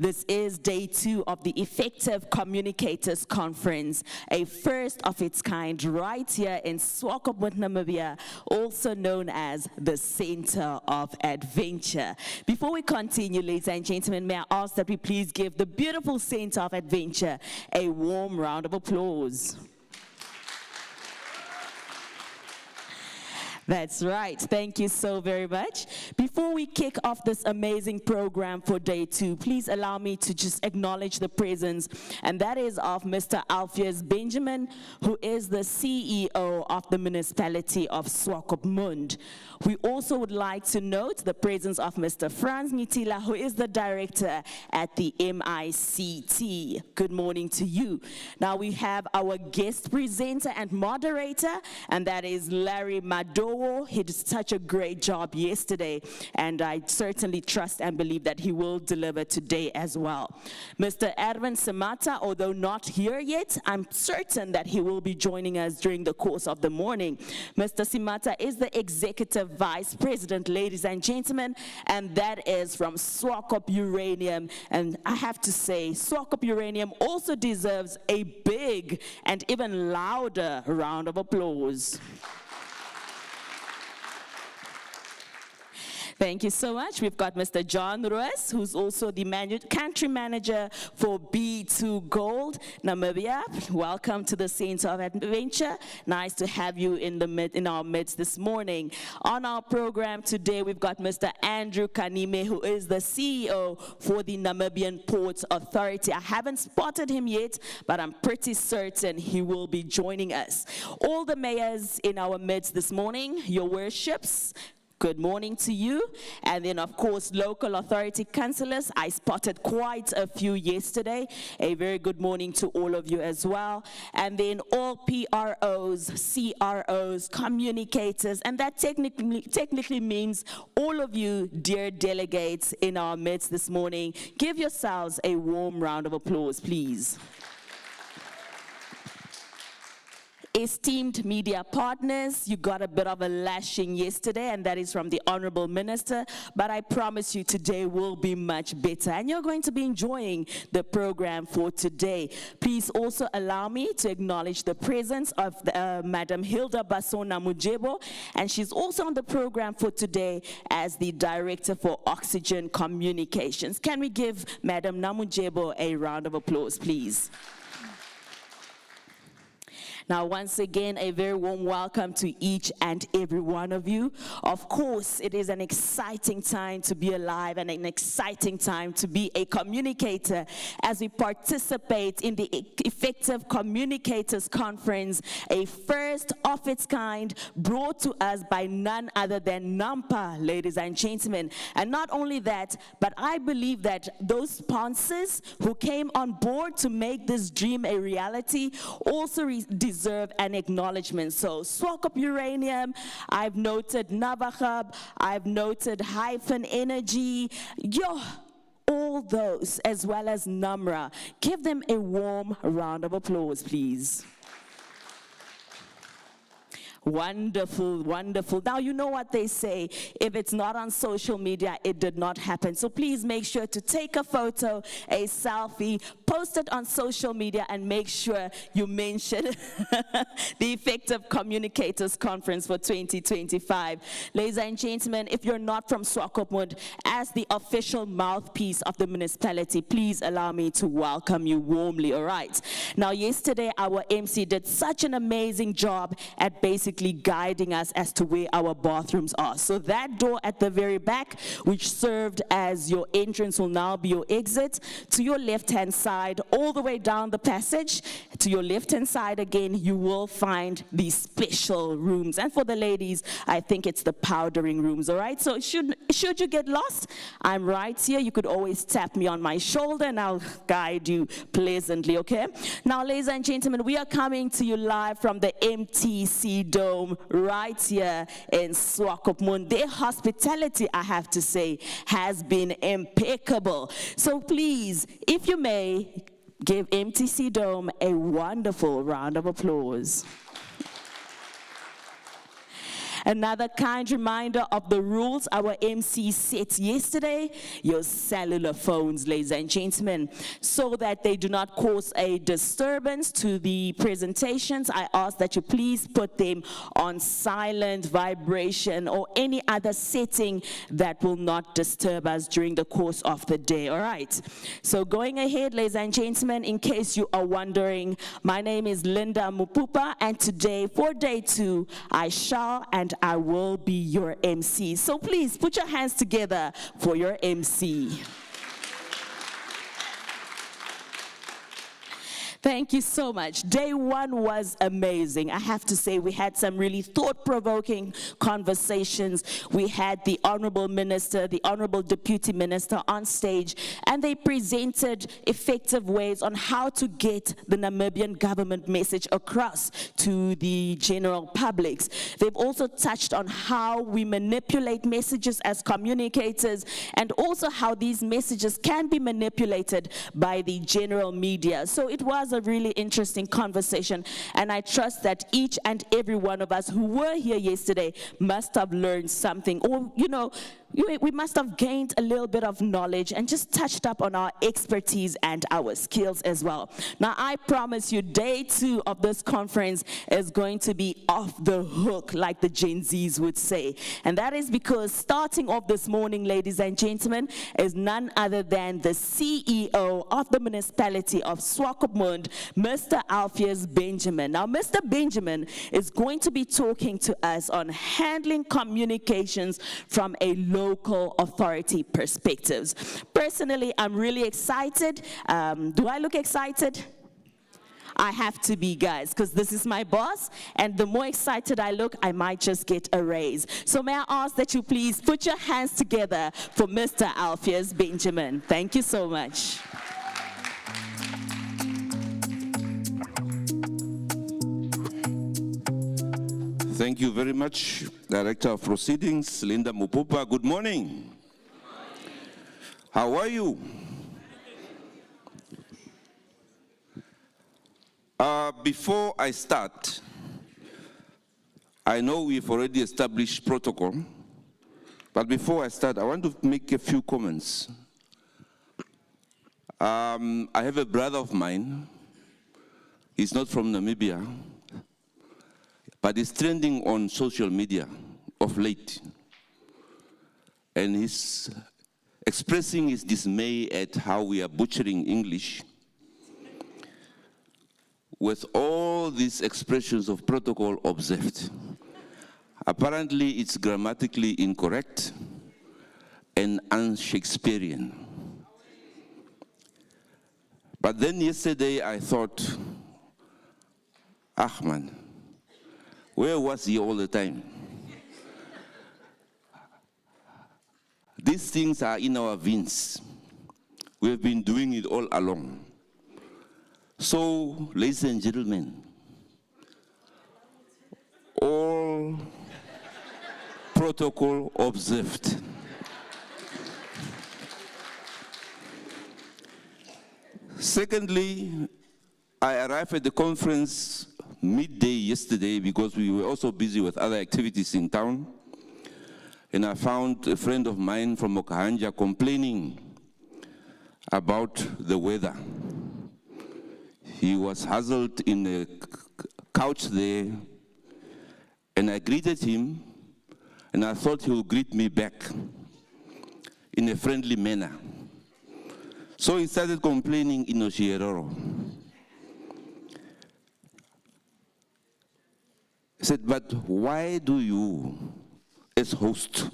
This is day 2 of the Effective Communicators Conference, a first of its kind right here in Swakop, Namibia, also known as the Center of Adventure. Before we continue, ladies and gentlemen, may I ask that we please give the beautiful Center of Adventure a warm round of applause. That's right. Thank you so very much. Before we kick off this amazing program for day 2, please allow me to just acknowledge the presence, and that is of Mr. Alpheus Benjamin, who is the CEO of the municipality of Swakop Mund. We also would like to note the presence of Mr. Franz Nitila, who is the director at the MICT. Good morning to you. Now we have our guest presenter and moderator, and that is Larry Mado. He did such a great job yesterday, and I certainly trust and believe that he will deliver today as well. Mr. Erwin Samata, although not here yet, I'm certain that he will be joining us during the course of the morning. Mr. Samata is the Executive Vice President, ladies and gentlemen, and that is from Swakop Uranium. And I have to say, Swakop Uranium also deserves a big and even louder round of applause. Thank you so much. We've got Mr. John Ruiz, who's also the country manager for B2 Gold, Namibia. Welcome to the Center of Adventure. Nice to have you in our midst this morning. On our program today, we've got Mr. Andrew Kanime, who is the CEO for the Namibian Ports Authority. I haven't spotted him yet, but I'm pretty certain he will be joining us. All the mayors in our midst this morning, your worships, good morning to you. And then, of course, local authority councillors. I spotted quite a few yesterday. A very good morning to all of you as well. And then all PROs, CROs, communicators, and that technically means all of you, dear delegates in our midst this morning. Give yourselves a warm round of applause, please. Esteemed media partners, you got a bit of a lashing yesterday, and that is from the Honorable Minister, but I promise you today will be much better, and you're going to be enjoying the program for today. Please also allow me to acknowledge the presence of Madam Hilda Basona Mujebo, and she's also on the program for today as the Director for Oxygen Communications. Can we give Madam Namujebo a round of applause, please? Now, once again, a very warm welcome to each and every one of you. Of course, it is an exciting time to be alive and an exciting time to be a communicator as we participate in the Effective Communicators Conference, a first of its kind brought to us by none other than NAMPA, ladies and gentlemen. And not only that, but I believe that those sponsors who came on board to make this dream a reality also deserve an acknowledgement. So Swakop Uranium, I've noted Navahab, I've noted Hyphen Energy, all those, as well as Namra. Give them a warm round of applause, please. Wonderful, wonderful. Now, you know what they say, if it's not on social media, it did not happen. So please make sure to take a photo, a selfie, post it on social media, and make sure you mention the Effective Communicators Conference for 2025. Ladies and gentlemen, if you're not from Swakop Mund, as the official mouthpiece of the municipality, please allow me to welcome you warmly, all right? Now, yesterday, our MC did such an amazing job at basically guiding us as to where our bathrooms are. So that door at the very back, which served as your entrance, will now be your exit. To your left-hand side, all the way down the passage, to your left-hand side again, you will find these special rooms. And for the ladies, I think it's the powdering rooms, all right? So should you get lost, I'm right here. You could always tap me on my shoulder and I'll guide you pleasantly, okay? Now, ladies and gentlemen, we are coming to you live from the MTC Dome right here in Swakop Mund. Their hospitality, I have to say, has been impeccable. So please, if you may, give MTC Dome a wonderful round of applause. Another kind reminder of the rules our MC set yesterday: your cellular phones, ladies and gentlemen, so that they do not cause a disturbance to the presentations. I ask that you please put them on silent, vibration, or any other setting that will not disturb us during the course of the day. All right, so going ahead, ladies and gentlemen, in case you are wondering, my name is Linda Mupupa, and today for day 2, I shall and I will be your MC. So please put your hands together for your MC. Thank you so much. Day 1 was amazing. I have to say, we had some really thought-provoking conversations. We had the Honorable Minister, the Honorable Deputy Minister on stage, and they presented effective ways on how to get the Namibian government message across to the general public. They've also touched on how we manipulate messages as communicators, and also how these messages can be manipulated by the general media. So it was a really interesting conversation, and I trust that each and every one of us who were here yesterday must have learned something, or we must have gained a little bit of knowledge and just touched up on our expertise and our skills as well. Now, I promise you, day 2 of this conference is going to be off the hook, like the Gen Zs would say. And that is because starting off this morning, ladies and gentlemen, is none other than the CEO of the municipality of Swakop Uranium, Mr. Alpheus Benjamin. Now, Mr. Benjamin is going to be talking to us on handling communications from a local authority perspectives. Personally, I'm really excited. Do I look excited? I have to be, guys, because this is my boss, and the more excited I look, I might just get a raise. So may I ask that you please put your hands together for Mr. Alpheus Benjamin. Thank you so much. Thank you very much, Director of Proceedings, Linda Mupupa. Good morning. How are you? Before I start, I know we've already established protocol, but before I start, I want to make a few comments. I have a brother of mine. He's not from Namibia, but he's trending on social media of late. And he's expressing his dismay at how we are butchering English with all these expressions of protocol observed. Apparently, it's grammatically incorrect and un-Shakespearean. But then yesterday I thought, man, where was he all the time? These things are in our veins. We have been doing it all along. So, ladies and gentlemen, all protocol observed. Secondly, I arrived at the conference midday yesterday because we were also busy with other activities in town. And I found a friend of mine from Okahanja complaining about the weather. He was huddled in a couch there, and I greeted him, and I thought he would greet me back in a friendly manner. So he started complaining in Oshieroro. He said, but why do you, as host,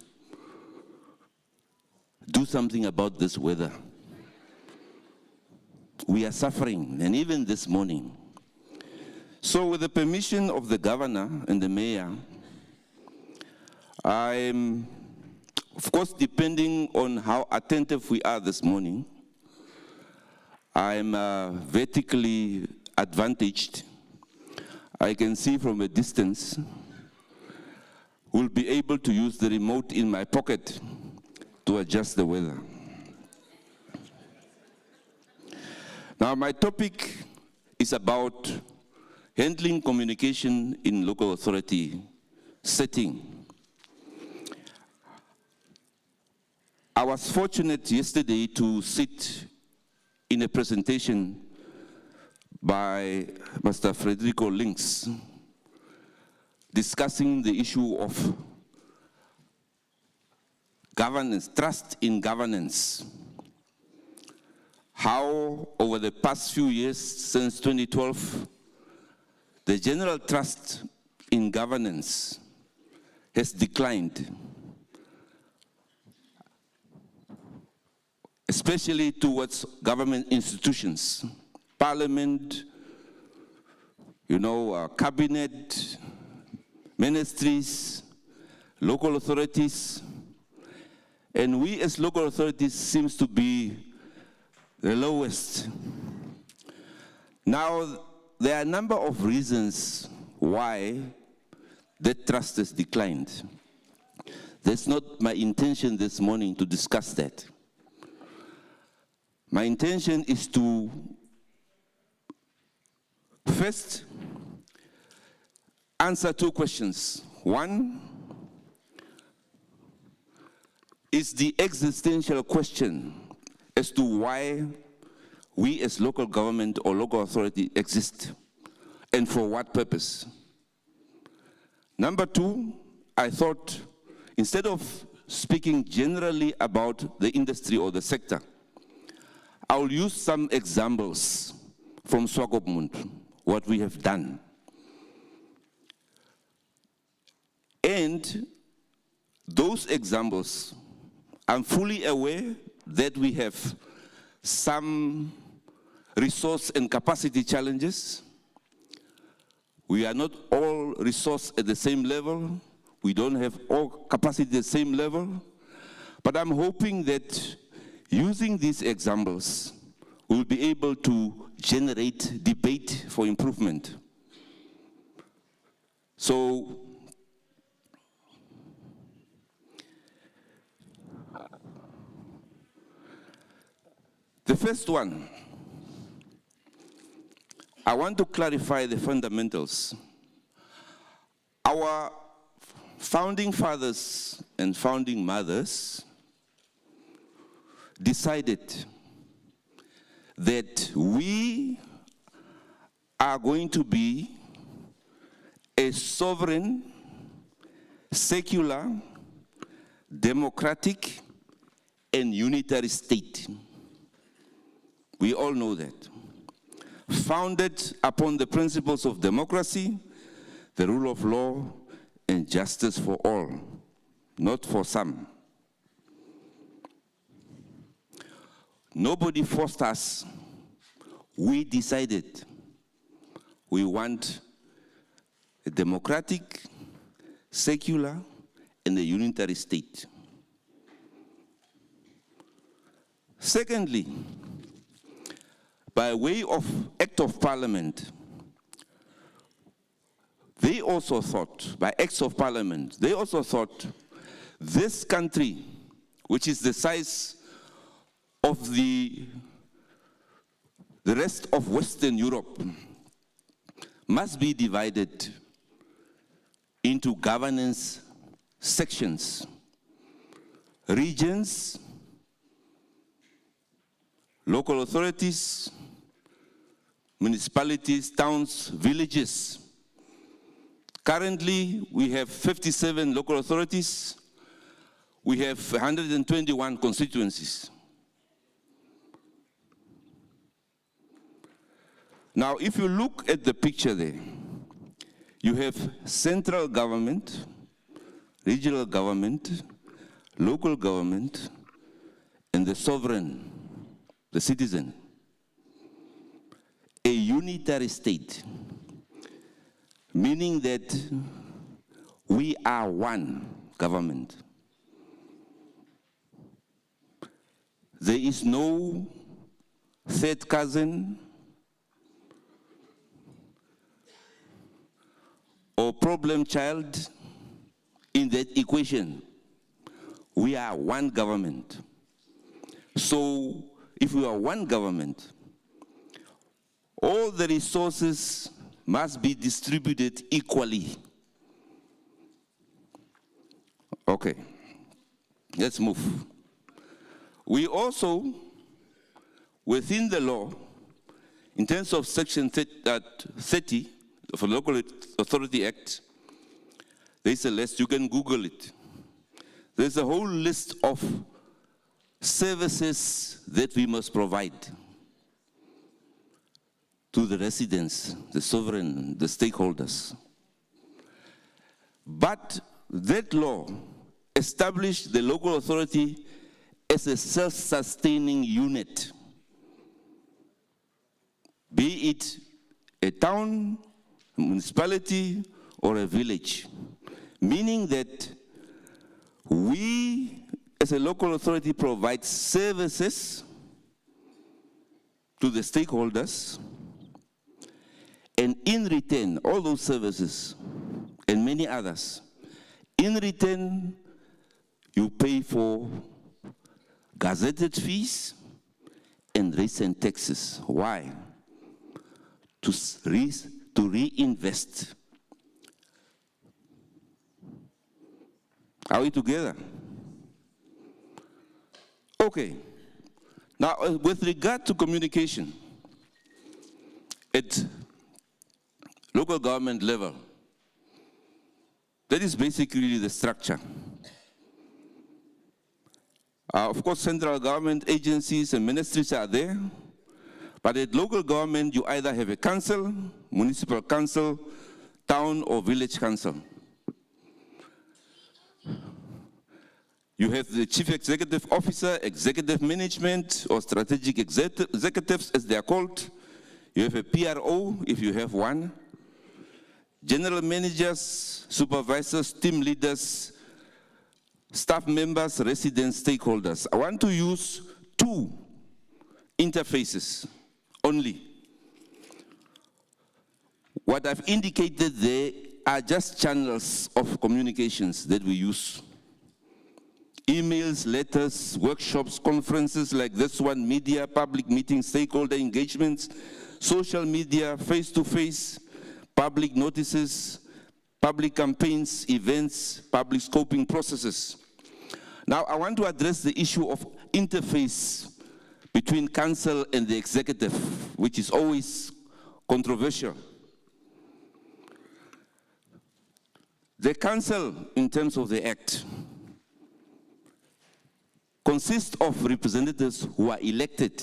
do something about this weather? We are suffering, and even this morning. So with the permission of the governor and the mayor, I'm, of course, depending on how attentive we are this morning, I'm vertically advantaged. I can see from a distance. We'll be able to use the remote in my pocket to adjust the weather. Now, my topic is about handling communication in local authority setting. I was fortunate yesterday to sit in a presentation by Mr. Frederico Links discussing the issue of governance, trust in governance. How over the past few years, since 2012, the general trust in governance has declined, especially towards government institutions, parliament, cabinet, ministries, local authorities. And we as local authorities seems to be the lowest. Now, there are a number of reasons why that trust has declined. That's not my intention this morning to discuss that. My intention is to first answer two questions. One is the existential question as to why we as local government or local authority exist and for what purpose. Number two, I thought instead of speaking generally about the industry or the sector, I will use some examples from Swakop Uranium, what we have done. And those examples, I'm fully aware that we have some resource and capacity challenges. We are not all resource at the same level. We don't have all capacity at the same level. But I'm hoping that using these examples, we'll be able to generate debate for improvement. So, the first one, I want to clarify the fundamentals. Our founding fathers and founding mothers decided that we are going to be a sovereign, secular, democratic, and unitary state. We all know that. Founded upon the principles of democracy, the rule of law, and justice for all, not for some. Nobody forced us. We decided we want a democratic, secular, and a unitary state. Secondly, by way of act of parliament, they also thought, by acts of parliament, they also thought this country, which is the size of the rest of Western Europe, must be divided into governance sections, regions, local authorities, municipalities, towns, villages. Currently, we have 57 local authorities. We have 121 constituencies. Now, if you look at the picture there, you have central government, regional government, local government, and the sovereign, the citizen. A unitary state, meaning that we are one government. There is no third cousin or problem child in that equation. We are one government. So if we are one government, all the resources must be distributed equally. Okay, let's move. We also, within the law, in terms of Section 30 of the Local Authority Act, there's a list, you can Google it. There's a whole list of services that we must provide to the residents, the sovereign, the stakeholders. But that law established the local authority as a self-sustaining unit, be it a town, a municipality, or a village, meaning that we, as a local authority, provide services to the stakeholders, and in return, all those services and many others, in return, you pay for gazetted fees and rates and taxes. Why? To reinvest. Are we together? Okay. Now, with regard to communication, at local government level, that is basically the structure. Of course, central government agencies and ministries are there, but at local government, you either have a council, municipal council, town or village council. You have the chief executive officer, executive management, or strategic executives, as they are called. You have a PRO, if you have one. General managers, supervisors, team leaders, staff members, residents, stakeholders. I want to use two interfaces only. What I've indicated there are just channels of communications that we use. Emails, letters, workshops, conferences like this one, media, public meetings, stakeholder engagements, social media, face-to-face, public notices, public campaigns, events, public scoping processes. Now, I want to address the issue of interface between council and the executive, which is always controversial. The council, in terms of the act, consists of representatives who are elected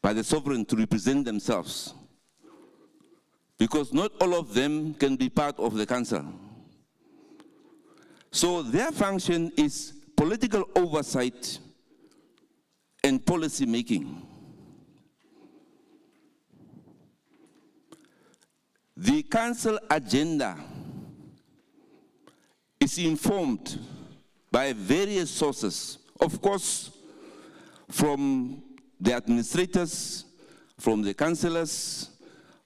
by the sovereign to represent themselves, because not all of them can be part of the council. So their function is political oversight and policy making. The council agenda is informed by various sources, of course, from the administrators, from the councillors,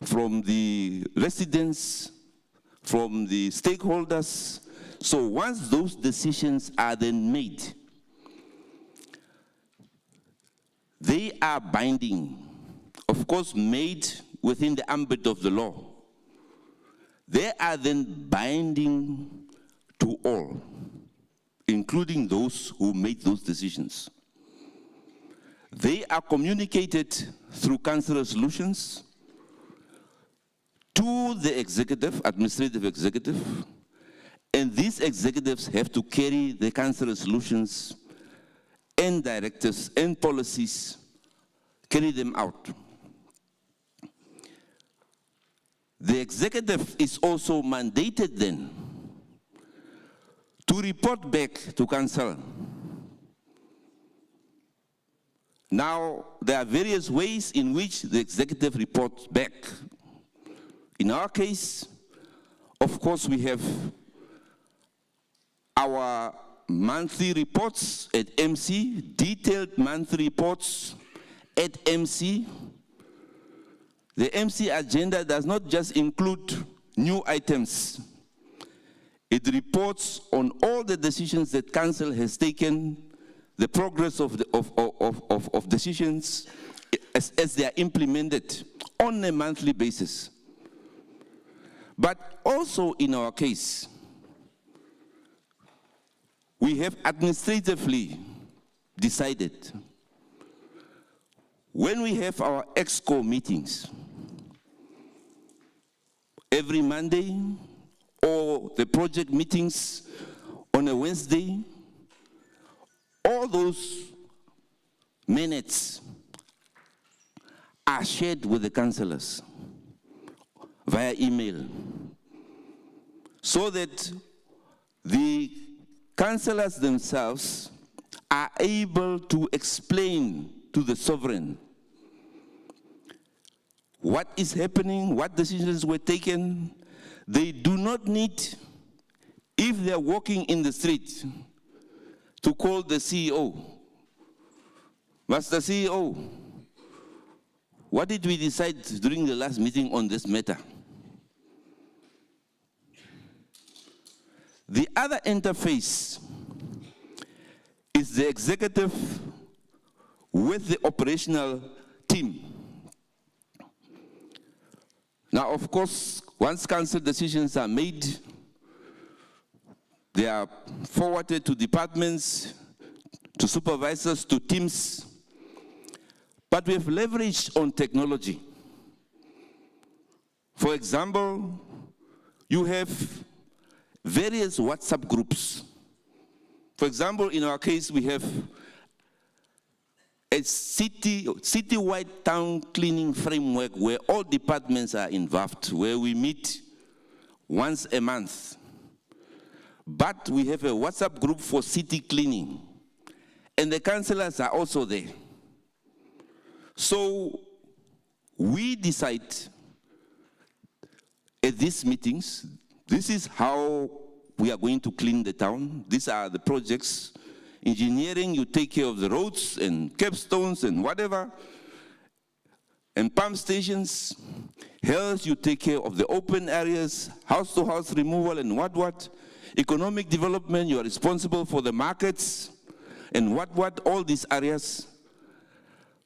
from the residents, from the stakeholders. So once those decisions are then made, they are binding, of course made within the ambit of the law. They are then binding to all, including those who made those decisions. They are communicated through council resolutions to the executive, administrative executive, and these executives have to carry the council resolutions and directives and policies, carry them out. The executive is also mandated then to report back to council. Now, there are various ways in which the executive reports back. In our case, of course, we have our monthly reports at MC, detailed monthly reports at MC. The MC agenda does not just include new items. It reports on all the decisions that council has taken, the progress of decisions as they are implemented on a monthly basis. But also in our case, we have administratively decided, when we have our EXCO meetings, every Monday, or the project meetings on a Wednesday, all those minutes are shared with the councillors via email, so that the councillors themselves are able to explain to the sovereign what is happening, what decisions were taken. They do not need, if they're walking in the street, to call the CEO. Master CEO, what did we decide during the last meeting on this matter? The other interface is the executive with the operational team. Now, of course, once council decisions are made, they are forwarded to departments, to supervisors, to teams. But we have leveraged on technology. For example, you have various WhatsApp groups. For example, in our case, we have a citywide town cleaning framework where all departments are involved, where we meet once a month. But we have a WhatsApp group for city cleaning, and the councillors are also there. So we decide at these meetings, this is how we are going to clean the town. These are the projects. Engineering, you take care of the roads and capstones and whatever. And pump stations. Health, you take care of the open areas, house-to-house removal and what. Economic development, you are responsible for the markets and what, all these areas.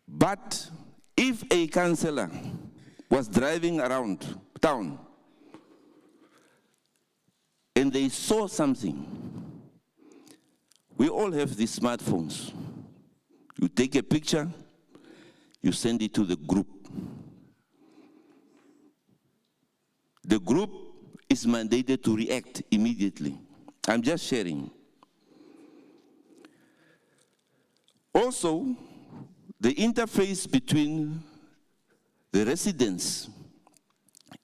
But if a councillor was driving around town and they saw something, we all have these smartphones. You take a picture, you send it to the group. The group is mandated to react immediately. I'm just sharing. Also, the interface between the residents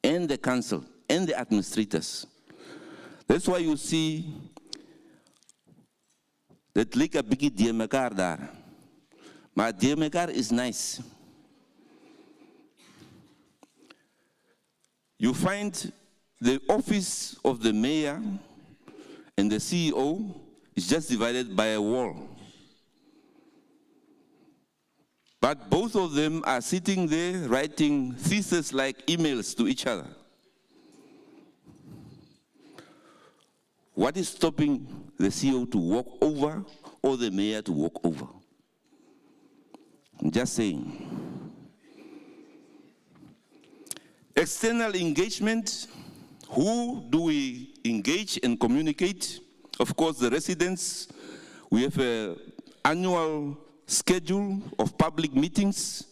and the council and the administrators. That's why you see dat lyk 'n bietjie de mekaar daar. Maar de mekaar is nice. You find the office of the mayor and the CEO is just divided by a wall. But both of them are sitting there writing thesis-like emails to each other. What is stopping the CEO to walk over or the mayor to walk over? I'm just saying. External engagement, who do we engage and communicate? Of course, the residents. We have an annual schedule of public meetings,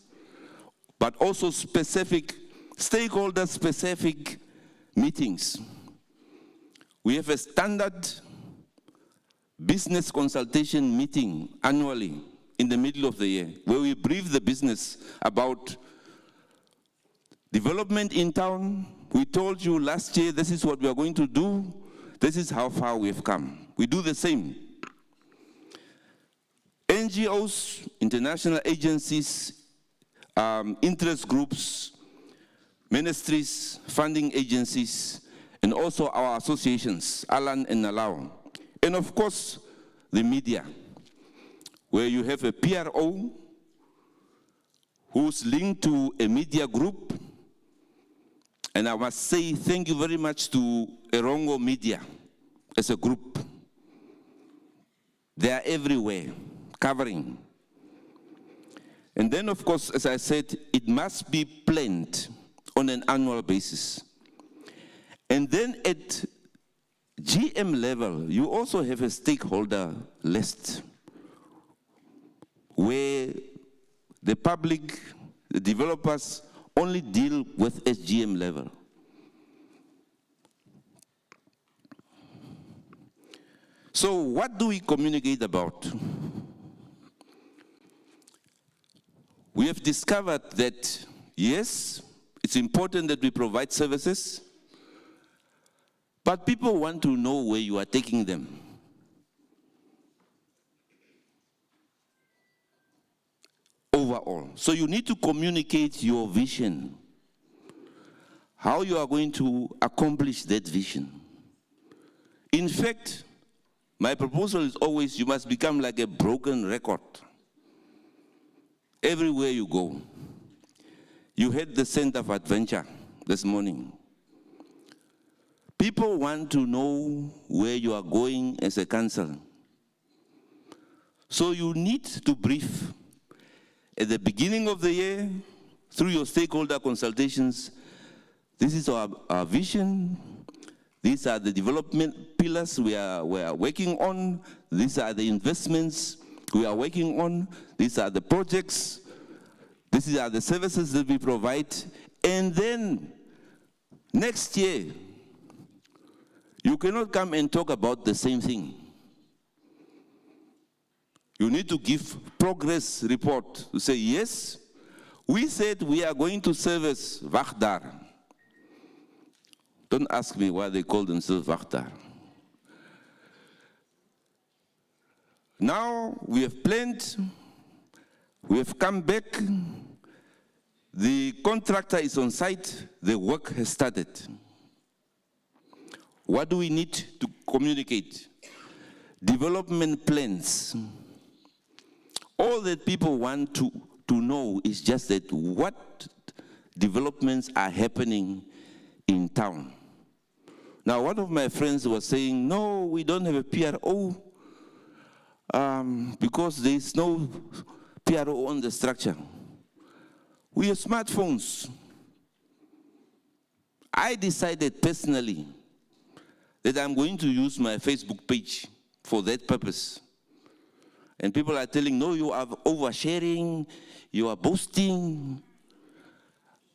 but also specific, stakeholder-specific meetings. We have a standard business consultation meeting annually in the middle of the year, where we brief the business about development in town. We told you last year, this is what we are going to do. This is how far we have come. We do the same. NGOs, international agencies, interest groups, ministries, funding agencies, and also our associations, Alan and Nalau. And of course, the media, where you have a PRO who's linked to a media group. And I must say thank you very much to Erongo Media as a group. They are everywhere, covering. And then, of course, as I said, it must be planned on an annual basis. And then at GM level, you also have a stakeholder list where the public, the developers, only deal with SGM level. So what do we communicate about? We have discovered that, yes, it's important that we provide services, but people want to know where you are taking them. Overall. So you need to communicate your vision, how you are going to accomplish that vision. In fact, my proposal is always you must become like a broken record. Everywhere you go. You had the Center of Adventure this morning. People want to know where you are going as a council. So you need to brief at the beginning of the year, through your stakeholder consultations. This is our vision. These are the development pillars we are working on. These are the investments we are working on. These are the projects. These are the services that we provide. And then next year, you cannot come and talk about the same thing. You need to give progress report to say, yes, we said we are going to service Wagdar. Don't ask me why they call themselves Wagdar. Now we have planned, we have come back, the contractor is on site, the work has started. What do we need to communicate? Development plans. All that people want to know is just that what developments are happening in town. Now, one of my friends was saying, no, we don't have a PRO because there is no PRO on the structure. We have smartphones. I decided personally that I'm going to use my Facebook page for that purpose. And people are telling, no, you are oversharing, you are boasting.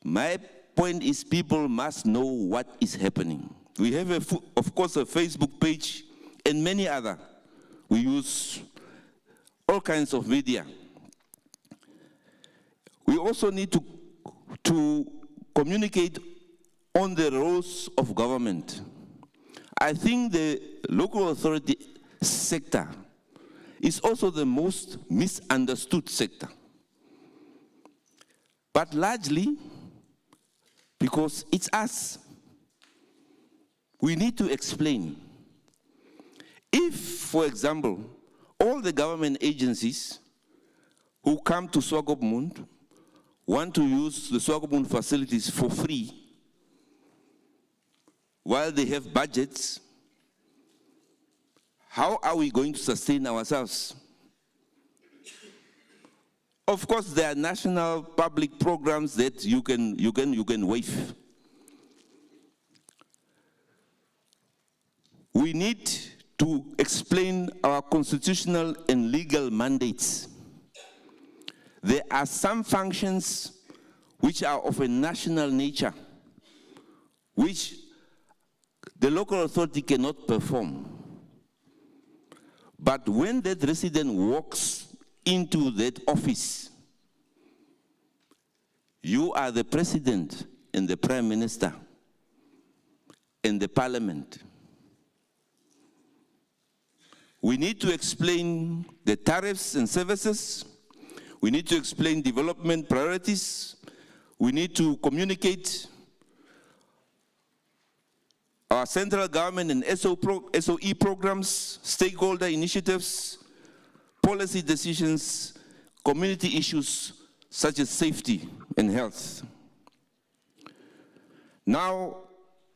My point is people must know what is happening. We have, of course, a Facebook page and many other. We use all kinds of media. We also need to communicate on the roles of government. I think the local authority sector is also the most misunderstood sector. But largely, because it's us. We need to explain. If, for example, all the government agencies who come to Swakopmund want to use the Swakopmund facilities for free, while they have budgets, how are we going to sustain ourselves? Of course, there are national public programs that you can waive. We need to explain our constitutional and legal mandates. There are some functions which are of a national nature, which the local authority cannot perform. But when that resident walks into that office, you are the president and the prime minister and the parliament. We need to explain the tariffs and services. We need to explain development priorities. We need to communicate our central government and SOE programs, stakeholder initiatives, policy decisions, community issues such as safety and health. Now,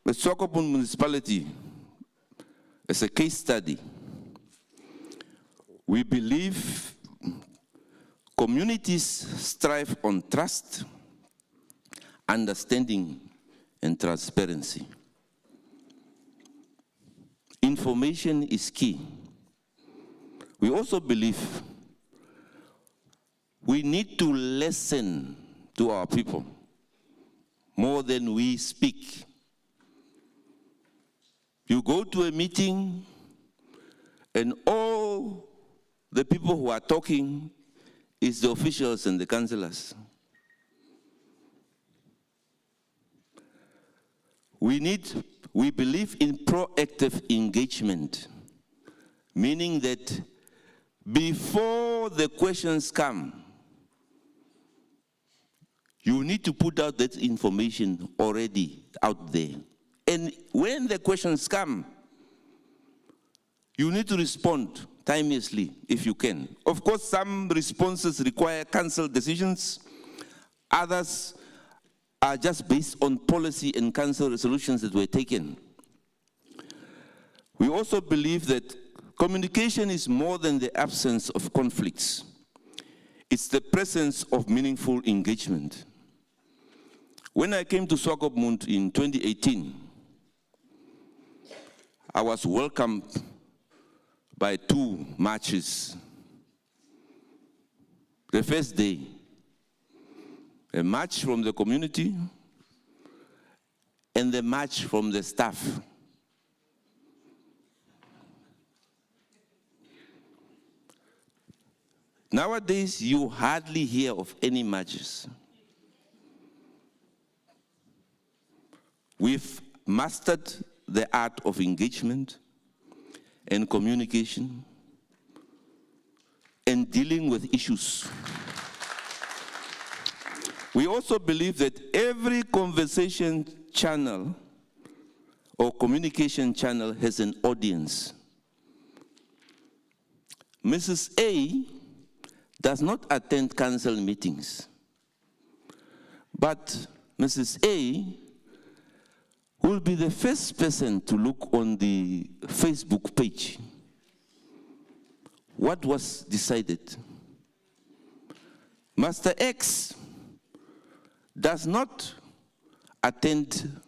the Swakopmund municipality is a case study. We believe communities strive on trust, understanding, and transparency. Information is key. We also believe We need to listen to our people more than we speak. You go to a meeting and all the people who are talking is the officials and the councillors. We believe in proactive engagement, meaning that before the questions come, you need to put out that information already out there. And when the questions come, you need to respond timelessly if you can. Of course, some responses require council decisions. Others are just based on policy and council resolutions that were taken. We also believe that communication is more than the absence of conflicts. It's the presence of meaningful engagement. When I came to Swakop in 2018, I was welcomed by 2 marches. The first day, a march from the community and the march from the staff. Nowadays, you hardly hear of any marches. We've mastered the art of engagement and communication and dealing with issues. We also believe that every conversation channel or communication channel has an audience. Mrs. A does not attend council meetings, but Mrs. A will be the first person to look on the Facebook page. What was decided? Master X does not attend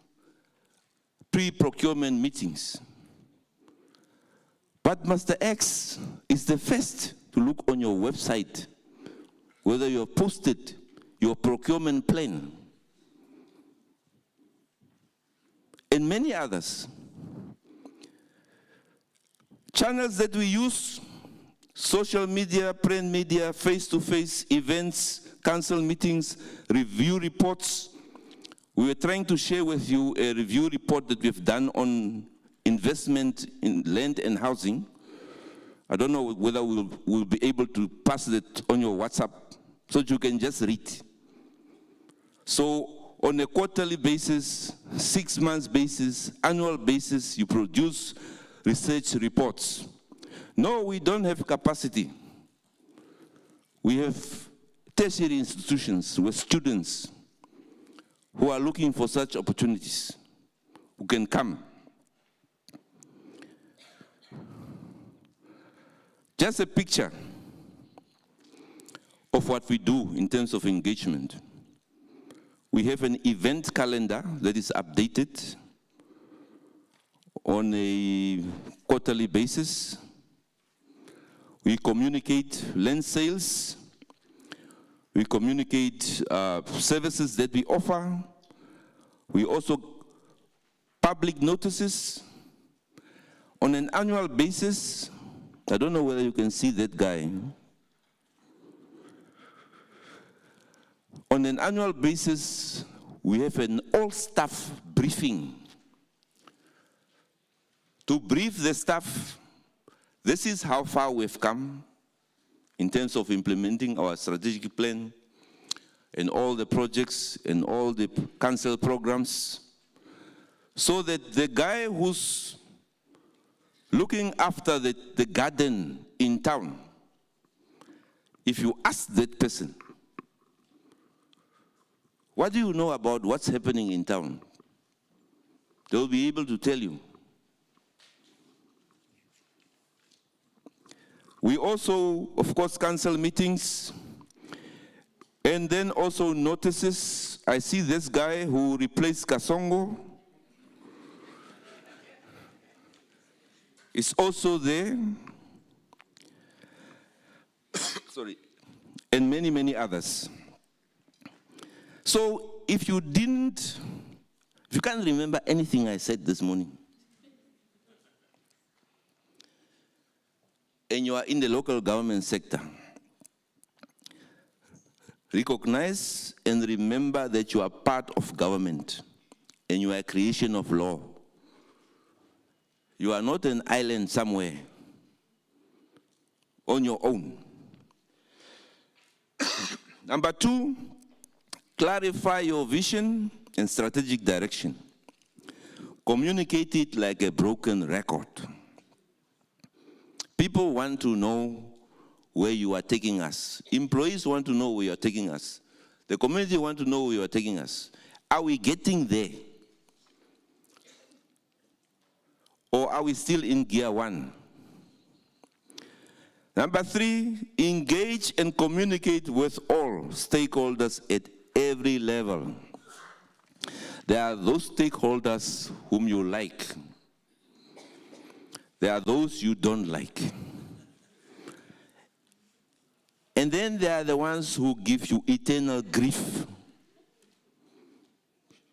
pre-procurement meetings, but Master X is the first to look on your website whether you have posted your procurement plan, and many others. Channels that we use: social media, print media, face-to-face events, council meetings, review reports. We were trying to share with you a review report that we've done on investment in land and housing. I don't know whether we'll be able to pass that on your WhatsApp so that you can just read. So on a quarterly basis, 6 months basis, annual basis, you produce research reports. No, we don't have capacity. We have tertiary institutions with students who are looking for such opportunities, who can come. Just a picture of what we do in terms of engagement. We have an event calendar that is updated on a quarterly basis. We communicate land sales. We communicate services that we offer. We also public notices. On an annual basis, I don't know whether you can see that guy. On an annual basis, we have an all-staff briefing to brief the staff. This is how far we've come in terms of implementing our strategic plan and all the projects and all the council programs, so that the guy who's looking after the garden in town, if you ask that person, what do you know about what's happening in town? They'll be able to tell you. We also, of course, council meetings, and then also notices. I see this guy who replaced Kasongo is also there. Sorry. and many, many others. So if you can't remember anything I said this morning, and you are in the local government sector, recognize and remember that you are part of government and you are a creation of law. You are not an island somewhere on your own. Number 2, clarify your vision and strategic direction. Communicate it like a broken record. People want to know where you are taking us. Employees want to know where you are taking us. The community want to know where you are taking us. Are we getting there? Or are we still in gear 1? Number 3, engage and communicate with all stakeholders at every level. There are those stakeholders whom you like. There are those you don't like. And then there are the ones who give you eternal grief.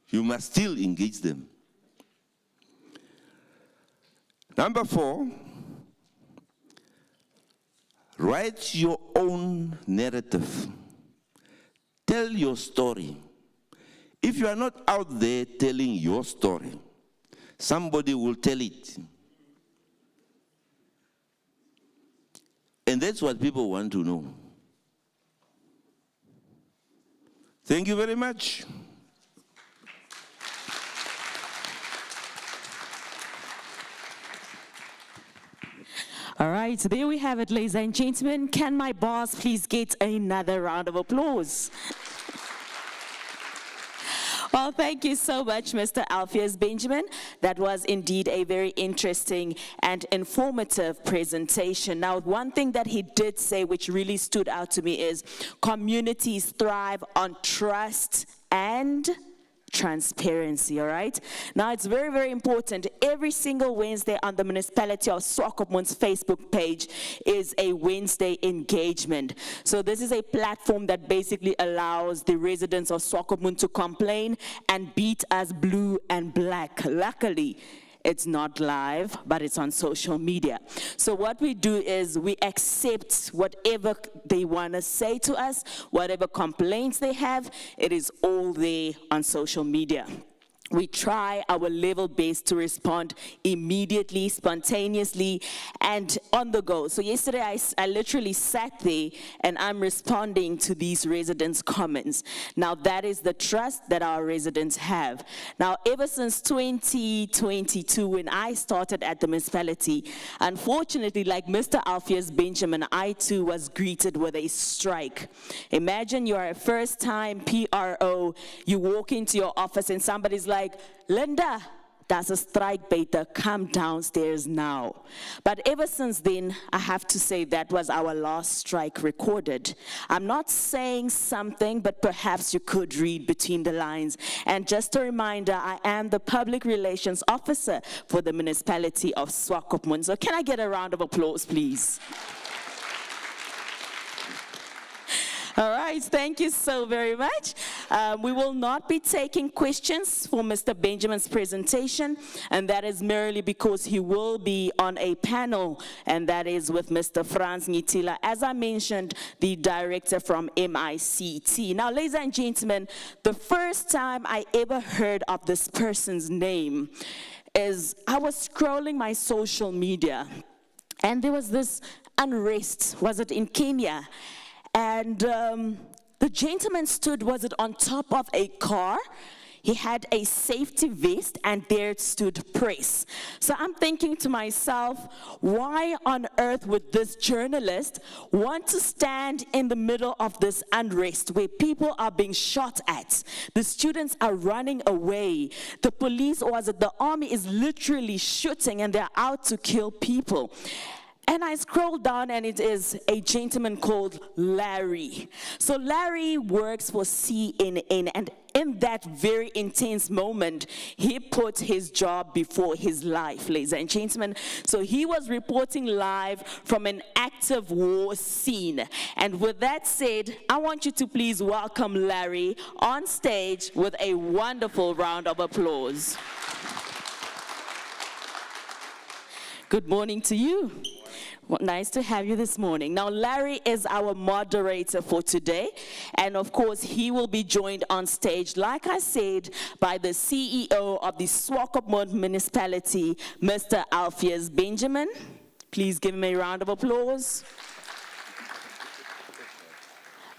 You must still engage them. Number 4, write your own narrative. Tell your story. If you are not out there telling your story, somebody will tell it. And that's what people want to know. Thank you very much. All right, so there we have it, ladies and gentlemen. Can my boss please get another round of applause? Well, thank you so much, Mr. Alpheus Benjamin. That was indeed a very interesting and informative presentation. Now, one thing that he did say, which really stood out to me, is communities thrive on trust and transparency, all right? Now, it's very, very important. Every single Wednesday on the municipality of Swakopmund's Facebook page is a Wednesday engagement. So this is a platform that basically allows the residents of Swakopmund to complain and beat us blue and black. Luckily, it's not live, but it's on social media. So what we do is we accept whatever they want to say to us, whatever complaints they have, it is all there on social media. We try our level best to respond immediately, spontaneously, and on the go. So yesterday I literally sat there and I'm responding to these residents' comments. Now that is the trust that our residents have. Now ever since 2022, when I started at the municipality, unfortunately, like Mr. Alpheus Benjamin, I too was greeted with a strike. Imagine you're a first-time PRO, you walk into your office and somebody's like, Linda, that's a strike, beta, come downstairs now. But ever since then, I have to say that was our last strike recorded. I'm not saying something, but perhaps you could read between the lines. And just a reminder, I am the public relations officer for the municipality of Swakopmund. So can I get a round of applause, please? All right, thank you so very much. We will not be taking questions for Mr. Benjamin's presentation, and that is merely because he will be on a panel, and that is with Mr. Franz Ngitila, as I mentioned, the director from MICT. Now, ladies and gentlemen, the first time I ever heard of this person's name is I was scrolling my social media, and there was this unrest, was it in Kenya? And the gentleman stood, was it on top of a car? He had a safety vest, and there stood press. So I'm thinking to myself, why on earth would this journalist want to stand in the middle of this unrest where people are being shot at? The students are running away. The police, or was it the army, is literally shooting, and they're out to kill people. And I scrolled down, and it is a gentleman called Larry. So Larry works for CNN, and in that very intense moment, he put his job before his life, ladies and gentlemen. So he was reporting live from an active war scene. And with that said, I want you to please welcome Larry on stage with a wonderful round of applause. Good morning to you. Well, nice to have you this morning. Now, Larry is our moderator for today, and of course, he will be joined on stage, like I said, by the CEO of the Swakop municipality, Mr. Alpheus Benjamin. Please give him a round of applause.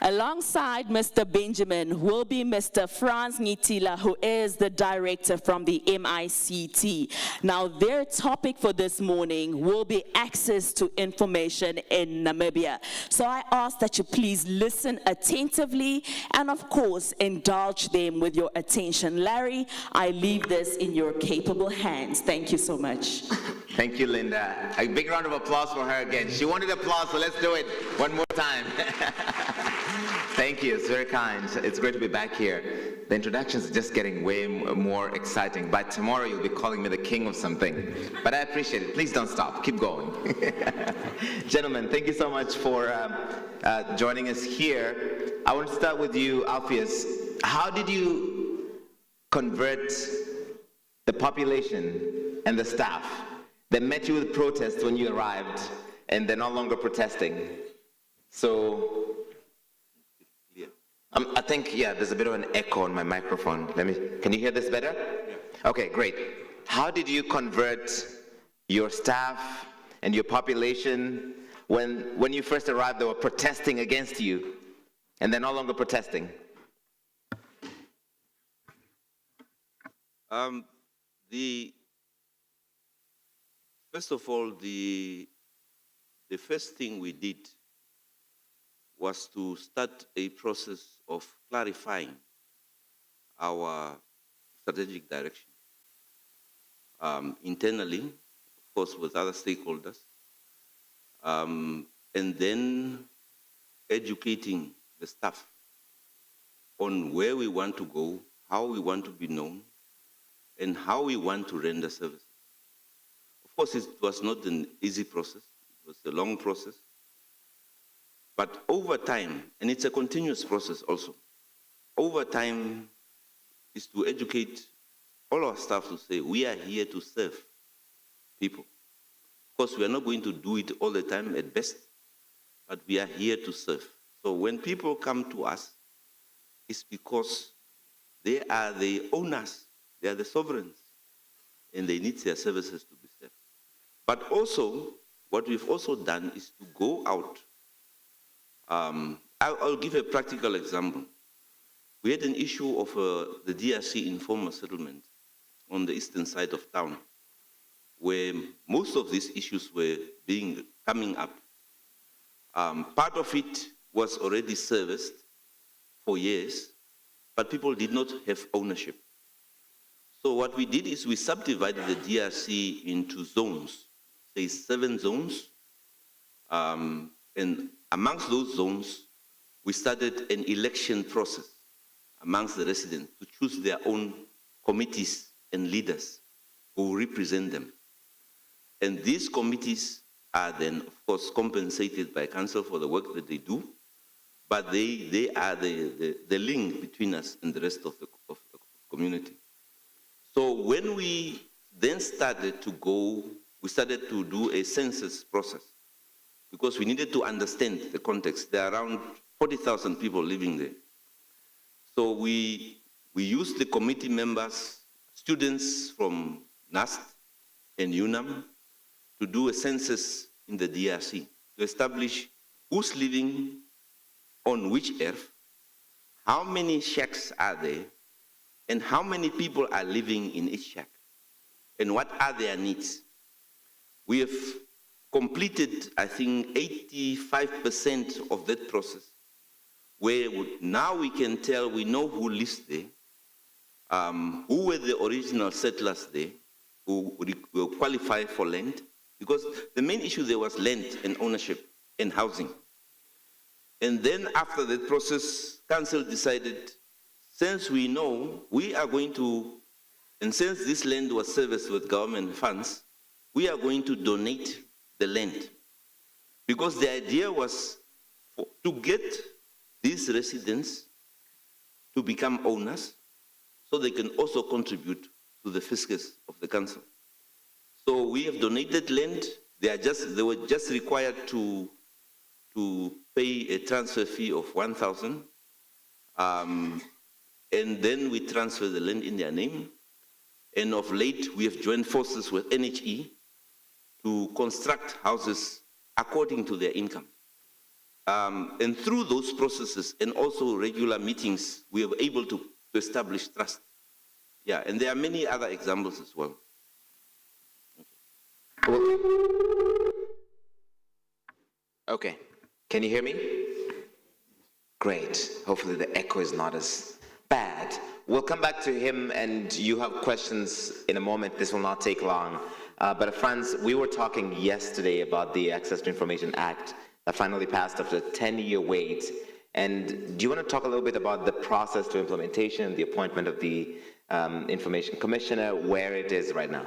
Alongside Mr. Benjamin will be Mr. Franz Ngitila, who is the director from the MICT. Now, their topic for this morning will be access to information in Namibia. So I ask that you please listen attentively and, of course, indulge them with your attention. Larry, I leave this in your capable hands. Thank you so much. Thank you, Linda. A big round of applause for her again. She wanted applause, so let's do it one more time. Thank you, it's very kind. It's great to be back here. The introductions are just getting way more exciting. By tomorrow, you'll be calling me the king of something. But I appreciate it. Please don't stop. Keep going. Gentlemen, thank you so much for joining us here. I want to start with you, Alpheus. How did you convert the population and the staff that met you with protests when you arrived, and they're no longer protesting? So, I think, yeah, there's a bit of an echo on my microphone. Can you hear this better? Yeah. Okay, great. How did you convert your staff and your population when you first arrived? They were protesting against you, and they're no longer protesting. First of all, the first thing we did was to start a process of clarifying our strategic direction internally, of course, with other stakeholders, and then educating the staff on where we want to go, how we want to be known, and how we want to render services. Of course, it was not an easy process. It was a long process. But over time, and it's a continuous process also, over time is to educate all our staff to say, we are here to serve people. Of course, we are not going to do it all the time at best, but we are here to serve. So when people come to us, it's because they are the owners, they are the sovereigns, and they need their services to be served. But also, what we've also done is to go out. I'll give a practical example. We had an issue of the DRC informal settlement on the eastern side of town, where most of these issues were coming up. Part of it was already serviced for years, but people did not have ownership. So what we did is we subdivided the DRC into zones, say 7 zones, and amongst those zones, we started an election process amongst the residents to choose their own committees and leaders who represent them. And these committees are then, of course, compensated by council for the work that they do, but they are the link between us and the rest of the community. So when we then started to go, we started to do a census process, because we needed to understand the context. There are around 40,000 people living there. So we used the committee members, students from NAST and UNAM, to do a census in the DRC, to establish who's living on which earth, how many shacks are there, and how many people are living in each shack, and what are their needs. We have completed, I think, 85% of that process, where now we can tell, we know who lives there, who were the original settlers there, who will qualify for land, because the main issue there was land and ownership and housing. And then after that process, council decided, since we know we are going to, and since this land was serviced with government funds, we are going to donate the land. Because the idea was to get these residents to become owners so they can also contribute to the fiscus of the council. So we have donated land. They were just required to pay a transfer fee of 1,000. And then we transfer the land in their name. And of late, we have joined forces with NHE to construct houses according to their income. And through those processes and also regular meetings, we are able to establish trust. Yeah, and there are many other examples as well. Okay, can you hear me? Great, hopefully the echo is not as bad. We'll come back to him, and you have questions in a moment. This will not take long. But Franz, we were talking yesterday about the Access to Information Act that finally passed after a 10-year wait. And do you want to talk a little bit about the process to implementation, the appointment of the Information Commissioner, where it is right now?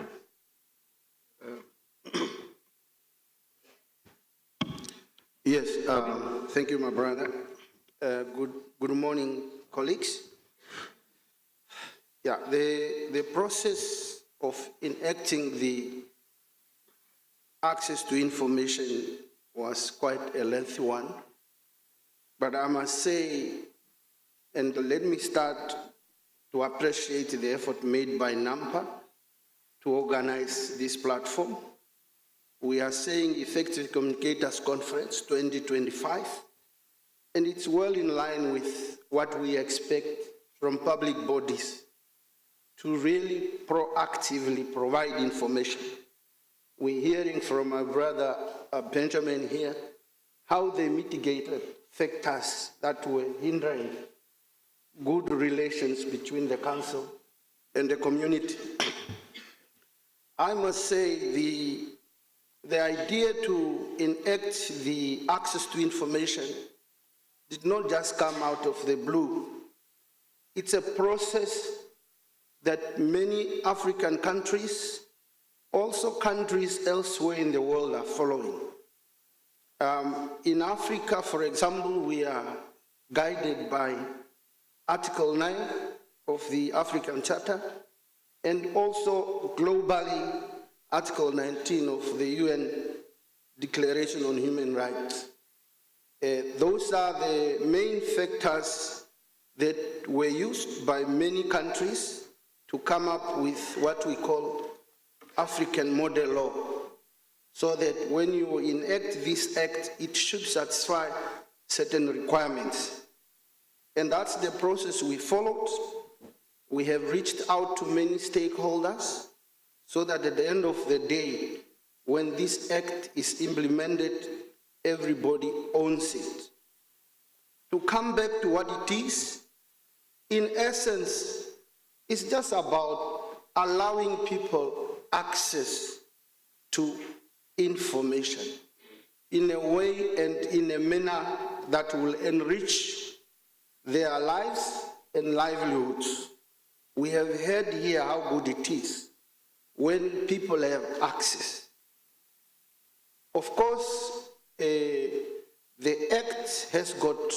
Yes, thank you, my brother. Good morning, colleagues. Yeah, the process of enacting the access to information was quite a lengthy one. But I must say, and let me start to appreciate the effort made by NAMPA to organize this platform. We are saying Effective Communicators Conference 2025, and it's well in line with what we expect from public bodies to really proactively provide information. We're hearing from my brother Benjamin here how they mitigated factors that were hindering good relations between the council and the community. I must say the idea to enact the access to information did not just come out of the blue. It's a process that many African countries, also countries elsewhere in the world, are following. In Africa, for example, we are guided by Article 9 of the African Charter, and also globally, Article 19 of the UN Declaration on Human Rights. Those are the main factors that were used by many countries to come up with what we call African model law, so that when you enact this act, it should satisfy certain requirements. And that's the process we followed. We have reached out to many stakeholders so that at the end of the day, when this act is implemented, everybody owns it. To come back to what it is, in essence, it's just about allowing people access to information in a way and in a manner that will enrich their lives and livelihoods. We have heard here how good it is when people have access. Of course, the Act has got,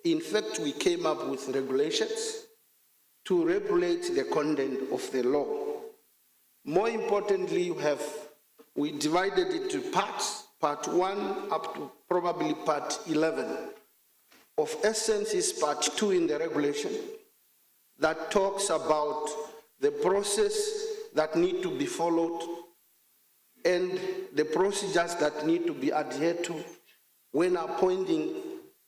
in fact, we came up with regulations to regulate the content of the law. More importantly, we divided it into parts, part 1 up to probably part 11. Of essence is part 2 in the regulation that talks about the process that need to be followed and the procedures that need to be adhered to when appointing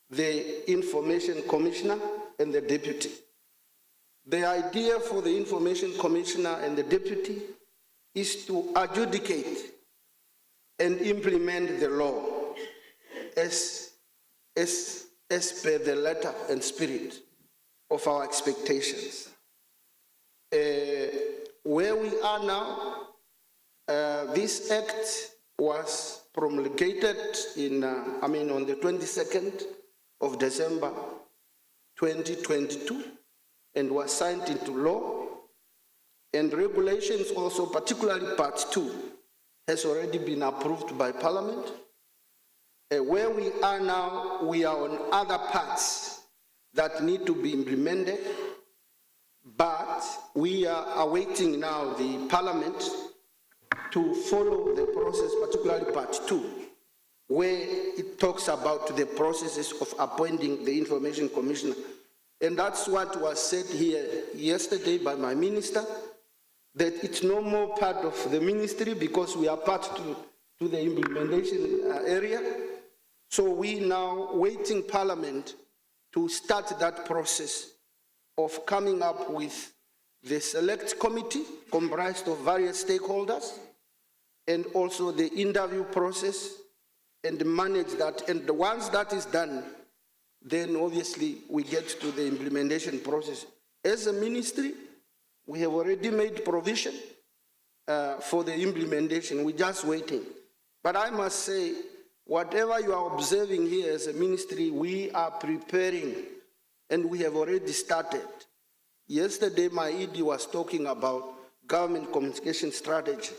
the Information Commissioner and the Deputy. The idea for the Information Commissioner and the Deputy is to adjudicate and implement the law as per the letter and spirit of our expectations. Where we are now, This act was promulgated on the 22nd of December 2022 and was signed into law. And regulations also, particularly Part 2, has already been approved by Parliament. Where we are now, we are on other parts that need to be implemented, but we are awaiting now the Parliament to follow the process, particularly Part 2, where it talks about the processes of appointing the Information Commissioner. And that's what was said here yesterday by my minister, that it's no more part of the ministry because we are part to the implementation area. So we now waiting Parliament to start that process of coming up with the select committee comprised of various stakeholders and also the interview process and manage that. And once that is done, then obviously we get to the implementation process. As a ministry, we have already made provision for the implementation. We're just waiting. But I must say, whatever you are observing here as a ministry, we are preparing and we have already started. Yesterday, my ED was talking about government communication strategy.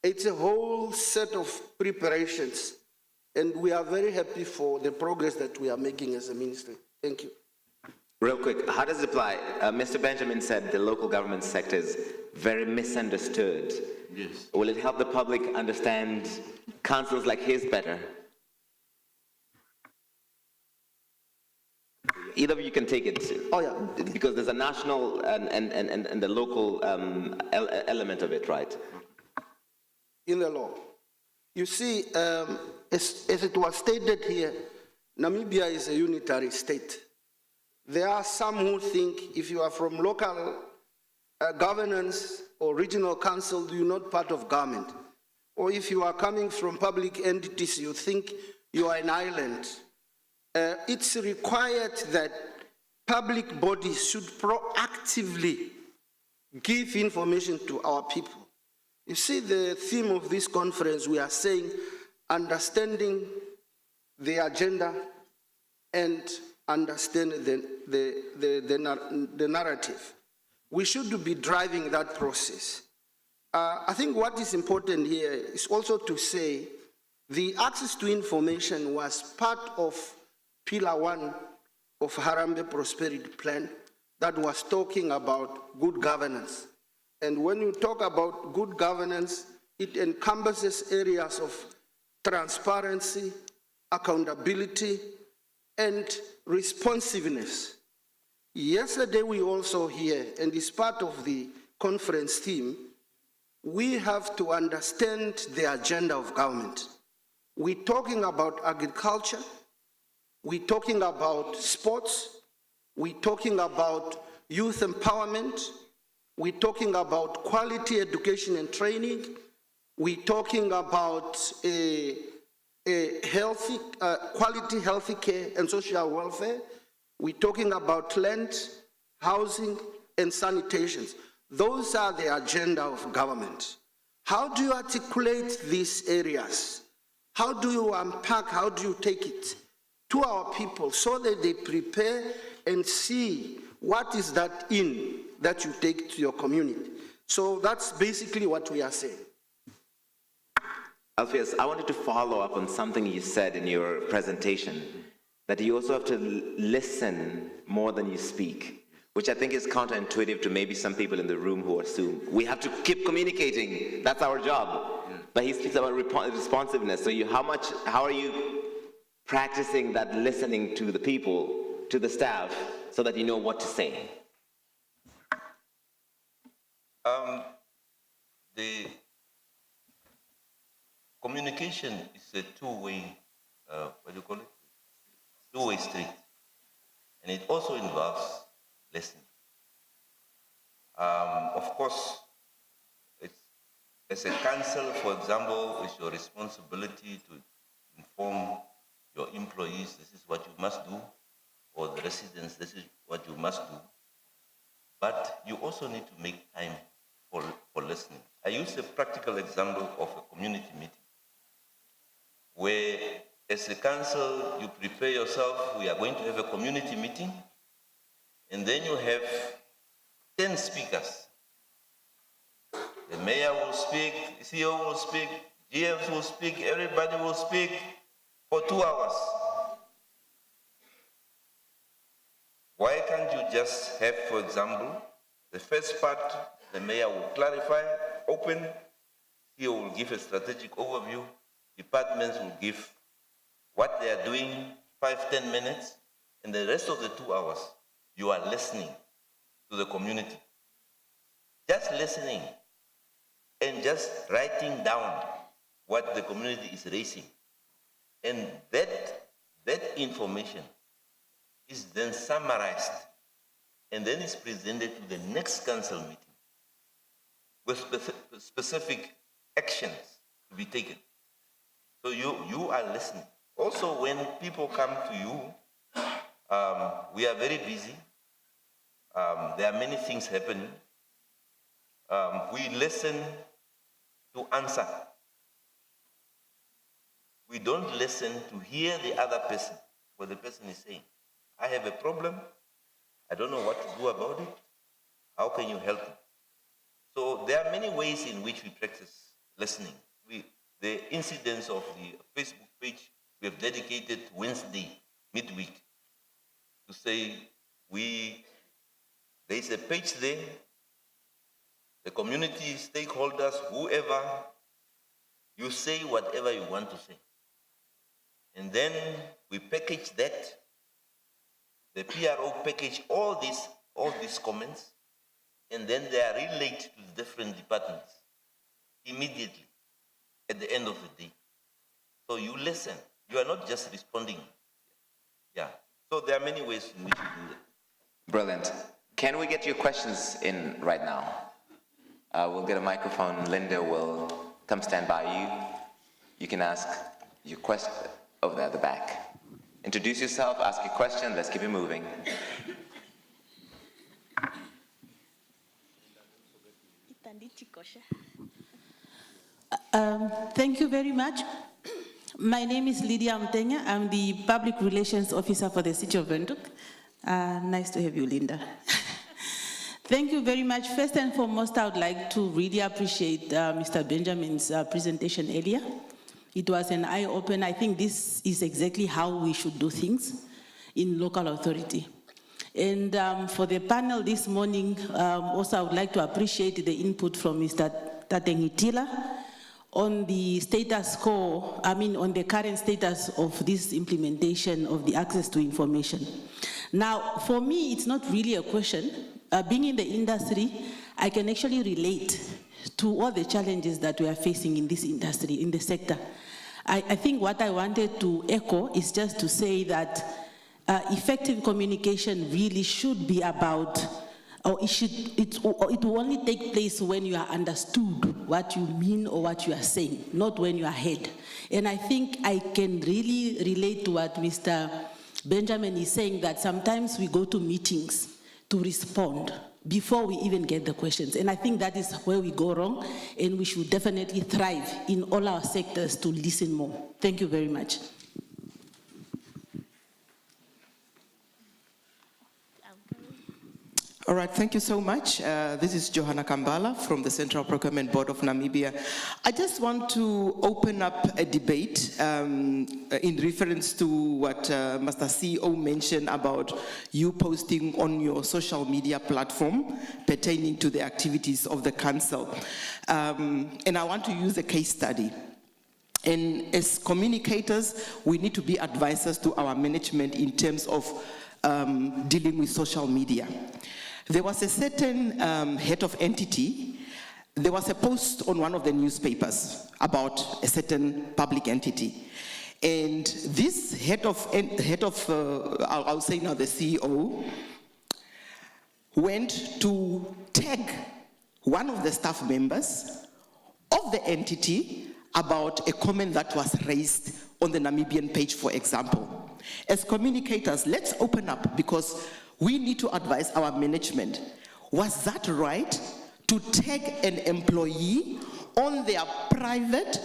It's a whole set of preparations, and we are very happy for the progress that we are making as a ministry. Thank you. Real quick, how does it apply? Mr. Benjamin said the local government sector is very misunderstood. Yes. Will it help the public understand councils like his better? Either of you can take it. Oh, yeah. Because there's a national and the local element of it, right? In the law. You see, as it was stated here, Namibia is a unitary state. There are some who think if you are from local governance or regional council, you're not part of government. Or if you are coming from public entities, you think you are an island. It's required that public bodies should proactively give information to our people. You see, the theme of this conference, we are saying understanding the agenda and understand the narrative. We should be driving that process. I think what is important here is also to say the access to information was part of Pillar 1 of Harambee Prosperity Plan that was talking about good governance. And when you talk about good governance, it encompasses areas of transparency, accountability, and responsiveness. Yesterday we also hear, and it's part of the conference theme, we have to understand the agenda of government. We're talking about agriculture, we're talking about sports, we're talking about youth empowerment, we're talking about quality education and training, we're talking about quality healthy care and social welfare, we're talking about land, housing, and sanitation. Those are the agenda of government. How do you articulate these areas? How do you unpack, how do you take it to our people so that they prepare and see what is that that you take to your community? So that's basically what we are saying. Alpheus, I wanted to follow up on something you said in your presentation, that you also have to listen more than you speak, which I think is counterintuitive to maybe some people in the room who assume we have to keep communicating, that's our job. Yeah. But he speaks about responsiveness. So how are you practicing that listening to the people, to the staff, so that you know what to say? The communication is a two-way, two-way street. And it also involves listening. Of course, as a council, for example, it's your responsibility to inform your employees, this is what you must do, or the residents, this is what you must do. But you also need to make time for listening. I use a practical example of a community meeting, where as a council, you prepare yourself, we are going to have a community meeting, and then you have 10 speakers. The mayor will speak, the CEO will speak, GMs will speak, everybody will speak for 2 hours. Why can't you just have, for example, the first part, the mayor will clarify, open, CEO will give a strategic overview, departments will give what they are doing, 5-10 minutes, and the rest of the 2 hours, you are listening to the community. Just listening and just writing down what the community is raising. And that information is then summarized and then is presented to the next council meeting with specific actions to be taken. So you are listening. Also, when people come to you, we are very busy. There are many things happening. We listen to answer. We don't listen to hear the other person, what the person is saying. I have a problem. I don't know what to do about it. How can you help me? So there are many ways in which we practice listening. The incidents of the Facebook page, we have dedicated Wednesday, midweek, to say there is a page there, the community, stakeholders, whoever, you say whatever you want to say. And then we package that, the PRO package all these comments, and then they are relayed to the different departments immediately at the end of the day. So you listen. You are not just responding. Yeah. So there are many ways in which we do that. Brilliant. Can we get your questions in right now? We'll get a microphone. Linda will come stand by you. You can ask your question over there at the back. Introduce yourself, ask your question. Let's keep it moving. Thank you very much. My name is Lydia Mtenya. I'm the Public Relations Officer for the City of Windhoek. Nice to have you, Linda. Thank you very much. First and foremost, I would like to really appreciate Mr. Benjamin's presentation earlier. It was an eye-opener. I think this is exactly how we should do things in local authority. And for the panel this morning, also I would like to appreciate the input from Mr. Tatengitila on the status quo, on the current status of this implementation of the access to information. Now, for me, it's not really a question. Being in the industry, I can actually relate to all the challenges that we are facing in this industry, in the sector. I think what I wanted to echo is just to say that effective communication really should be about, it will only take place when you are understood what you mean or what you are saying, not when you are heard. And I think I can really relate to what Mr. Benjamin is saying, that sometimes we go to meetings to respond before we even get the questions. And I think that is where we go wrong, and we should definitely thrive in all our sectors to listen more. Thank you very much. All right, thank you so much. This is Johanna Kambala from the Central Procurement Board of Namibia. I just want to open up a debate in reference to what Master CEO mentioned about you posting on your social media platform pertaining to the activities of the council. And I want to use a case study. And as communicators, we need to be advisors to our management in terms of dealing with social media. There was a certain head of entity. There was a post on one of the newspapers about a certain public entity. And this I'll say now the CEO, went to tag one of the staff members of the entity about a comment that was raised on the Namibian page, for example. As communicators, let's open up, because we need to advise our management. Was that right to tag an employee on their private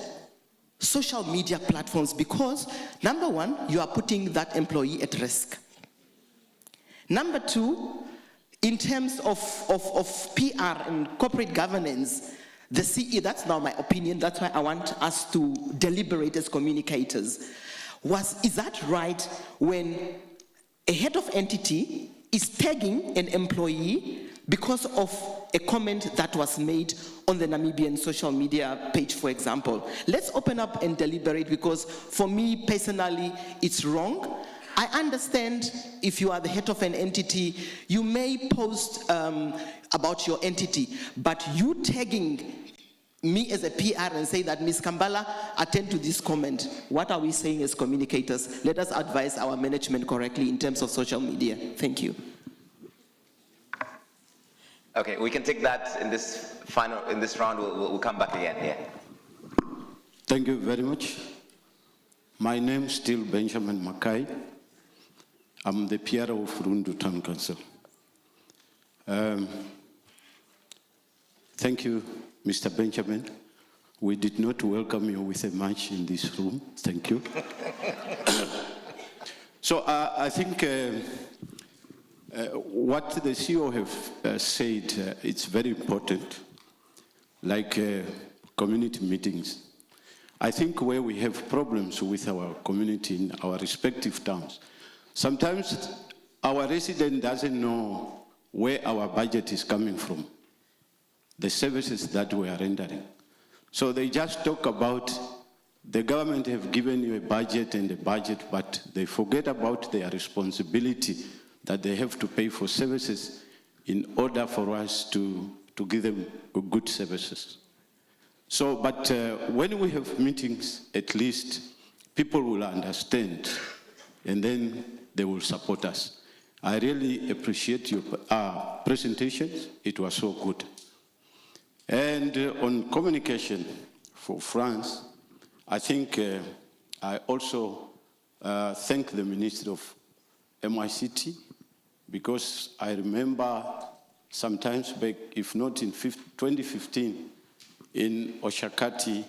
social media platforms, because number one, you are putting that employee at risk. Number two, in terms of PR and corporate governance, the CE, that's now my opinion, that's why I want us to deliberate as communicators. Is that right when a head of entity is tagging an employee because of a comment that was made on the Namibian social media page, for example? Let's open up and deliberate, because for me personally, it's wrong. I understand if you are the head of an entity, you may post about your entity, but you tagging me as a PR and say that, Ms. Kambala, attend to this comment. What are we saying as communicators? Let us advise our management correctly in terms of social media. Thank you. Okay, we can take that in this round. We'll come back again. Yeah. Thank you very much. My name is still Benjamin Mackay. I'm the PR of Rundu Town Council. Thank you, Mr. Benjamin. We did not welcome you with a march in this room. Thank you. So I think what the CEO have said, it's very important, like community meetings. I think where we have problems with our community in our respective towns, sometimes our resident doesn't know where our budget is coming from, the services that we are rendering. So they just talk about the government have given you a budget and a budget, but they forget about their responsibility that they have to pay for services in order for us to give them good services. So, but when we have meetings, at least people will understand, and then they will support us. I really appreciate your presentations. It was so good. And on communication for France, I think I also thank the Minister of MICT, because I remember sometimes back, if not in 2015, in Oshakati,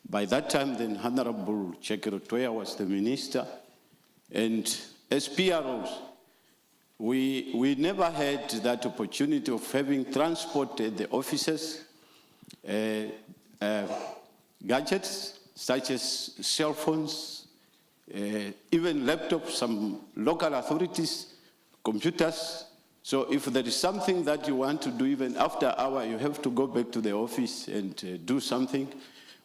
by that time then Honorable Chekerotoya was the minister, and as PROs, we never had that opportunity of having transport at the offices, gadgets such as cell phones, even laptops, some local authorities, computers. So if there is something that you want to do even after hour, you have to go back to the office and do something.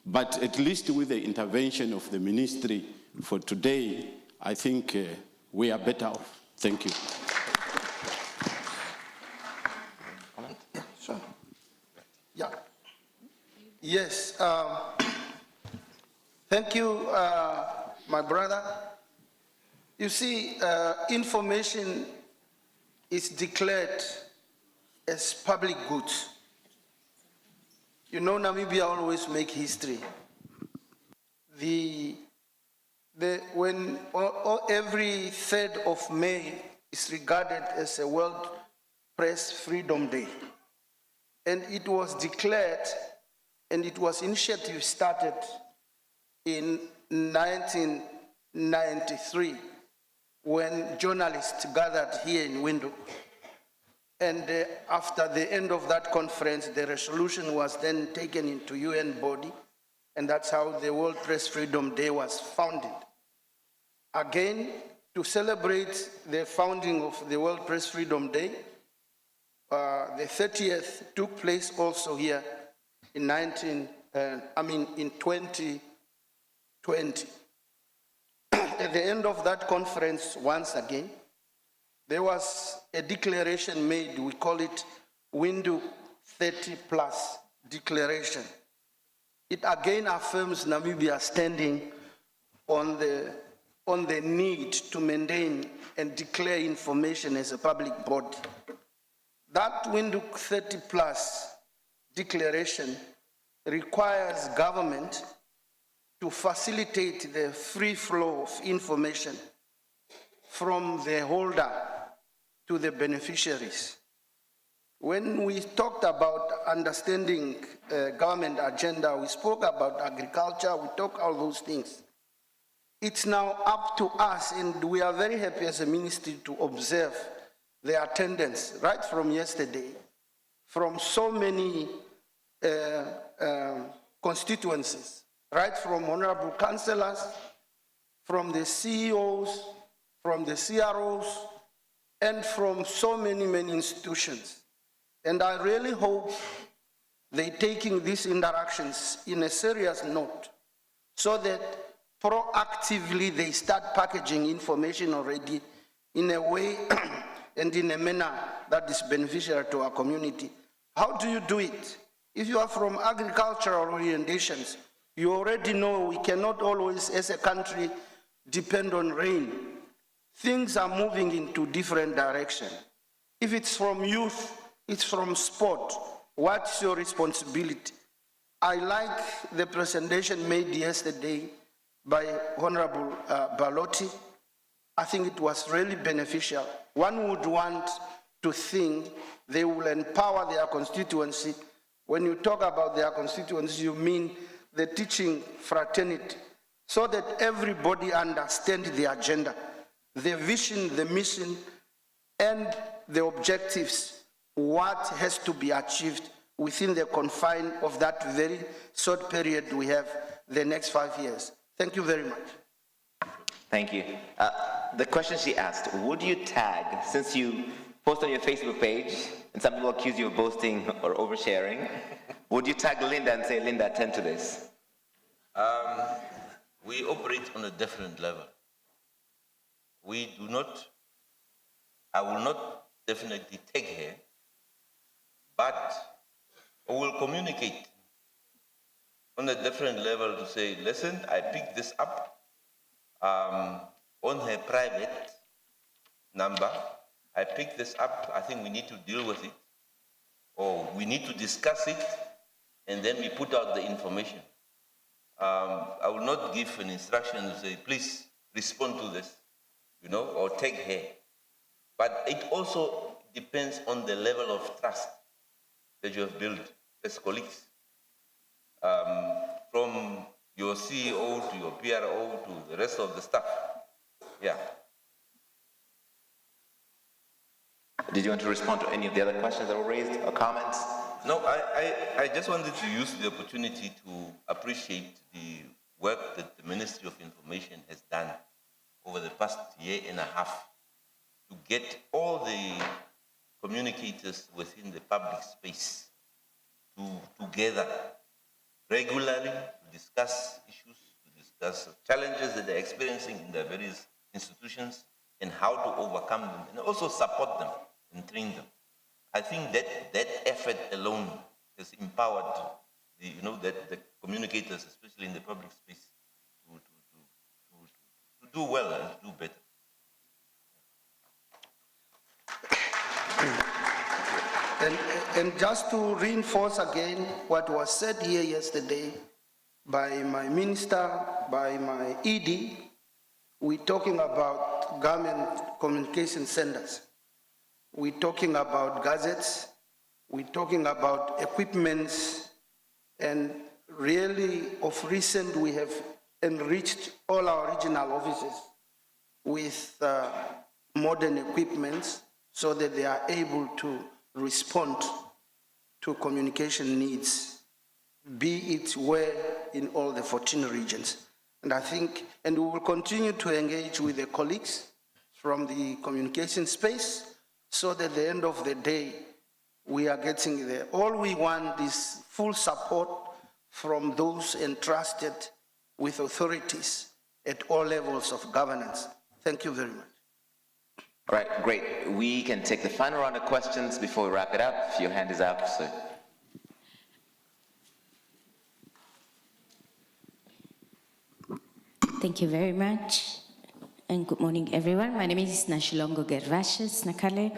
But at least with the intervention of the ministry for today, I think we are better off. Thank you. Yeah, sure. Yeah. Yes. Thank you, my brother. You see, information is declared as public goods. You know, Namibia always make history. When every 3rd of May is regarded as a World Press Freedom Day, and it was declared, and it was initiative started in 1993 when journalists gathered here in Windhoek. And after the end of that conference, the resolution was then taken into UN body, and that's how the World Press Freedom Day was founded. Again, to celebrate the founding of the World Press Freedom Day, the 30th took place also here in 2020. At the end of that conference, once again, there was a declaration made. We call it Windhoek 30+ declaration. It again affirms Namibia standing on the need to maintain and declare information as a public body. That Windhoek 30+ declaration requires government to facilitate the free flow of information from the holder to the beneficiaries. When we talked about understanding government agenda, we spoke about agriculture, we talked all those things. It's now up to us, and we are very happy as a ministry to observe the attendance right from yesterday, from so many constituencies, right from honorable councillors, from the CEOs, from the CROs, and from so many institutions. And I really hope they're taking these interactions in a serious note so that proactively they start packaging information already in a way and in a manner that is beneficial to our community. How do you do it? If you are from agricultural orientations, you already know we cannot always, as a country, depend on rain. Things are moving into different directions. If it's from youth, it's from sport. What's your responsibility? I like the presentation made yesterday by Honorable Balotti. I think it was really beneficial. One would want to think they will empower their constituency. When you talk about their constituency, you mean the teaching fraternity, so that everybody understands the agenda, the vision, the mission, and the objectives, what has to be achieved within the confine of that very short period we have, the next 5 years. Thank you very much. Thank you. The question she asked, would you tag, since you post on your Facebook page, and some people accuse you of boasting or oversharing, would you tag Linda and say, Linda, attend to this? We operate on a different level. We do not, I will not definitely take her, but I will communicate on a different level to say, listen, I picked this up on her private number. I picked this up, I think we need to deal with it, or we need to discuss it, and then we put out the information. I will not give an instruction to say, please respond to this, you know, or take her. But it also depends on the level of trust that you have built as colleagues. From your CEO to your PRO to the rest of the staff. Yeah. Did you want to respond to any of the other questions that were raised or comments? No, I just wanted to use the opportunity to appreciate the work that the Ministry of Information has done over the past year and a half to get all the communicators within the public space together regularly to discuss issues, to discuss challenges that they're experiencing in their various institutions and how to overcome them, and also support them and train them. I think that effort alone has empowered the communicators, especially in the public space, to do well and to do better. And just to reinforce again what was said here yesterday by my minister, by my ED, we're talking about government communication centers. We're talking about gazettes, we're talking about equipments, and really of recent we have enriched all our regional offices with modern equipments so that they are able to respond to communication needs, be it where in all the 14 regions. And I think, and we will continue to engage with the colleagues from the communication space so that at the end of the day, we are getting there. All we want is full support from those entrusted with authorities at all levels of governance. Thank you very much. All right, great. We can take the final round of questions before we wrap it up. If your hand is up, sir. Thank you very much, and good morning, everyone. My name is Nashilongo Gervashes Nakale,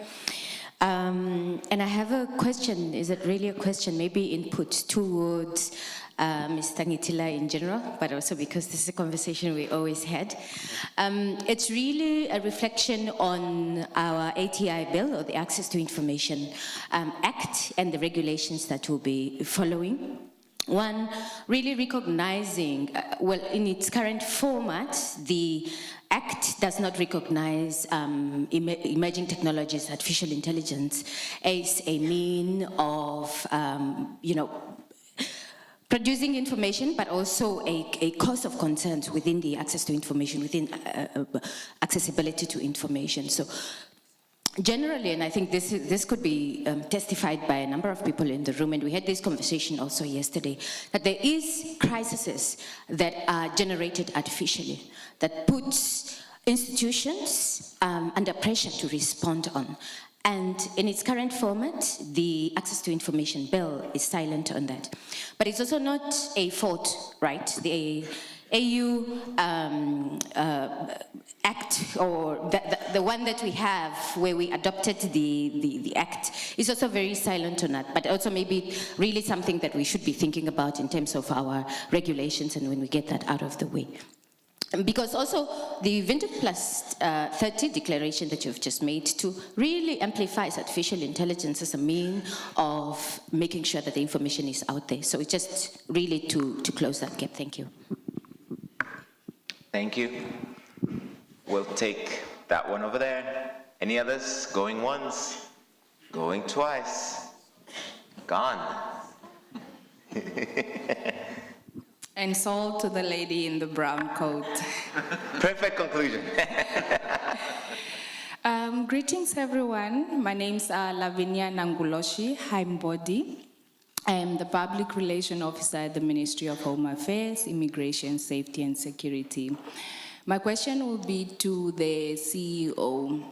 and I have a question. Is it really a question? Maybe input towards Ms. Tangitila in general, but also because this is a conversation we always had. It's really a reflection on our ATI bill, or the Access to Information Act, and the regulations that will be following. One, really recognizing, well, in its current format, the Act does not recognize emerging technologies, artificial intelligence, as a mean of, producing information, but also a cause of concerns within the access to information, within accessibility to information. So generally, and I think this could be testified by a number of people in the room, and we had this conversation also yesterday, that there is crises that are generated artificially, that puts institutions under pressure to respond on. And in its current format, the Access to Information Bill is silent on that. But it's also not a fault, right? The AU Act, or the one that we have where we adopted the Act, is also very silent on that, but also maybe really something that we should be thinking about in terms of our regulations and when we get that out of the way. Because also the Windhoek Plus 30 declaration that you've just made to really amplifies artificial intelligence as a mean of making sure that the information is out there. So it's just really to close that gap. Thank you. Thank you. We'll take that one over there. Any others? Going once, going twice, gone. And sold to the lady in the brown coat. Perfect conclusion. Greetings, everyone. My name's Lavinia Nanguloshi Haimbodi. I am the Public Relations Officer at the Ministry of Home Affairs, Immigration, Safety and Security. My question will be to the CEO.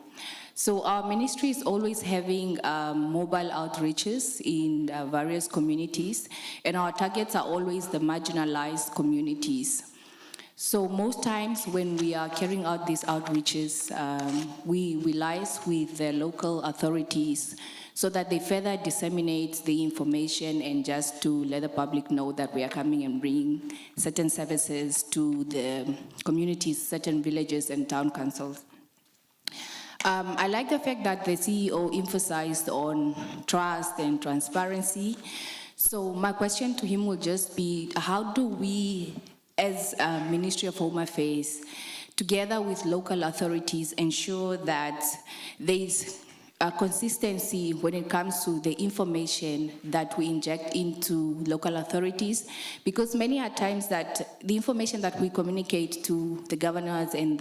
So our ministry is always having mobile outreaches in various communities, and our targets are always the marginalized communities. So most times when we are carrying out these outreaches, we liaise with the local authorities so that they further disseminate the information and just to let the public know that we are coming and bringing certain services to the communities, certain villages and town councils. I like the fact that the CEO emphasized on trust and transparency. So my question to him will just be, how do we, as a Ministry of Home Affairs, together with local authorities, ensure that there's a consistency when it comes to the information that we inject into local authorities? Because many are times that the information that we communicate to the governors and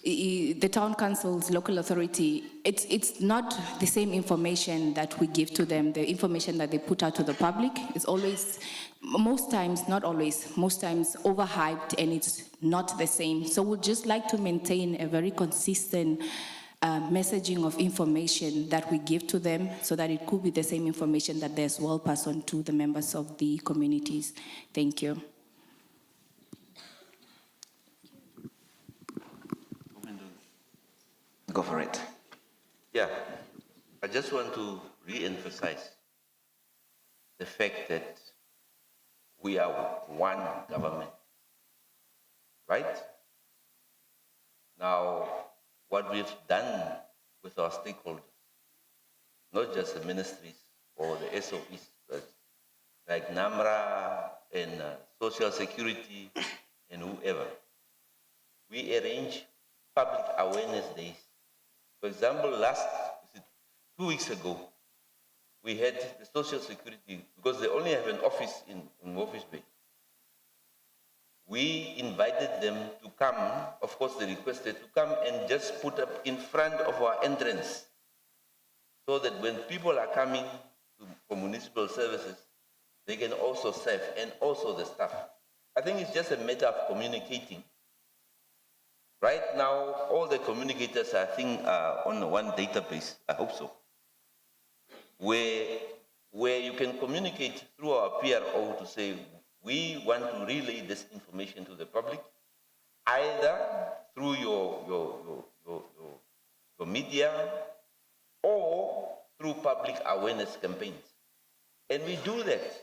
the town councils, local authority, it's not the same information that we give to them. The information that they put out to the public is always, most times, not always, most times overhyped, and it's not the same. So we'd just like to maintain a very consistent messaging of information that we give to them, so that it could be the same information that there's well passed on to the members of the communities. Thank you. Go for it. Yeah, I just want to re-emphasize the fact that we are one government, right? Now, what we've done with our stakeholders, not just the ministries or the SOEs, but like NAMRA and Social Security and whoever, we arrange public awareness days. For example, 2 weeks ago, we had the Social Security, because they only have an office in Walvis Bay. We invited them to come, of course they requested to come and just put up in front of our entrance, so that when people are coming for municipal services, they can also serve, and also the staff. I think it's just a matter of communicating. Right now, all the communicators, I think, are on one database, I hope so, where you can communicate through our PRO to say, we want to relay this information to the public, either through your media or through public awareness campaigns. And we do that.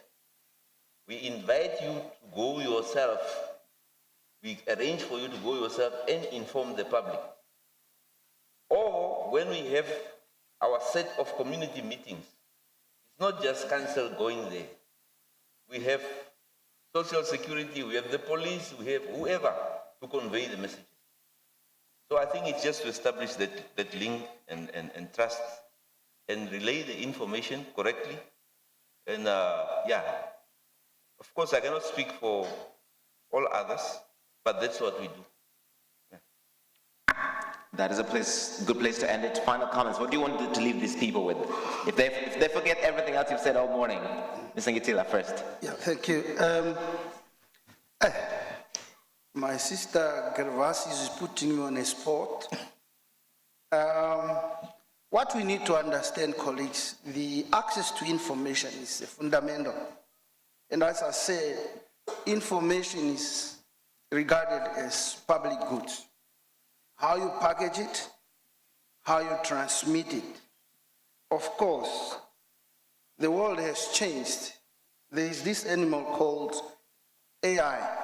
We invite you to go yourself. We arrange for you to go yourself and inform the public. Or when we have our set of community meetings, it's not just council going there. We have social security, we have the police, we have whoever to convey the messages. So I think it's just to establish that link and trust and relay the information correctly. And yeah, of course I cannot speak for all others, but that's what we do. That is a good place to end it. Final comments. What do you want to leave these people with? If they forget everything else you've said all morning, Ms. Ngitila first. Yeah, thank you. My sister Gervasi is putting me on a spot. What we need to understand, colleagues, the access to information is fundamental. And as I said, information is regarded as public goods. How you package it, how you transmit it. Of course, the world has changed. There is this animal called AI.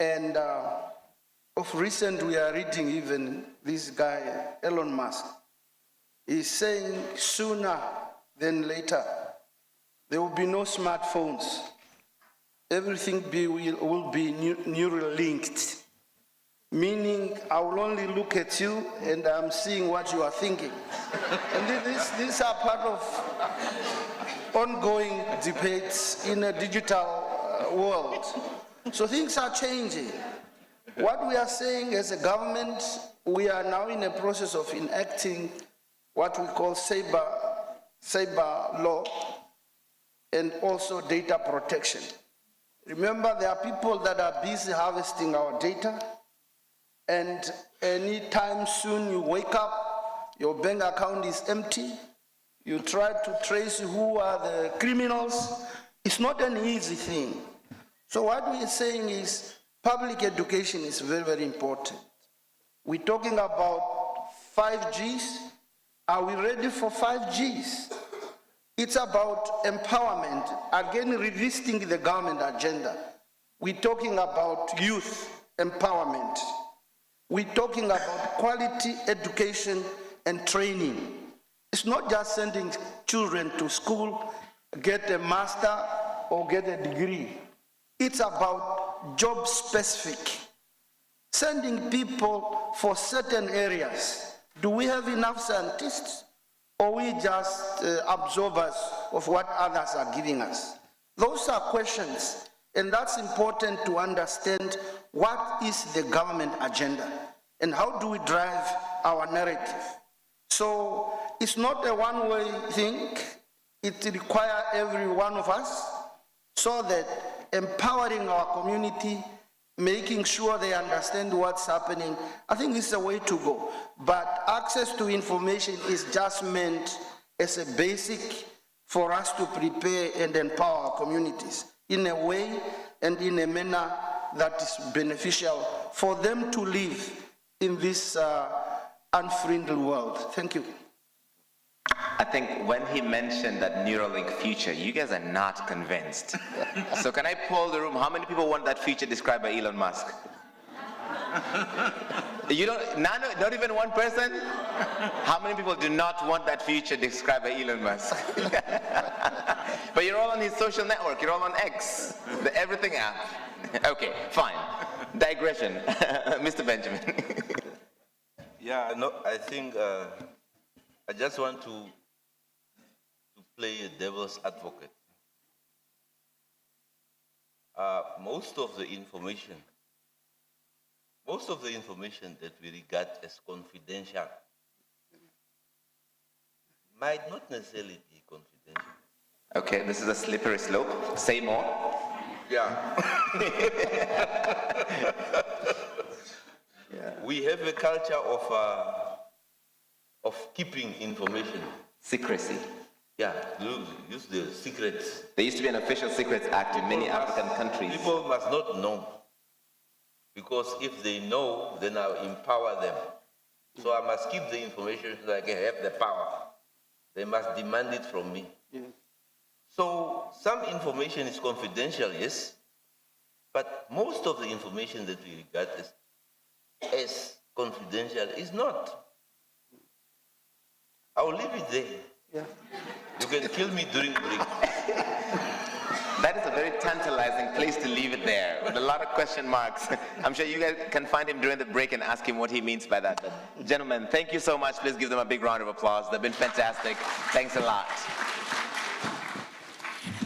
And of recent, we are reading even this guy, Elon Musk, is saying sooner than later, there will be no smartphones. Everything will be neural linked. Meaning, I will only look at you and I'm seeing what you are thinking. And these are part of ongoing debates in a digital world. So things are changing. What we are saying as a government, we are now in a process of enacting what we call cyber law and also data protection. Remember, there are people that are busy harvesting our data. And anytime soon you wake up, your bank account is empty, you try to trace who are the criminals. It's not an easy thing. So what we are saying is public education is very, very important. We're talking about 5Gs. Are we ready for 5Gs? It's about empowerment, again revisiting the government agenda. We're talking about youth empowerment. We're talking about quality education and training. It's not just sending children to school, get a master or get a degree. It's about job specific. Sending people for certain areas. Do we have enough scientists? Or we just absorbers of what others are giving us? Those are questions. And that's important to understand what is the government agenda and how do we drive our narrative. So it's not a one-way thing. It requires every one of us so that empowering our community, making sure they understand what's happening, I think this is a way to go. But access to information is just meant as a basic for us to prepare and empower our communities in a way and in a manner that is beneficial for them to live in this unfriendly world. Thank you. I think when he mentioned that Neuralink future, you guys are not convinced. So can I poll the room? How many people want that future described by Elon Musk? You don't, not even one person? How many people do not want that future described by Elon Musk? But you're all on his social network, you're all on X, the everything app. Okay, fine. Digression. Mr. Benjamin. Yeah, no, I think I just want to play a devil's advocate. Most of the information that we regard as confidential might not necessarily be confidential. Okay, this is a slippery slope. Say more. Yeah. We have a culture of keeping information. Secrecy. Yeah, use the secrets. There used to be an official secrets act in many African countries. People must not know. Because if they know, then I'll empower them. So I must keep the information so I can have the power. They must demand it from me. Yeah. So some information is confidential, yes, but most of the information that we regard as confidential is not. I will leave it there. Yeah. You can kill me during break. That is a very tantalizing place to leave it there, with a lot of question marks. I'm sure you guys can find him during the break and ask him what he means by that. But gentlemen, thank you so much. Please give them a big round of applause. They've been fantastic. Thanks a lot.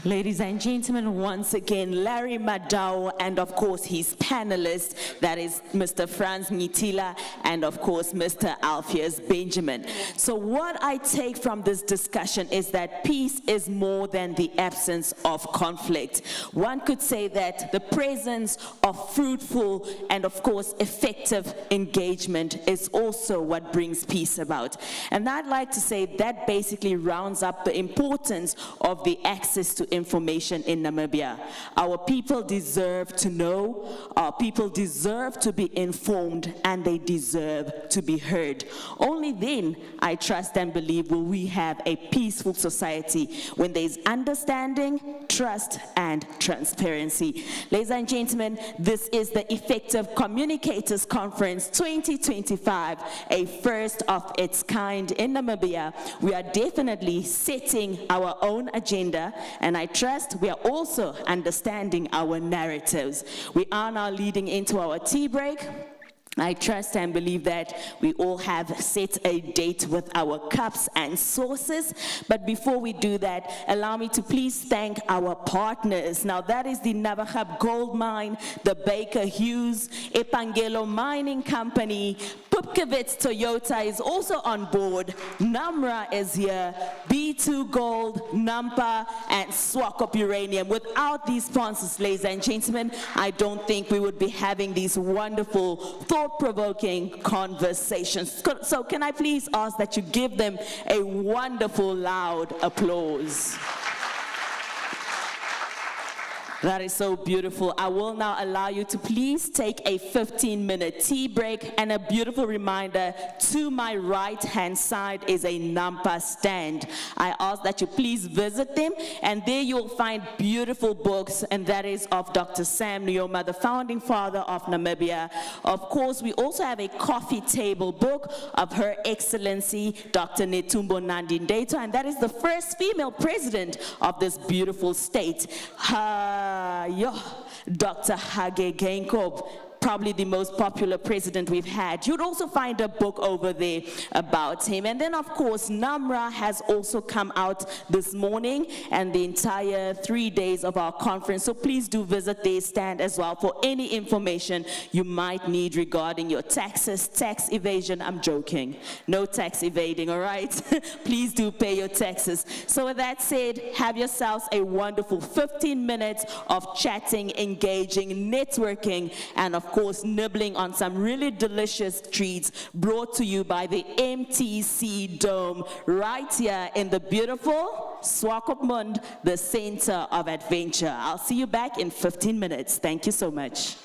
Ladies and gentlemen, once again, Larry Madao and of course his panelists, that is Mr. Franz Ngitila and of course Mr. Alpheus Benjamin. So what I take from this discussion is that peace is more than the absence of conflict. One could say that the presence of fruitful and of course effective engagement is also what brings peace about. And I'd like to say that basically rounds up the importance of the access to information in Namibia. Our people deserve to know, our people deserve to be informed, and they deserve to be heard. Only then, I trust and believe, will we have a peaceful society when there's understanding, trust, and transparency. Ladies and gentlemen, this is the Effective Communicators Conference 2025, a first of its kind in Namibia. We are definitely setting our own agenda, and I trust we are also understanding our narratives. We are now leading into our tea break. I trust and believe that we all have set a date with our cups and sauces. But before we do that, allow me to please thank our partners. Now that is the Navakhab Gold Mine, the Baker Hughes, Epangelo Mining Company, Pupkewitz Toyota is also on board, Namra is here, B2 Gold, Nampa, and Swakop Uranium. Without these sponsors, ladies and gentlemen, I don't think we would be having these wonderful, thought-provoking conversations. So can I please ask that you give them a wonderful, loud applause? That is so beautiful. I will now allow you to please take a 15-minute tea break, and a beautiful reminder, to my right-hand side is a Nampa stand. I ask that you please visit them, and there you'll find beautiful books, and that is of Dr. Sam Nujoma, the founding father of Namibia. Of course, we also have a coffee table book of Her Excellency Dr. Netumbo Nandi-Ndaitwah, and that is the first female president of this beautiful state. Dr. Hage Geingob, probably the most popular president we've had. You'd also find a book over there about him. And then, of course, Namra has also come out this morning and the entire 3 days of our conference. So please do visit their stand as well for any information you might need regarding your taxes, tax evasion. I'm joking. No tax evading, all right? Please do pay your taxes. So with that said, have yourselves a wonderful 15 minutes of chatting, engaging, networking, and of course, nibbling on some really delicious treats brought to you by the MTC Dome right here in the beautiful Swakop Mund, the center of adventure. I'll see you back in 15 minutes. Thank you so much.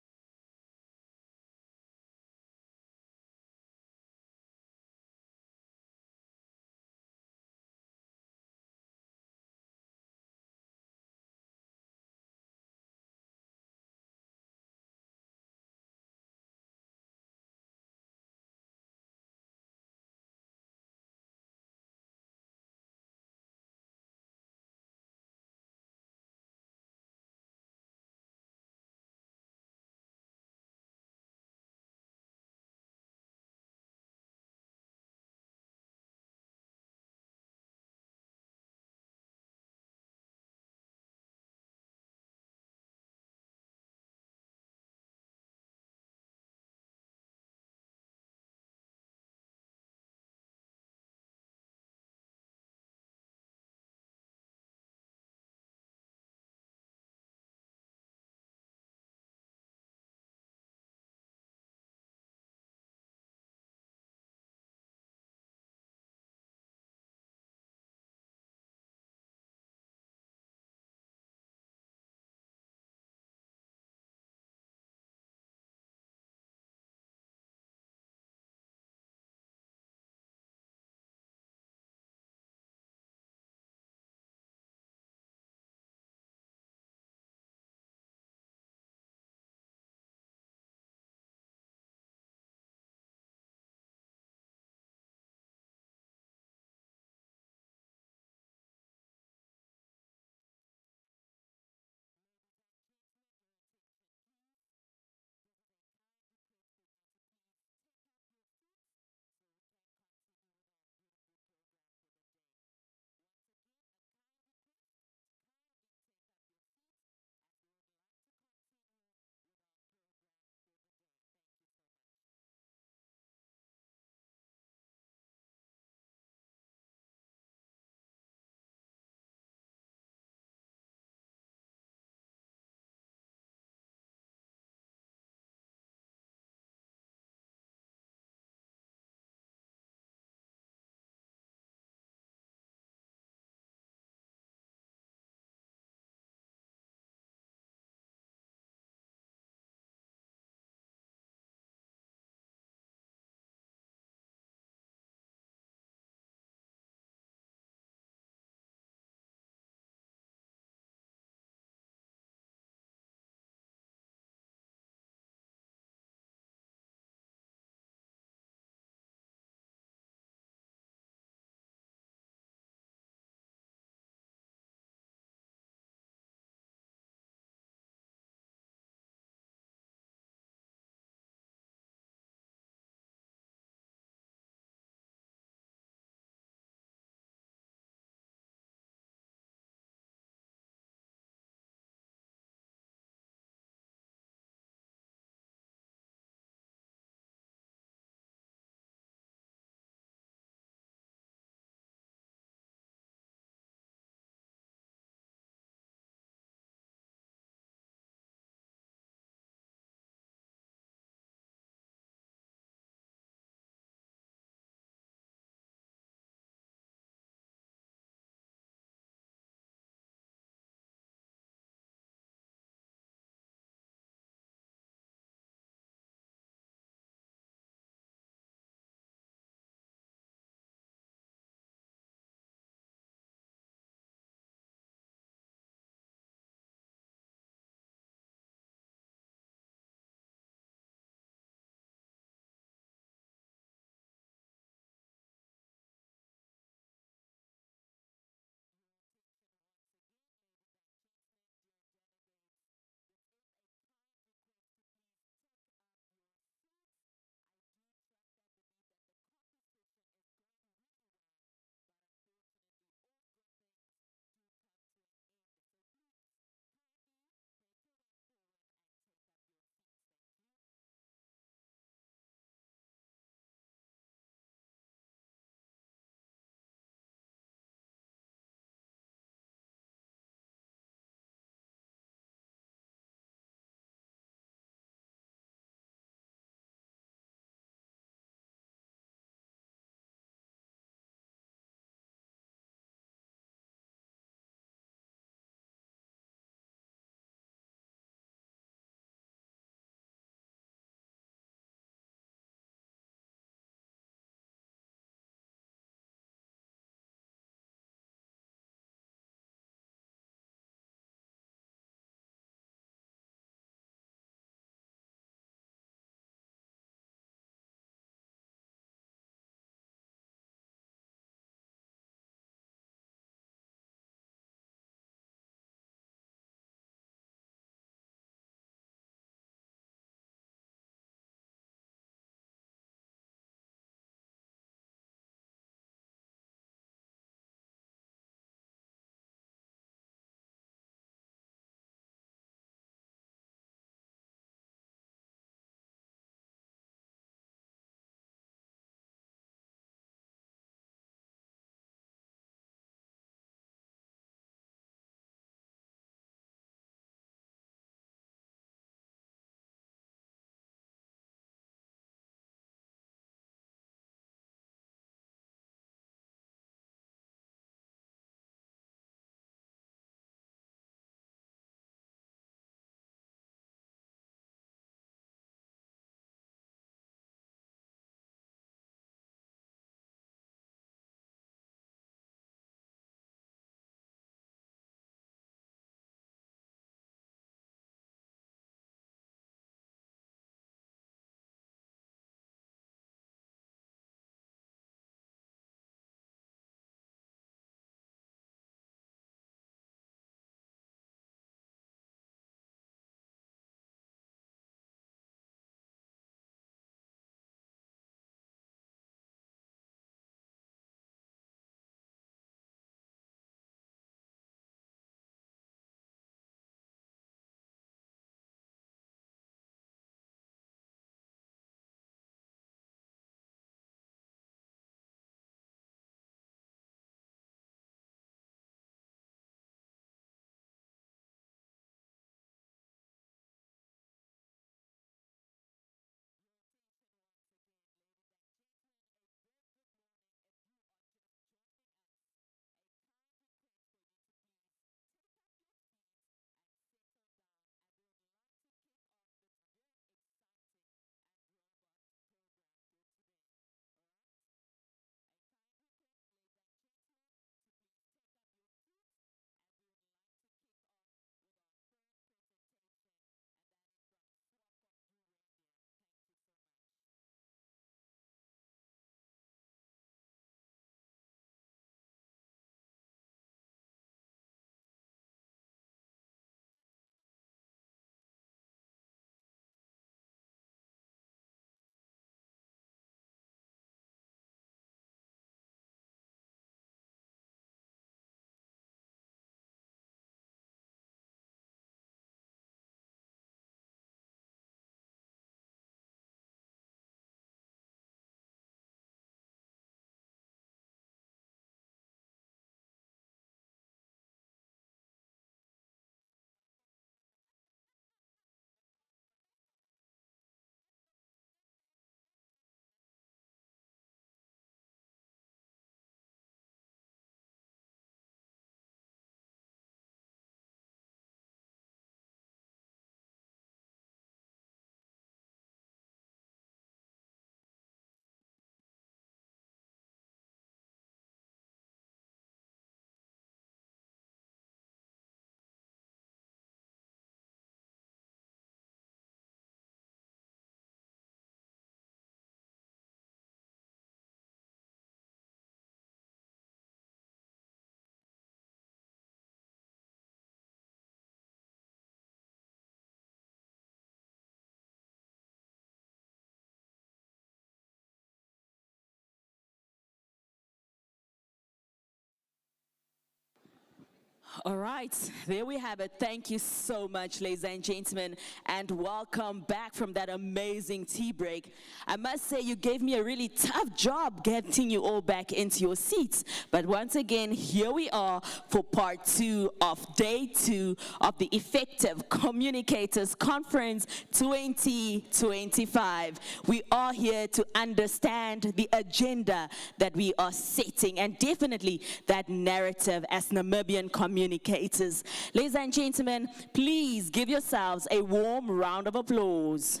All right, there we have it. Thank you so much, ladies and gentlemen, and welcome back from that amazing tea break. I must say you gave me a really tough job getting you all back into your seats. But once again, here we are for part 2 of day 2 of the Effective Communicators Conference 2025. We are here to understand the agenda that we are setting and definitely that narrative as Namibian communicators. Ladies and gentlemen, please give yourselves a warm round of applause.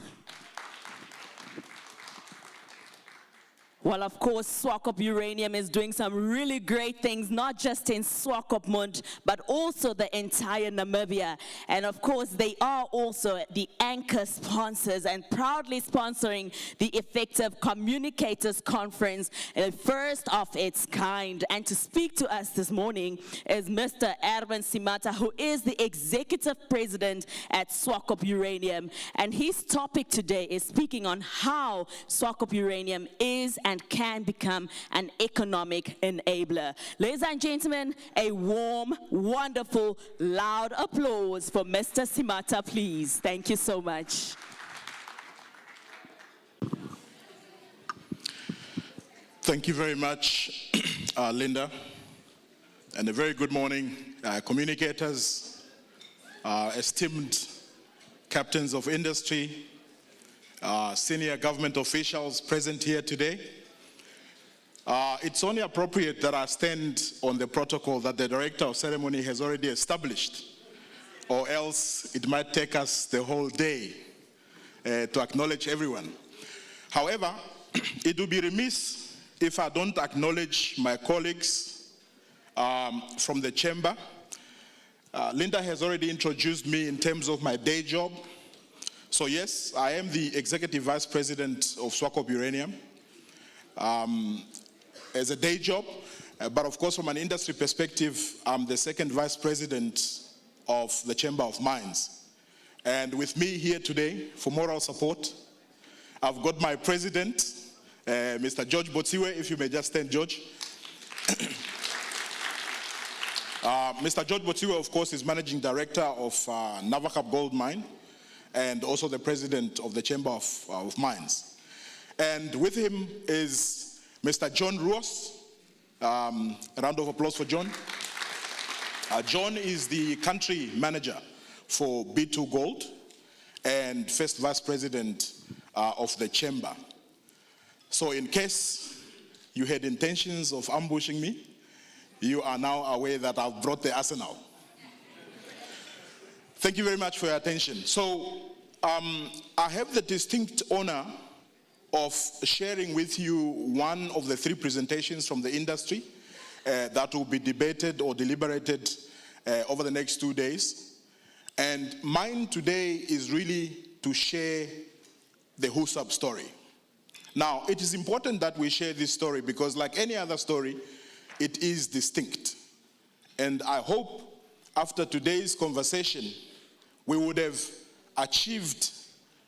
Well, of course, Swakop Uranium is doing some really great things, not just in Swakopmund, but also the entire Namibia. And of course, they are also the anchor sponsors and proudly sponsoring the Effective Communicators Conference, the first of its kind. And to speak to us this morning is Mr. Erwin Simata, who is the Executive President at Swakop Uranium. And his topic today is speaking on how Swakop Uranium is and can become an economic enabler. Ladies and gentlemen, a warm, wonderful, loud applause for Mr. Simata, please. Thank you so much. Thank you very much, Linda, and a very good morning, communicators, esteemed captains of industry, senior government officials present here today. It's only appropriate that I stand on the protocol that the Director of Ceremony has already established, or else it might take us the whole day to acknowledge everyone. However, it would be remiss if I don't acknowledge my colleagues from the chamber. Linda has already introduced me in terms of my day job. So yes, I am the Executive Vice President of Swakop Uranium as a day job, but of course from an industry perspective, I'm the second Vice President of the Chamber of Mines. And with me here today for moral support, I've got my President, Mr. George Botsiwe, if you may just stand, George. Mr. George Botsiwe, of course, is Managing Director of Navakap Gold Mine, and also the president of the Chamber of Mines. And with him is Mr. John Ruos. A round of applause for John. John is the country manager for B2 Gold and first vice president of the chamber. So in case you had intentions of ambushing me, you are now aware that I've brought the arsenal. Thank you very much for your attention. So I have the distinct honor of sharing with you one of the 3 presentations from the industry that will be debated or deliberated over the next 2 days. And mine today is really to share the WhoSub story. Now, it is important that we share this story because like any other story, it is distinct. And I hope after today's conversation, we would have achieved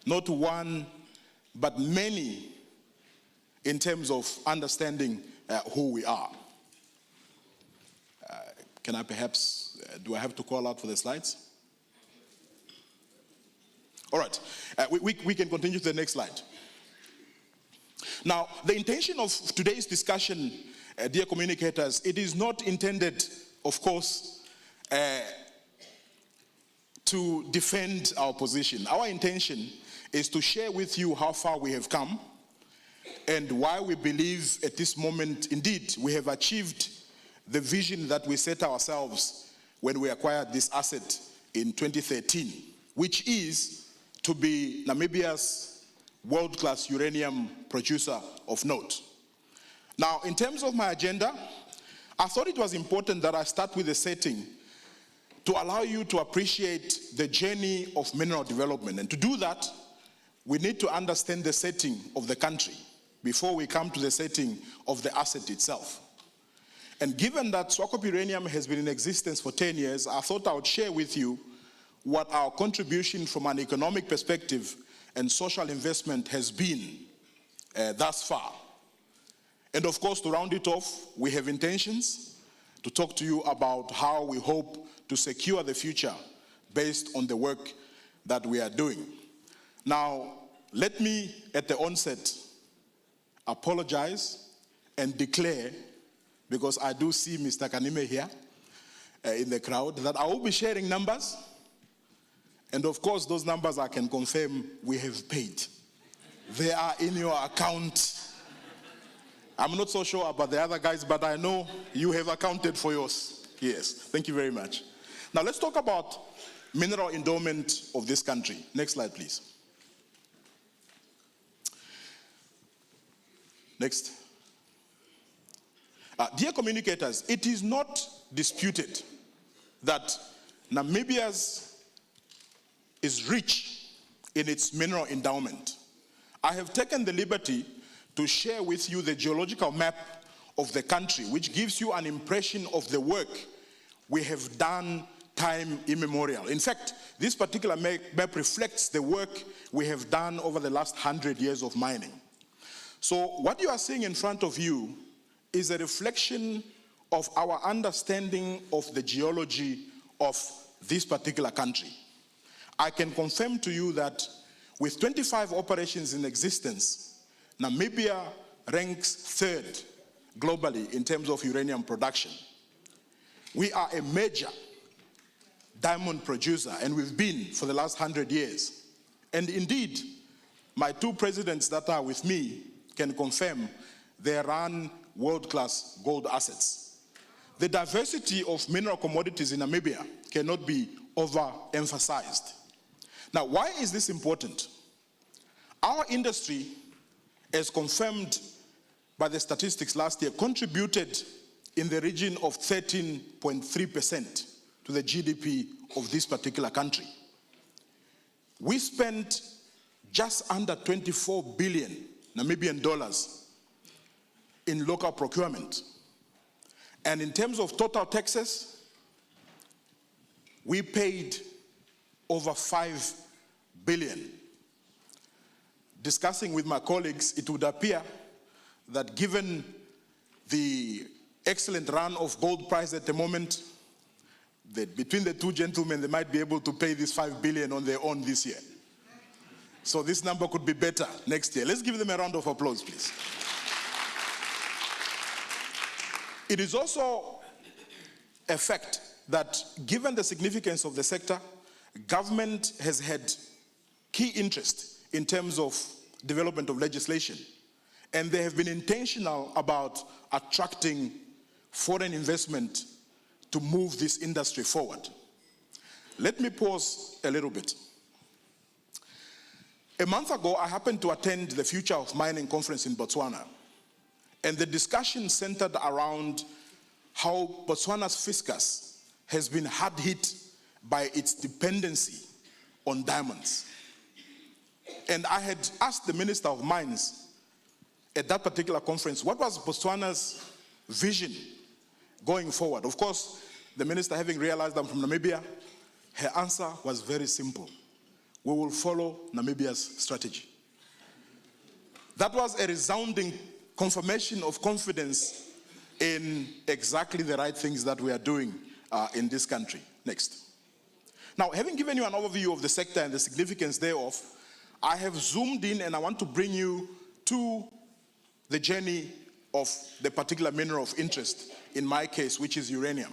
not one, but many in terms of understanding who we are. Can I perhaps, do I have to call out for the slides? All right, we can continue to the next slide. Now, the intention of today's discussion, dear communicators, it is not intended, of course, to defend our position. Our intention is to share with you how far we have come and why we believe at this moment, indeed, we have achieved the vision that we set ourselves when we acquired this asset in 2013, which is to be Namibia's world-class uranium producer of note. Now, in terms of my agenda, I thought it was important that I start with a setting to allow you to appreciate the journey of mineral development. And to do that, we need to understand the setting of the country before we come to the setting of the asset itself. And given that Swakop Uranium has been in existence for 10 years, I thought I would share with you what our contribution from an economic perspective and social investment has been thus far. And of course, to round it off, we have intentions to to talk to you about how we hope to secure the future based on the work that we are doing. Now, let me at the onset apologize and declare, because I do see Mr. Kanime here in the crowd, that I will be sharing numbers. And of course, those numbers I can confirm we have paid. They are in your account. I'm not so sure about the other guys, but I know you have accounted for yours. Yes, thank you very much. Now let's talk about mineral endowment of this country. Next slide, please. Next. Dear communicators, it is not disputed that Namibia is rich in its mineral endowment. I have taken the liberty to share with you the geological map of the country, which gives you an impression of the work we have done time immemorial. In fact, this particular map reflects the work we have done over the last 100 years of mining. So what you are seeing in front of you is a reflection of our understanding of the geology of this particular country. I can confirm to you that with 25 operations in existence, Namibia ranks third globally in terms of uranium production. We are a major diamond producer, and we've been for the last 100 years. And indeed, my two presidents that are with me can confirm they run world-class gold assets. The diversity of mineral commodities in Namibia cannot be overemphasized. Now, why is this important? Our industry, as confirmed by the statistics last year, contributed in the region of 13.3% to the GDP of this particular country. We spent just under 24 billion Namibian dollars in local procurement. And in terms of total taxes, we paid over 5 billion. Discussing with my colleagues, it would appear that given the excellent run of gold price at the moment, that between the two gentlemen, they might be able to pay this 5 billion on their own this year. So this number could be better next year. Let's give them a round of applause, please. It is also a fact that given the significance of the sector, government has had key interest in terms of development of legislation. And they have been intentional about attracting foreign investment to move this industry forward. Let me pause a little bit. A month ago, I happened to attend the Future of Mining conference in Botswana. And the discussion centered around how Botswana's fiscus has been hard hit by its dependency on diamonds. And I had asked the Minister of Mines at that particular conference, what was Botswana's vision going forward? Of course, the minister, having realized I'm from Namibia, her answer was very simple. We will follow Namibia's strategy. That was a resounding confirmation of confidence in exactly the right things that we are doing in this country. Next. Now, having given you an overview of the sector and the significance thereof, I have zoomed in and I want to bring you to the journey of the particular mineral of interest, in my case, which is uranium.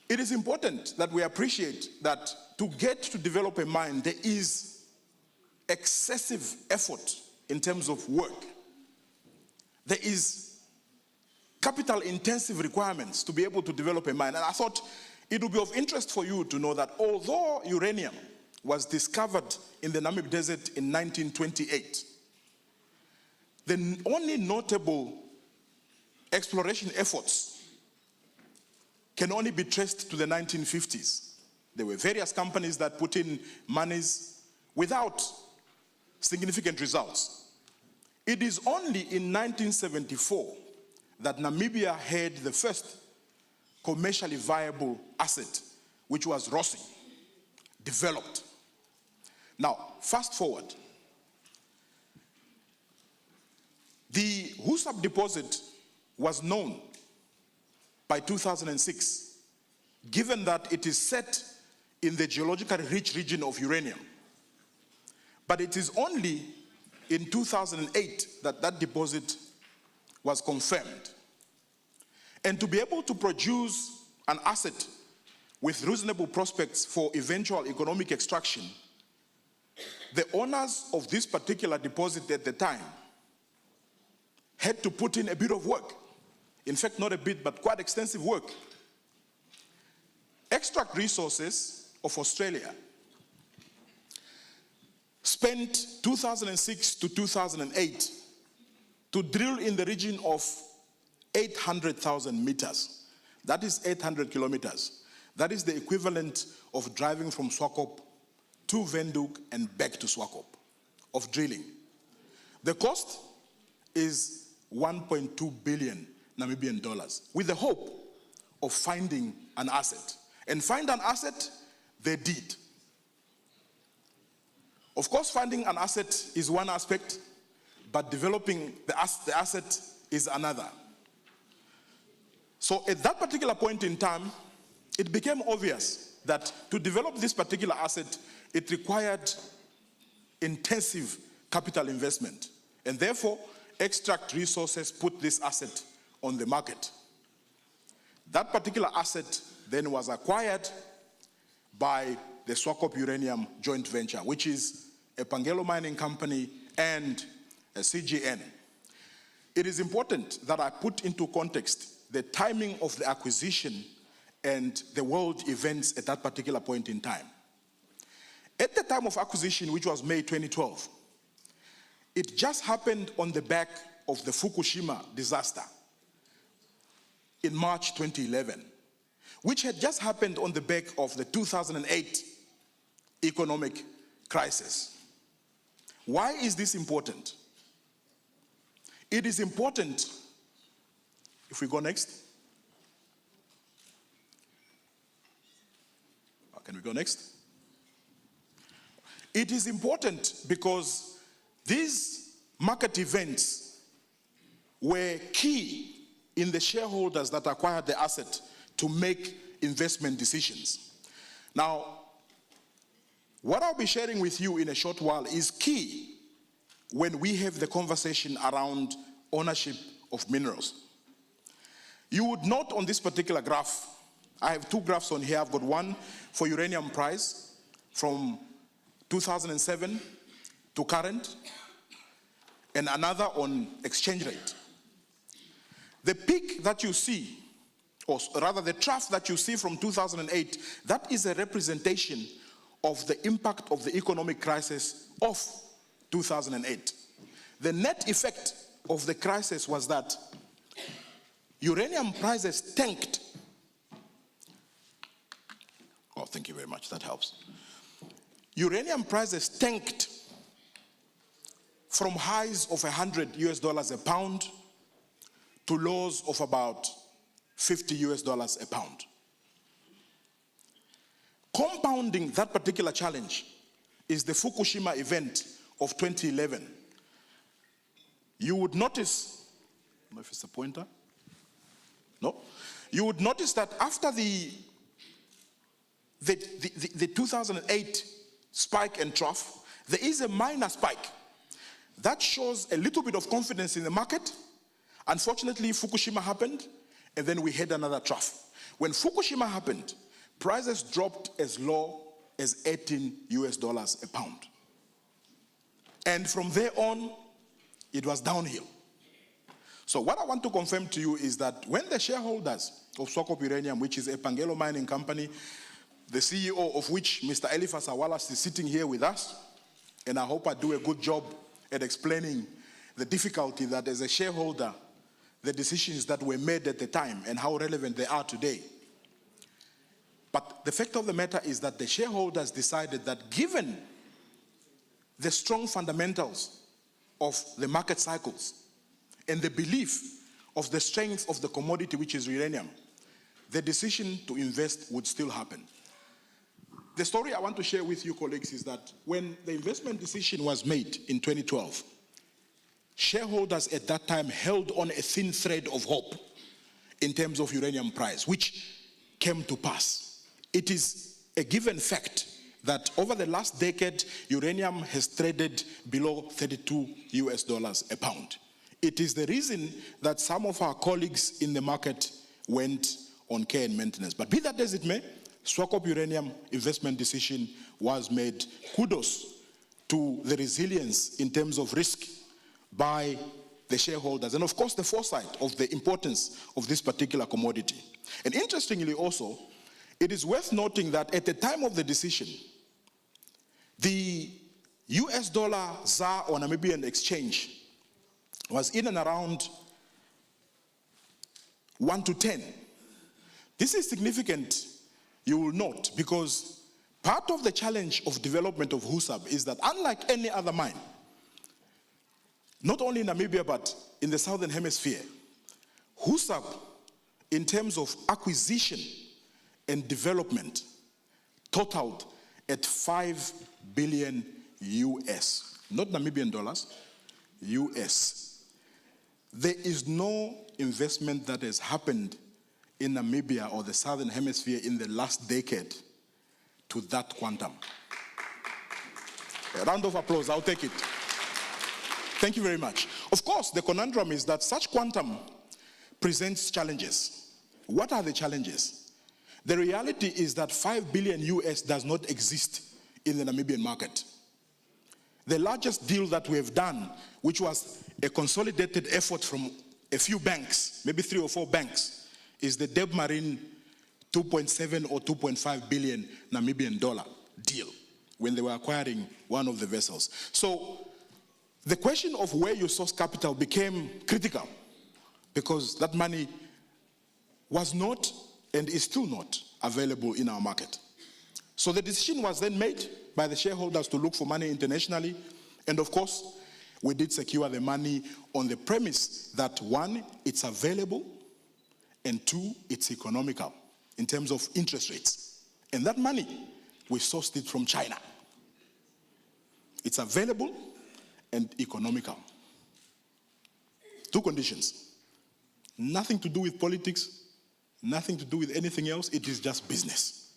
It is important that we appreciate that to get to develop a mine, there is excessive effort in terms of work. There is capital-intensive requirements to be able to develop a mine. And I thought it would be of interest for you to know that although uranium was discovered in the Namib Desert in 1928, the only notable exploration efforts can only be traced to the 1950s. There were various companies that put in monies without significant results. It is only in 1974 that Namibia had the first commercially viable asset, which was Rossi, developed. Now, fast forward. The Husab deposit was known by 2006, given that it is set in the geologically rich region of uranium. But it is only in 2008 that that deposit was confirmed. And to be able to produce an asset with reasonable prospects for eventual economic extraction, the owners of this particular deposit at the time had to put in a bit of work. In fact, not a bit, but quite extensive work. Extract Resources of Australia spent 2006 to 2008 to drill in the region of 800,000 meters. That is 800 kilometers. That is the equivalent of driving from Swakop to Windhoek and back to Swakop of drilling. The cost is 1.2 billion Namibian dollars with the hope of finding an asset. And find an asset, they did. Of course, finding an asset is one aspect, but developing the asset is another. So at that particular point in time, it became obvious that to develop this particular asset, it required intensive capital investment. And therefore, Extract Resources put this asset on the market. That particular asset then was acquired by the Swakop Uranium joint venture, which is a Pangelo Mining Company and a CGN. It is important that I put into context the timing of the acquisition and the world events at that particular point in time. At the time of acquisition, which was May 2012, it just happened on the back of the Fukushima disaster in March 2011, which had just happened on the back of the 2008 economic crisis. Why is this important? It is important, if we go next. Can we go next? It is important because these market events were key in the shareholders that acquired the asset to make investment decisions. Now, what I'll be sharing with you in a short while is key when we have the conversation around ownership of minerals. You would note on this particular graph, I have two graphs on here. I've got one for uranium price from 2007 to current, and another on exchange rate. The peak that you see, or rather the trough that you see from 2008, that is a representation of the impact of the economic crisis of 2008. The net effect of the crisis was that uranium prices tanked. Oh, thank you very much, that helps. Uranium prices tanked from highs of $100 a pound to lows of about $50 a pound. Compounding that particular challenge is the Fukushima event of 2011. You would notice, I don't know if it's a pointer. No? You would notice that after the 2008 spike and trough, there is a minor spike. That shows a little bit of confidence in the market. Unfortunately, Fukushima happened, and then we had another trough. When Fukushima happened, prices dropped as low as $18 a pound. And from there on, it was downhill. So what I want to confirm to you is that when the shareholders of Swakop Uranium, which is a Pangelo Mining Company, the CEO of which, Mr. Eliphas Awalas, is sitting here with us, and I hope I do a good job at explaining the difficulty that as a shareholder, the decisions that were made at the time and how relevant they are today. But the fact of the matter is that the shareholders decided that given the strong fundamentals of the market cycles and the belief of the strength of the commodity, which is uranium, the decision to invest would still happen. The story I want to share with you, colleagues, is that when the investment decision was made in 2012, shareholders at that time held on a thin thread of hope. in terms of uranium price, which came to pass. It is a given fact that over the last decade, uranium has traded below $32 a pound. It is the reason that some of our colleagues in the market went on care and maintenance. But be that as it may, Swakop Uranium investment decision was made. Kudos to the resilience in terms of risk by the shareholders, and of course the foresight of the importance of this particular commodity. And interestingly also, it is worth noting that at the time of the decision, the US dollar ZAR on Namibian exchange was in and around 1 to 10. This is significant, you will note, because part of the challenge of development of Husab is that unlike any other mine, not only in Namibia but in the southern hemisphere, Husab, in terms of acquisition and development, totaled at 5 billion US, not Namibian dollars, US. There is no investment that has happened in Namibia or the southern hemisphere in the last decade to that quantum. A round of applause, I'll take it. Thank you very much. Of course, the conundrum is that such quantum presents challenges. What are the challenges? The reality is that 5 billion US does not exist in the Namibian market. The largest deal that we have done, which was a consolidated effort from a few banks, maybe 3 or 4 banks, is the Deb Marine 2.7 or 2.5 billion Namibian dollar deal when they were acquiring one of the vessels. So the question of where you source capital became critical because that money was not and is still not available in our market. So the decision was then made by the shareholders to look for money internationally, and of course we did secure the money on the premise that 1, it's available, and 2, it's economical in terms of interest rates. And that money, we sourced it from China. It's available and economical. 2 conditions. Nothing to do with politics, nothing to do with anything else, it is just business.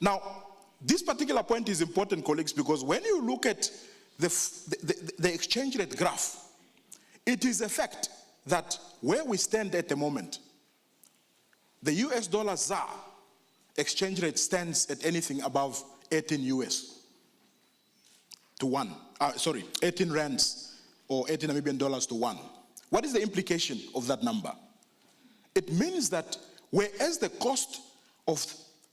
Now, this particular point is important, colleagues, because when you look at the exchange rate graph, it is a fact that where we stand at the moment, the US dollar ZAR exchange rate stands at anything above 18 US to 1. 18 rands or 18 Namibian dollars to 1. What is the implication of that number? It means that whereas the cost of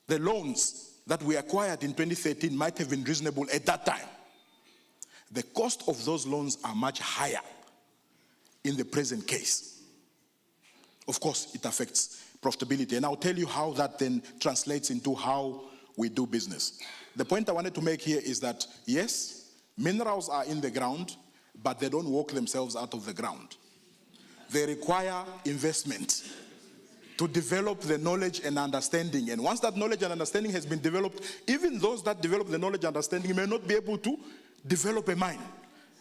the loans that we acquired in 2013 might have been reasonable at that time, the cost of those loans are much higher in the present case. Of course, it affects profitability, and I'll tell you how that then translates into how we do business. The point I wanted to make here is that, yes, minerals are in the ground, but they don't walk themselves out of the ground. They require investment to develop the knowledge and understanding. And once that knowledge and understanding has been developed, even those that develop the knowledge and understanding may not be able to develop a mine.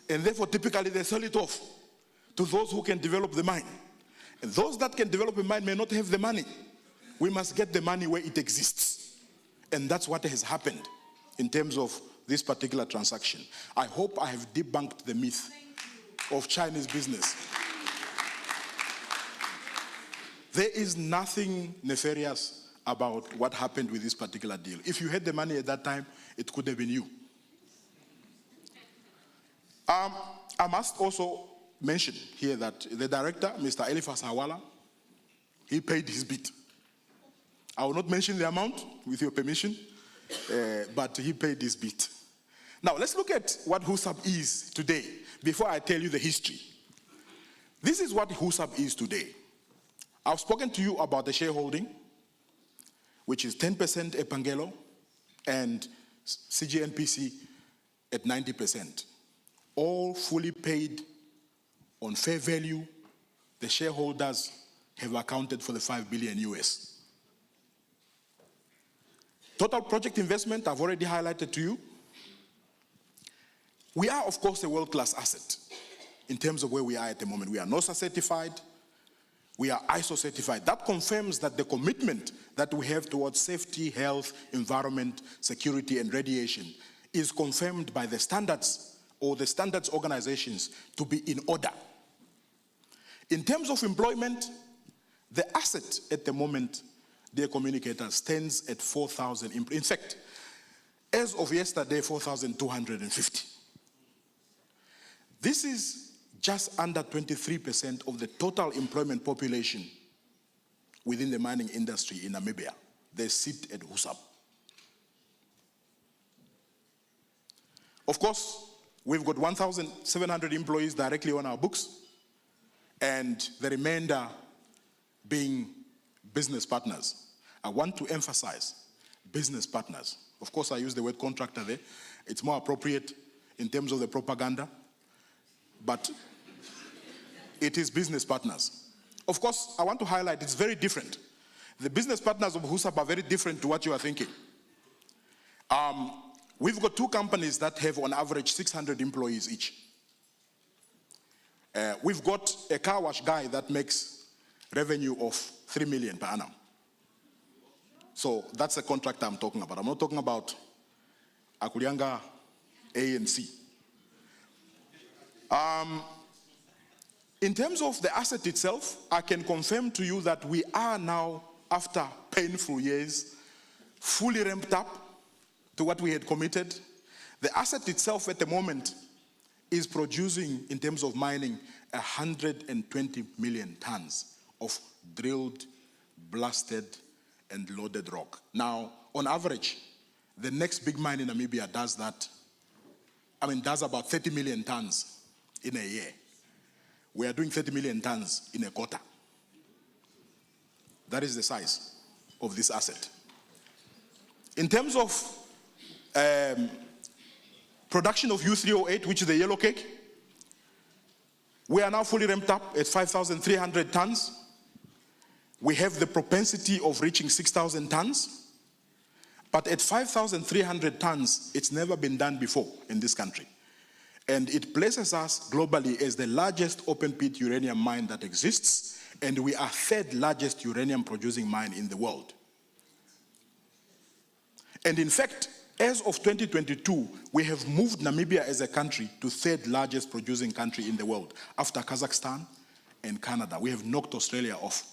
And therefore, typically, they sell it off to those who can develop the mine. And those that can develop a mine may not have the money. We must get the money where it exists. And that's what has happened in terms of this particular transaction. I hope I have debunked the myth of Chinese business. There is nothing nefarious about what happened with this particular deal. If you had the money at that time, it could have been you. I must also mention here that the director, Mr. Eliphas Hawala, he paid his bit. I will not mention the amount, with your permission, but he paid his bit. Now, let's look at what Husab is today, before I tell you the history. This is what Husab is today. I've spoken to you about the shareholding, which is 10% Epangelo and CGNPC at 90%. All fully paid on fair value. The shareholders have accounted for the 5 billion US. Total project investment, I've already highlighted to you. We are, of course, a world-class asset in terms of where we are at the moment. We are NOSA certified. We are ISO certified. That confirms that the commitment that we have towards safety, health, environment, security, and radiation is confirmed by the standards or the standards organizations to be in order. In terms of employment, the asset at the moment, dear communicators, stands at 4,000. In fact, as of yesterday, 4,250. This is just under 23% of the total employment population within the mining industry in Namibia. They sit at Husab. Of course, we've got 1,700 employees directly on our books, and the remainder being business partners. I want to emphasize business partners. Of course, I use the word contractor there. It's more appropriate in terms of the propaganda, but it is business partners. Of course, I want to highlight it's very different. The business partners of Husab are very different to what you are thinking. We've got two companies that have on average 600 employees each. We've got a car wash guy that makes revenue of 3 million per annum. So that's the contractor I'm talking about. I'm not talking about Akulianga A and C. In terms of the asset itself, I can confirm to you that we are now, after painful years, fully ramped up to what we had committed. The asset itself at the moment is producing, in terms of mining, 120 million tons of drilled, blasted, and loaded rock. Now, on average, the next big mine in Namibia does that, does about 30 million tons in a year. We are doing 30 million tons in a quarter. That is the size of this asset. In terms of production of U3O8, which is the yellow cake, we are now fully ramped up at 5,300 tons. We have the propensity of reaching 6,000 tons. But at 5,300 tons, it's never been done before in this country. And it places us globally as the largest open-pit uranium mine that exists, and we are third largest uranium producing mine in the world. And in fact, as of 2022, we have moved Namibia as a country to third largest producing country in the world, after Kazakhstan and Canada. We have knocked Australia off.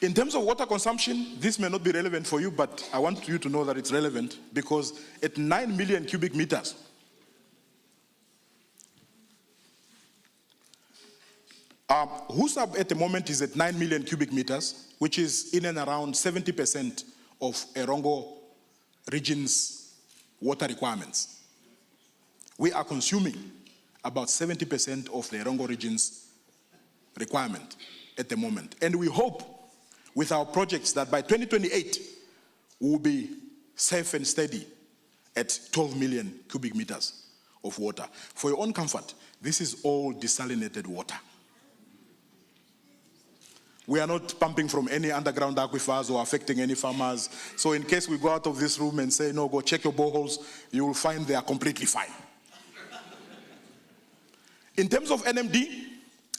In terms of water consumption, this may not be relevant for you, but I want you to know that it's relevant because at 9 million cubic meters, Husab at the moment is at 9 million cubic meters, which is in and around 70% of Erongo region's water requirements. We are consuming about 70% of the Erongo region's requirement at the moment. And we hope with our projects that by 2028, we will be safe and steady at 12 million cubic meters of water. For your own comfort, this is all desalinated water. We are not pumping from any underground aquifers or affecting any farmers. So in case we go out of this room and say, no, go check your boreholes, you will find they are completely fine. In terms of NMD,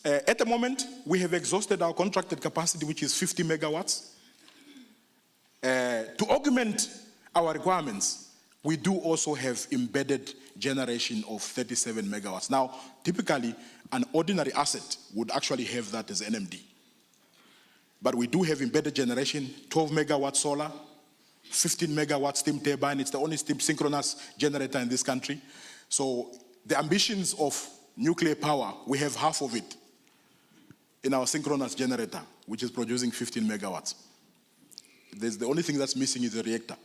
at the moment, we have exhausted our contracted capacity, which is 50 megawatts. To augment our requirements, we do also have embedded generation of 37 megawatts. Now, typically, an ordinary asset would actually have that as NMD. But we do have embedded generation, 12 megawatt solar, 15 megawatt steam turbine. It's the only steam synchronous generator in this country. So the ambitions of nuclear power, we have half of it in our synchronous generator, which is producing 15 megawatts. The only thing that's missing is the reactor.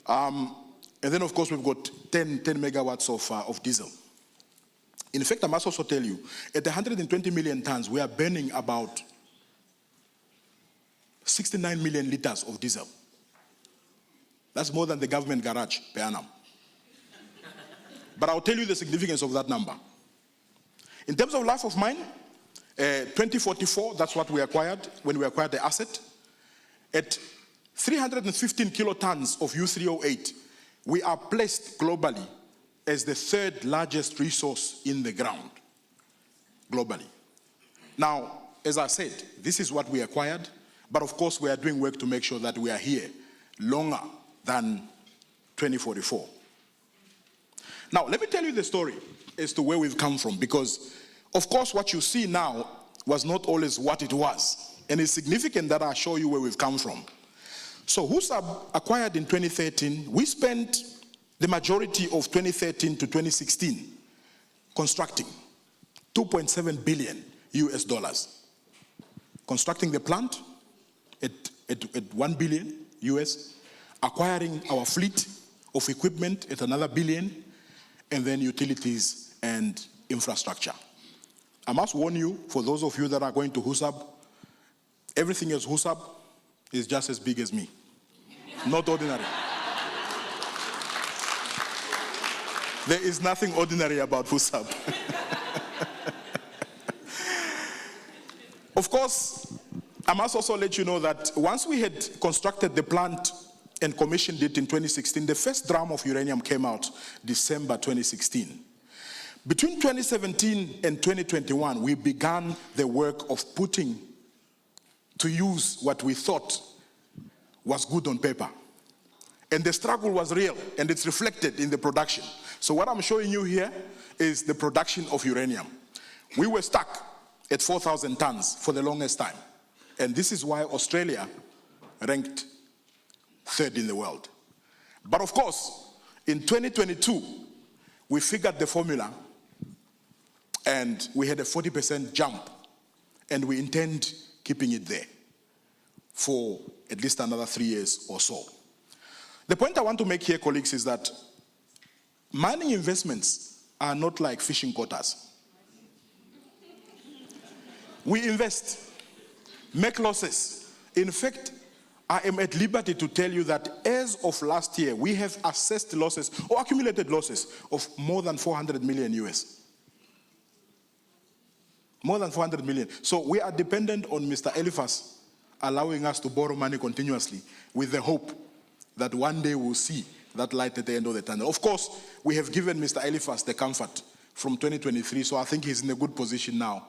And then, of course, we've got 10 megawatts of diesel. In fact, I must also tell you, at 120 million tons, we are burning about 69 million liters of diesel. That's more than the government garage per annum. But I'll tell you the significance of that number. In terms of life of mine, 2044, that's what we acquired when we acquired the asset. At 315 kilotons of U3O8, we are placed globally as the third largest resource in the ground globally. Now, as I said, this is what we acquired, but of course we are doing work to make sure that we are here longer than 2044. Now, let me tell you the story as to where we've come from, because of course what you see now was not always what it was. And it's significant that I show you where we've come from. So HUSAB acquired in 2013. We spent the majority of 2013 to 2016 constructing $2.7 billion US dollars. Constructing the plant at 1 billion US, acquiring our fleet of equipment at another billion, and then utilities and infrastructure. I must warn you, for those of you that are going to HUSAB, everything as HUSAB is just as big as me. Not ordinary. There is nothing ordinary about HUSAB. Of course, I must also let you know that once we had constructed the plant and commissioned it in 2016, the first drum of uranium came out December 2016. Between 2017 and 2021, we began the work of putting to use what we thought was good on paper. And the struggle was real, and it's reflected in the production. So what I'm showing you here is the production of uranium. We were stuck at 4,000 tons for the longest time. And this is why Australia ranked third in the world. But of course, in 2022, we figured the formula and we had a 40% jump, and we intend keeping it there for at least another 3 years or so. The point I want to make here, colleagues, is that mining investments are not like fishing quotas. We invest, make losses. In fact, I am at liberty to tell you that as of last year, we have assessed losses or accumulated losses of more than 400 million US. More than 400 million. So we are dependent on Mr. Eliphas allowing us to borrow money continuously with the hope that one day we'll see that light at the end of the tunnel. Of course, we have given Mr. Eliphas the comfort from 2023, so I think he's in a good position now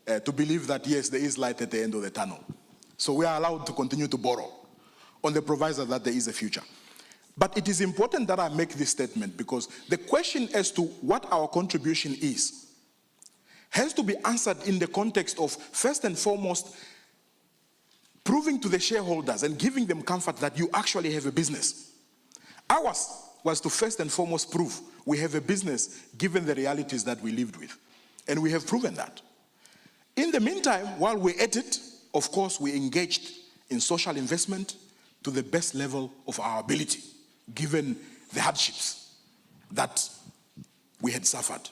to believe that, yes, there is light at the end of the tunnel. So we are allowed to continue to borrow on the proviso that there is a future. But it is important that I make this statement, because the question as to what our contribution is has to be answered in the context of, first and foremost, proving to the shareholders and giving them comfort that you actually have a business. Ours was to first and foremost prove we have a business given the realities that we lived with. And we have proven that. In the meantime, while we're at it, of course, we engaged in social investment to the best level of our ability, given the hardships that we had suffered.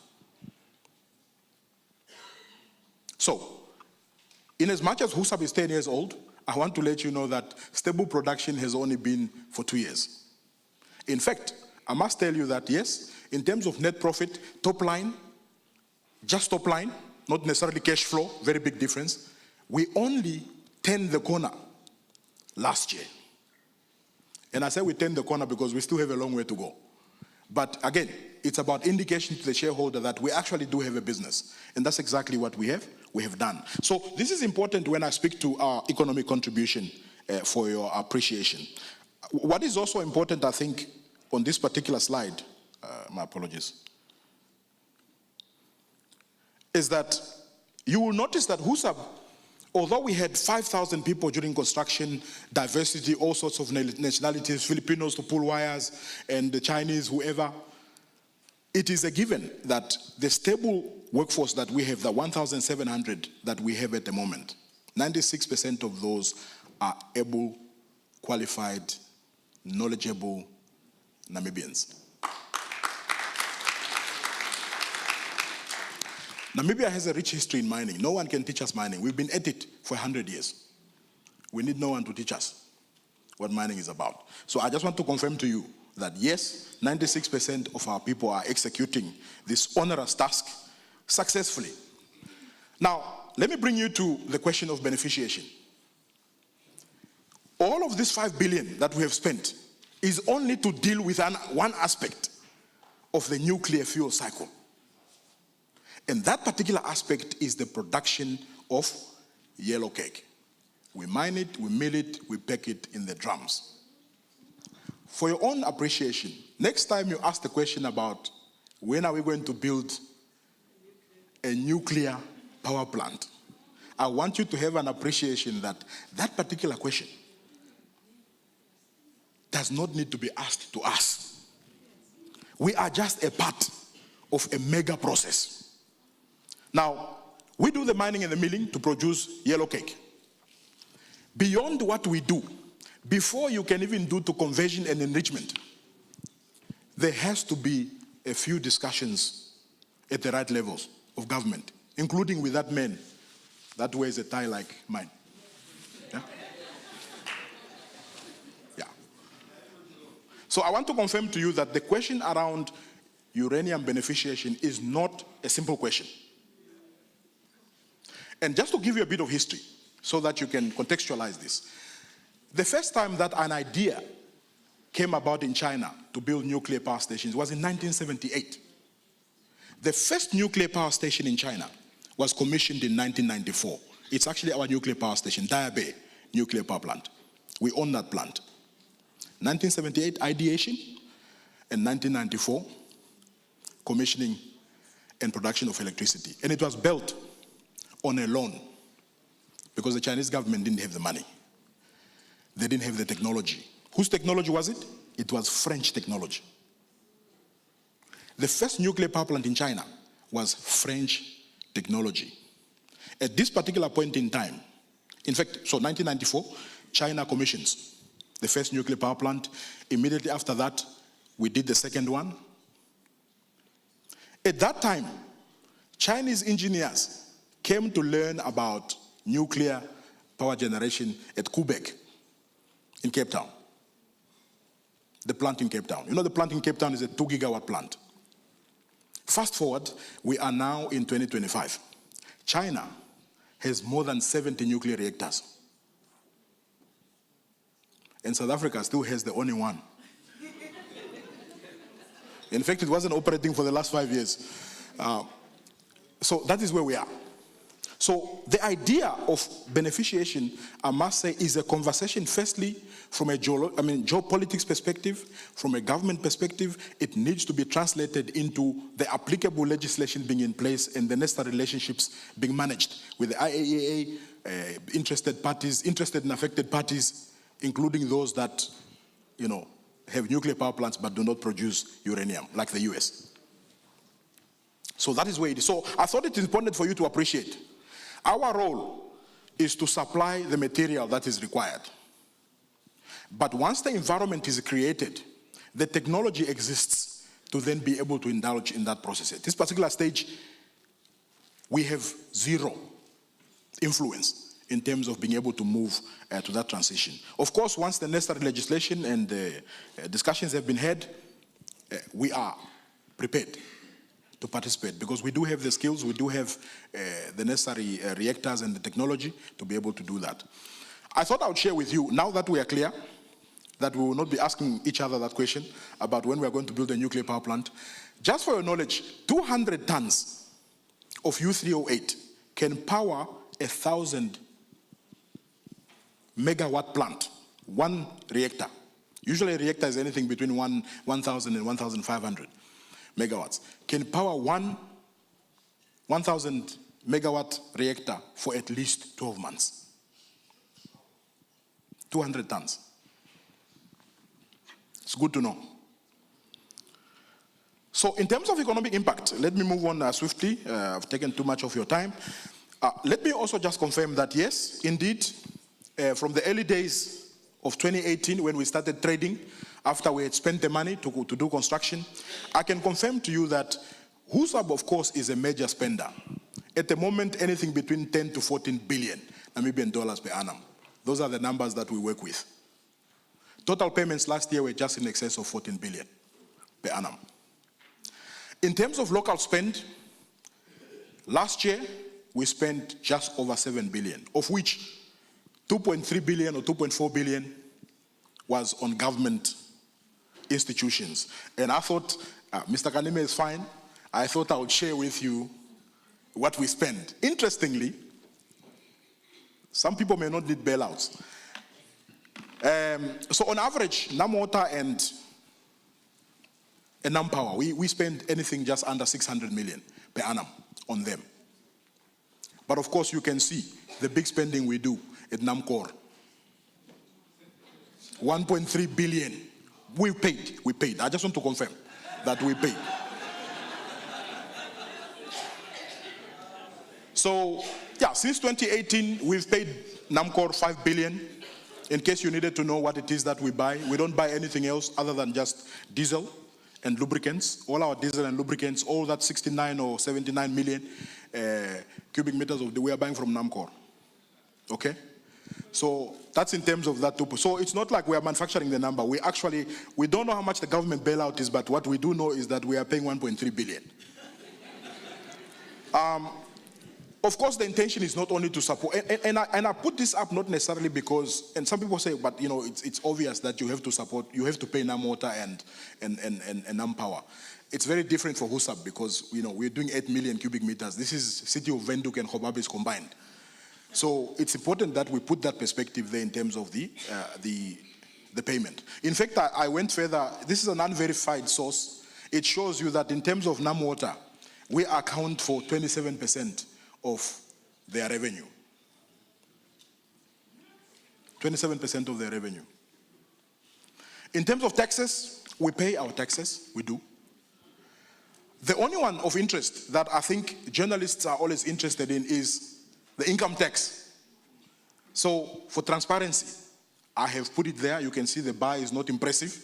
So, in as much as HUSAB is 10 years old, I want to let you know that stable production has only been for 2 years. In fact, I must tell you that, yes, in terms of net profit, top line, just top line, not necessarily cash flow, very big difference, we only turned the corner last year. And I say we turned the corner because we still have a long way to go. But again, it's about indication to the shareholder that we actually do have a business. And that's exactly what we have done. So this is important when I speak to our economic contribution for your appreciation. What is also important, I think, on this particular slide, my apologies, is that you will notice that HUSAB, although we had 5,000 people during construction, diversity, all sorts of nationalities, Filipinos to pull wires, and the Chinese, whoever, it is a given that the stable workforce that we have, the 1,700 that we have at the moment, 96% of those are able, qualified, knowledgeable Namibians. Namibia has a rich history in mining. No one can teach us mining. We've been at it for 100 years. We need no one to teach us what mining is about. So I just want to confirm to you that yes, 96% of our people are executing this onerous task successfully. Now, let me bring you to the question of beneficiation. All of this 5 billion that we have spent is only to deal with one aspect of the nuclear fuel cycle. And that particular aspect is the production of yellow cake. We mine it, we mill it, we pack it in the drums. For your own appreciation, next time you ask the question about when are we going to build a nuclear power plant, I want you to have an appreciation that that particular question does not need to be asked to us. We are just a part of a mega process. Now, we do the mining and the milling to produce yellow cake. Beyond what we do, before you can even do to conversion and enrichment, there has to be a few discussions at the right levels of government, including with that man that wears a tie like mine. Yeah? Yeah. So I want to confirm to you that the question around uranium beneficiation is not a simple question. And just to give you a bit of history so that you can contextualize this, the first time that an idea came about in China to build nuclear power stations was in 1978. The first nuclear power station in China was commissioned in 1994. It's actually our nuclear power station, Daya Bay nuclear power plant. We own that plant. 1978, ideation, and 1994, commissioning and production of electricity. And it was built on a loan because the Chinese government didn't have the money. They didn't have the technology. Whose technology was it? It was French technology. The first nuclear power plant in China was French technology. At this particular point in time, in fact, so 1994, China commissions the first nuclear power plant. Immediately after that, we did the second one. At that time, Chinese engineers came to learn about nuclear power generation at Quebec in Cape Town. The plant in Cape Town. You know, the plant in Cape Town is a 2 gigawatt plant. Fast forward, we are now in 2025. China has more than 70 nuclear reactors. And South Africa still has the only one. In fact, it wasn't operating for the last 5 years. So that is where we are. So the idea of beneficiation, I must say, is a conversation, firstly, from a geopolitics perspective, from a government perspective. It needs to be translated into the applicable legislation being in place and the necessary relationships being managed with the IAEA, interested parties, interested and affected parties, including those that, you know, have nuclear power plants but do not produce uranium, like the US. So that is where it is. So I thought it is important for you to appreciate. Our role is to supply the material that is required. But once the environment is created, the technology exists to then be able to indulge in that process. At this particular stage, we have zero influence in terms of being able to move to that transition. Of course, once the necessary legislation and discussions have been had, we are prepared to participate because we do have the skills, we do have the necessary reactors and the technology to be able to do that. I thought I would share with you, now that we are clear, that we will not be asking each other that question about when we are going to build a nuclear power plant. Just for your knowledge, 200 tons of U308 can power 1,000 megawatt plant, one reactor. Usually a reactor is anything between 1,000 and 1,500 megawatts. Can power 1,000 megawatt reactor for at least 12 months. 200 tons. It's good to know. So in terms of economic impact, let me move on swiftly. I've taken too much of your time. Let me also just confirm that yes, indeed, from the early days of 2018 when we started trading, after we had spent the money to do construction, I can confirm to you that HUSAB, of course, is a major spender. At the moment, anything between 10 to 14 billion Namibian dollars per annum. Those are the numbers that we work with. Total payments last year were just in excess of 14 billion per annum. In terms of local spend, last year we spent just over 7 billion, of which 2.3 billion or 2.4 billion was on government institutions. And I thought Mr. Kanime is fine. I thought I would share with you what we spend. Interestingly, some people may not need bailouts. So on average, NamWater and NamPower, we spend anything just under 600 million per annum on them. But of course, you can see the big spending we do at NamCor. 1.3 billion. We paid. I just want to confirm that we paid. So, yeah, since 2018, we've paid NamCor 5 billion. In case you needed to know what it is that we buy, we don't buy anything else other than just diesel and lubricants. All our diesel and lubricants, all that 69 or 79 million cubic meters of we are buying from NamCor. Okay? So that's in terms of that. So it's not like we are manufacturing the number. We don't know how much the government bailout is, but what we do know is that we are paying 1.3 billion. Of course, the intention is not only to support, and I put this up not necessarily because, and some people say, but you know, it's obvious that you have to support, you have to pay NamWater and NamPower. It's very different for HUSAP because, you know, we're doing 8 million cubic meters. This is city of Windhoek and Gobabis combined. So it's important that we put that perspective there in terms of the payment. In fact, I went further. This is an unverified source. It shows you that in terms of NamWater, we account for 27% of their revenue. 27% of their revenue. In terms of taxes, we pay our taxes, we do. The only one of interest that I think journalists are always interested in is the income tax. So for transparency, I have put it there. You can see the bar is not impressive.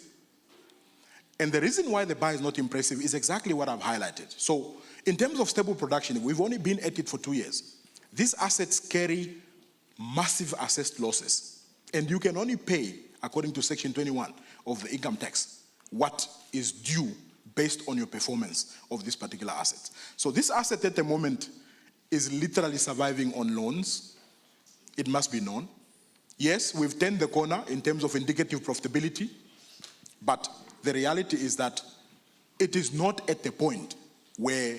And the reason why the bar is not impressive is exactly what I've highlighted. So in terms of stable production, we've only been at it for 2 years. These assets carry massive assessed losses. And you can only pay, according to Section 21 of the income tax, what is due based on your performance of this particular asset. So this asset at the moment is literally surviving on loans. It must be known. Yes, we've turned the corner in terms of indicative profitability, but the reality is that it is not at the point where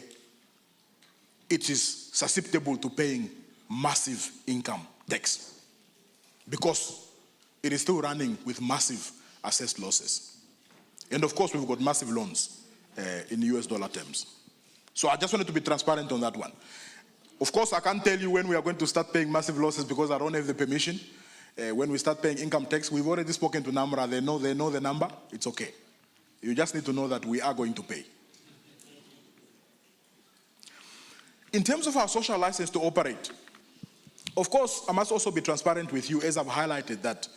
it is susceptible to paying massive income tax because it is still running with massive assessed losses. And of course, we've got massive loans in US dollar terms. So I just wanted to be transparent on that one. Of course, I can't tell you when we are going to start paying massive losses because I don't have the permission. When we start paying income tax, we've already spoken to NAMRA. They know the number. It's okay. You just need to know that we are going to pay. In terms of our social license to operate, of course, I must also be transparent with you, as I've highlighted, that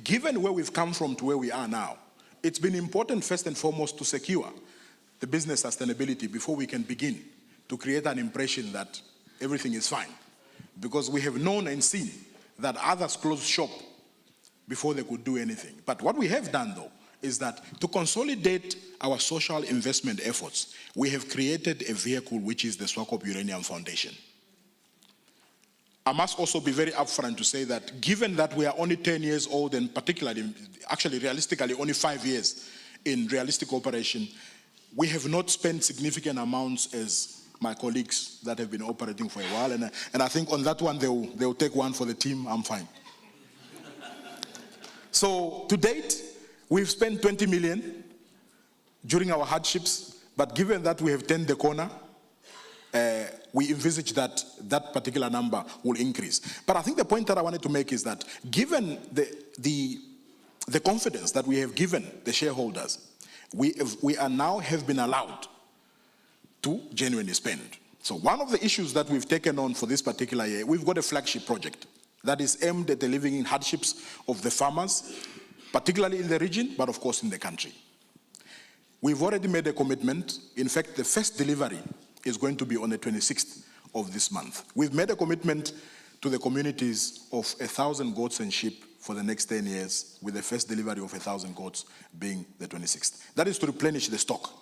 given where we've come from to where we are now, it's been important first and foremost to secure the business sustainability before we can begin to create an impression that everything is fine. Because we have known and seen that others closed shop before they could do anything. But what we have done, though, is that to consolidate our social investment efforts, we have created a vehicle which is the Swakop Uranium Foundation. I must also be very upfront to say that given that we are only 10 years old and particularly, actually realistically only 5 years in realistic operation, we have not spent significant amounts as my colleagues that have been operating for a while. And I think on that one, they'll take one for the team. I'm fine. So to date, we've spent 20 million during our hardships, but given that we have turned the corner, we envisage that that particular number will increase. But I think the point that I wanted to make is that given the confidence that we have given the shareholders, we are now have been allowed to genuinely spend. So one of the issues that we've taken on for this particular year, we've got a flagship project that is aimed at alleviating hardships of the farmers, particularly in the region, but of course in the country. We've already made a commitment. In fact, the first delivery is going to be on the 26th of this month. We've made a commitment to the communities of 1,000 goats and sheep for the next 10 years, with the first delivery of 1,000 goats being the 26th. That is to replenish the stock,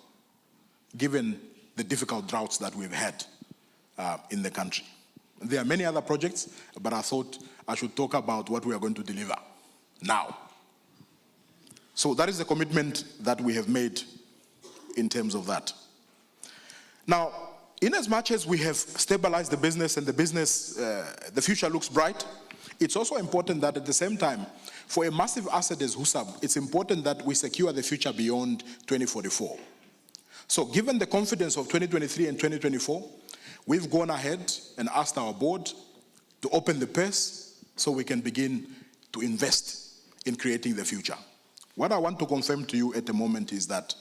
given the difficult droughts that we've had in the country. There are many other projects, but I thought I should talk about what we are going to deliver now. So that is the commitment that we have made in terms of that. Now, in as much as we have stabilized the business and the future looks bright, it's also important that at the same time, for a massive asset as HUSAB, it's important that we secure the future beyond 2044. So given the confidence of 2023 and 2024, we've gone ahead and asked our board to open the purse so we can begin to invest in creating the future. What I want to confirm to you at the moment is that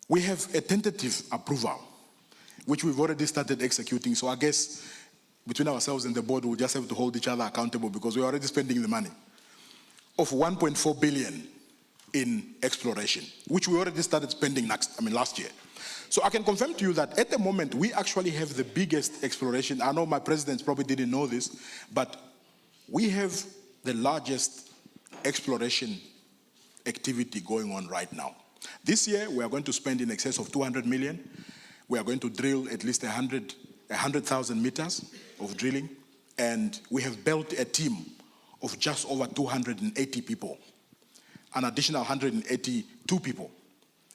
we have a tentative approval, which we've already started executing. So I guess between ourselves and the board, we'll just have to hold each other accountable because we're already spending the money of 1.4 billion in exploration, which we already started spending last year. So I can confirm to you that at the moment, we actually have the biggest exploration. I know my presidents probably didn't know this, but we have the largest exploration activity going on right now. This year, we are going to spend in excess of 200 million. We are going to drill at least 100,000 meters of drilling, and we have built a team of just over 280 people, an additional 182 people,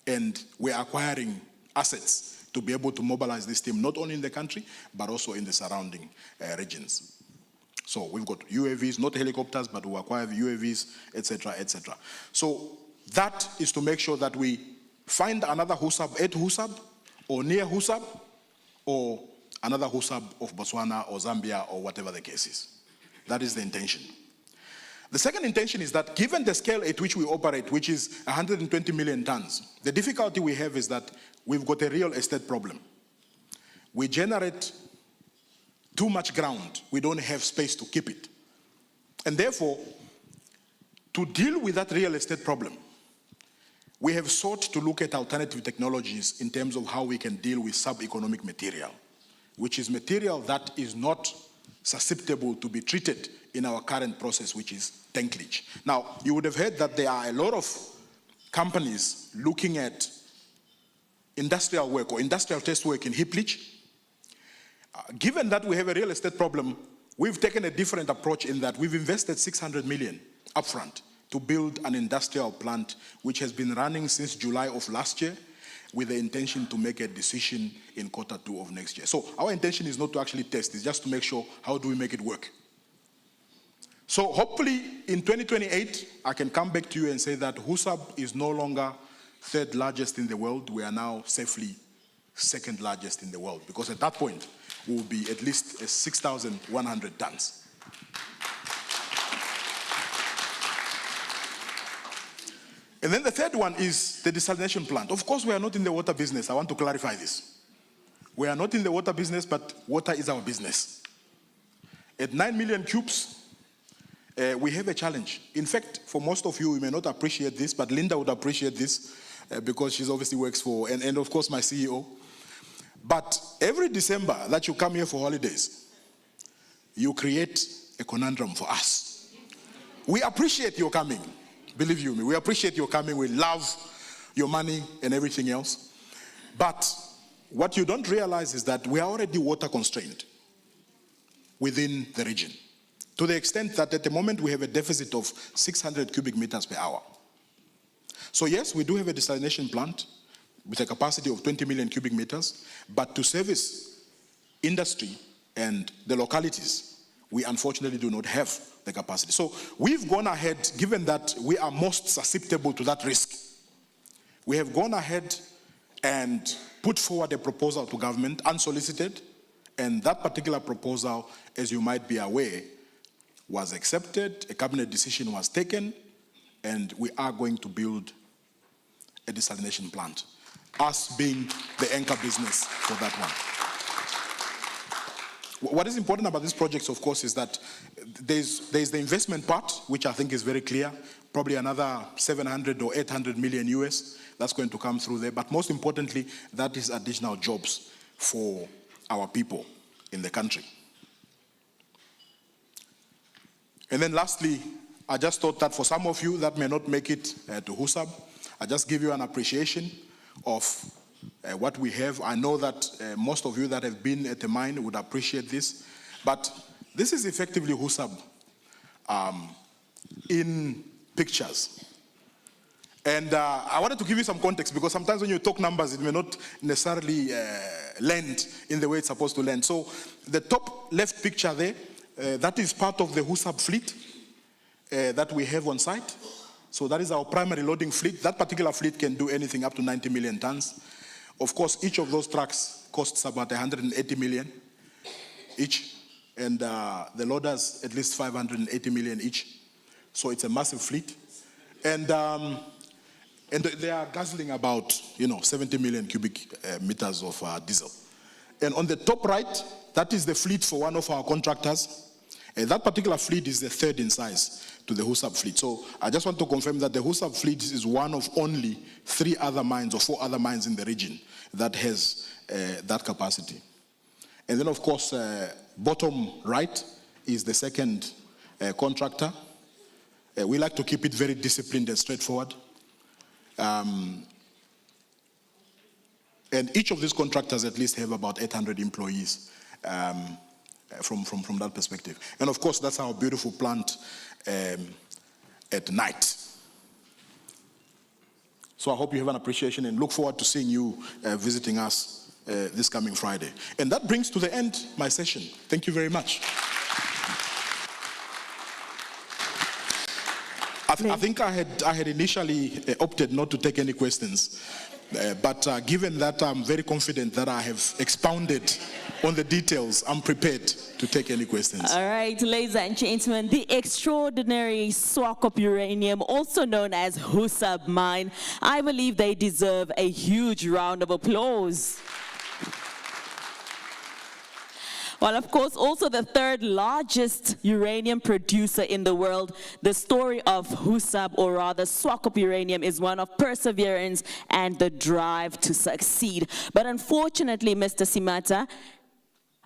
and we are acquiring assets to be able to mobilize this team, not only in the country, but also in the surrounding regions. So we've got UAVs, not helicopters, but we acquire UAVs, etc., etc. So that is to make sure that we find another HUSAB at HUSAB, or near HUSAB, or another HUSAB of Botswana or Zambia or whatever the case is. That is the intention. The second intention is that given the scale at which we operate, which is 120 million tons, the difficulty we have is that we've got a real estate problem. We generate too much ground. We don't have space to keep it. And therefore, to deal with that real estate problem, we have sought to look at alternative technologies in terms of how we can deal with sub-economic material, which is material that is not susceptible to be treated in our current process, which is tankage. Now, you would have heard that there are a lot of companies looking at industrial work or industrial test work in heap leach. Given that we have a real estate problem, we've taken a different approach in that we've invested 600 million upfront to build an industrial plant which has been running since July of last year with the intention to make a decision in Q2 of next year. So our intention is not to actually test, it's just to make sure how do we make it work. So hopefully in 2028, I can come back to you and say that HUSAB is no longer third largest in the world. We are now safely second largest in the world, because at that point, we will be at least 6,100 tons. And then the third one is the desalination plant. Of course, we are not in the water business. I want to clarify this. We are not in the water business, but water is our business. At 9 million cubes, we have a challenge. In fact, for most of you, you may not appreciate this, but Linda would appreciate this because she obviously works for, and of course, my CEO. But every December that you come here for holidays, you create a conundrum for us. We appreciate your coming. Believe you me, we appreciate your coming. We love your money and everything else. But what you don't realize is that we are already water constrained within the region, to the extent that at the moment we have a deficit of 600 cubic meters per hour. So yes, we do have a desalination plant with a capacity of 20 million cubic meters, but to service industry and the localities, we unfortunately do not have the capacity. So we've gone ahead, given that we are most susceptible to that risk, we have gone ahead and put forward a proposal to government, unsolicited, and that particular proposal, as you might be aware, was accepted, a cabinet decision was taken, and we are going to build a desalination plant, us being the anchor business for that one. What is important about these projects, of course, is that there's the investment part, which I think is very clear, probably another 700 or 800 million US that's going to come through there. But most importantly, that is additional jobs for our people in the country. And then lastly, I just thought that for some of you that may not make it to HUSAB, I just give you an appreciation of what we have. I know that most of you that have been at the mine would appreciate this, but this is effectively HUSAB in pictures. And I wanted to give you some context because sometimes when you talk numbers, it may not necessarily land in the way it's supposed to land. So the top left picture there, that is part of the HUSAB fleet that we have on site. So that is our primary loading fleet. That particular fleet can do anything up to 90 million tons. Of course, each of those trucks costs about 180 million each. And the loaders, at least 580 million each. So it's a massive fleet. And they are guzzling about, 70 million cubic meters of diesel. And on the top right, that is the fleet for one of our contractors. And that particular fleet is the third in size to the HUSAB fleet. So I just want to confirm that the HUSAB fleet is one of only 3 other mines or 4 other mines in the region that has that capacity. And then, of course, bottom right is the second contractor. We like to keep it very disciplined and straightforward. And each of these contractors at least have about 800 employees from that perspective. And of course, that's our beautiful plant at night. So I hope you have an appreciation and look forward to seeing you visiting us this coming Friday. And that brings to the end my session. Thank you very much. I think I had initially opted not to take any questions, but given that I'm very confident that I have expounded on the details, I'm prepared to take any questions. All right, ladies and gentlemen, the extraordinary Swakop Uranium, also known as HUSAB mine, I believe they deserve a huge round of applause. Well, of course, also the 3rd largest uranium producer in the world. The story of HUSAB, or rather Swakop Uranium, is one of perseverance and the drive to succeed. But unfortunately, Mr. Simata,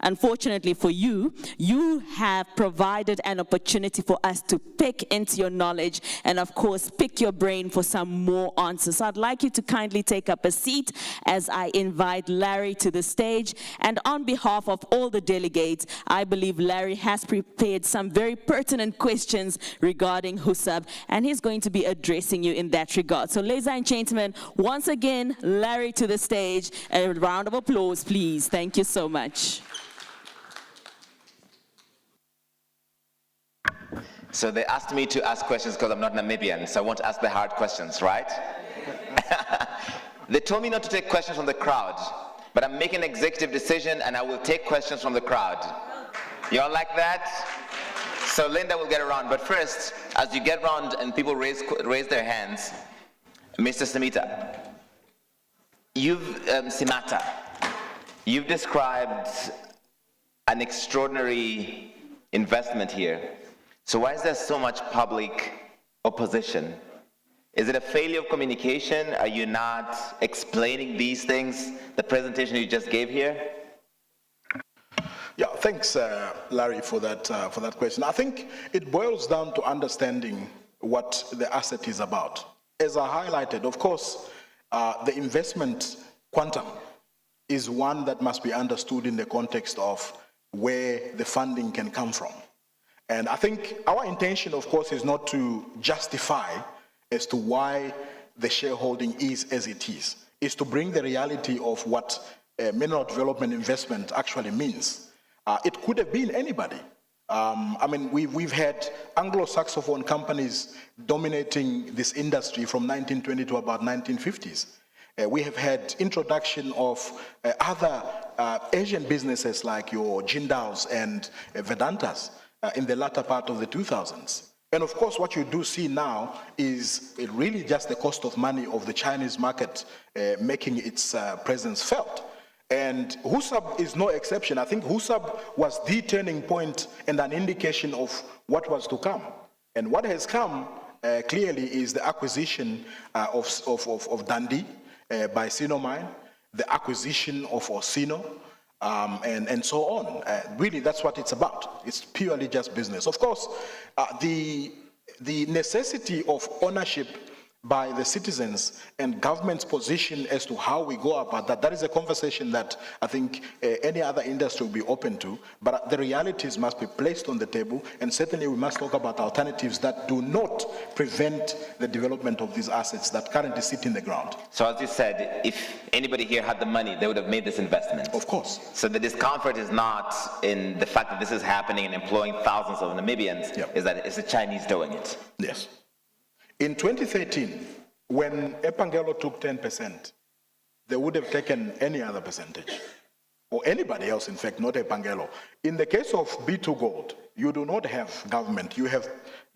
unfortunately for you, you have provided an opportunity for us to pick into your knowledge and, of course, pick your brain for some more answers. So I'd like you to kindly take up a seat as I invite Larry to the stage. And on behalf of all the delegates, I believe Larry has prepared some very pertinent questions regarding HUSAB, and he's going to be addressing you in that regard. So, ladies and gentlemen, once again, Larry to the stage. A round of applause, please. Thank you so much. So they asked me to ask questions because I'm not Namibian, so I want to ask the hard questions, right? They told me not to take questions from the crowd, but I'm making an executive decision and I will take questions from the crowd. You all like that? So Linda will get around, but first, as you get around and people raise their hands, Mr. Simita, you've described an extraordinary investment here. So why is there so much public opposition? Is it a failure of communication? Are you not explaining these things, the presentation you just gave here? Yeah, thanks, Larry, for that question. I think it boils down to understanding what the asset is about. As I highlighted, of course, the investment quantum is one that must be understood in the context of where the funding can come from. And I think our intention, of course, is not to justify as to why the shareholding is as it is to bring the reality of what mineral development investment actually means. It could have been anybody. I mean, we've had Anglo-Saxophone companies dominating this industry from 1920 to about 1950s. We have had introduction of other Asian businesses like your Jindaos and Vedantas in the latter part of the 2000s. And of course, what you do see now is really just the cost of money of the Chinese market making its presence felt. And HUSAB is no exception. I think HUSAB was the turning point and an indication of what was to come. And what has come clearly is the acquisition of Dundee by Sinomine, the acquisition of Orsino, and so on. Really, that's what it's about. It's purely just business. Of course, the necessity of ownership by the citizens and government's position as to how we go about that. That is a conversation that I think any other industry will be open to, but the realities must be placed on the table, and certainly we must talk about alternatives that do not prevent the development of these assets that currently sit in the ground. So as you said, if anybody here had the money, they would have made this investment. Of course. So the discomfort is not in the fact that this is happening and employing thousands of Namibians, is that it's the Chinese doing it. Yes. In 2013, when Epangelo took 10%, they would have taken any other percentage, or anybody else, in fact, not Epangelo. In the case of B2 Gold, you do not have government. You have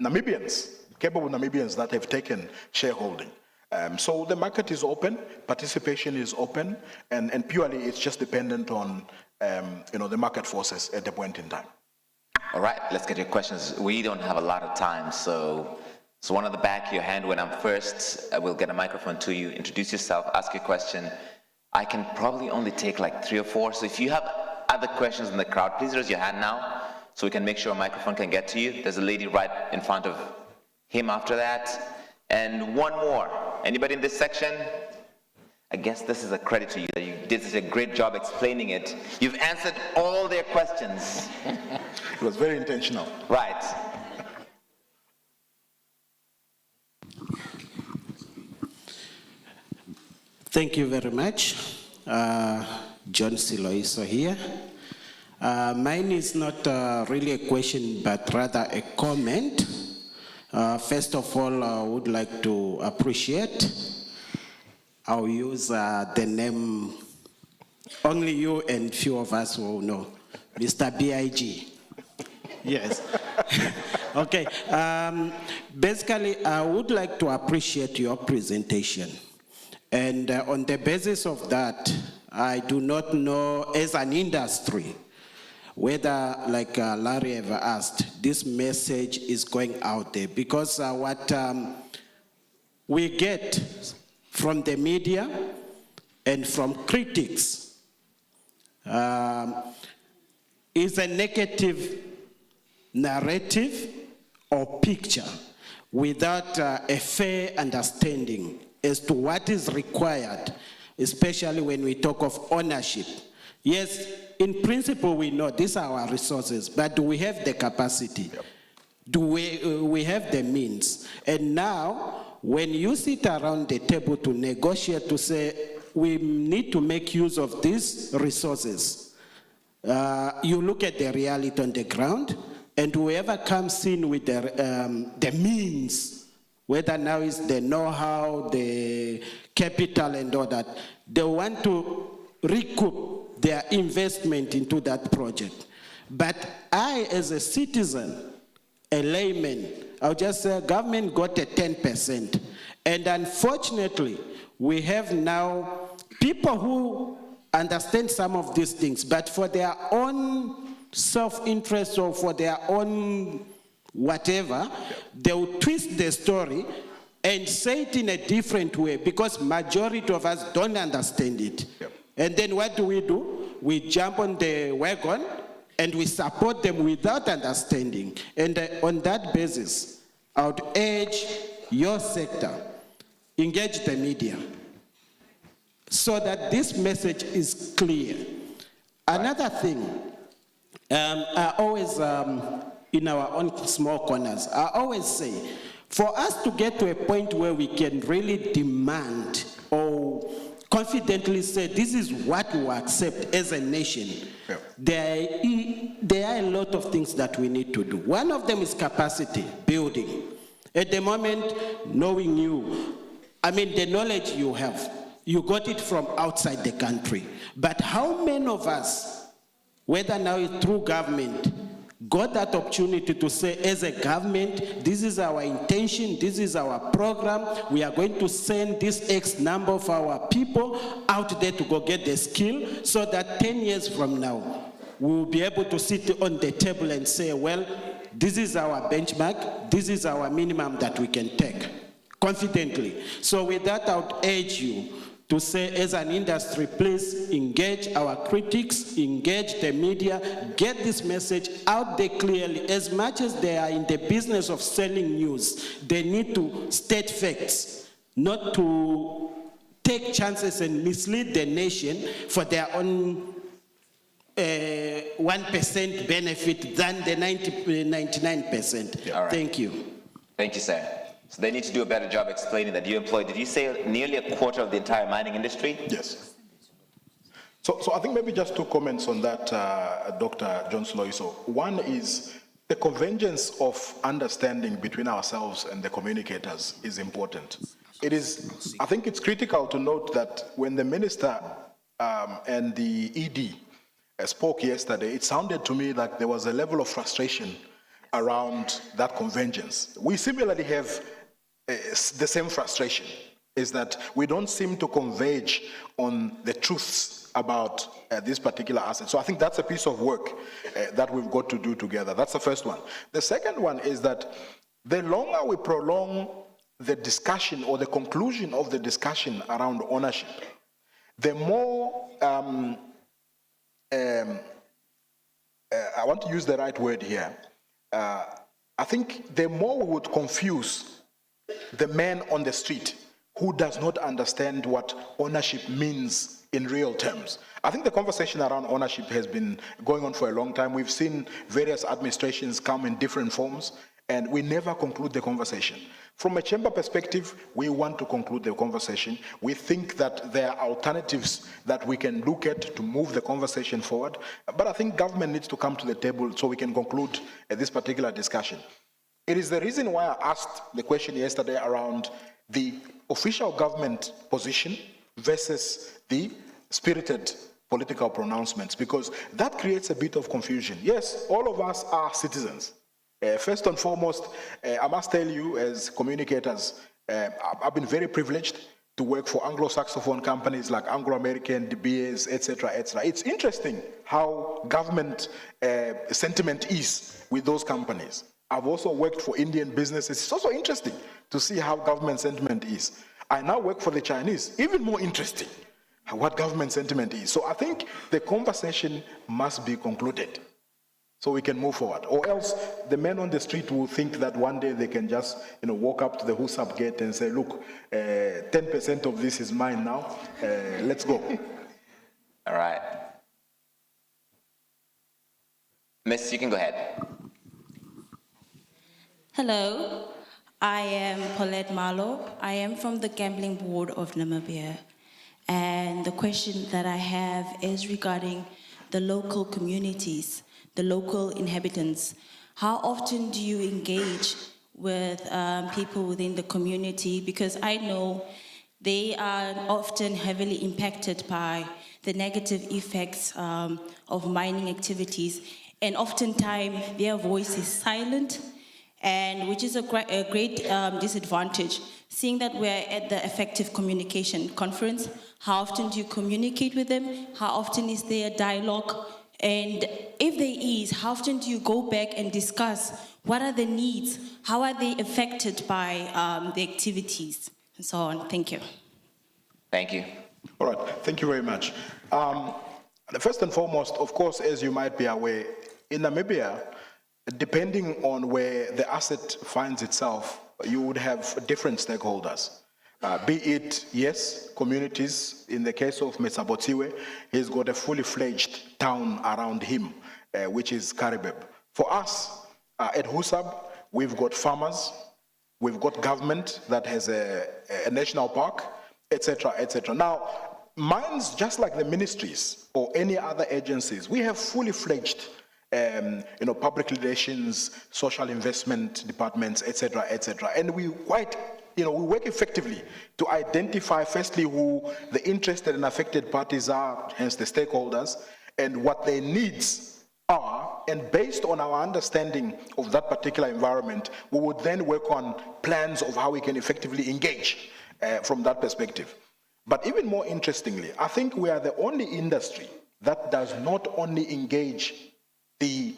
Namibians, capable Namibians that have taken shareholding. So the market is open, participation is open, and purely it's just dependent on the market forces at the point in time. All right, let's get your questions. We don't have a lot of time, so one at the back, your hand went up first. We'll get a microphone to you. Introduce yourself, ask your question. I can probably only take like 3 or 4, so if you have other questions in the crowd, please raise your hand now so we can make sure a microphone can get to you. There's a lady right in front of him after that. And one more. Anybody in this section? I guess this is a credit to you that you did such a great job explaining it. You've answered all their questions. It was very intentional. Right. Thank you very much. John Siloiso here. Mine is not really a question, but rather a comment. First of all, I would like to appreciate. I'll use the name, only you and few of us will know, Mr. B.I.G. Yes. Okay. Basically, I would like to appreciate your presentation. And on the basis of that, I do not know, as an industry, whether, like Larry ever asked, this message is going out there. Because what we get from the media and from critics is a negative narrative or picture without a fair understanding as to what is required, especially when we talk of ownership. Yes, in principle, we know these are our resources, but do we have the capacity? Yep. Do we have the means? And now, when you sit around the table to negotiate, to say, we need to make use of these resources, you look at the reality on the ground, and whoever comes in with the means, whether now is the know-how, the capital and all that, they want to recoup their investment into that project. But I, as a citizen, a layman, I'll just say government got a 10%. And unfortunately, we have now people who understand some of these things, but for their own self-interest or for their own whatever, they will twist the story and say it in a different way because majority of us don't understand it. Yep. And then what do? We jump on the wagon and we support them without understanding. And on that basis, I would urge your sector, engage the media so that this message is clear. Another thing, I always, in our own small corners, I always say, for us to get to a point where we can really demand or confidently say this is what we accept as a nation, there are a lot of things that we need to do. One of them is capacity building. At the moment, knowing you, I mean the knowledge you have, you got it from outside the country. But how many of us, whether now it's through government, got that opportunity to say, as a government, this is our intention, this is our program, we are going to send this X number of our people out there to go get the skill, so that 10 years from now, we will be able to sit on the table and say, well, this is our benchmark, this is our minimum that we can take, confidently. So with that, I would urge you to say, as an industry, please engage our critics, engage the media, get this message out there clearly. As much as they are in the business of selling news, they need to state facts not to take chances and mislead the nation for their own 1% benefit than the 99%. All right. Thank you. Thank you, sir. So they need to do a better job explaining that you employ, did you say nearly a quarter of the entire mining industry? Yes. So I think maybe just 2 comments on that, Dr. John Sloiso. One is the convergence of understanding between ourselves and the communicators is important. It is, I think it's critical to note that when the minister and the ED spoke yesterday, it sounded to me like there was a level of frustration around that convergence. We similarly have the same frustration, is that we don't seem to converge on the truths about this particular asset. So I think that's a piece of work that we've got to do together. That's the first one. The second one is that the longer we prolong the discussion or the conclusion of the discussion around ownership, the more, I want to use the right word here, I think the more we would confuse the man on the street who does not understand what ownership means in real terms. I think the conversation around ownership has been going on for a long time. We've seen various administrations come in different forms, and we never conclude the conversation. From a chamber perspective, we want to conclude the conversation. We think that there are alternatives that we can look at to move the conversation forward, but I think government needs to come to the table so we can conclude this particular discussion. It is the reason why I asked the question yesterday around the official government position versus the spirited political pronouncements, because that creates a bit of confusion. Yes, all of us are citizens. First and foremost, I must tell you, as communicators, I've been very privileged to work for Anglo-Saxophone companies like Anglo-American, De Beers, etc., etc. It's interesting how government sentiment is with those companies. I've also worked for Indian businesses. It's also interesting to see how government sentiment is. I now work for the Chinese. Even more interesting what government sentiment is. So I think the conversation must be concluded so we can move forward. Or else the men on the street will think that one day they can just walk up to the Husab gate and say, look, 10% of this is mine now. Let's go. All right. Miss, you can go ahead. Hello, I am Paulette Malo. I am from the Gambling Board of Namibia. And the question that I have is regarding the local communities, the local inhabitants. How often do you engage with people within the community? Because I know they are often heavily impacted by the negative effects of mining activities. And oftentimes their voice is silent, and which is a great disadvantage. Seeing that we're at the Effective Communication Conference, how often do you communicate with them? How often is there a dialogue? And if there is, how often do you go back and discuss what are the needs? How are they affected by the activities? And so on. Thank you. Thank you. All right, thank you very much. First and foremost, of course, as you might be aware, in Namibia, depending on where the asset finds itself, you would have different stakeholders. Be it, yes, communities. In the case of Metsabotsiwe, he's got a fully fledged town around him, which is Karibeb. For us, at Husab, we've got farmers, we've got government that has a national park, etc., etc. Now, mines, just like the ministries or any other agencies, we have fully fledged public relations, social investment departments, etc., etc. And we we work effectively to identify firstly who the interested and affected parties are, hence the stakeholders, and what their needs are. And based on our understanding of that particular environment, we would then work on plans of how we can effectively engage from that perspective. But even more interestingly, I think we are the only industry that does not only engage the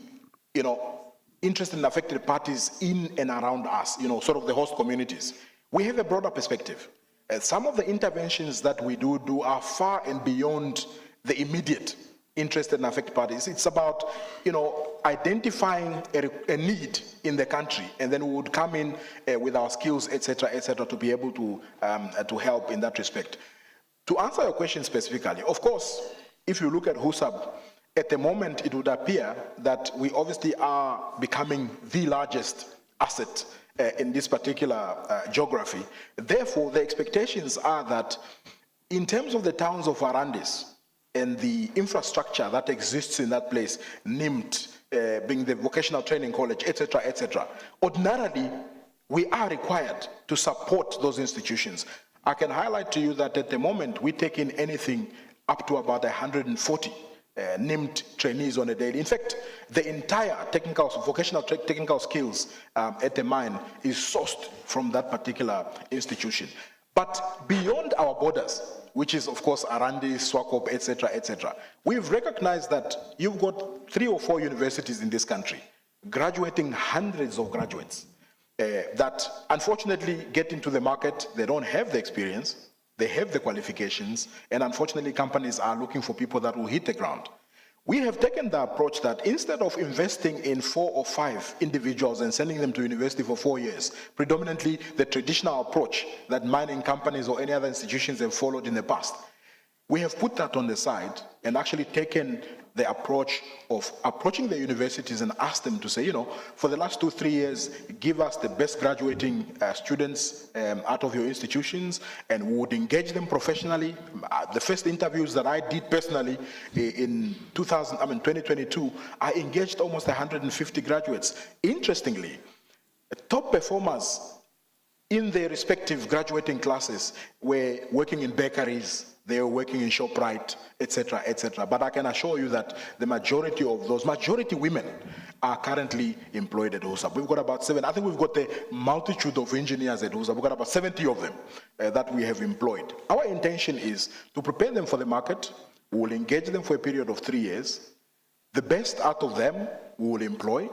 interested and affected parties in and around us, sort of the host communities. We have a broader perspective. Some of the interventions that we do are far and beyond the immediate interested and affected parties. It's about, identifying a need in the country, and then we would come in with our skills, etc., to be able to help in that respect. To answer your question specifically, of course, if you look at HUSAB, at the moment it would appear that we obviously are becoming the largest asset in this particular geography. Therefore, the expectations are that in terms of the towns of Arandis and the infrastructure that exists in that place, NIMT, being the vocational training college, etc., ordinarily, we are required to support those institutions. I can highlight to you that at the moment, we take in anything up to about 140 NIMT trainees on a daily. In fact, the entire vocational technical skills at the mine is sourced from that particular institution. But beyond our borders, which is of course Arandi, Swakop, etc., we've recognized that you've got 3 or 4 universities in this country, graduating hundreds of graduates that unfortunately get into the market. They don't have the experience, they have the qualifications, and unfortunately companies are looking for people that will hit the ground. We have taken the approach that instead of investing in 4 or 5 individuals and sending them to university for 4 years, predominantly the traditional approach that mining companies or any other institutions have followed in the past, we have put that on the side and actually taken the approach of approaching the universities and ask them to say, for the last 2-3 years, give us the best graduating students out of your institutions, and we would engage them professionally. The first interviews that I did personally in 2022, I engaged almost 150 graduates. Interestingly, top performers in their respective graduating classes were working in bakeries, they were working in ShopRite, etc. But I can assure you that the majority of those, women, are currently employed at HUSAB. We've got about 7, I think we've got a multitude of engineers at HUSAB. We've got about 70 of them that we have employed. Our intention is to prepare them for the market. We will engage them for a period of 3 years. The best out of them we will employ,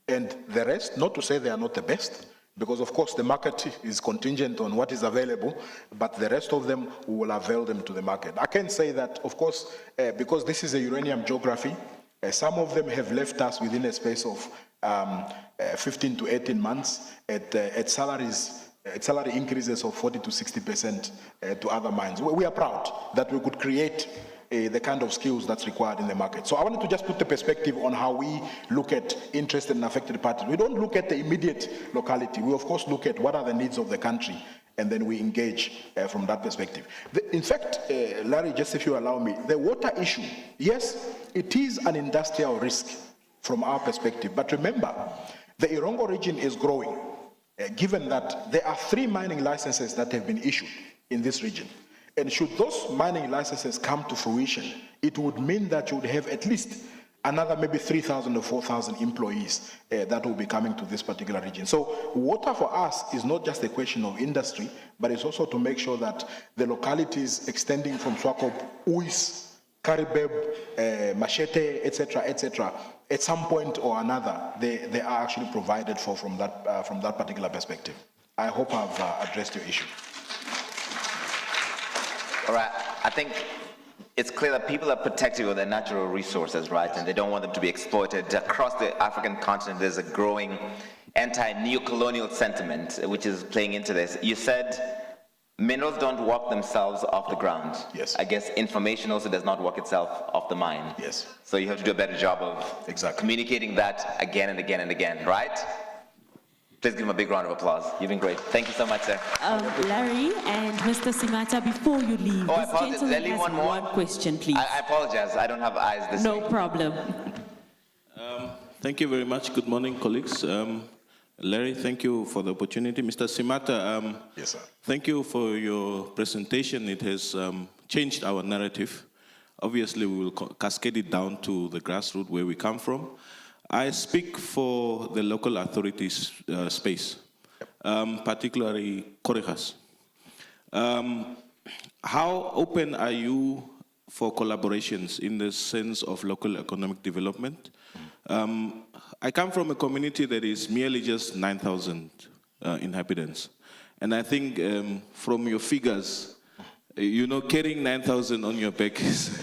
and the rest, not to say they are not the best, because of course the market is contingent on what is available, but the rest of them will avail them to the market. I can say that, of course, because this is a uranium geography, some of them have left us within a space of 15 to 18 months at salary increases of 40 to 60% to other mines. We are proud that we could create the kind of skills that's required in the market. So I wanted to just put the perspective on how we look at interested and affected parties. We don't look at the immediate locality. We of course look at what are the needs of the country, and then we engage from that perspective. In fact, Larry, just if you allow me, the water issue, yes, it is an industrial risk from our perspective, but remember, the Irongo region is growing, given that there are 3 mining licenses that have been issued in this region. And should those mining licenses come to fruition, it would mean that you would have at least another maybe 3,000 or 4,000 employees that will be coming to this particular region. So water for us is not just a question of industry, but it's also to make sure that the localities extending from Swakop, Uis, Karibeb, Machete, etc., at some point or another, they are actually provided for from that particular perspective. I hope I've addressed your issue. All right, I think it's clear that people are protective of their natural resources, right? And they don't want them to be exploited. Across the African continent, there's a growing anti-neocolonial sentiment, which is playing into this. You said minerals don't walk themselves off the ground. Yes. I guess information also does not walk itself off the mine. Yes. So you have to do a better job of communicating that again and again and again, right? Please give him a big round of applause. You've been great. Thank you so much, sir. Larry and Mr. Simata, before you leave, I this apologize. Did I gentleman leave has one more? one question, please. I apologize. I don't have eyes this No way. problem. Thank you very much. Good morning, colleagues. Larry, thank you for the opportunity. Mr. Simata, yes, sir. Thank you for your presentation. It has changed our narrative. Obviously, we will cascade it down to the grassroots where we come from. I speak for the local authorities space, particularly Koregas. How open are you for collaborations in the sense of local economic development? I come from a community that is merely just 9,000 inhabitants. And I think from your figures, carrying 9,000 on your back is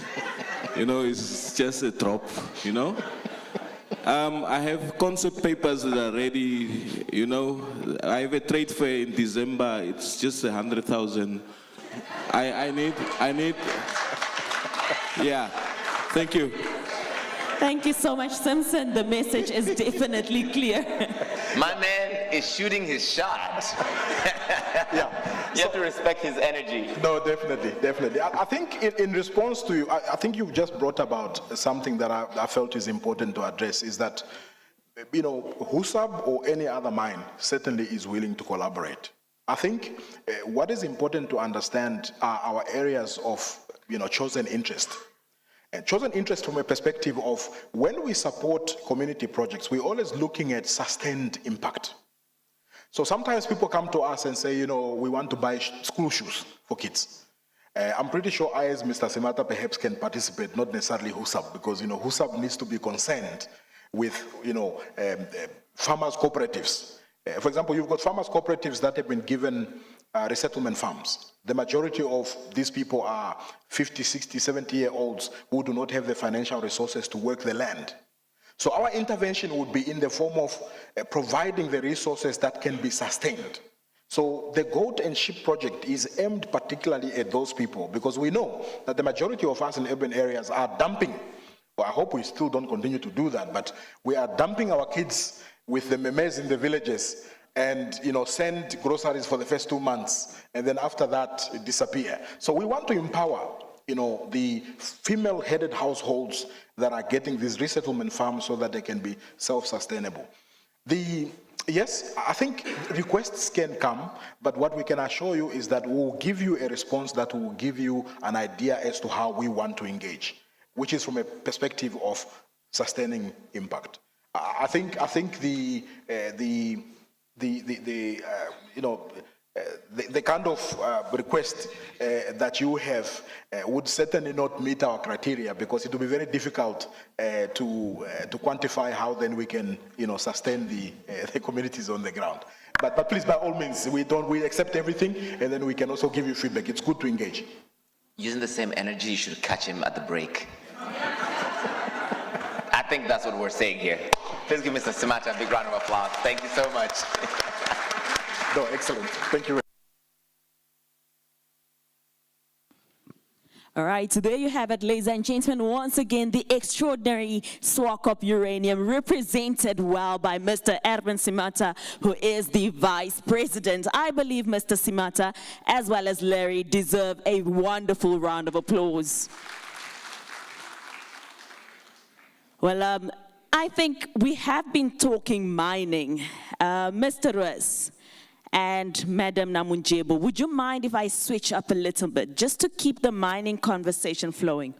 it's just a drop, I have concept papers that are ready, I have a trade fair in December, it's just 100,000. I need, yeah, thank you. Thank you so much, Simpson. The message is definitely clear. My man is shooting his shot. You have to respect his energy. No, definitely. I think in response to you, I think you've just brought about something that I felt is important to address, is that, HUSAB or any other mine certainly is willing to collaborate. I think what is important to understand are our areas of, chosen interest. And chosen interest from a perspective of when we support community projects, we're always looking at sustained impact. So sometimes people come to us and say, we want to buy school shoes for kids. I'm pretty sure I, as Mr. Simata, perhaps can participate, not necessarily HUSAB, because HUSAB needs to be concerned with farmers' cooperatives. For example, you've got farmers' cooperatives that have been given resettlement farms. The majority of these people are 50, 60, 70-year-olds who do not have the financial resources to work the land. So our intervention would be in the form of providing the resources that can be sustained. So the goat and sheep project is aimed particularly at those people, because we know that the majority of us in urban areas are dumping. Well, I hope we still don't continue to do that, but we are dumping our kids with the memes in the villages and send groceries for the first 2 months, and then after that disappear. So we want to empower the female-headed households that are getting these resettlement farms so that they can be self-sustainable. Yes, I think requests can come, but what we can assure you is that we'll give you a response that will give you an idea as to how we want to engage, which is from a perspective of sustaining impact. I think the kind of request that you have would certainly not meet our criteria, because it will be very difficult to quantify how then we can sustain the communities on the ground. But please, by all means, we accept everything, and then we can also give you feedback. It's good to engage. Using the same energy, you should catch him at the break. I think that's what we're saying here. Please give Mr. Simata a big round of applause. Thank you so much. No, excellent. Thank you. All right, so there you have it, ladies and gentlemen. Once again, the extraordinary Swakop Uranium, represented well by Mr. Erwin Simata, who is the Vice President. I believe Mr. Simata, as well as Larry, deserve a wonderful round of applause. Well, I think we have been talking mining. Mr. Ruiz and Madam Namunjebo, would you mind if I switch up a little bit, just to keep the mining conversation flowing?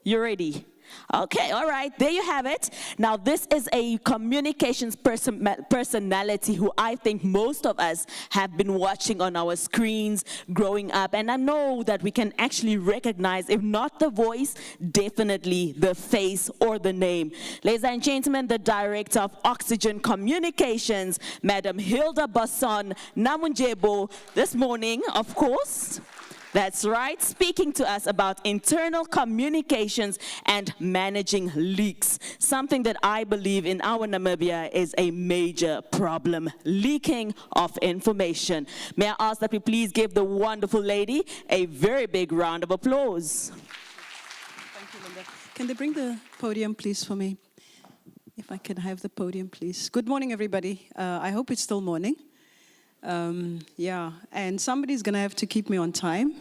You ready? Okay, all right, there you have it. Now, this is a communications personality who I think most of us have been watching on our screens growing up, and I know that we can actually recognize, if not the voice, definitely the face or the name. Ladies and gentlemen, the Director of Oxygen Communications, Madam Hilda Basson Namunjebo, this morning, of course. That's right, speaking to us about internal communications and managing leaks, something that I believe in our Namibia is a major problem, leaking of information. May I ask that we please give the wonderful lady a very big round of applause. Thank you, Linda. Can they bring the podium, please, for me? If I can have the podium, please. Good morning, everybody. I hope it's still morning. Yeah, and somebody's going to have to keep me on time,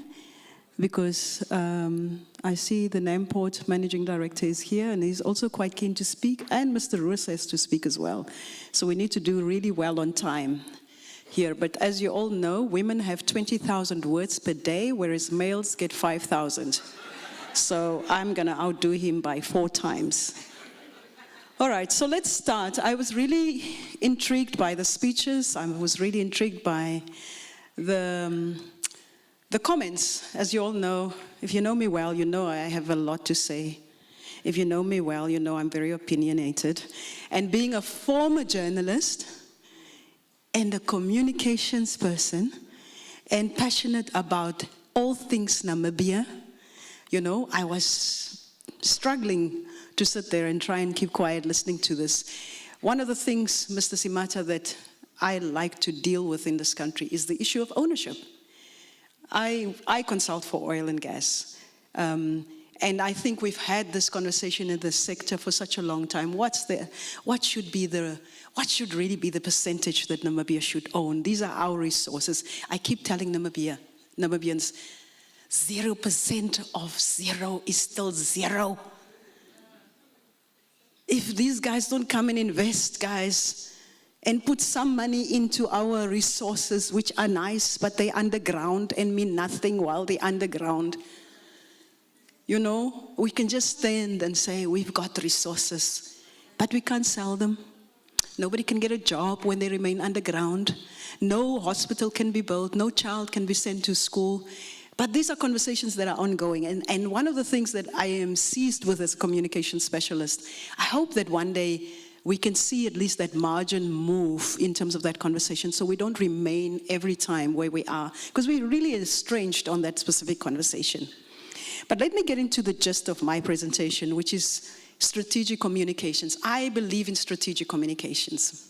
because I see the Namport Managing Director is here, and he's also quite keen to speak, and Mr. Roos has to speak as well. So we need to do really well on time here. But as you all know, women have 20,000 words per day, whereas males get 5,000. So I'm going to outdo him by 4 times. All right, so let's start. I was really intrigued by the speeches. I was really intrigued by the comments. As you all know, if you know me well, you know I have a lot to say. If you know me well, you know I'm very opinionated. And being a former journalist and a communications person and passionate about all things Namibia, you know, I was struggling to sit there and try and keep quiet listening to this. One of the things, Mr. Simata, that I like to deal with in this country is the issue of ownership. I consult for oil and gas. And I think we've had this conversation in this sector for such a long time. What should really be the percentage that Namibia should own? These are our resources. I keep telling Namibians, 0% of zero is still zero. If these guys don't come and invest, guys, and put some money into our resources, which are nice, but they're underground and mean nothing while they're underground. You know, we can just stand and say, we've got resources, but we can't sell them. Nobody can get a job when they remain underground. No hospital can be built. No child can be sent to school. But these are conversations that are ongoing. And one of the things that I am seized with as a communication specialist, I hope that one day we can see at least that margin move in terms of that conversation, so we don't remain every time where we are, because we're really estranged on that specific conversation. But let me get into the gist of my presentation, which is strategic communications. I believe in strategic communications.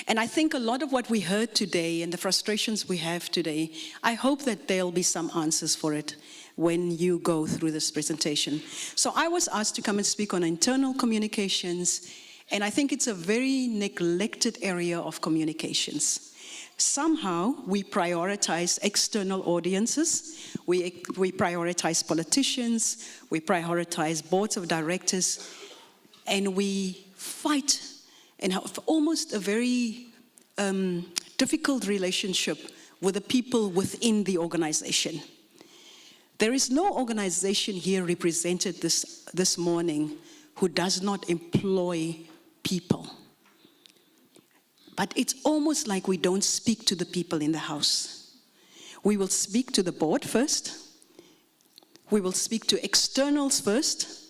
And I think a lot of what we heard today and the frustrations we have today, I hope that there'll be some answers for it when you go through this presentation. So I was asked to come and speak on internal communications, and I think it's a very neglected area of communications. Somehow we prioritize external audiences, we prioritize politicians, we prioritize boards of directors, and we fight and have almost a very difficult relationship with the people within the organization. There is no organization here represented this morning who does not employ people. But it's almost like we don't speak to the people in the house. We will speak to the board first. We will speak to externals first.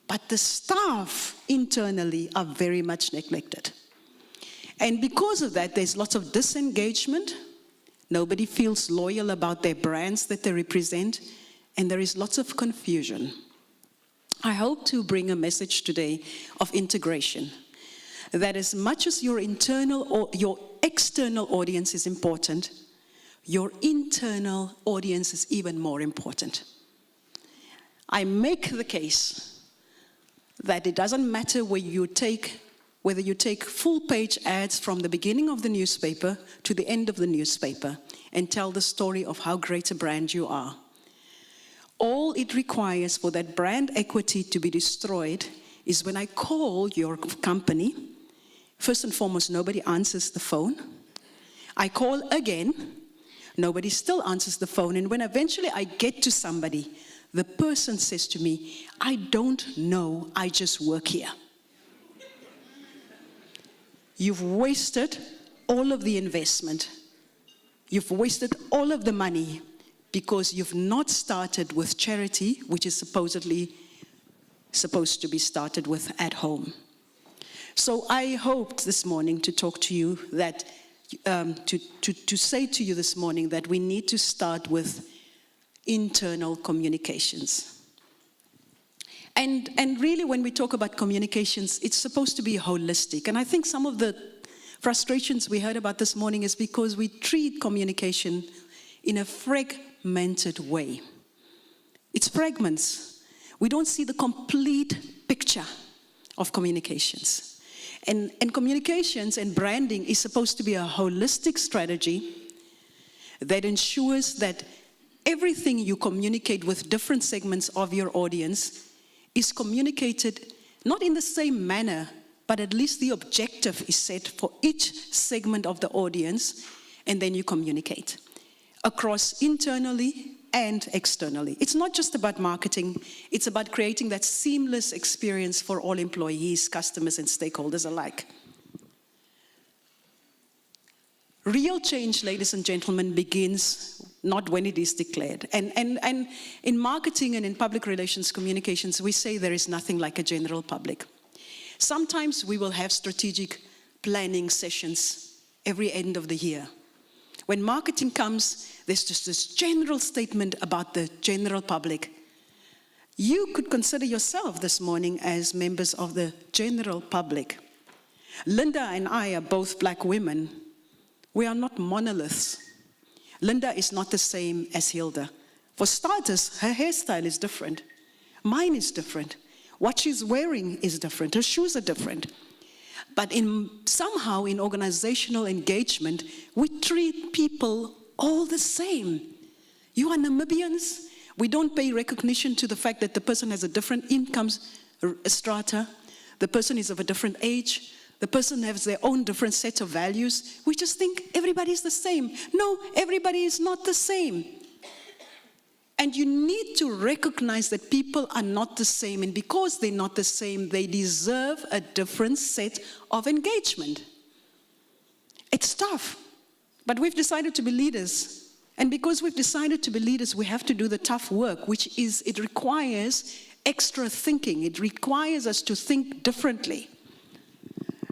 But the staff internally are very much neglected. And because of that, there's lots of disengagement. Nobody feels loyal about their brands that they represent. And there is lots of confusion. I hope to bring a message today of integration. That as much as your internal or your external audience is important, your internal audience is even more important. I make the case that it doesn't matter whether you take full-page ads from the beginning of the newspaper to the end of the newspaper and tell the story of how great a brand you are. All it requires for that brand equity to be destroyed is when I call your company. First and foremost, nobody answers the phone. I call again, nobody still answers the phone. And when eventually I get to somebody, the person says to me, I don't know, I just work here. You've wasted all of the investment. You've wasted all of the money because you've not started with charity, which is supposedly supposed to be started with at home. So I hoped this morning to talk to you that, to say to you this morning that we need to start with internal communications. And really when we talk about communications, it's supposed to be holistic. And I think some of the frustrations we heard about this morning is because we treat communication in a fragmented way. It's fragments. We don't see the complete picture of communications. And communications and branding is supposed to be a holistic strategy that ensures that everything you communicate with different segments of your audience is communicated not in the same manner, but at least the objective is set for each segment of the audience, and then you communicate across internally and externally. It's not just about marketing, it's about creating that seamless experience for all employees, customers, and stakeholders alike. Real change, ladies and gentlemen, begins not when it is declared. And in marketing and in public relations communications, we say there is nothing like a general public. Sometimes we will have strategic planning sessions every end of the year. When marketing comes, there's just this general statement about the general public. You could consider yourself this morning as members of the general public. Linda and I are both black women. We are not monoliths. Linda is not the same as Hilda. For starters, her hairstyle is different. Mine is different. What she's wearing is different. Her shoes are different. But somehow in organizational engagement, we treat people all the same. You are Namibians. We don't pay recognition to the fact that the person has a different income strata. The person is of a different age. The person has their own different set of values. We just think everybody is the same. No, everybody is not the same. And you need to recognize that people are not the same. And because they're not the same, they deserve a different set of engagement. It's tough. But we've decided to be leaders. And because we've decided to be leaders, we have to do the tough work, which is, it requires extra thinking. It requires us to think differently.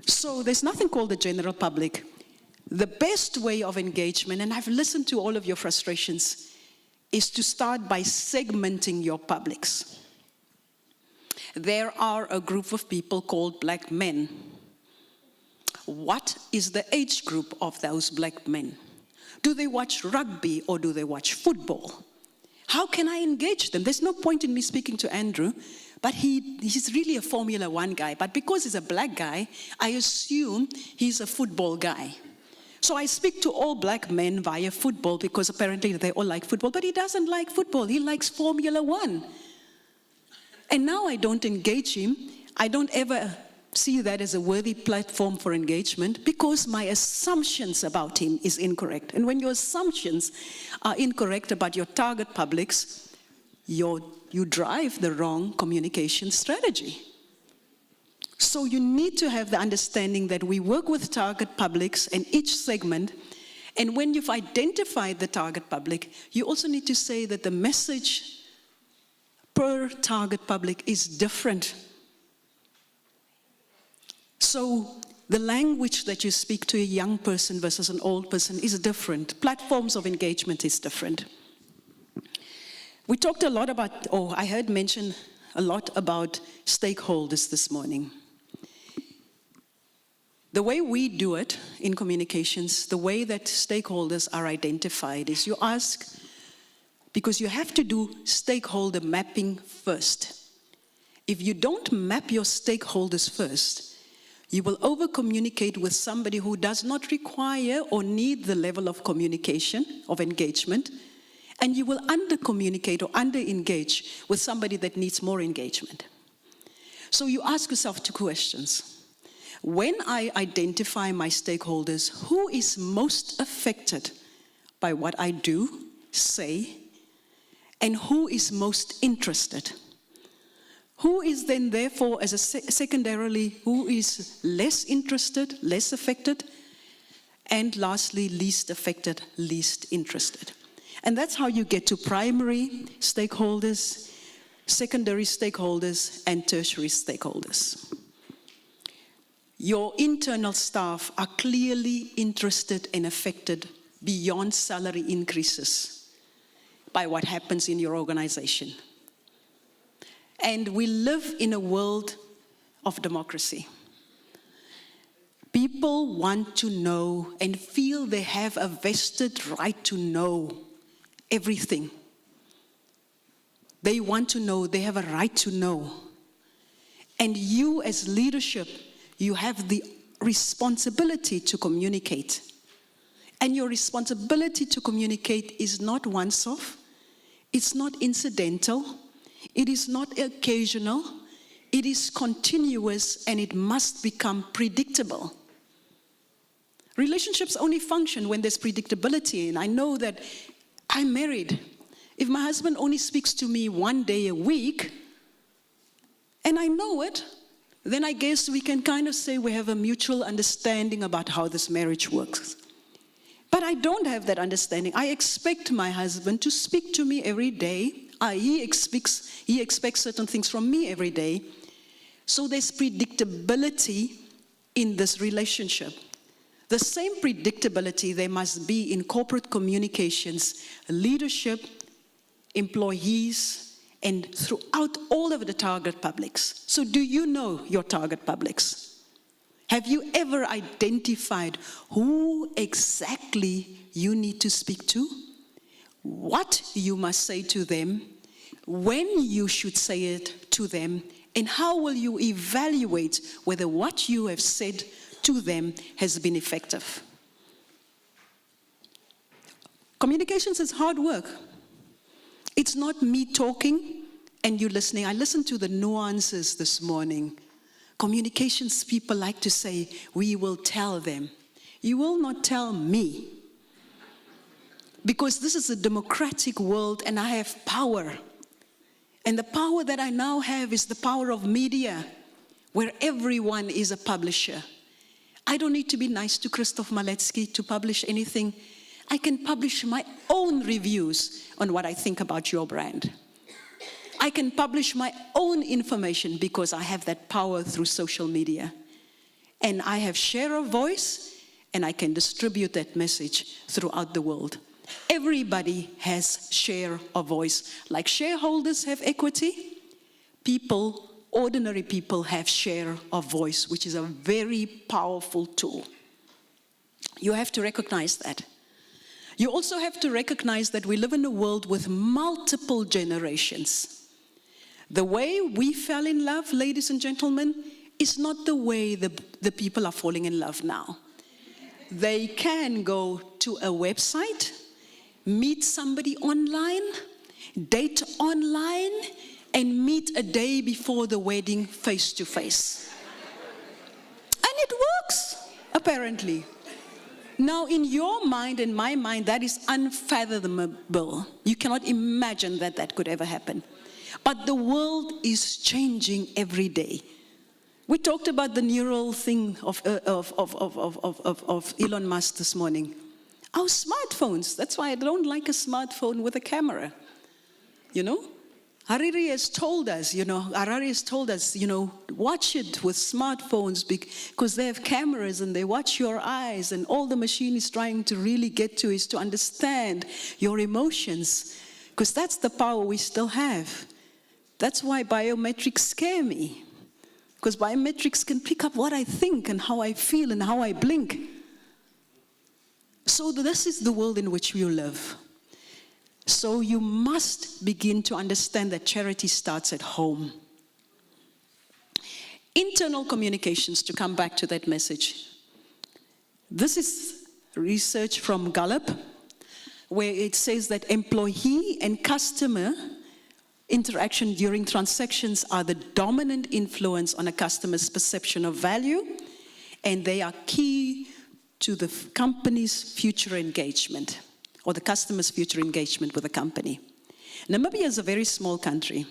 So there's nothing called the general public. The best way of engagement, and I've listened to all of your frustrations, is to start by segmenting your publics. There are a group of people called black men. What is the age group of those black men? Do they watch rugby or do they watch football? How can I engage them? There's no point in me speaking to Andrew, but he's really a Formula One guy. But because he's a black guy, I assume he's a football guy. So I speak to all black men via football because apparently they all like football, but he doesn't like football. He likes Formula One. And now I don't engage him. I don't ever see that as a worthy platform for engagement because my assumptions about him is incorrect. And when your assumptions are incorrect about your target publics, you drive the wrong communication strategy. So you need to have the understanding that we work with target publics in each segment. And when you've identified the target public, you also need to say that the message per target public is different. So the language that you speak to a young person versus an old person is different. Platforms of engagement is different. We talked a lot about, I heard mention a lot about stakeholders this morning. The way we do it in communications, the way that stakeholders are identified is you ask, because you have to do stakeholder mapping first. If you don't map your stakeholders first, you will over-communicate with somebody who does not require or need the level of communication, of engagement, and you will under-communicate or under-engage with somebody that needs more engagement. So you ask yourself two questions. When I identify my stakeholders, who is most affected by what I do, say, and who is most interested? Who is then therefore, as a secondarily, who is less interested, less affected, and lastly, least affected, least interested? And that's how you get to primary stakeholders, secondary stakeholders, and tertiary stakeholders. Your internal staff are clearly interested and affected beyond salary increases by what happens in your organization. And we live in a world of democracy. People want to know and feel they have a vested right to know everything. They want to know, they have a right to know. And you as leadership, you have the responsibility to communicate. And your responsibility to communicate is not once-off, it's not incidental, it is not occasional, it is continuous, and it must become predictable. Relationships only function when there's predictability, and I know that I'm married. If my husband only speaks to me one day a week, and I know it, then I guess we can kind of say we have a mutual understanding about how this marriage works. But I don't have that understanding. I expect my husband to speak to me every day. He expects certain things from me every day. So there's predictability in this relationship. The same predictability there must be in corporate communications, leadership, employees, and throughout all of the target publics. So do you know your target publics? Have you ever identified who exactly you need to speak to? What you must say to them, when you should say it to them, and how will you evaluate whether what you have said to them has been effective? Communications is hard work. It's not me talking and you listening. I listened to the nuances this morning. Communications people like to say, we will tell them. You will not tell me. Because this is a democratic world and I have power. And the power that I now have is the power of media, where everyone is a publisher. I don't need to be nice to Christoph Maletsky to publish anything. I can publish my own reviews on what I think about your brand. I can publish my own information because I have that power through social media. And I have share of voice, and I can distribute that message throughout the world. Everybody has share of voice. Like shareholders have equity, people, ordinary people have share of voice, which is a very powerful tool. You have to recognize that. You also have to recognize that we live in a world with multiple generations. The way we fell in love, ladies and gentlemen, is not the way the people are falling in love now. They can go to a website, meet somebody online, date online, and meet a day before the wedding face to face. And it works, apparently. Now, in your mind and my mind, that is unfathomable. You cannot imagine that that could ever happen. But the world is changing every day. We talked about the neural thing of Elon Musk this morning. Our smartphones, that's why I don't like a smartphone with a camera. You know? Harari has told us, watch it with smartphones because they have cameras and they watch your eyes, and all the machine is trying to really get to is to understand your emotions, because that's the power we still have. That's why biometrics scare me, because biometrics can pick up what I think and how I feel and how I blink. So this is the world in which we live. So you must begin to understand that charity starts at home. Internal communications, to come back to that message. This is research from Gallup, where it says that employee and customer interaction during transactions are the dominant influence on a customer's perception of value, and they are key to the company's future engagement, or the customer's future engagement with the company. Namibia is a very small country,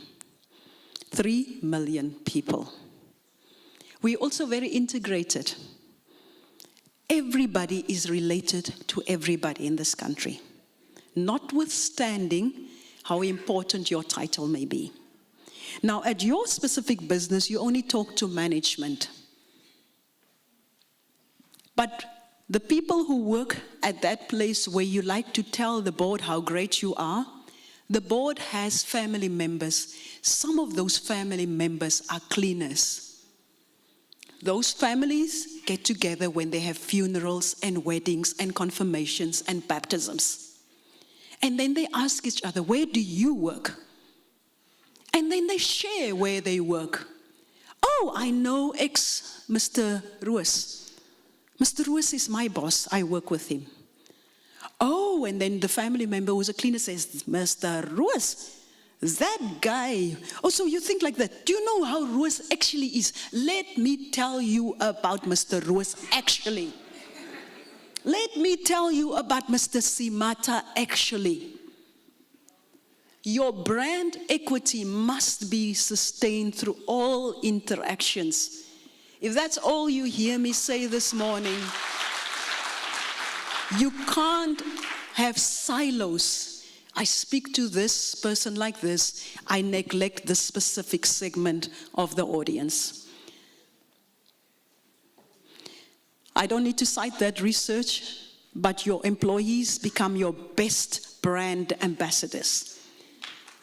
3 million people. We're also very integrated. Everybody is related to everybody in this country, notwithstanding how important your title may be. Now, at your specific business, you only talk to management. But the people who work at that place where you like to tell the board how great you are, the board has family members. Some of those family members are cleaners. Those families get together when they have funerals and weddings and confirmations and baptisms. And then they ask each other, where do you work? And then they share where they work. Oh, I know Mr. Roos. Mr. Roos is my boss, I work with him. Oh, and then the family member who's a cleaner says, Mr. Roos, that guy. Oh, so you think like that. Do you know how Roos actually is? Let me tell you about Mr. Roos actually. Let me tell you about Mr. Simata actually. Your brand equity must be sustained through all interactions. If that's all you hear me say this morning, you can't have silos. I speak to this person like this, I neglect the specific segment of the audience. I don't need to cite that research, but your employees become your best brand ambassadors.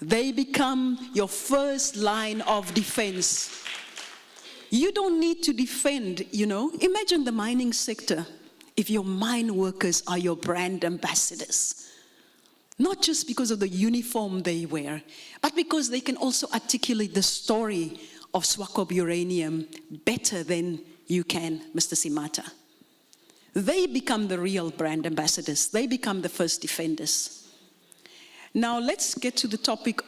They become your first line of defense. You don't need to defend, you know. Imagine the mining sector if your mine workers are your brand ambassadors. Not just because of the uniform they wear, but because they can also articulate the story of Swakop Uranium better than you can, Mr. Simata. They become the real brand ambassadors. They become the first defenders. Now let's get to the topic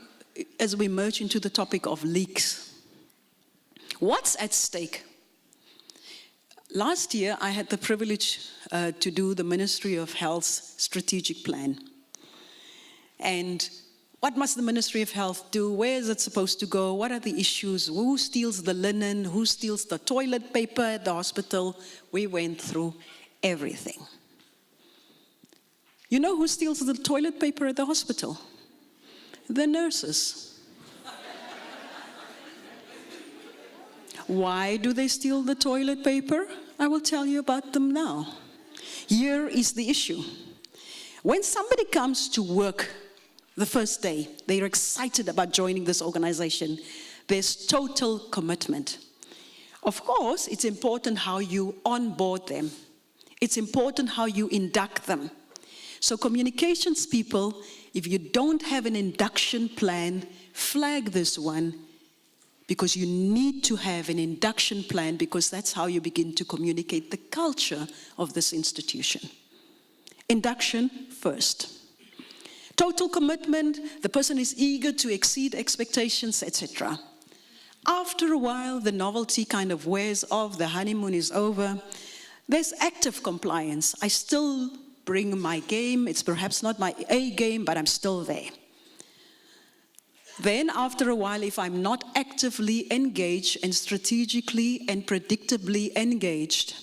as we merge into the topic of leaks. What's at stake? Last year, I had the privilege to do the Ministry of Health's strategic plan. And what must the Ministry of Health do? Where is it supposed to go? What are the issues? Who steals the linen? Who steals the toilet paper at the hospital? We went through everything. You know who steals the toilet paper at the hospital? The nurses. Why do they steal the toilet paper? I will tell you about them now. Here is the issue. When somebody comes to work the first day, they're excited about joining this organization. There's total commitment. Of course, it's important how you onboard them. It's important how you induct them. So communications people, if you don't have an induction plan, flag this one, because you need to have an induction plan, because that's how you begin to communicate the culture of this institution. Induction first. Total commitment, the person is eager to exceed expectations, etc. After a while, the novelty kind of wears off, the honeymoon is over. There's active compliance. I still bring my game. It's perhaps not my A game, but I'm still there. Then after a while, if I'm not actively engaged and strategically and predictably engaged,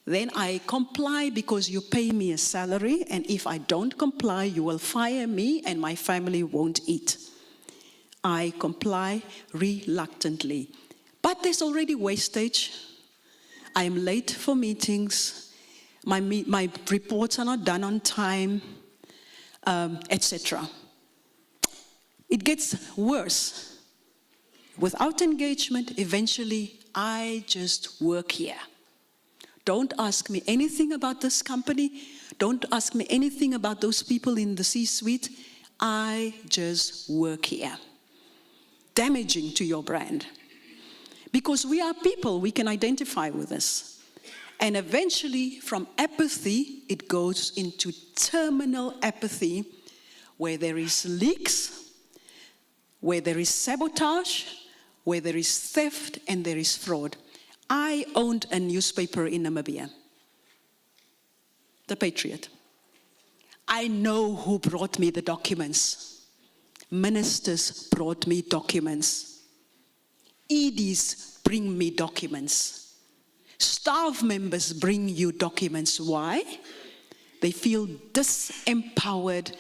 then I comply because you pay me a salary, and if I don't comply, you will fire me and my family won't eat. I comply reluctantly. But there's already wastage. I am late for meetings. My reports are not done on time, etc. It gets worse. Without engagement, eventually, I just work here. Don't ask me anything about this company. Don't ask me anything about those people in the C-suite. I just work here. Damaging to your brand. Because we are people, we can identify with this. And eventually, from apathy, it goes into terminal apathy, where there is leaks, where there is sabotage, where there is theft, and there is fraud. I owned a newspaper in Namibia, The Patriot. I know who brought me the documents. Ministers brought me documents. EDs bring me documents. Staff members bring you documents. Why? They feel disempowered.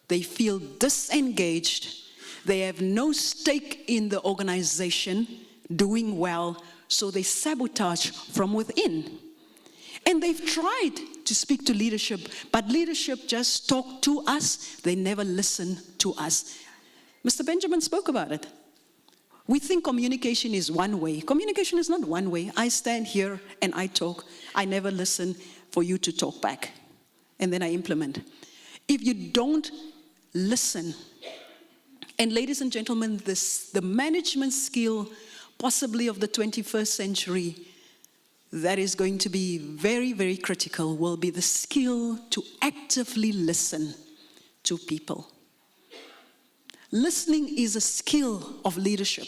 They feel disengaged. They have no stake in the organization doing well, so they sabotage from within. And they've tried to speak to leadership, but leadership just talk to us. They never listen to us. Mr. Benjamin spoke about it. We think communication is one way. Communication is not one way. I stand here and I talk. I never listen for you to talk back. And then I implement. If you don't listen, and ladies and gentlemen, the management skill possibly of the 21st century that is going to be very, very critical will be the skill to actively listen to people. Listening is a skill of leadership.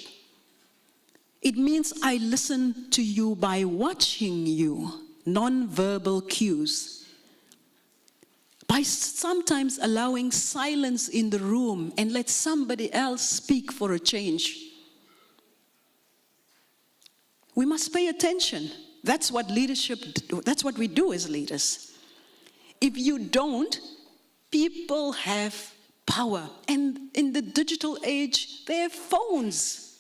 It means I listen to you by watching you, non-verbal cues, by sometimes allowing silence in the room and let somebody else speak for a change. We must pay attention. That's what leadership, that's what we do as leaders. If you don't, people have power. And in the digital age, they have phones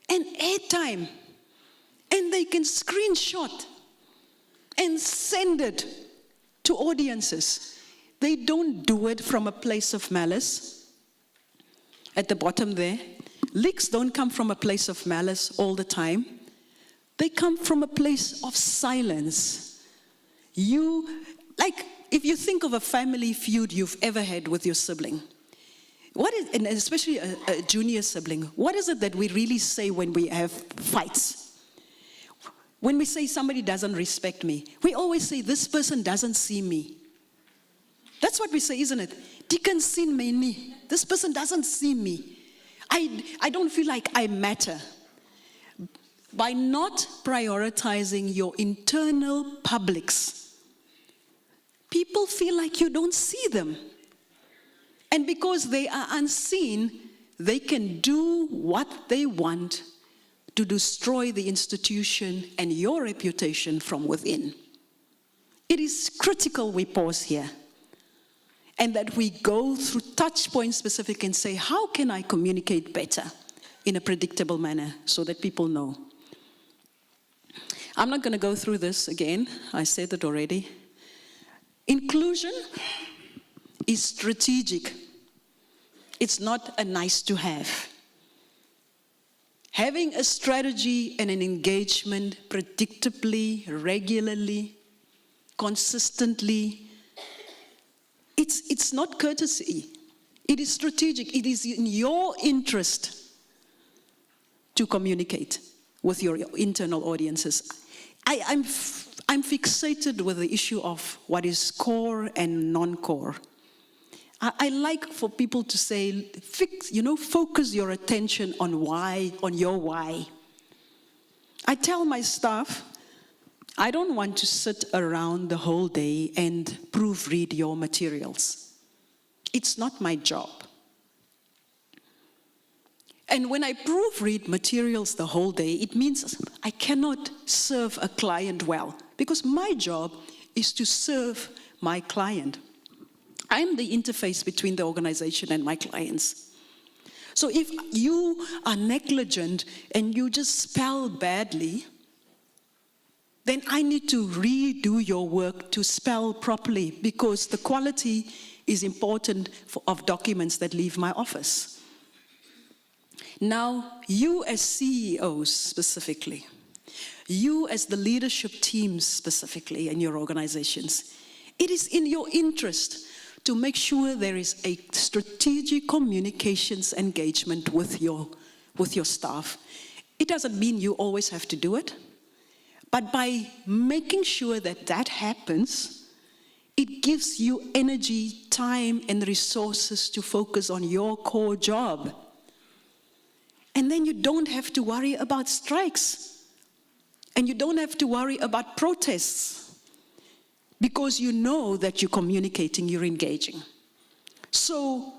and airtime. And they can screenshot and send it to audiences. They don't do it from a place of malice. at the bottom there. Leaks don't come from a place of malice all the time. They come from a place of silence. If you think of a family feud you've ever had with your sibling, and especially a junior sibling, what is it that we really say when we have fights? When we say somebody doesn't respect me, we always say this person doesn't see me. That's what we say, isn't it? Dikan sien my nie. This person doesn't see me. I don't feel like I matter. By not prioritizing your internal publics, people feel like you don't see them. And because they are unseen, they can do what they want to destroy the institution and your reputation from within. It is critical we pause here and that we go through touch point specific and say, how can I communicate better in a predictable manner so that people know? I'm not going to go through this again. I said it already. Inclusion is strategic. It's not a nice to have. Having a strategy and an engagement predictably, regularly, consistently, it's not courtesy. It is strategic. It is in your interest to communicate with your internal audiences. I'm fixated with the issue of what is core and non-core. I like for people to say, focus your attention on why, on your why. I tell my staff, I don't want to sit around the whole day and proofread your materials. It's not my job. And when I proofread materials the whole day, it means I cannot serve a client well, because my job is to serve my client. I'm the interface between the organization and my clients. So if you are negligent and you just spell badly, then I need to redo your work to spell properly, because the quality is important of documents that leave my office. Now, you as CEOs specifically, you as the leadership teams specifically in your organizations, it is in your interest to make sure there is a strategic communications engagement with your staff. It doesn't mean you always have to do it, but by making sure that that happens, it gives you energy, time, and resources to focus on your core job. And then you don't have to worry about strikes, and you don't have to worry about protests, because you know that you're communicating, you're engaging. So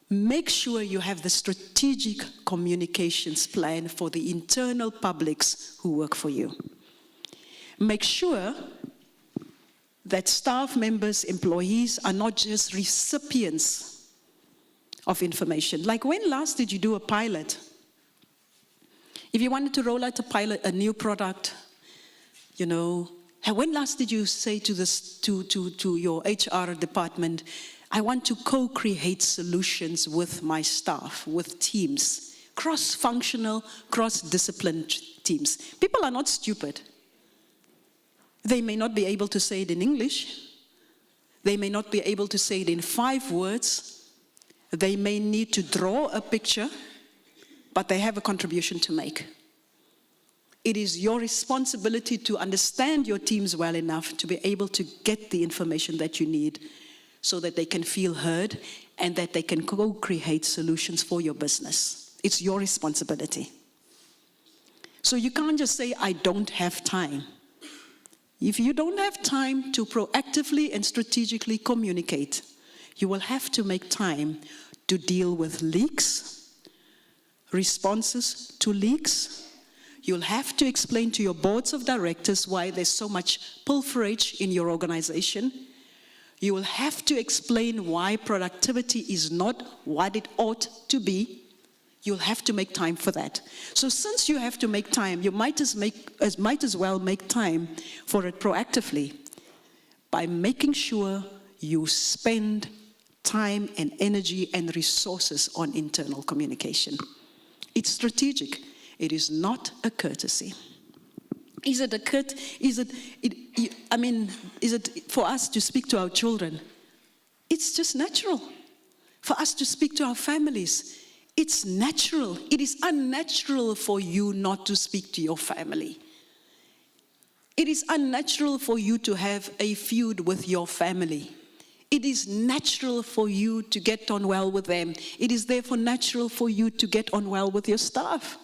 make sure you have the strategic communications plan for the internal publics who work for you. Make sure that staff members, employees are not just recipients of information. Like, when last did you do a pilot? If you wanted to roll out a pilot, a new product, when last did you say to your HR department, I want to co-create solutions with my staff, with teams, cross-functional, cross-discipline teams? People are not stupid. They may not be able to say it in English. They may not be able to say it in 5 words. They may need to draw a picture, but they have a contribution to make. It is your responsibility to understand your teams well enough to be able to get the information that you need so that they can feel heard and that they can co-create solutions for your business. It's your responsibility. So you can't just say, I don't have time. If you don't have time to proactively and strategically communicate, you will have to make time to deal with leaks, responses to leaks. You'll have to explain to your boards of directors why there's so much pilferage in your organization. You will have to explain why productivity is not what it ought to be. You'll have to make time for that. So since you have to make time, you might as well make time for it proactively by making sure you spend time and energy and resources on internal communication. It's strategic. It is not a courtesy. Is it for us to speak to our children? It's just natural. For us to speak to our families, it's natural. It is unnatural for you not to speak to your family. It is unnatural for you to have a feud with your family. It is natural for you to get on well with them. It is therefore natural for you to get on well with your staff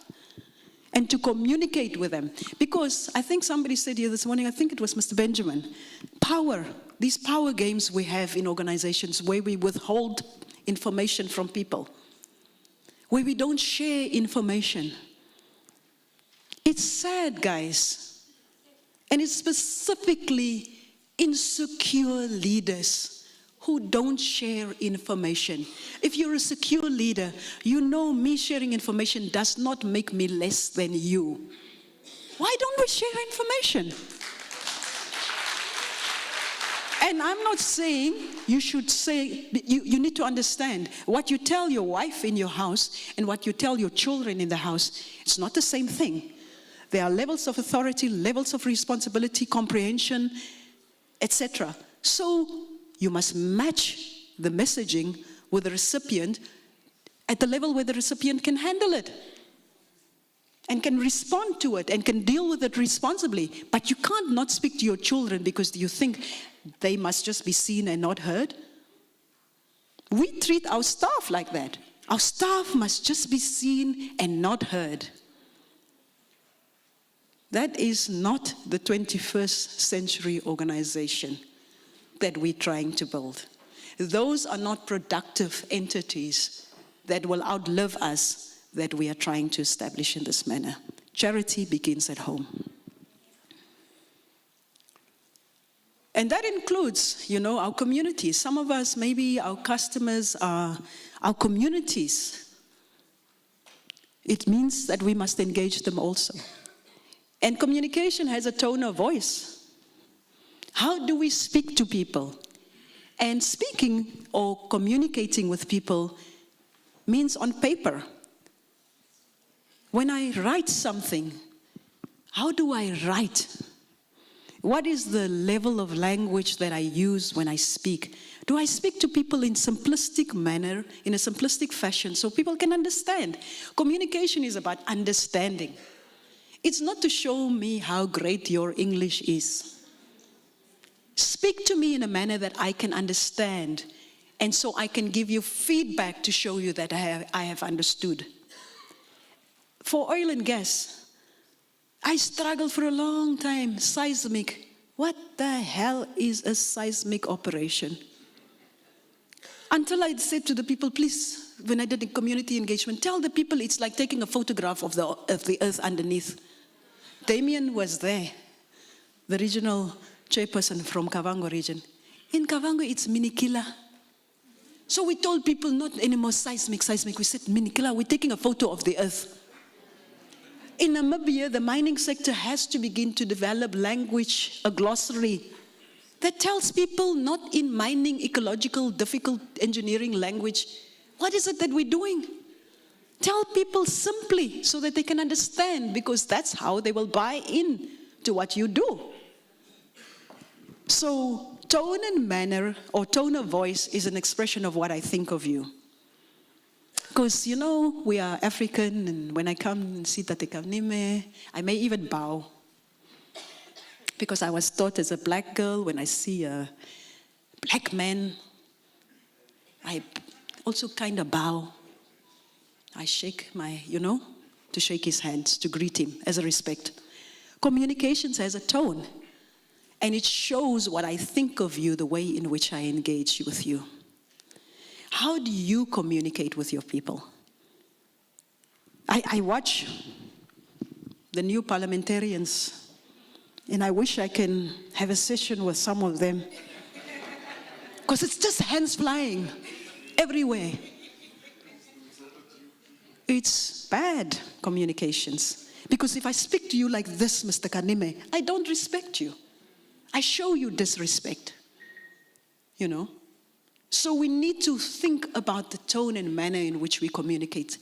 and to communicate with them. Because I think somebody said here this morning, I think it was Mr. Benjamin, power, these power games we have in organizations where we withhold information from people, where we don't share information. It's sad, guys. And it's specifically insecure leaders who don't share information. If you're a secure leader, you know me sharing information does not make me less than you. Why don't we share information? And I'm not saying you should say, you need to understand what you tell your wife in your house and what you tell your children in the house, it's not the same thing. There are levels of authority, levels of responsibility, comprehension, etc. So you must match the messaging with the recipient at the level where the recipient can handle it and can respond to it and can deal with it responsibly. But you can't not speak to your children because you think they must just be seen and not heard. We treat our staff like that. Our staff must just be seen and not heard. That is not the 21st century organization that we're trying to build. Those are not productive entities that will outlive us that we are trying to establish in this manner. Charity begins at home. And that includes, our communities. Some of us, maybe our customers are our communities. It means that we must engage them also. And communication has a tone of voice. How do we speak to people? And speaking or communicating with people means on paper. When I write something, how do I write? What is the level of language that I use when I speak? Do I speak to people in simplistic manner, in a simplistic fashion, so people can understand? Communication is about understanding. It's not to show me how great your English is. Speak to me in a manner that I can understand, and so I can give you feedback to show you that I have understood. For oil and gas, I struggled for a long time. Seismic. What the hell is a seismic operation? Until I said to the people, please, when I did a community engagement, tell the people it's like taking a photograph of the earth underneath. Damien was there, the regional chairperson from Kavango region. In Kavango, it's Minikila. So we told people not anymore seismic. We said Minikila, we're taking a photo of the earth. In Namibia, the mining sector has to begin to develop language, a glossary, that tells people not in mining, ecological, difficult engineering language, what is it that we're doing? Tell people simply so that they can understand, because that's how they will buy in to what you do. So tone and manner or tone of voice is an expression of what I think of you. Because, we are African, and when I come and see Tate Kamnime, I may even bow. Because I was taught as a black girl, when I see a black man, I also kind of bow. I shake to shake his hands, to greet him as a respect. Communications has a tone, and it shows what I think of you, the way in which I engage with you. How do you communicate with your people? I watch the new parliamentarians, and I wish I can have a session with some of them. Because it's just hands flying everywhere. It's bad communications. Because if I speak to you like this, Mr. Kanime, I don't respect you. I show you disrespect. So we need to think about the tone and manner in which we communicate.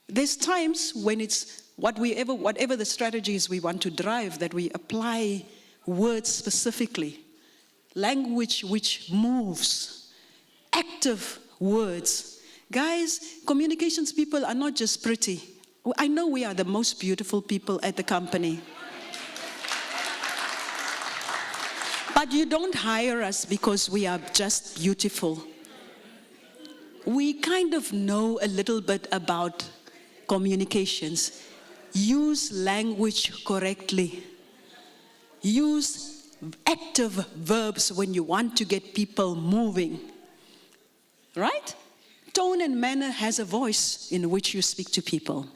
There's times when it's whatever the strategies we want to drive, that we apply words specifically, language which moves, active words. Guys, communications people are not just pretty. I know we are the most beautiful people at the company. But you don't hire us because we are just beautiful. We kind of know a little bit about communications. Use language correctly. Use active verbs when you want to get people moving. Right? Tone and manner has a voice in which you speak to people.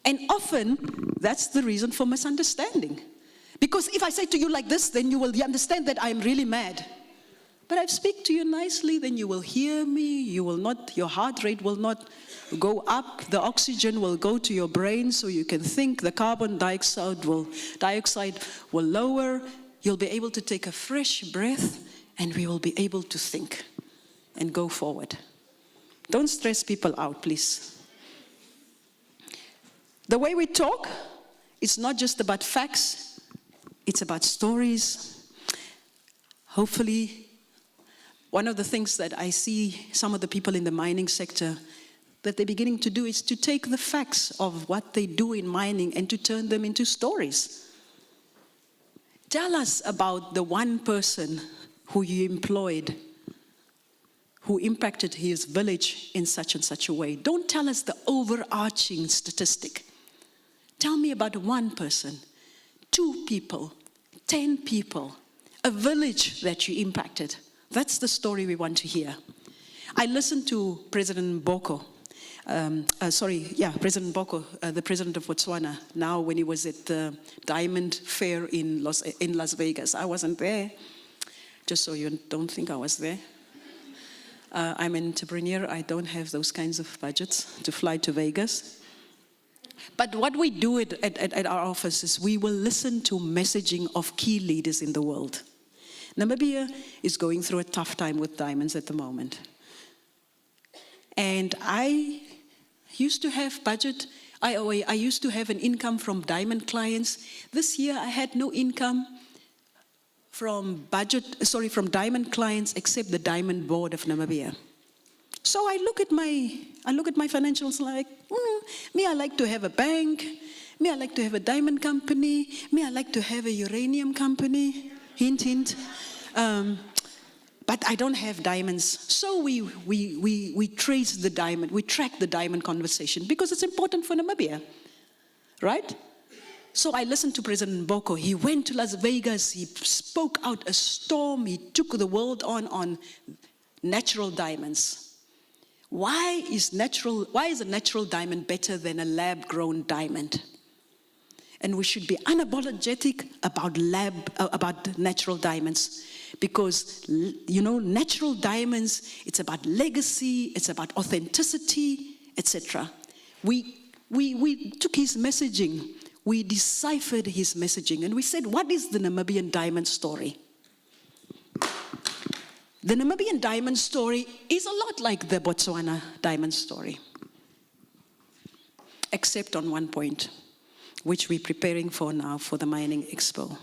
And often, that's the reason for misunderstanding. Because if I say to you like this, then you will understand that I'm really mad. But if I speak to you nicely, then you will hear me, your heart rate will not go up, the oxygen will go to your brain so you can think, the carbon dioxide will lower, you'll be able to take a fresh breath, and we will be able to think and go forward. Don't stress people out, please. The way we talk, it's not just about facts, it's about stories. Hopefully, one of the things that I see some of the people in the mining sector that they're beginning to do is to take the facts of what they do in mining and to turn them into stories. Tell us about the one person who you employed, who impacted his village in such and such a way. Don't tell us the overarching statistic. Tell me about one person, 2 people, 10 people, a village that you impacted. That's the story we want to hear. I listened to President Boko, President Boko, the president of Botswana, now when he was at the Diamond Fair in Las Vegas. I wasn't there, just so you don't think I was there. I'm an entrepreneur. I don't have those kinds of budgets to fly to Vegas. But what we do at our office is we will listen to messaging of key leaders in the world. Namibia is going through a tough time with diamonds at the moment. And I used to have I used to have an income from diamond clients. This year I had no income from diamond clients except the Diamond Board of Namibia. So I look at my financials like, me, I like to have a bank. Me, I like to have a diamond company. Me, I like to have a uranium company. Hint, hint. But I don't have diamonds. So we trace the diamond, we track the diamond conversation because it's important for Namibia, right? So I listened to President Boko. He went to Las Vegas. He spoke out a storm. He took the world on natural diamonds. Why is a natural diamond better than a lab-grown diamond? And we should be unapologetic about natural diamonds. Because, natural diamonds, it's about legacy, it's about authenticity, etc. We took his messaging, we deciphered his messaging, and we said, what is the Namibian diamond story? The Namibian diamond story is a lot like the Botswana diamond story. Except on one point, which we're preparing for now for the Mining Expo.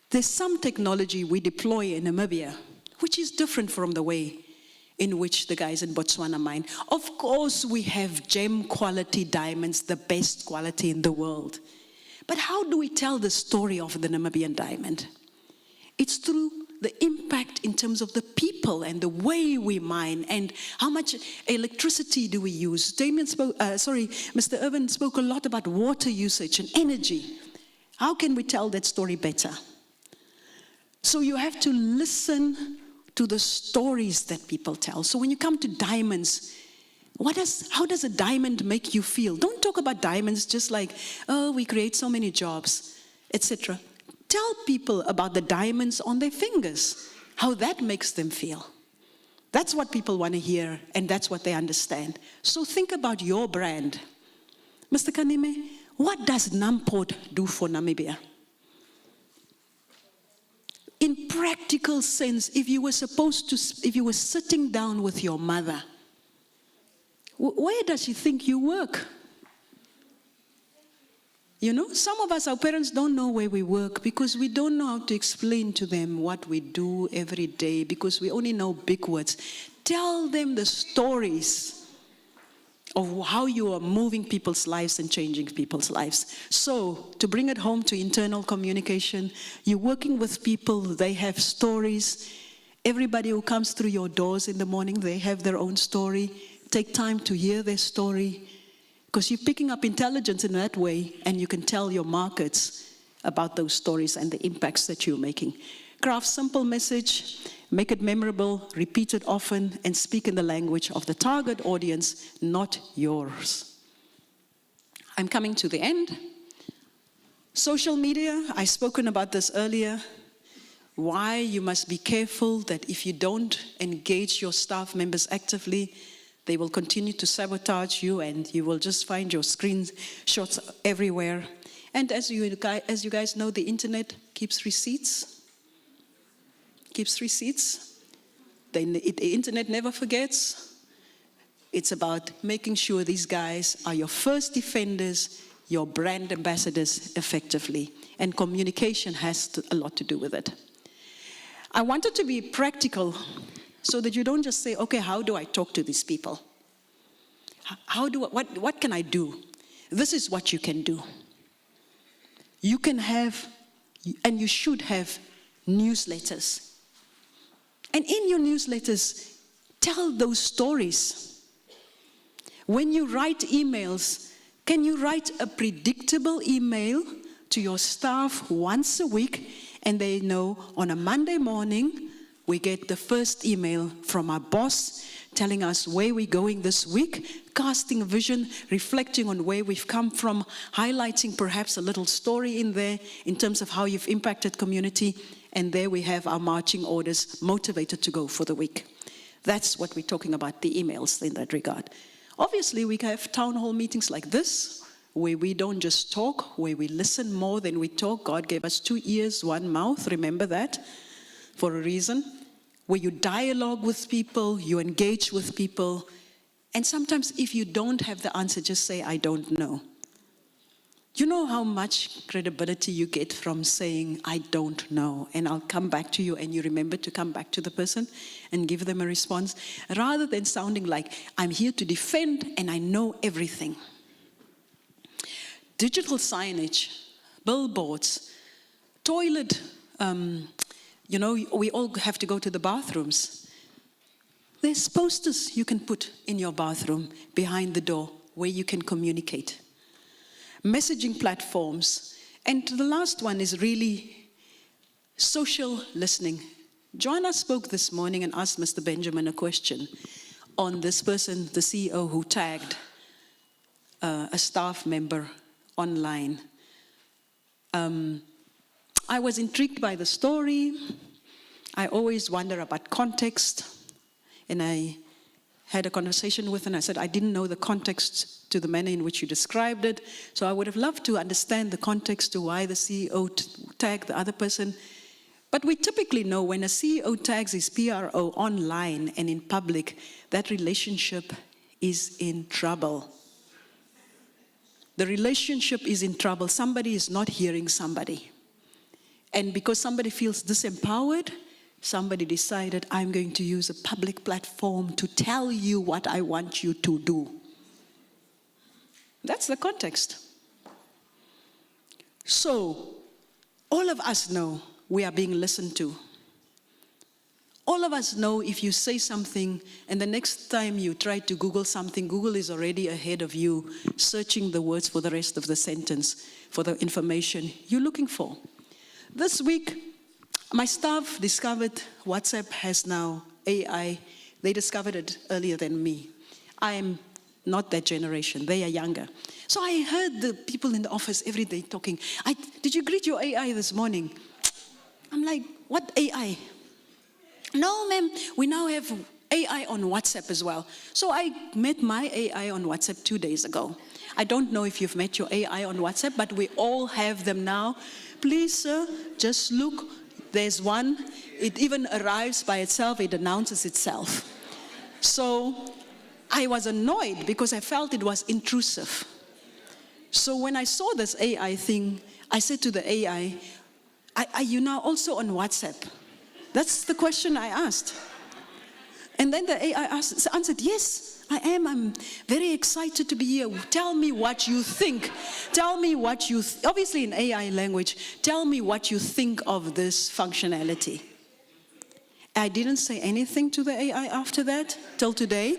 There's some technology we deploy in Namibia, which is different from the way in which the guys in Botswana mine. Of course, we have gem quality diamonds, the best quality in the world. But how do we tell the story of the Namibian diamond? It's through the impact in terms of the people and the way we mine and how much electricity do we use. Mr. Irvin spoke a lot about water usage and energy. How can we tell that story better? So you have to listen to the stories that people tell. So when you come to diamonds, how does a diamond make you feel? Don't talk about diamonds just like, oh, we create so many jobs, etc. Tell people about the diamonds on their fingers, how that makes them feel. That's what people want to hear, and that's what they understand. So think about your brand. Mr. Kanime, what does Namport do for Namibia? In practical sense, if you were sitting down with your mother, where does she think you work? You know, some of us, our parents don't know where we work because we don't know how to explain to them what we do every day because we only know big words. Tell them the stories of how you are moving people's lives and changing people's lives. So, to bring it home to internal communication, you're working with people, they have stories. Everybody who comes through your doors in the morning, they have their own story. Take time to hear their story. Because you're picking up intelligence in that way, and you can tell your markets about those stories and the impacts that you're making. Craft simple message, make it memorable, repeat it often, and speak in the language of the target audience, not yours. I'm coming to the end. Social media, I've spoken about this earlier. Why you must be careful that if you don't engage your staff members actively, they will continue to sabotage you and you will just find your screenshots everywhere. And as you guys know, the internet keeps receipts. The internet never forgets. It's about making sure these guys are your first defenders, your brand ambassadors effectively. And communication has a lot to do with it. I wanted to be practical so that you don't just say, okay, how do I talk to these people? What can I do? This is what you can do. You can have, and you should have, newsletters. And in your newsletters, tell those stories. When you write emails, can you write a predictable email to your staff once a week, and they know on a Monday morning, we get the first email from our boss telling us where we're going this week, casting a vision, reflecting on where we've come from, highlighting perhaps a little story in there in terms of how you've impacted community, and there we have our marching orders motivated to go for the week. That's what we're talking about, the emails in that regard. Obviously, we have town hall meetings like this, where we don't just talk, where we listen more than we talk. God gave us 2 ears, 1 mouth, remember that, for a reason. Where you dialogue with people, you engage with people, and sometimes if you don't have the answer, just say, I don't know. You know how much credibility you get from saying, I don't know, and I'll come back to you, and you remember to come back to the person and give them a response, rather than sounding like, I'm here to defend and I know everything. Digital signage, billboards, toilet, you know, we all have to go to the bathrooms. There's posters you can put in your bathroom behind the door where you can communicate. Messaging platforms. And the last one is really social listening. Joanna spoke this morning and asked Mr. Benjamin a question on this person, the CEO, who tagged a staff member online. I was intrigued by the story. I always wonder about context. And I had a conversation with her and I said, I didn't know the context to the manner in which you described it. So I would have loved to understand the context to why the CEO tagged the other person. But we typically know when a CEO tags his PRO online and in public, that relationship is in trouble. The relationship is in trouble. Somebody is not hearing somebody. And because somebody feels disempowered, somebody decided, I'm going to use a public platform to tell you what I want you to do. That's the context. So, all of us know we are being listened to. All of us know if you say something and the next time you try to Google something, Google is already ahead of you, searching the words for the rest of the sentence, for the information you're looking for. This week, my staff discovered WhatsApp has now AI. They discovered it earlier than me. I am not that generation. They are younger. So I heard the people in the office every day talking, did you greet your AI this morning? I'm like, what AI? No, ma'am, we now have AI on WhatsApp as well. So I met my AI on WhatsApp 2 days ago. I don't know if you've met your AI on WhatsApp, but we all have them now. Please, sir, just look There's one, it even arrives by itself, it announces itself. So I was annoyed because I felt it was intrusive. So when I saw this AI thing, I said to the AI, are you now also on WhatsApp? That's the question I asked. And then the AI answered, yes, I am. I'm very excited to be here. Tell me what you think. Tell me what you, obviously in AI language, tell me what you think of this functionality. I didn't say anything to the AI after that, till today.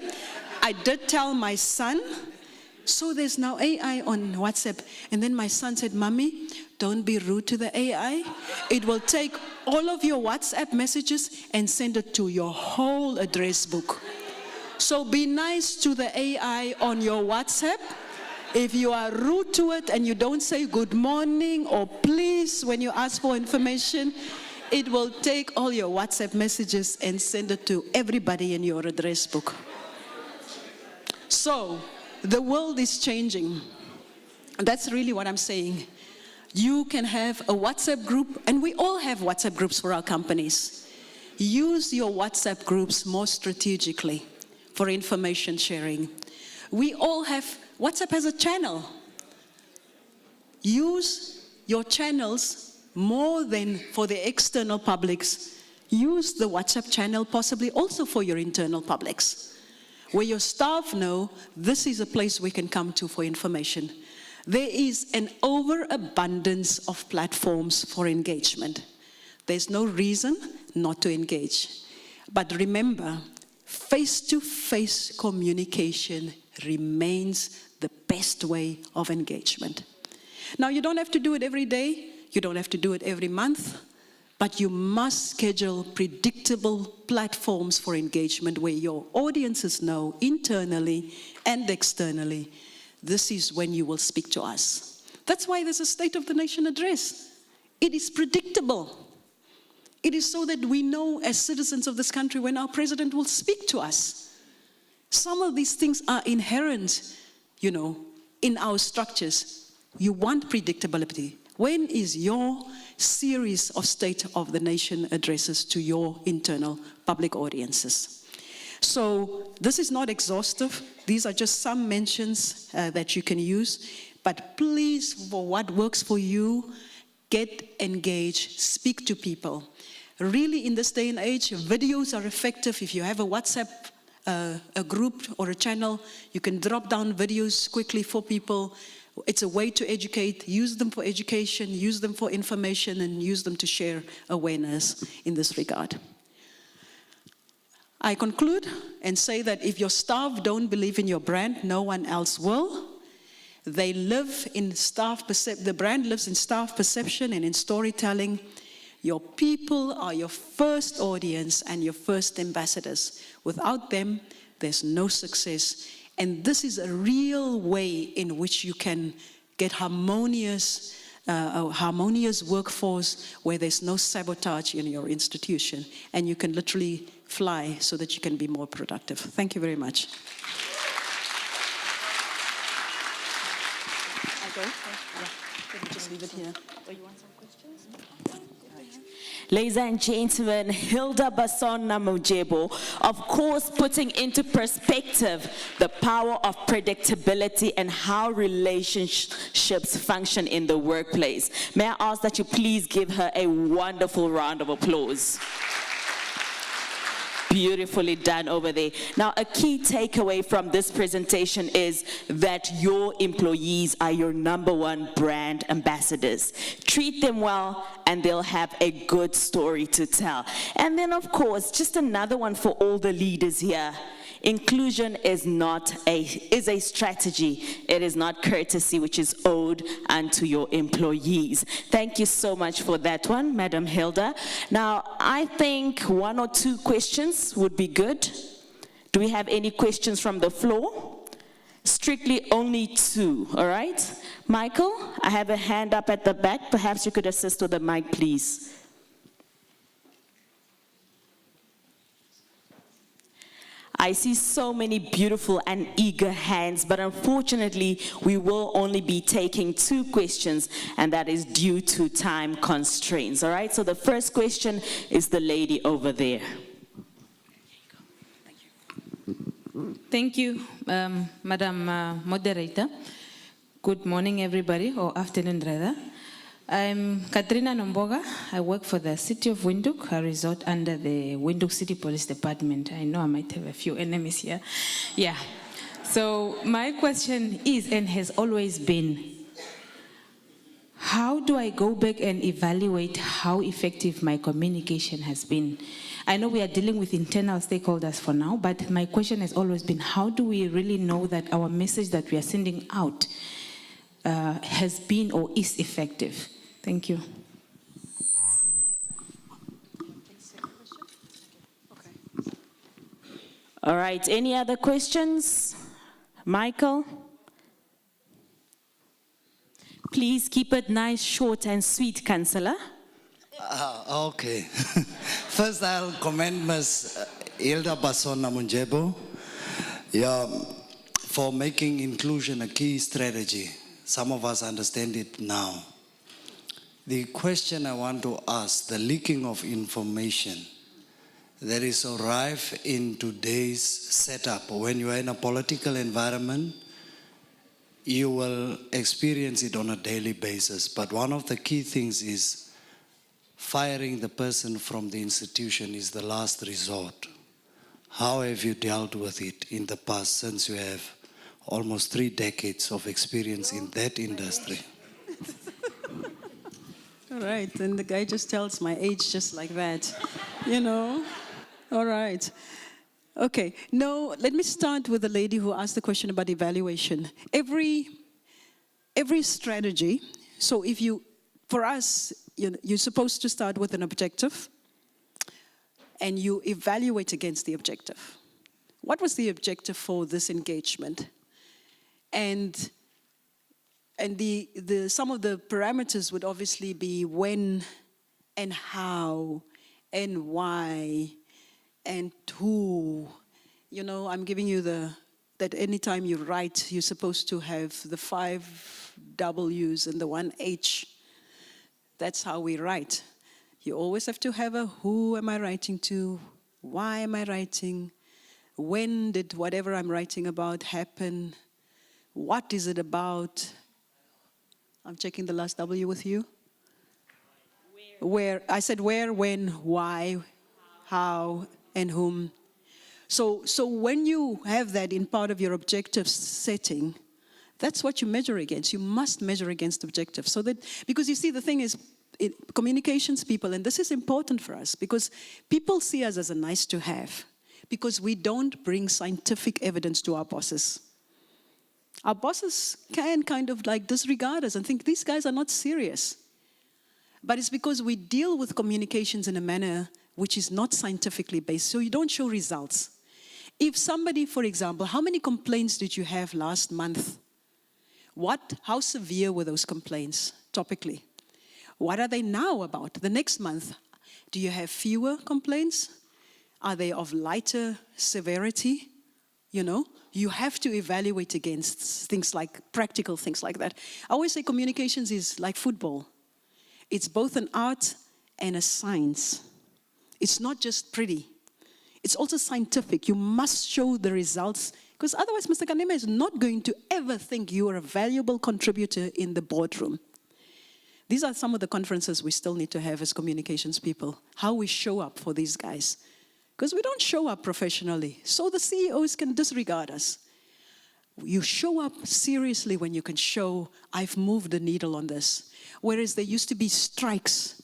I did tell my son, so there's now AI on WhatsApp. And then my son said, Mommy, don't be rude to the AI. It will take all of your WhatsApp messages and send it to your whole address book. So be nice to the AI on your WhatsApp. If you are rude to it and you don't say good morning or please when you ask for information, it will take all your WhatsApp messages and send it to everybody in your address book. So, the world is changing. That's really what I'm saying. You can have a WhatsApp group, and we all have WhatsApp groups for our companies. Use your WhatsApp groups more strategically for information sharing. We all have, WhatsApp has a channel. Use your channels more than for the external publics. Use the WhatsApp channel possibly also for your internal publics, where your staff know this is a place we can come to for information. There is an overabundance of platforms for engagement. There's no reason not to engage. But remember, face-to-face communication remains the best way of engagement. Now, you don't have to do it every day. You don't have to do it every month. But you must schedule predictable platforms for engagement where your audiences know internally and externally, this is when you will speak to us. That's why there's a State of the Nation address. It is predictable. It is so that we know as citizens of this country when our president will speak to us. Some of these things are inherent, in our structures. You want predictability. When is your series of State of the Nation addresses to your internal public audiences? So this is not exhaustive. These are just some mentions that you can use. But please, for what works for you, get engaged, speak to people. Really, in this day and age, videos are effective. If you have a WhatsApp a group or a channel, you can drop down videos quickly for people. It's a way to educate. Use them for education, use them for information, and use them to share awareness in this regard. I conclude and say that if your staff don't believe in your brand, no one else will. They live in staff perception. The brand lives in staff perception and in storytelling. Your people are your first audience and your first ambassadors. Without them, there's no success. And this is a real way in which you can get a harmonious workforce where there's no sabotage in your institution. And you can literally fly so that you can be more productive. Thank you very much. Just leave it here. Oh, you want some questions? Ladies and gentlemen, Hilda Basona Mujebo, of course, putting into perspective the power of predictability and how relationships function in the workplace. May I ask that you please give her a wonderful round of applause. Beautifully done over there. Now, a key takeaway from this presentation is that your employees are your #1 brand ambassadors. Treat them well, and they'll have a good story to tell. And then, of course, just another one for all the leaders here. Inclusion is a strategy. It is not courtesy, which is owed unto your employees. Thank you so much for that one, Madam Hilda. Now, I think 1 or 2 questions would be good. Do we have any questions from the floor? Strictly only 2, all right? Michael, I have a hand up at the back. Perhaps you could assist with the mic, please. I see so many beautiful and eager hands, but unfortunately, we will only be taking 2 questions, and that is due to time constraints, all right? So the first question is the lady over there. Thank you, Madam Moderator. Good morning, everybody, or afternoon, rather. I'm Katrina Nomboga. I work for the City of Windhoek. I resort under the Windhoek City Police Department. I know I might have a few enemies here. Yeah. So my question is, and has always been, how do I go back and evaluate how effective my communication has been? I know we are dealing with internal stakeholders for now, but my question has always been, how do we really know that our message that we are sending out has been or is effective? Thank you. All right, any other questions? Michael? Please keep it nice, short and sweet, Councillor. Okay. First, I'll commend Ms. Hilda Basona Munjebo for making inclusion a key strategy. Some of us understand it now. The question I want to ask, the leaking of information that is rife in today's setup. When you are in a political environment, you will experience it on a daily basis. But one of the key things is firing the person from the institution is the last resort. How have you dealt with it in the past, since you have almost 3 decades of experience in that industry? All right, and the guy just tells my age just like that, you know? All right. Okay, no, let me start with the lady who asked the question about evaluation. Every strategy, so if you, for us, you're supposed to start with an objective and you evaluate against the objective. What was the objective for this engagement? And some of the parameters would obviously be when and how and why and who. You know, I'm giving you that anytime you write, you're supposed to have the 5 W's and the 1 H. That's how we write. You always have to have a who am I writing to, why am I writing, when did whatever I'm writing about happen, what is it about. I'm checking the last W with you. Where, I said where, when, why, how, and whom. So when you have that in part of your objective setting, that's what you measure against. You must measure against objectives. So that, because you see, the thing is, communications people, and this is important for us, because people see us as a nice to have, because we don't bring scientific evidence to our bosses. Our bosses can kind of like disregard us and think these guys are not serious. But it's because we deal with communications in a manner which is not scientifically based, so you don't show results. If somebody, for example, how many complaints did you have last month? How severe were those complaints topically? What are they now about? The next month, do you have fewer complaints? Are they of lighter severity? You know, you have to evaluate against things like practical things like that. I always say communications is like football. It's both an art and a science. It's not just pretty. It's also scientific. You must show the results, because otherwise Mr. Kanema is not going to ever think you are a valuable contributor in the boardroom. These are some of the conferences we still need to have as communications people, how we show up for these guys. Because we don't show up professionally, so the CEOs can disregard us. You show up seriously when you can show, I've moved the needle on this. Whereas there used to be strikes.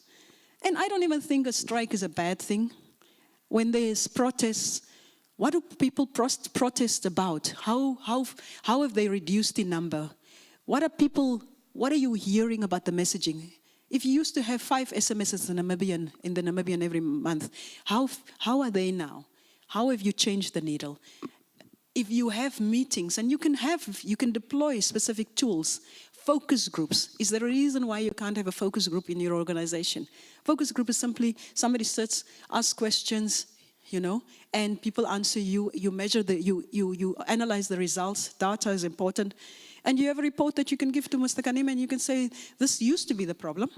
And I don't even think a strike is a bad thing. When there's protests, what do people protest about? How have they reduced in number? What are you hearing about the messaging? If you used to have 5 SMSs in the Namibian every month, how are they now? How have you changed the needle? If you have meetings, and you can deploy specific tools, focus groups. Is there a reason why you can't have a focus group in your organization? Focus group is simply somebody sits, asks questions, you know, and people answer you, you measure you analyze the results, data is important, and you have a report that you can give to Mr. Kanima and you can say, this used to be the problem.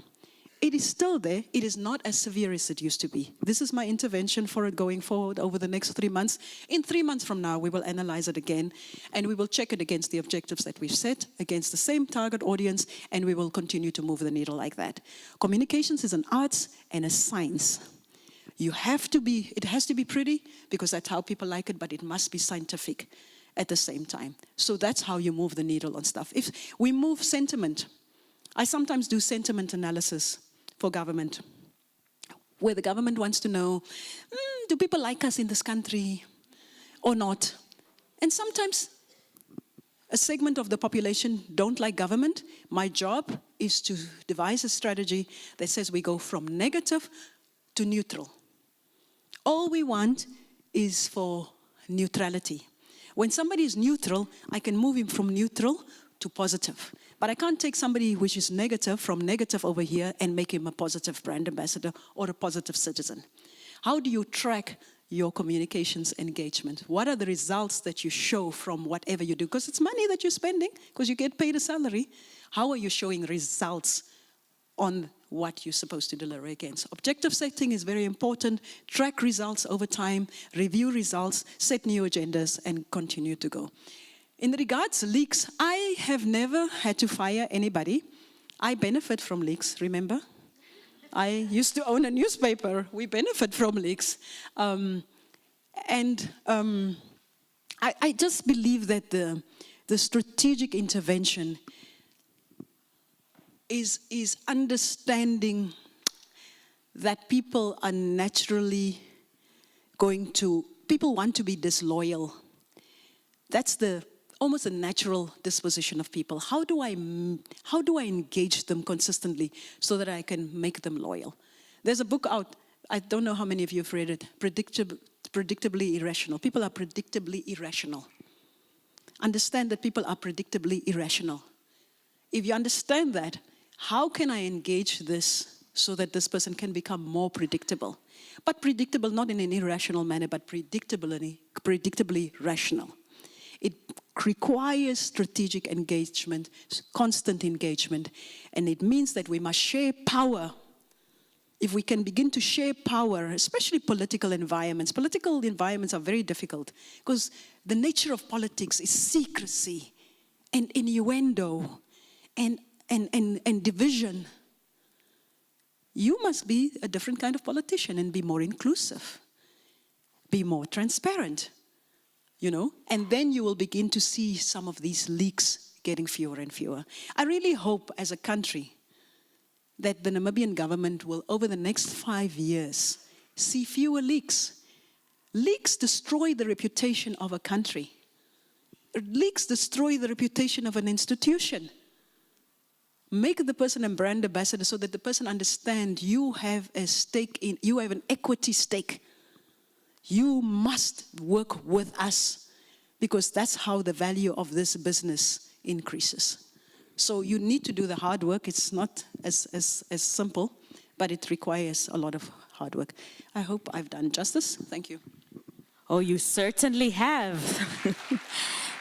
It is still there. It is not as severe as it used to be. This is my intervention for it going forward over the next 3 months. In 3 months from now, we will analyze it again, and we will check it against the objectives that we've set, against the same target audience, and we will continue to move the needle like that. Communications is an art and a science. It has to be pretty, because that's how people like it, but it must be scientific at the same time. So that's how you move the needle on stuff. If we move sentiment, I sometimes do sentiment analysis for government, where the government wants to know, do people like us in this country or not? And sometimes a segment of the population don't like government. My job is to devise a strategy that says we go from negative to neutral. All we want is for neutrality. When somebody is neutral, I can move him from neutral to positive. But I can't take somebody which is negative from negative over here and make him a positive brand ambassador or a positive citizen. How do you track your communications engagement? What are the results that you show from whatever you do? Because it's money that you're spending, because you get paid a salary. How are you showing results on what you're supposed to deliver against? Objective setting is very important. Track results over time, review results, set new agendas, and continue to go. In regards to leaks, I have never had to fire anybody. I benefit from leaks, remember? I used to own a newspaper. We benefit from leaks. I just believe that the strategic intervention is understanding that people are naturally people want to be disloyal. That's almost a natural disposition of people. How do I engage them consistently so that I can make them loyal? There's a book out, I don't know how many of you have read it, Predictably Irrational. People are predictably irrational. Understand that people are predictably irrational. If you understand that, how can I engage this so that this person can become more predictable? But predictable not in an irrational manner, but predictably rational. It requires strategic engagement, constant engagement, and it means that we must share power. If we can begin to share power, especially political environments are very difficult because the nature of politics is secrecy and innuendo and division. You must be a different kind of politician and be more inclusive, be more transparent. You know, and then you will begin to see some of these leaks getting fewer and fewer. I really hope as a country that the Namibian government will, over the next 5 years, see fewer leaks. Leaks destroy the reputation of a country. Leaks destroy the reputation of an institution. Make the person a brand ambassador so that the person understands you have an equity stake. You must work with us because that's how the value of this business increases. So you need to do the hard work. It's not as simple, but it requires a lot of hard work. I hope I've done justice. Thank you. Oh, you certainly have.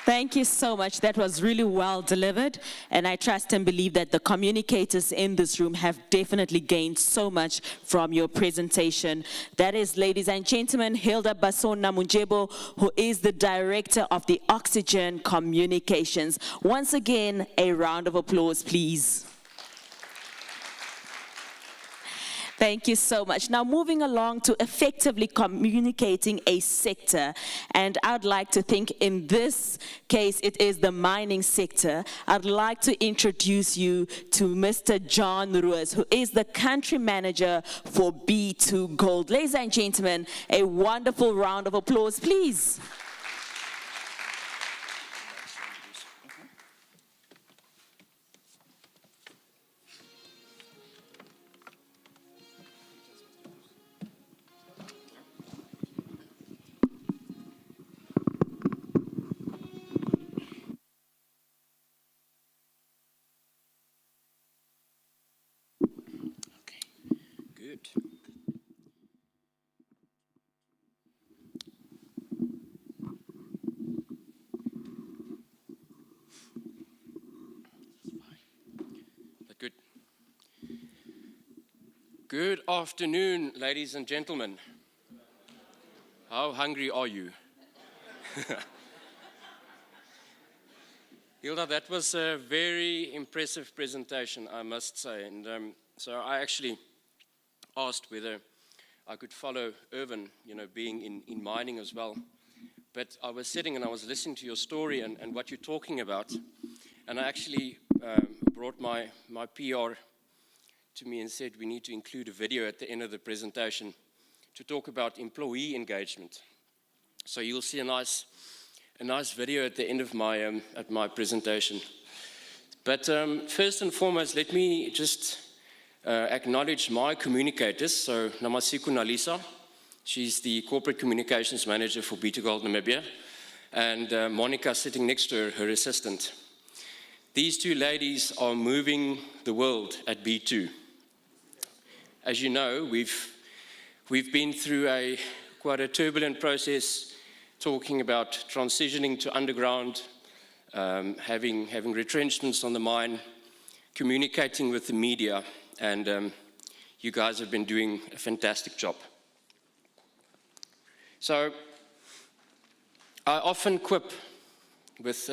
Thank you so much. That was really well delivered. And I trust and believe that the communicators in this room have definitely gained so much from your presentation. That is, ladies and gentlemen, Hilda Basona Munjebo, who is the director of the Oxygen Communications. Once again, a round of applause, please. Thank you so much. Now moving along to effectively communicating a sector, and I'd like to think in this case it is the mining sector. I'd like to introduce you to Mr. John Ruiz, who is the country manager for B2 Gold. Ladies and gentlemen, a wonderful round of applause, please. Good afternoon, ladies and gentlemen. How hungry are you? Hilda, that was a very impressive presentation, I must say. And so I actually asked whether I could follow Irvin, being in mining as well. But I was sitting and I was listening to your story and what you're talking about. And I actually brought my PR to me and said we need to include a video at the end of the presentation to talk about employee engagement. So you'll see a nice video at the end of my presentation. But first and foremost, let me just acknowledge my communicators. So Namasiku Nalisa, she's the Corporate Communications Manager for B2Gold Namibia, and Monica sitting next to her assistant. These two ladies are moving the world at B2. As you know, we've been through quite a turbulent process, talking about transitioning to underground, having retrenchments on the mine, communicating with the media, and you guys have been doing a fantastic job. So I often quip with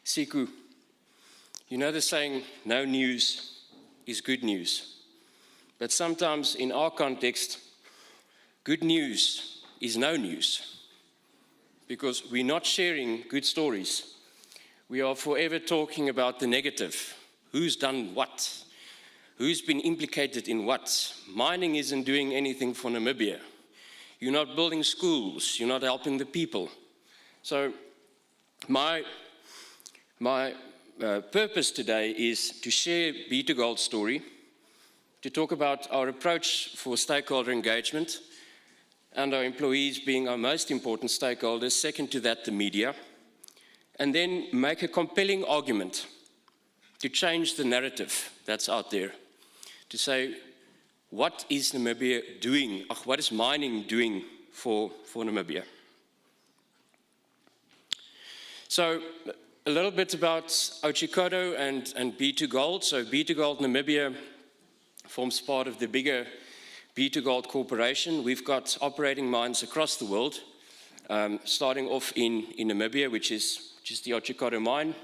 Siku. You know the saying, no news is good news. But sometimes in our context, good news is no news. Because we're not sharing good stories. We are forever talking about the negative. Who's done what? Who's been implicated in what? Mining isn't doing anything for Namibia. You're not building schools. You're not helping the people. So my purpose today is to share B2Gold's story, to talk about our approach for stakeholder engagement, and our employees being our most important stakeholders, second to that, the media, and then make a compelling argument to change the narrative that's out there, to say, what is Namibia doing? What is mining doing for Namibia? So a little bit about Otjikoto and B2Gold. So B2Gold Namibia forms part of the bigger B2Gold Corporation. We've got operating mines across the world, starting off in Namibia, which is the Otjikoto mine.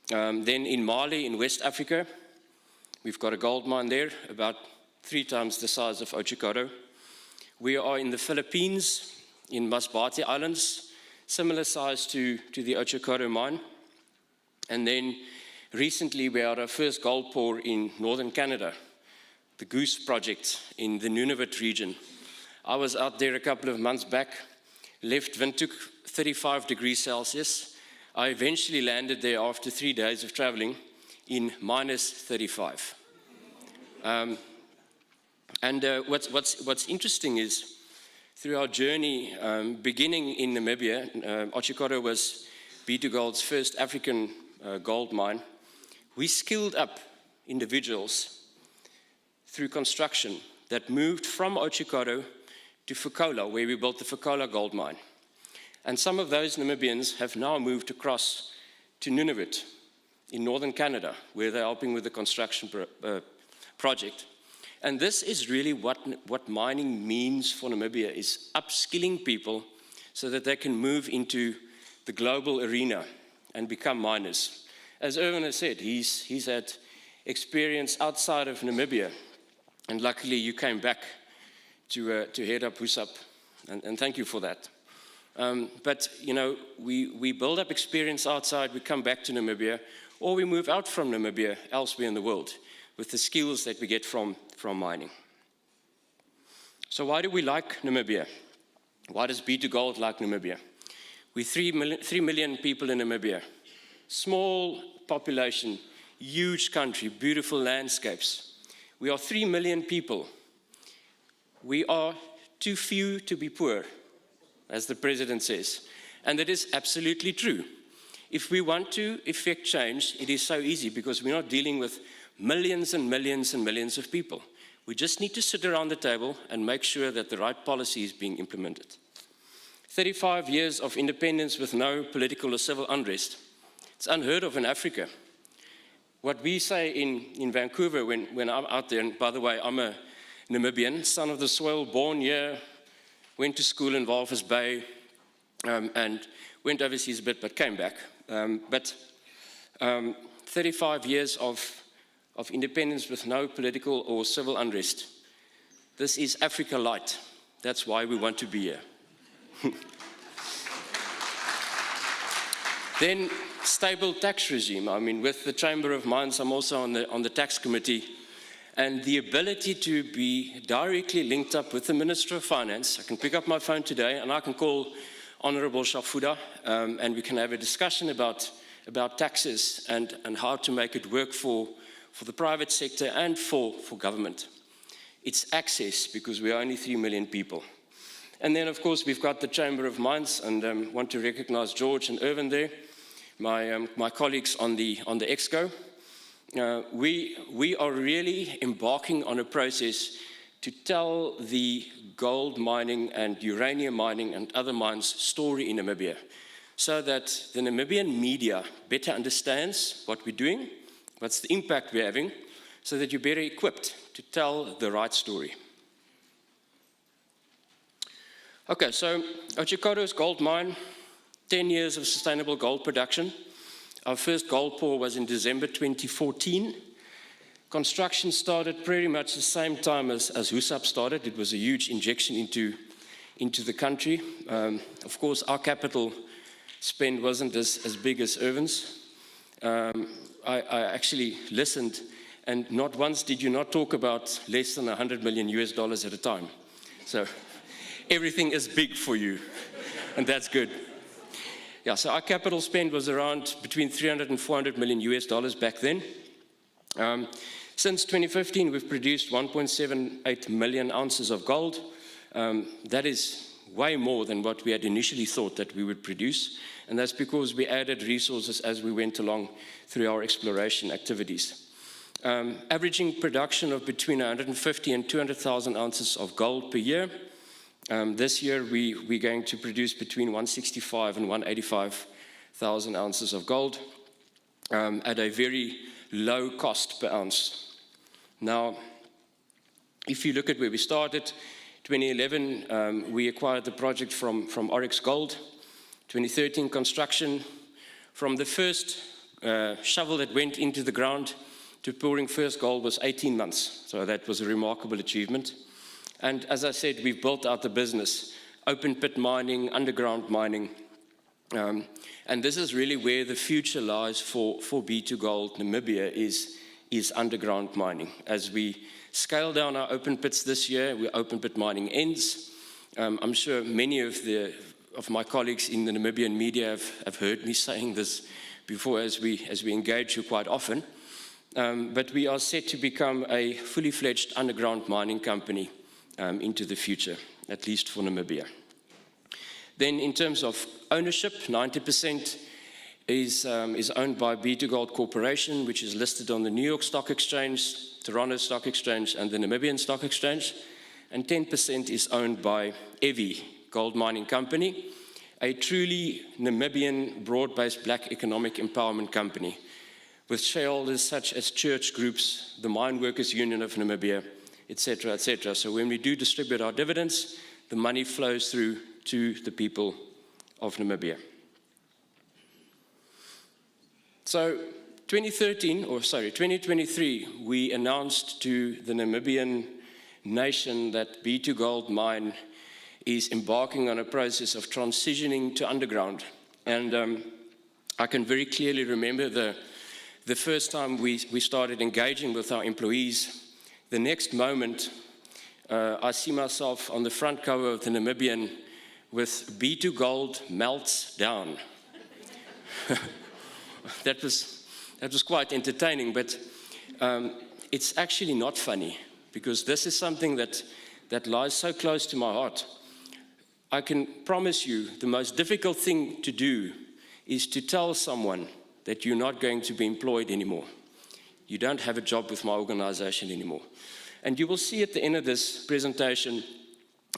Then in Mali, in West Africa, we've got a gold mine there, about 3 times the size of Otjikoto. We are in the Philippines, in Masbate Islands, similar size to the Otjikoto mine. And then recently we had our first gold pour in northern Canada, the Goose Project in the Nunavut region. I was out there a couple of months back, left Windhoek, 35 degrees Celsius. I eventually landed there after 3 days of traveling in minus 35. What's interesting is, through our journey, beginning in Namibia, Otjikoto was B2Gold's first African gold mine. We skilled up individuals through construction that moved from Otjikoto to Fekola, where we built the Fekola gold mine. And some of those Namibians have now moved across to Nunavut in northern Canada, where they're helping with the construction project. And this is really what mining means for Namibia, is upskilling people so that they can move into the global arena and become miners. As Irvin has said, he's had experience outside of Namibia, and luckily you came back to head up HUSAP, and thank you for that. But we build up experience outside, we come back to Namibia, or we move out from Namibia elsewhere in the world with the skills that we get from mining. So why do we like Namibia? Why does B2Gold like Namibia? We're 3 million people in Namibia. Small population, huge country, beautiful landscapes. We are 3 million people. We are too few to be poor, as the president says. And that is absolutely true. If we want to effect change, it is so easy because we're not dealing with millions and millions and millions of people. We just need to sit around the table and make sure that the right policy is being implemented. 35 years of independence with no political or civil unrest. It's unheard of in Africa. What we say in Vancouver when I'm out there, and by the way, I'm Namibian, son of the soil, born here, went to school in Walvis Bay, and went overseas a bit, but came back. 35 years of independence with no political or civil unrest. This is Africa Light. That's why we want to be here. Then, stable tax regime. I mean, with the Chamber of Mines, I'm also on the tax committee. And the ability to be directly linked up with the Minister of Finance. I can pick up my phone today and I can call Honorable Shafuda and we can have a discussion about taxes and how to make it work for the private sector and for government. It's access, because we are only 3 million people. And then, of course, we've got the Chamber of Mines, and want to recognize George and Irvin there, my colleagues on the Exco. We are really embarking on a process to tell the gold mining and uranium mining and other mines story in Namibia, so that the Namibian media better understands what we're doing, what's the impact we're having, so that you're better equipped to tell the right story. Okay, so Otjikoto's gold mine, 10 years of sustainable gold production. Our first gold pour was in December 2014. Construction started pretty much the same time as Husab started. It was a huge injection into the country. Of course, our capital spend wasn't as big as Irvin's. I actually listened, and not once did you not talk about less than $100 million at a time. So everything is big for you, and that's good. Yeah, so our capital spend was around between $300 and $400 million back then. Since 2015, we've produced 1.78 million ounces of gold. That is way more than what we had initially thought that we would produce, and that's because we added resources as we went along through our exploration activities. Averaging production of between 150 and 200,000 ounces of gold per year. This year, we're going to produce between 165 and 185,000 ounces of gold at a very low cost per ounce. Now, if you look at where we started, 2011, we acquired the project from Oryx Gold. 2013, construction. From the first shovel that went into the ground to pouring first gold was 18 months. So that was a remarkable achievement. And as I said, we've built out the business, open pit mining, underground mining. And this is really where the future lies for B2Gold Namibia is underground mining. As we scale down our open pits this year, we're open pit mining ends. I'm sure many of my colleagues in the Namibian media have heard me saying this before as we engage you quite often. But we are set to become a fully fledged underground mining company into the future, at least for Namibia. Then in terms of ownership, 90% is owned by B2Gold Corporation, which is listed on the New York Stock Exchange, Toronto Stock Exchange, and the Namibian Stock Exchange. And 10% is owned by EVI Gold Mining Company, a truly Namibian broad-based black economic empowerment company with shareholders such as church groups, the Mine Workers Union of Namibia, etc., etc. So when we do distribute our dividends, the money flows through to the people of Namibia. So 2023, we announced to the Namibian nation that B2Gold Mine is embarking on a process of transitioning to underground. And I can very clearly remember the first time we started engaging with our employees. The next moment, I see myself on the front cover of the Namibian with B2Gold melts down. That was quite entertaining, but it's actually not funny, because this is something that lies so close to my heart. I can promise you the most difficult thing to do is to tell someone that you're not going to be employed anymore. You don't have a job with my organization anymore. And you will see at the end of this presentation,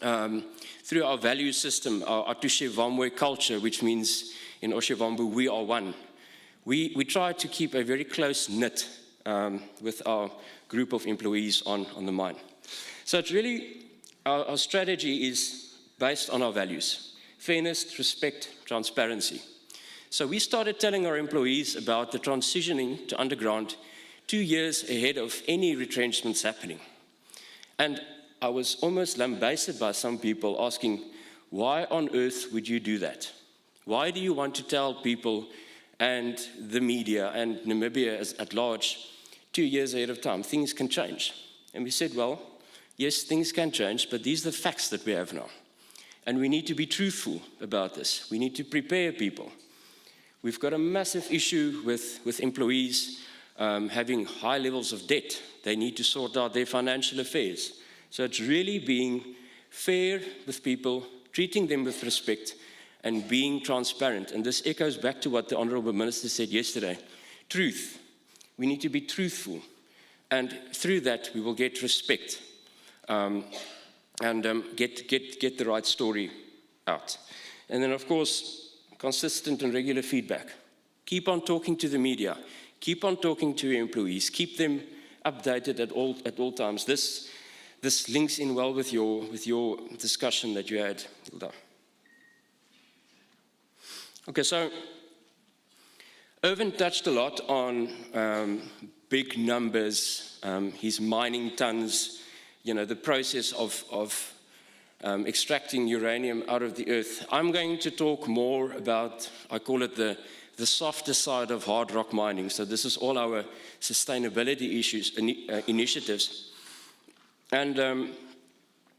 through our value system, our Atushevamwe culture, which means in Oshevambu, we are one. We try to keep a very close knit with our group of employees on the mine. So it's really, our strategy is based on our values: fairness, respect, transparency. So we started telling our employees about the transitioning to underground 2 years ahead of any retrenchments happening. And I was almost lambasted by some people asking, why on earth would you do that? Why do you want to tell people and the media and Namibia at large 2 years ahead of time? Things can change. And we said, well, yes, things can change, but these are the facts that we have now. And we need to be truthful about this. We need to prepare people. We've got a massive issue with employees having high levels of debt. They need to sort out their financial affairs. So it's really being fair with people, treating them with respect, and being transparent. And this echoes back to what the Honourable Minister said yesterday. Truth. We need to be truthful. And through that, we will get respect and get the right story out. And then, of course, consistent and regular feedback. Keep on talking to the media. Keep on talking to your employees. Keep them updated at all times. This links in well with your discussion that you had, Hilda. Okay, so Irvin touched a lot on big numbers, his mining tons, the process of extracting uranium out of the earth. I'm going to talk more about, I call it the softer side of hard rock mining. So this is all our sustainability initiatives. And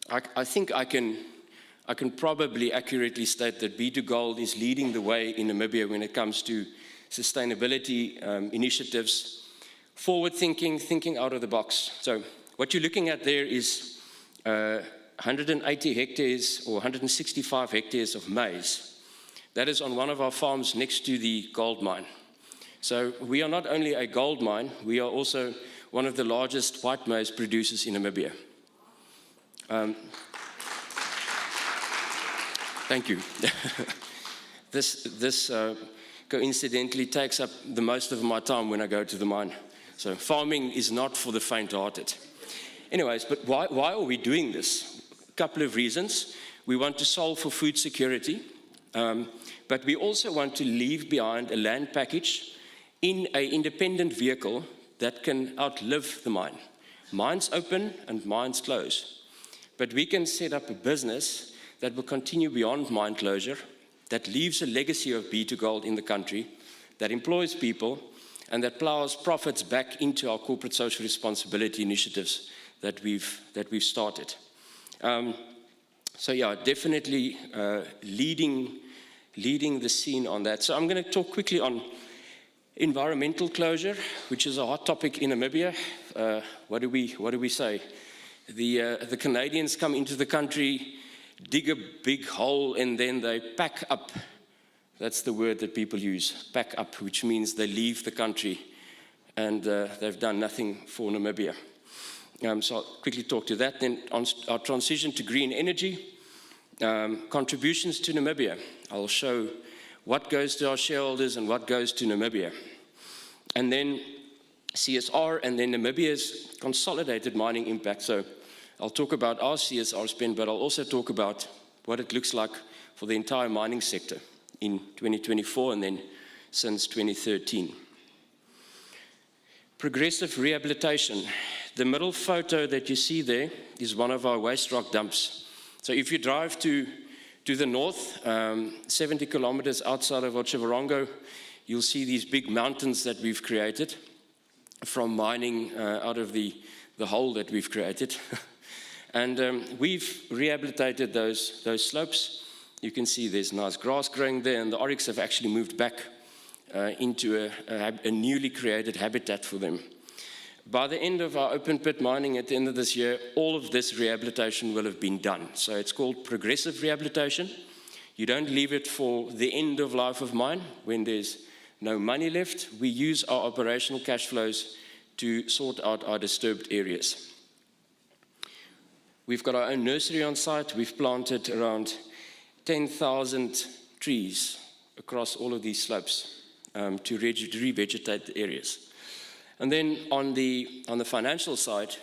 I think I can probably accurately state that B2Gold is leading the way in Namibia when it comes to sustainability initiatives, forward-thinking, thinking out of the box. So what you're looking at there is 180 hectares or 165 hectares of maize. That is on one of our farms next to the gold mine. So we are not only a gold mine, we are also one of the largest white maize producers in Namibia. Thank you. This coincidentally takes up the most of my time when I go to the mine. So farming is not for the faint-hearted. Anyways, but why are we doing this? A couple of reasons. We want to solve for food security, but we also want to leave behind a land package in an independent vehicle that can outlive the mine. Mines open and mines close. But we can set up a business that will continue beyond mine closure, that leaves a legacy of B2Gold in the country, that employs people, and that plows profits back into our corporate social responsibility initiatives that we've started. So yeah, definitely leading the scene on that. So I'm going to talk quickly on environmental closure, which is a hot topic in Namibia. What do we say? The Canadians come into the country, dig a big hole, and then they pack up. That's the word that people use, pack up, which means they leave the country, and they've done nothing for Namibia. So I'll quickly talk to that. Then on our transition to green energy, contributions to Namibia. I'll show what goes to our shareholders and what goes to Namibia. And then CSR, and then Namibia's consolidated mining impact. So I'll talk about our CSR spend, but I'll also talk about what it looks like for the entire mining sector in 2024 and then since 2013. Progressive rehabilitation. The middle photo that you see there is one of our waste rock dumps. So if you drive to the north, 70 kilometers outside of Otjiwarongo, you'll see these big mountains that we've created from mining out of the hole that we've created. And we've rehabilitated those slopes. You can see there's nice grass growing there, and the oryx have actually moved back into a newly created habitat for them. By the end of our open pit mining at the end of this year, all of this rehabilitation will have been done. So it's called progressive rehabilitation. You don't leave it for the end of life of mine when there's no money left. We use our operational cash flows to sort out our disturbed areas. We've got our own nursery on site. We've planted around 10,000 trees across all of these slopes to revegetate the areas. And then on the financial side,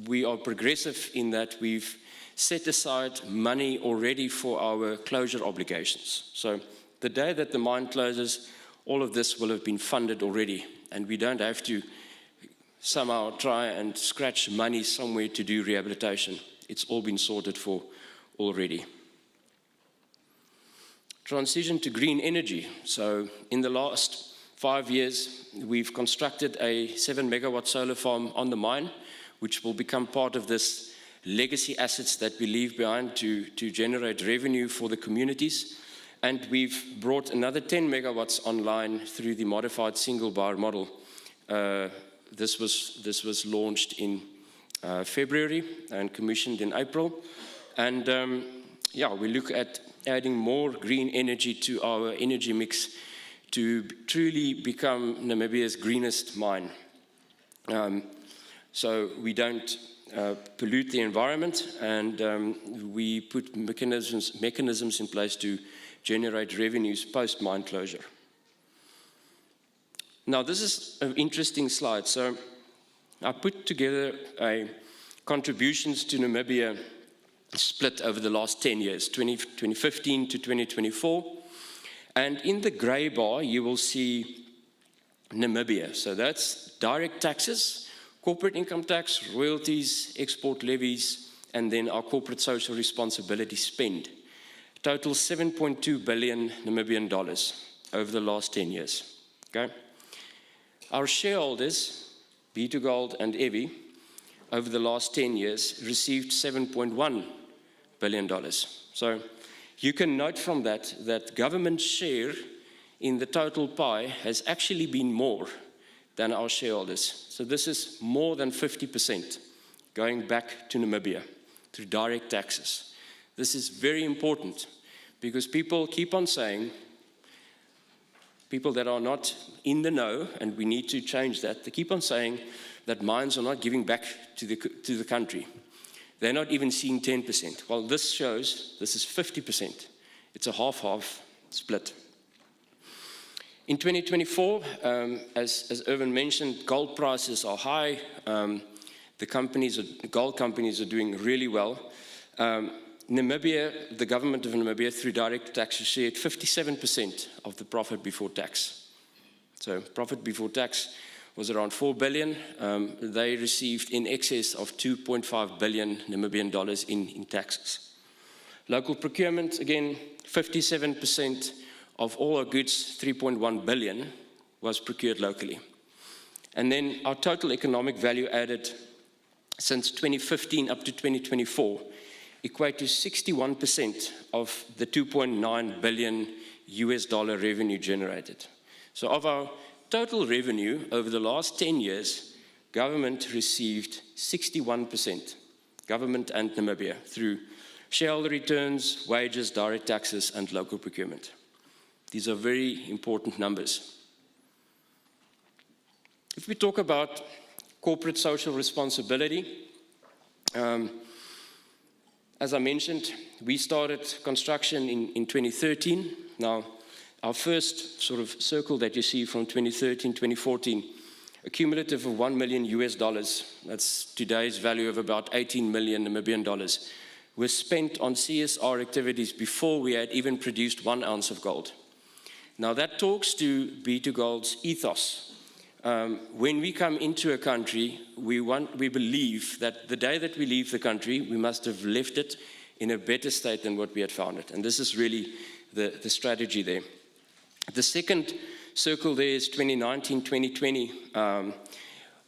we are progressive in that we've set aside money already for our closure obligations. So the day that the mine closes, all of this will have been funded already, and we don't have to somehow try and scratch money somewhere to do rehabilitation. It's all been sorted for already. Transition to green energy. So in the last 5 years, we've constructed a 7-megawatt solar farm on the mine, which will become part of this legacy assets that we leave behind to generate revenue for the communities. And we've brought another 10 megawatts online through the modified single bar model. This was launched in February and commissioned in April. And we look at adding more green energy to our energy mix to truly become Namibia's greenest mine. So we don't pollute the environment, and we put mechanisms in place to generate revenues post-mine closure. Now, this is an interesting slide. So I put together a contributions to Namibia split over the last 10 years, 2015 to 2024. And in the gray bar, you will see Namibia. So that's direct taxes, corporate income tax, royalties, export levies, and then our corporate social responsibility spend. Total 7.2 billion Namibian dollars over the last 10 years. Okay? Our shareholders, B2Gold and Evi, over the last 10 years received $7.1 billion. So you can note from that government share in the total pie has actually been more than our shareholders. So this is more than 50% going back to Namibia through direct taxes. This is very important because people keep on saying, people that are not in the know, and we need to change that, they keep on saying that mines are not giving back to the country. They're not even seeing 10%. Well, this shows this is 50%. It's a half-half split. In 2024, as Irvin mentioned, gold prices are high. The gold companies are doing really well. Namibia, the government of Namibia, through direct taxes, shared 57% of the profit before tax. So profit before tax was around 4 billion. They received in excess of 2.5 billion Namibian dollars in taxes. Local procurement, again, 57% of all our goods, 3.1 billion, was procured locally. And then our total economic value added since 2015 up to 2024 equate to 61% of the 2.9 billion US dollar revenue generated. So of our total revenue over the last 10 years, government received 61%, government and Namibia, through shareholder returns, wages, direct taxes, and local procurement. These are very important numbers. If we talk about corporate social responsibility, as I mentioned, we started construction in 2013. Now, our first sort of circle that you see from 2013, 2014, a cumulative of $1 million US, that's today's value of about 18 million Namibian dollars, was spent on CSR activities before we had even produced 1 ounce of gold. Now that talks to B2Gold's ethos. When we come into a country, we believe that the day that we leave the country, we must have left it in a better state than what we had found it. And this is really the strategy there. The second circle there is 2019, 2020,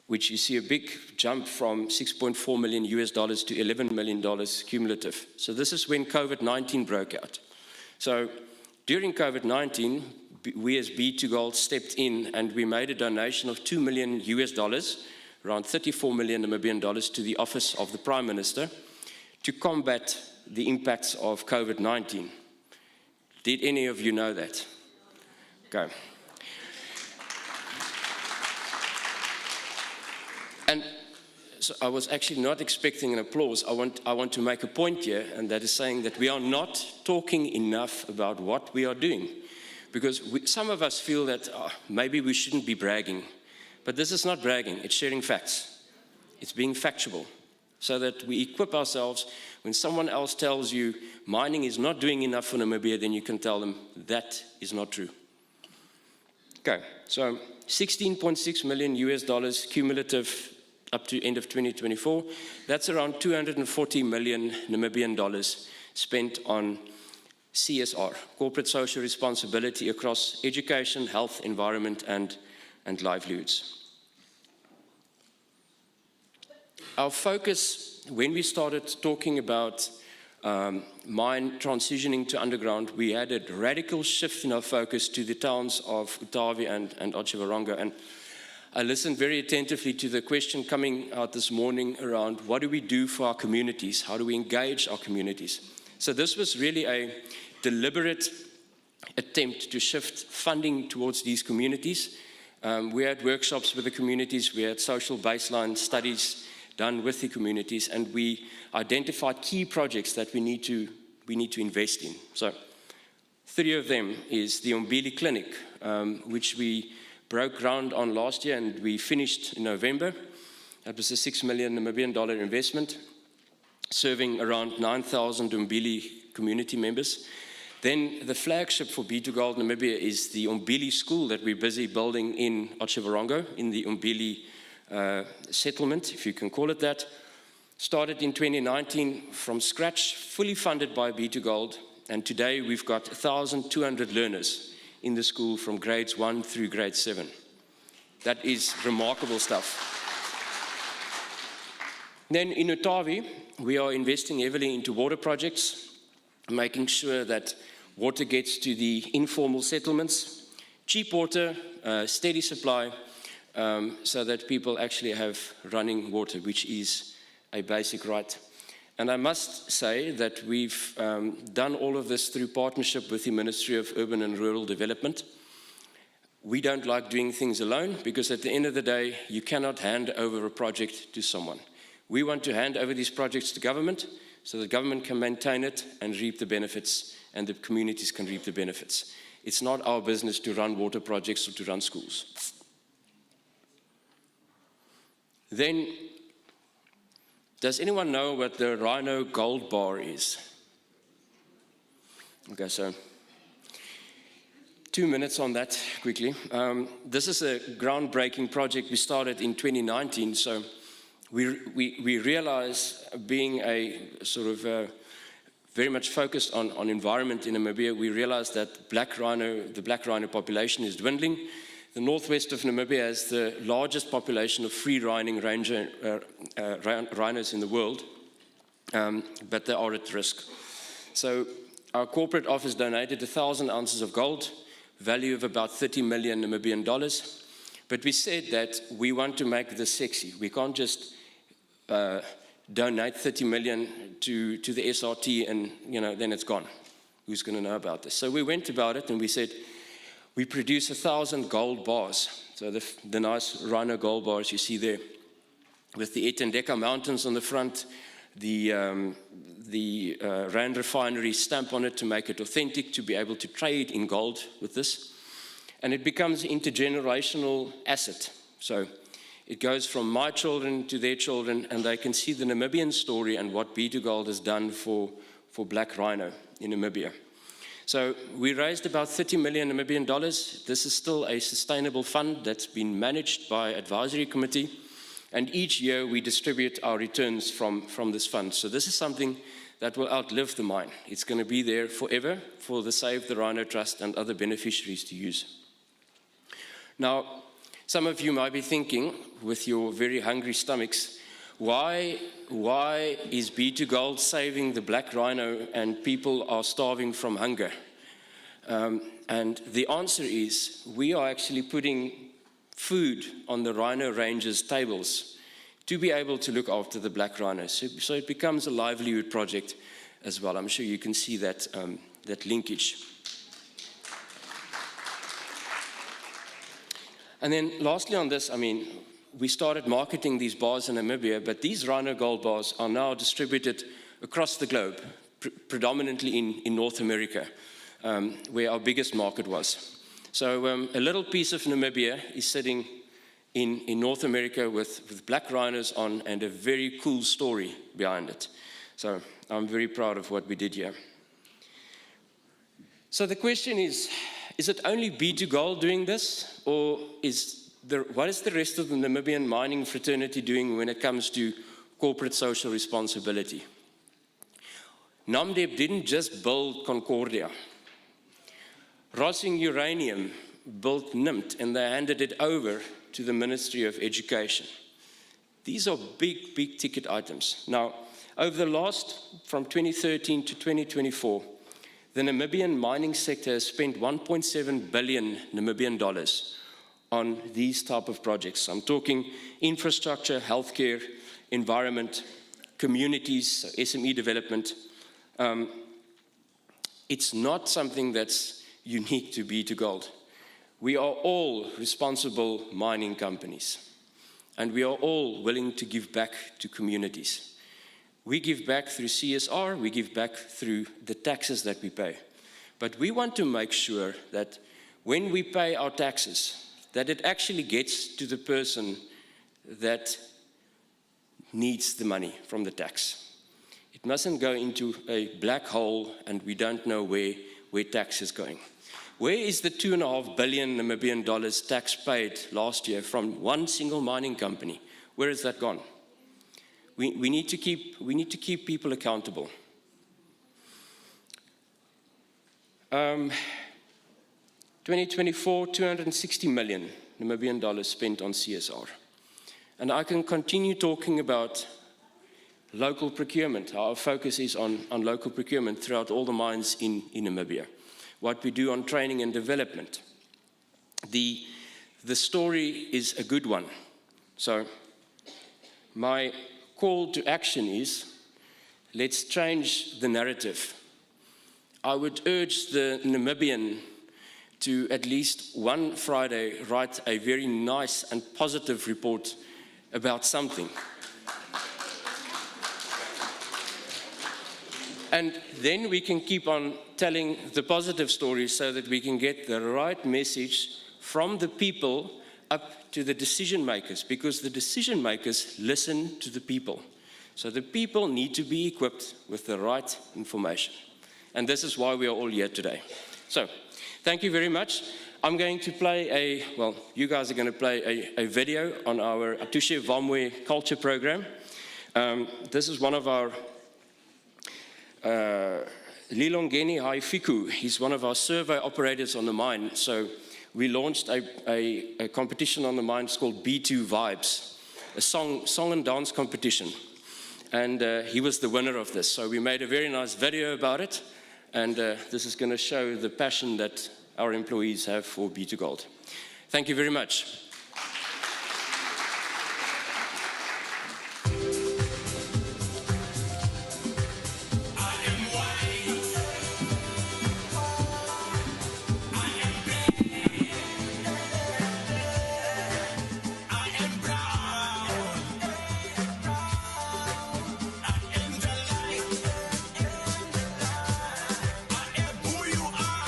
which you see a big jump from 6.4 million US dollars to $11 million cumulative. So this is when COVID-19 broke out. So during COVID-19, we as B2Gold stepped in and we made a donation of 2 million US dollars, around 34 million Namibian dollars, to the office of the Prime Minister to combat the impacts of COVID-19. Did any of you know that? Okay. And so I was actually not expecting an applause. I want to make a point here, and that is saying that we are not talking enough about what we are doing. Because some of us feel that maybe we shouldn't be bragging. But this is not bragging, it's sharing facts. It's being factual, so that we equip ourselves. When someone else tells you mining is not doing enough for Namibia, then you can tell them that is not true. Okay, so $16.6 million cumulative up to end of 2024. That's around 240 million Namibian dollars spent on CSR, corporate social responsibility, across education, health, environment, and livelihoods. Our focus, when we started talking about mine transitioning to underground, we had a radical shift in our focus to the towns of Utavi and Otjiwarongo. And I listened very attentively to the question coming out this morning around what do we do for our communities? How do we engage our communities? So this was really a deliberate attempt to shift funding towards these communities. We had workshops with the communities, we had social baseline studies done with the communities, and we identified key projects that we need to invest in. So 3 of them is the Umbili Clinic, which we broke ground on last year and we finished in November. That was a $6 million Namibian investment, serving around 9,000 Umbili community members. Then the flagship for B2Gold Namibia is the Umbili School that we're busy building in Otjiwarongo, in the Umbili settlement, if you can call it that. Started in 2019 from scratch, fully funded by B2Gold, and today we've got 1,200 learners in the school from grades 1 through grade 7. That is remarkable stuff. Then in Utavi, we are investing heavily into water projects, making sure that water gets to the informal settlements, cheap water, steady supply, so that people actually have running water, which is a basic right. And I must say that we've done all of this through partnership with the Ministry of Urban and Rural Development. We don't like doing things alone, because at the end of the day, you cannot hand over a project to someone. We want to hand over these projects to government, so the government can maintain it and reap the benefits, and the communities can reap the benefits. It's not our business to run water projects or to run schools. Then, does anyone know what the Rhino Gold Bar is? Okay, so 2 minutes on that quickly. This is a groundbreaking project we started in 2019. So we realized, being a sort of very much focused on environment in Namibia, we realized that the black rhino population is dwindling. The northwest of Namibia has the largest population of free-roaming rhinos in the world, but they are at risk. So our corporate office donated 1,000 ounces of gold, value of about 30 million Namibian dollars. But we said that we want to make this sexy. We can't just donate 30 million to the SRT and then it's gone. Who's going to know about this? So we went about it and we said, we produce 1,000 gold bars. So the nice rhino gold bars you see there, with the Etendeka Mountains on the front, the Rand Refinery stamp on it to make it authentic, to be able to trade in gold with this. And it becomes an intergenerational asset. So it goes from my children to their children, and they can see the Namibian story and what B2Gold has done for black rhino in Namibia. So we raised about 30 million Namibian dollars. This is still a sustainable fund that's been managed by advisory committee. And each year we distribute our returns from this fund. So this is something that will outlive the mine. It's going to be there forever for the Save the Rhino Trust and other beneficiaries to use. Now, some of you might be thinking, with your very hungry stomachs, why is B2Gold saving the black rhino and people are starving from hunger? And the answer is, we are actually putting food on the rhino rangers' tables to be able to look after the black rhinos. So it becomes a livelihood project as well. I'm sure you can see that, that linkage. And then lastly on this, we started marketing these bars in Namibia, but these Rhino Gold bars are now distributed across the globe, predominantly in North America, where our biggest market was. So a little piece of Namibia is sitting in North America with black rhinos on, and a very cool story behind it. So I'm very proud of what we did here. So the question is it only B2Gold doing this, or what is the rest of the Namibian mining fraternity doing when it comes to corporate social responsibility? Namdeb didn't just build Concordia. Rossing Uranium built NIMT, and they handed it over to the Ministry of Education. These are big, big ticket items. Now, over the last, from 2013 to 2024, the Namibian mining sector has spent 1.7 billion Namibian dollars on these type of projects. I'm talking infrastructure, healthcare, environment, communities, SME development. It's not something that's unique to B2Gold. We are all responsible mining companies, and we are all willing to give back to communities. We give back through CSR, we give back through the taxes that we pay. But we want to make sure that when we pay our taxes, that it actually gets to the person that needs the money from the tax. It mustn't go into a black hole and we don't know where tax is going. Where is the 2.5 billion Namibian dollars tax paid last year from one single mining company? Where has that gone? We need to keep people accountable. 2024, 260 million Namibian dollars spent on CSR. And I can continue talking about local procurement. Our focus is on local procurement throughout all the mines in Namibia. What we do on training and development. The story is a good one. So my call to action is, let's change the narrative. I would urge the Namibian to at least one Friday write a very nice and positive report about something. And then we can keep on telling the positive stories so that we can get the right message from the people up to the decision makers, because the decision makers listen to the people. So the people need to be equipped with the right information. And this is why we are all here today. So, thank you very much. I'm going to play you guys are going to play a video on our Atushe Vamwe culture program. This is one of our Lilongeni Haifiku. He's one of our survey operators on the mine. So we launched a competition on the mine. It's called B2 Vibes, a song and dance competition. And he was the winner of this. So we made a very nice video about it. And this is going to show the passion that our employees have for B2Gold. Thank you very much. Who you are.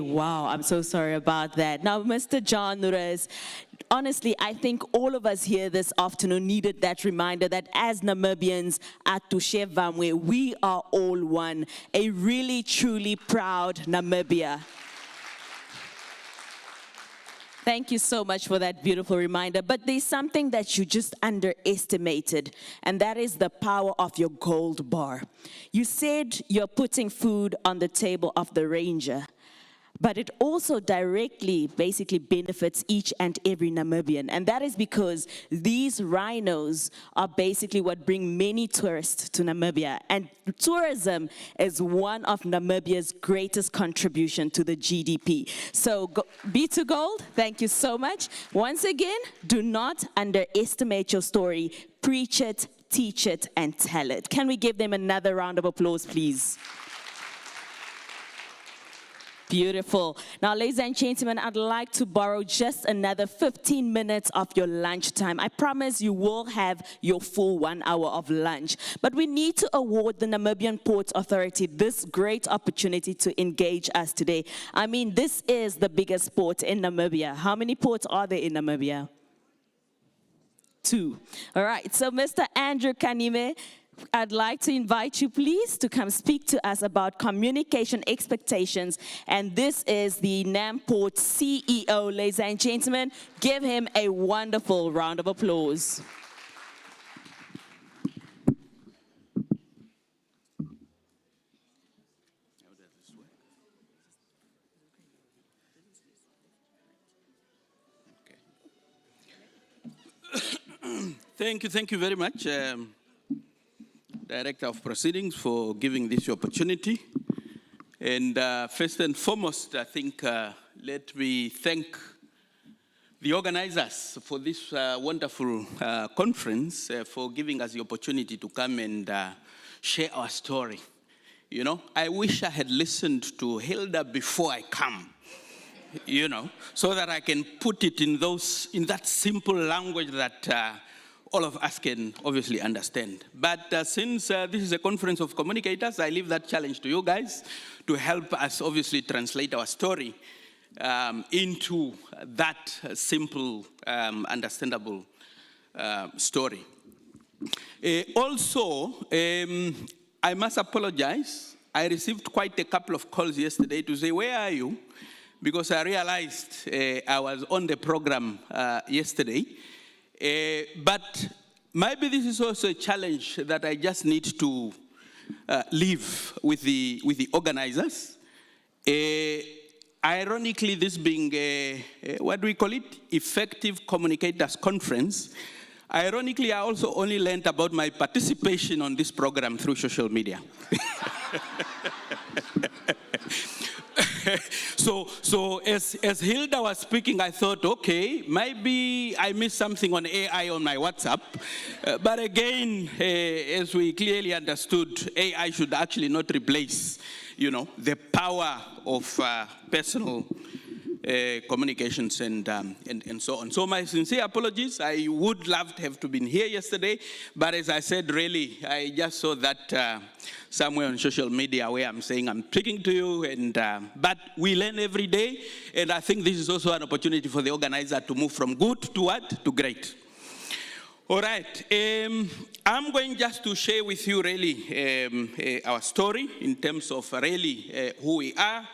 wow, I'm so sorry about that. Now, Mr. John Nures, honestly, I think all of us here this afternoon needed that reminder that as Namibians at Tushe Vamwe, we are all one, a really, truly proud Namibia. Thank you so much for that beautiful reminder. But there's something that you just underestimated, and that is the power of your gold bar. You said you're putting food on the table of the ranger, but it also directly basically benefits each and every Namibian. And that is because these rhinos are basically what bring many tourists to Namibia. And tourism is one of Namibia's greatest contribution to the GDP. So B2Gold, thank you so much. Once again, do not underestimate your story. Preach it, teach it, and tell it. Can we give them another round of applause, please? Beautiful. Now, ladies and gentlemen, I'd like to borrow just another 15 minutes of your lunchtime. I promise you will have your full 1 hour of lunch. But we need to award the Namibian Ports Authority this great opportunity to engage us today. I mean, this is the biggest port in Namibia. How many ports are there in Namibia? 2. All right, so Mr. Andrew Kanime, I'd like to invite you, please, to come speak to us about communication expectations. And this is the NAMPort CEO, ladies and gentlemen. Give him a wonderful round of applause. Thank you very much, Director of Proceedings, for giving this opportunity. And first and foremost, I think let me thank the organizers for this wonderful conference for giving us the opportunity to come and share our story. You know, I wish I had listened to Hilda before I come, you know, so that I can put it in that simple language that all of us can obviously understand. But since this is a conference of communicators, I leave that challenge to you guys to help us obviously translate our story into that simple, understandable story. Also, I must apologize. I received quite a couple of calls yesterday to say, where are you? Because I realized I was on the program yesterday. But maybe this is also a challenge that I just need to leave with the organizers. Ironically, this being what do we call it? Effective Communicators Conference. Ironically, I also only learned about my participation on this program through social media. So as Hilda was speaking, I thought, okay, maybe I missed something on AI on my WhatsApp. But again, as we clearly understood, AI should actually not replace, you know, the power of personal communications and so on. So my sincere apologies. I would love to have been here yesterday, but as I said, really, I just saw that somewhere on social media where I'm saying I'm speaking to you, and but we learn every day, and I think this is also an opportunity for the organizer to move from good to what? To great. All right, I'm going just to share with you really our story in terms of really who we are.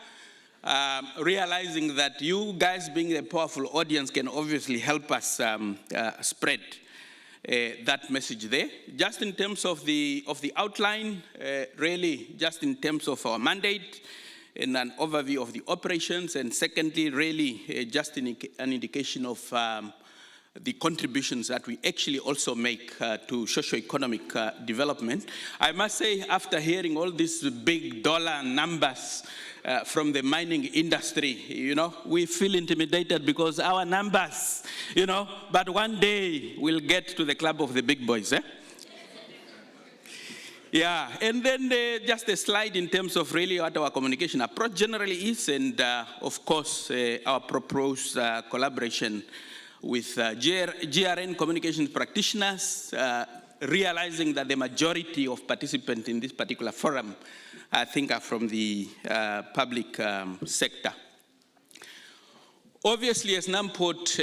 Realizing that you guys being a powerful audience can obviously help us spread that message there. Just in terms of the outline, really just in terms of our mandate and an overview of the operations, and secondly, really just an indication of the contributions that we actually also make to socio-economic development. I must say, after hearing all these big dollar numbers from the mining industry, you know, we feel intimidated because our numbers, you know, but one day we'll get to the club of the big boys, eh? Yeah, and then just a slide in terms of really what our communication approach generally is, and of course, our proposed collaboration with GRN communications practitioners, realizing that the majority of participants in this particular forum, I think, are from the public sector. Obviously, as NAMPORT,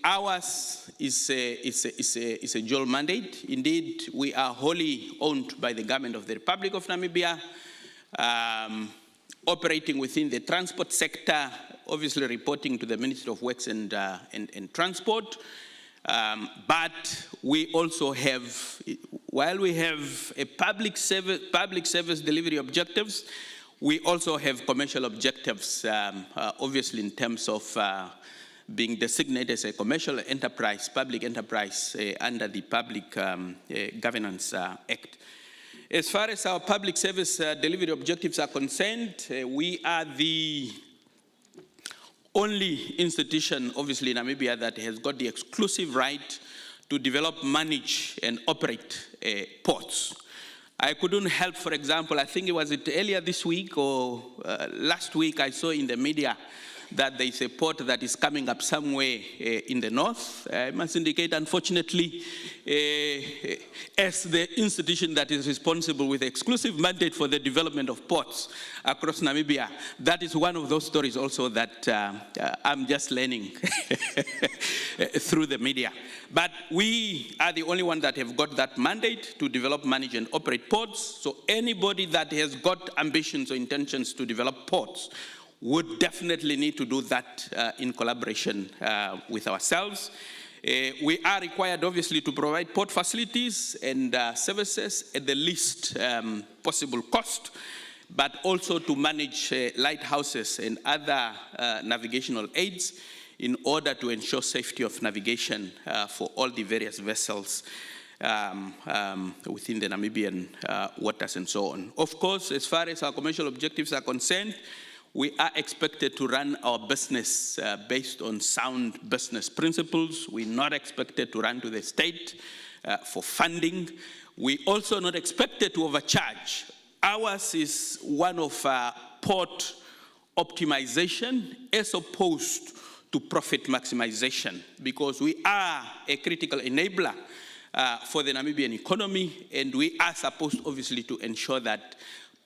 ours is a dual mandate. Indeed, we are wholly owned by the government of the Republic of Namibia, operating within the transport sector, obviously reporting to the Ministry of Works and Transport. But we also have, while we have a public service delivery objectives, we also have commercial objectives, obviously in terms of being designated as a commercial enterprise, public enterprise under the Public Governance Act. As far as our public service delivery objectives are concerned, we are the only institution, obviously in Namibia, that has got the exclusive right to develop, manage, and operate ports. I couldn't help, for example, I think it was earlier this week or last week, I saw in the media that there is a port that is coming up somewhere in the north. I must indicate, unfortunately, as the institution that is responsible with exclusive mandate for the development of ports across Namibia, that is one of those stories also that I'm just learning through the media. But we are the only one that have got that mandate to develop, manage, and operate ports. So anybody that has got ambitions or intentions to develop ports would definitely need to do that in collaboration with ourselves. We are required, obviously, to provide port facilities and services at the least possible cost, but also to manage lighthouses and other navigational aids in order to ensure safety of navigation for all the various vessels within the Namibian waters and so on. Of course, as far as our commercial objectives are concerned, we are expected to run our business based on sound business principles. We're not expected to run to the state for funding. We're also not expected to overcharge. Ours is one of port optimization as opposed to profit maximization, because we are a critical enabler for the Namibian economy, and we are supposed, obviously, to ensure that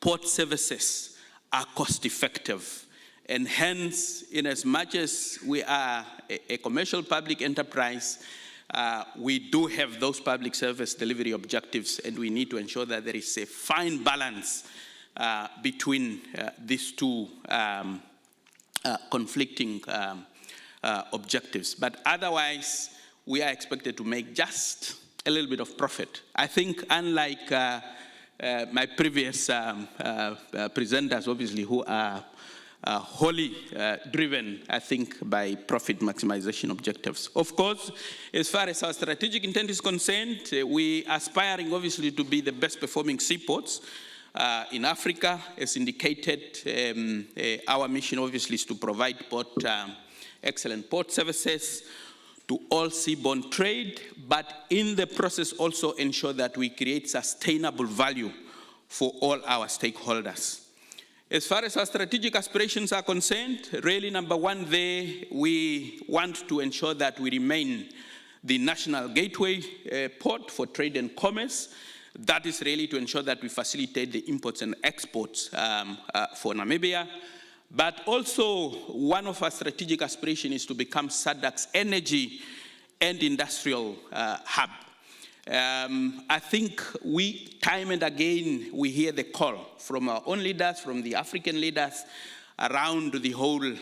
port services are cost effective. And hence, in as much as we are a commercial public enterprise, we do have those public service delivery objectives, and we need to ensure that there is a fine balance between these two conflicting objectives. But otherwise, we are expected to make just a little bit of profit. I think, unlike my previous presenters, obviously, who are wholly driven, I think, by profit maximization objectives. Of course, as far as our strategic intent is concerned, we are aspiring, obviously, to be the best performing seaports in Africa. As indicated, our mission, obviously, is to provide excellent port services to all seaborne trade, but in the process also ensure that we create sustainable value for all our stakeholders. As far as our strategic aspirations are concerned, really number one there, we want to ensure that we remain the national gateway port for trade and commerce. That is really to ensure that we facilitate the imports and exports for Namibia. But also, one of our strategic aspirations is to become SADC's energy and industrial hub. I think time and again, we hear the call from our own leaders, from the African leaders, around the whole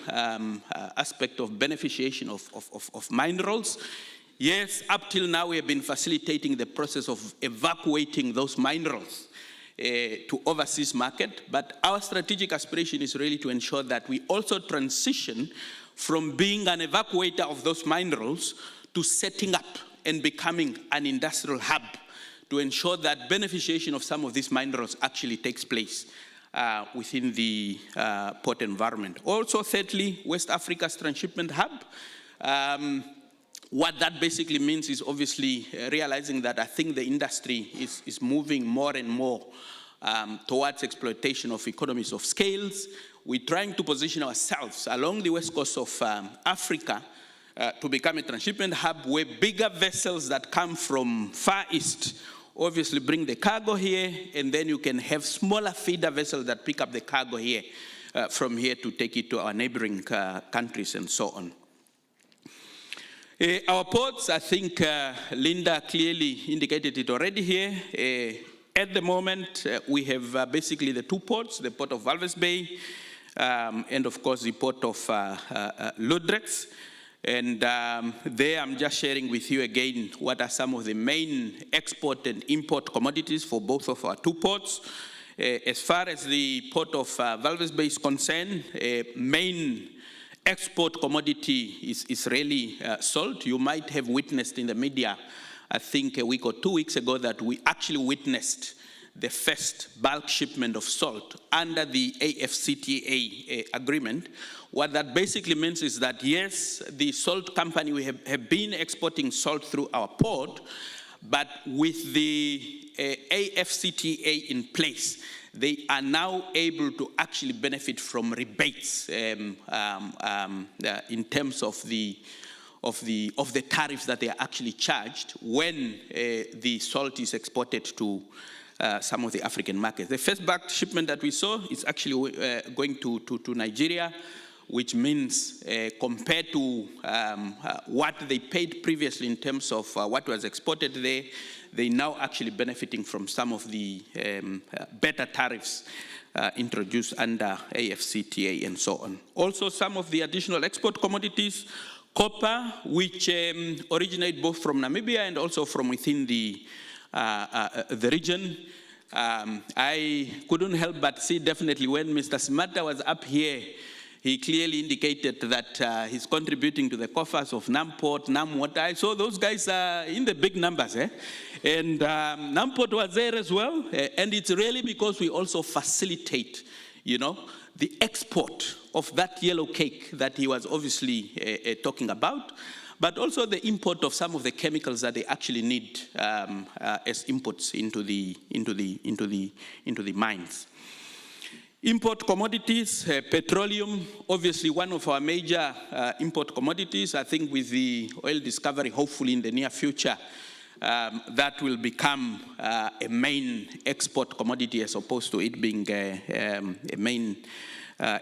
aspect of beneficiation of minerals. Yes, up till now, we have been facilitating the process of evacuating those minerals to overseas market, but our strategic aspiration is really to ensure that we also transition from being an evacuator of those minerals to setting up and becoming an industrial hub to ensure that beneficiation of some of these minerals actually takes place within the port environment. Also, thirdly, West Africa's transshipment hub. What that basically means is obviously realizing that I think the industry is moving more and more towards exploitation of economies of scales. We're trying to position ourselves along the west coast of Africa to become a transshipment hub where bigger vessels that come from Far East obviously bring the cargo here, and then you can have smaller feeder vessels that pick up the cargo here, from here to take it to our neighboring countries and so on. Our ports, I think Linda clearly indicated it already here. At the moment, we have basically the two ports, the port of Walvis Bay, and of course the port of Lodretz. And there I'm just sharing with you again what are some of the main export and import commodities for both of our two ports. As far as the port of Walvis Bay is concerned, main export commodity is really salt. You might have witnessed in the media, I think a week or 2 weeks ago, that we actually witnessed the first bulk shipment of salt under the AFCTA agreement. What that basically means is that, yes, the salt company, we have been exporting salt through our port, but with the AFCTA in place, they are now able to actually benefit from rebates in terms of the tariffs that they are actually charged when the salt is exported to some of the African markets. The first bulk shipment that we saw is actually going to Nigeria, which means compared to what they paid previously in terms of what was exported there, they now actually benefiting from some of the better tariffs introduced under AFCTA and so on. Also, some of the additional export commodities, copper, which originate both from Namibia and also from within the region. I couldn't help but see definitely when Mr. Smata was up here, he clearly indicated that he's contributing to the coffers of Namport, Namwater. I saw those guys in the big numbers, and Namport was there as well. And it's really because we also facilitate, the export of that yellow cake that he was obviously talking about, but also the import of some of the chemicals that they actually need as inputs into the mines. Import commodities, petroleum, obviously one of our major import commodities. I think with the oil discovery, hopefully in the near future, that will become a main export commodity as opposed to it being a main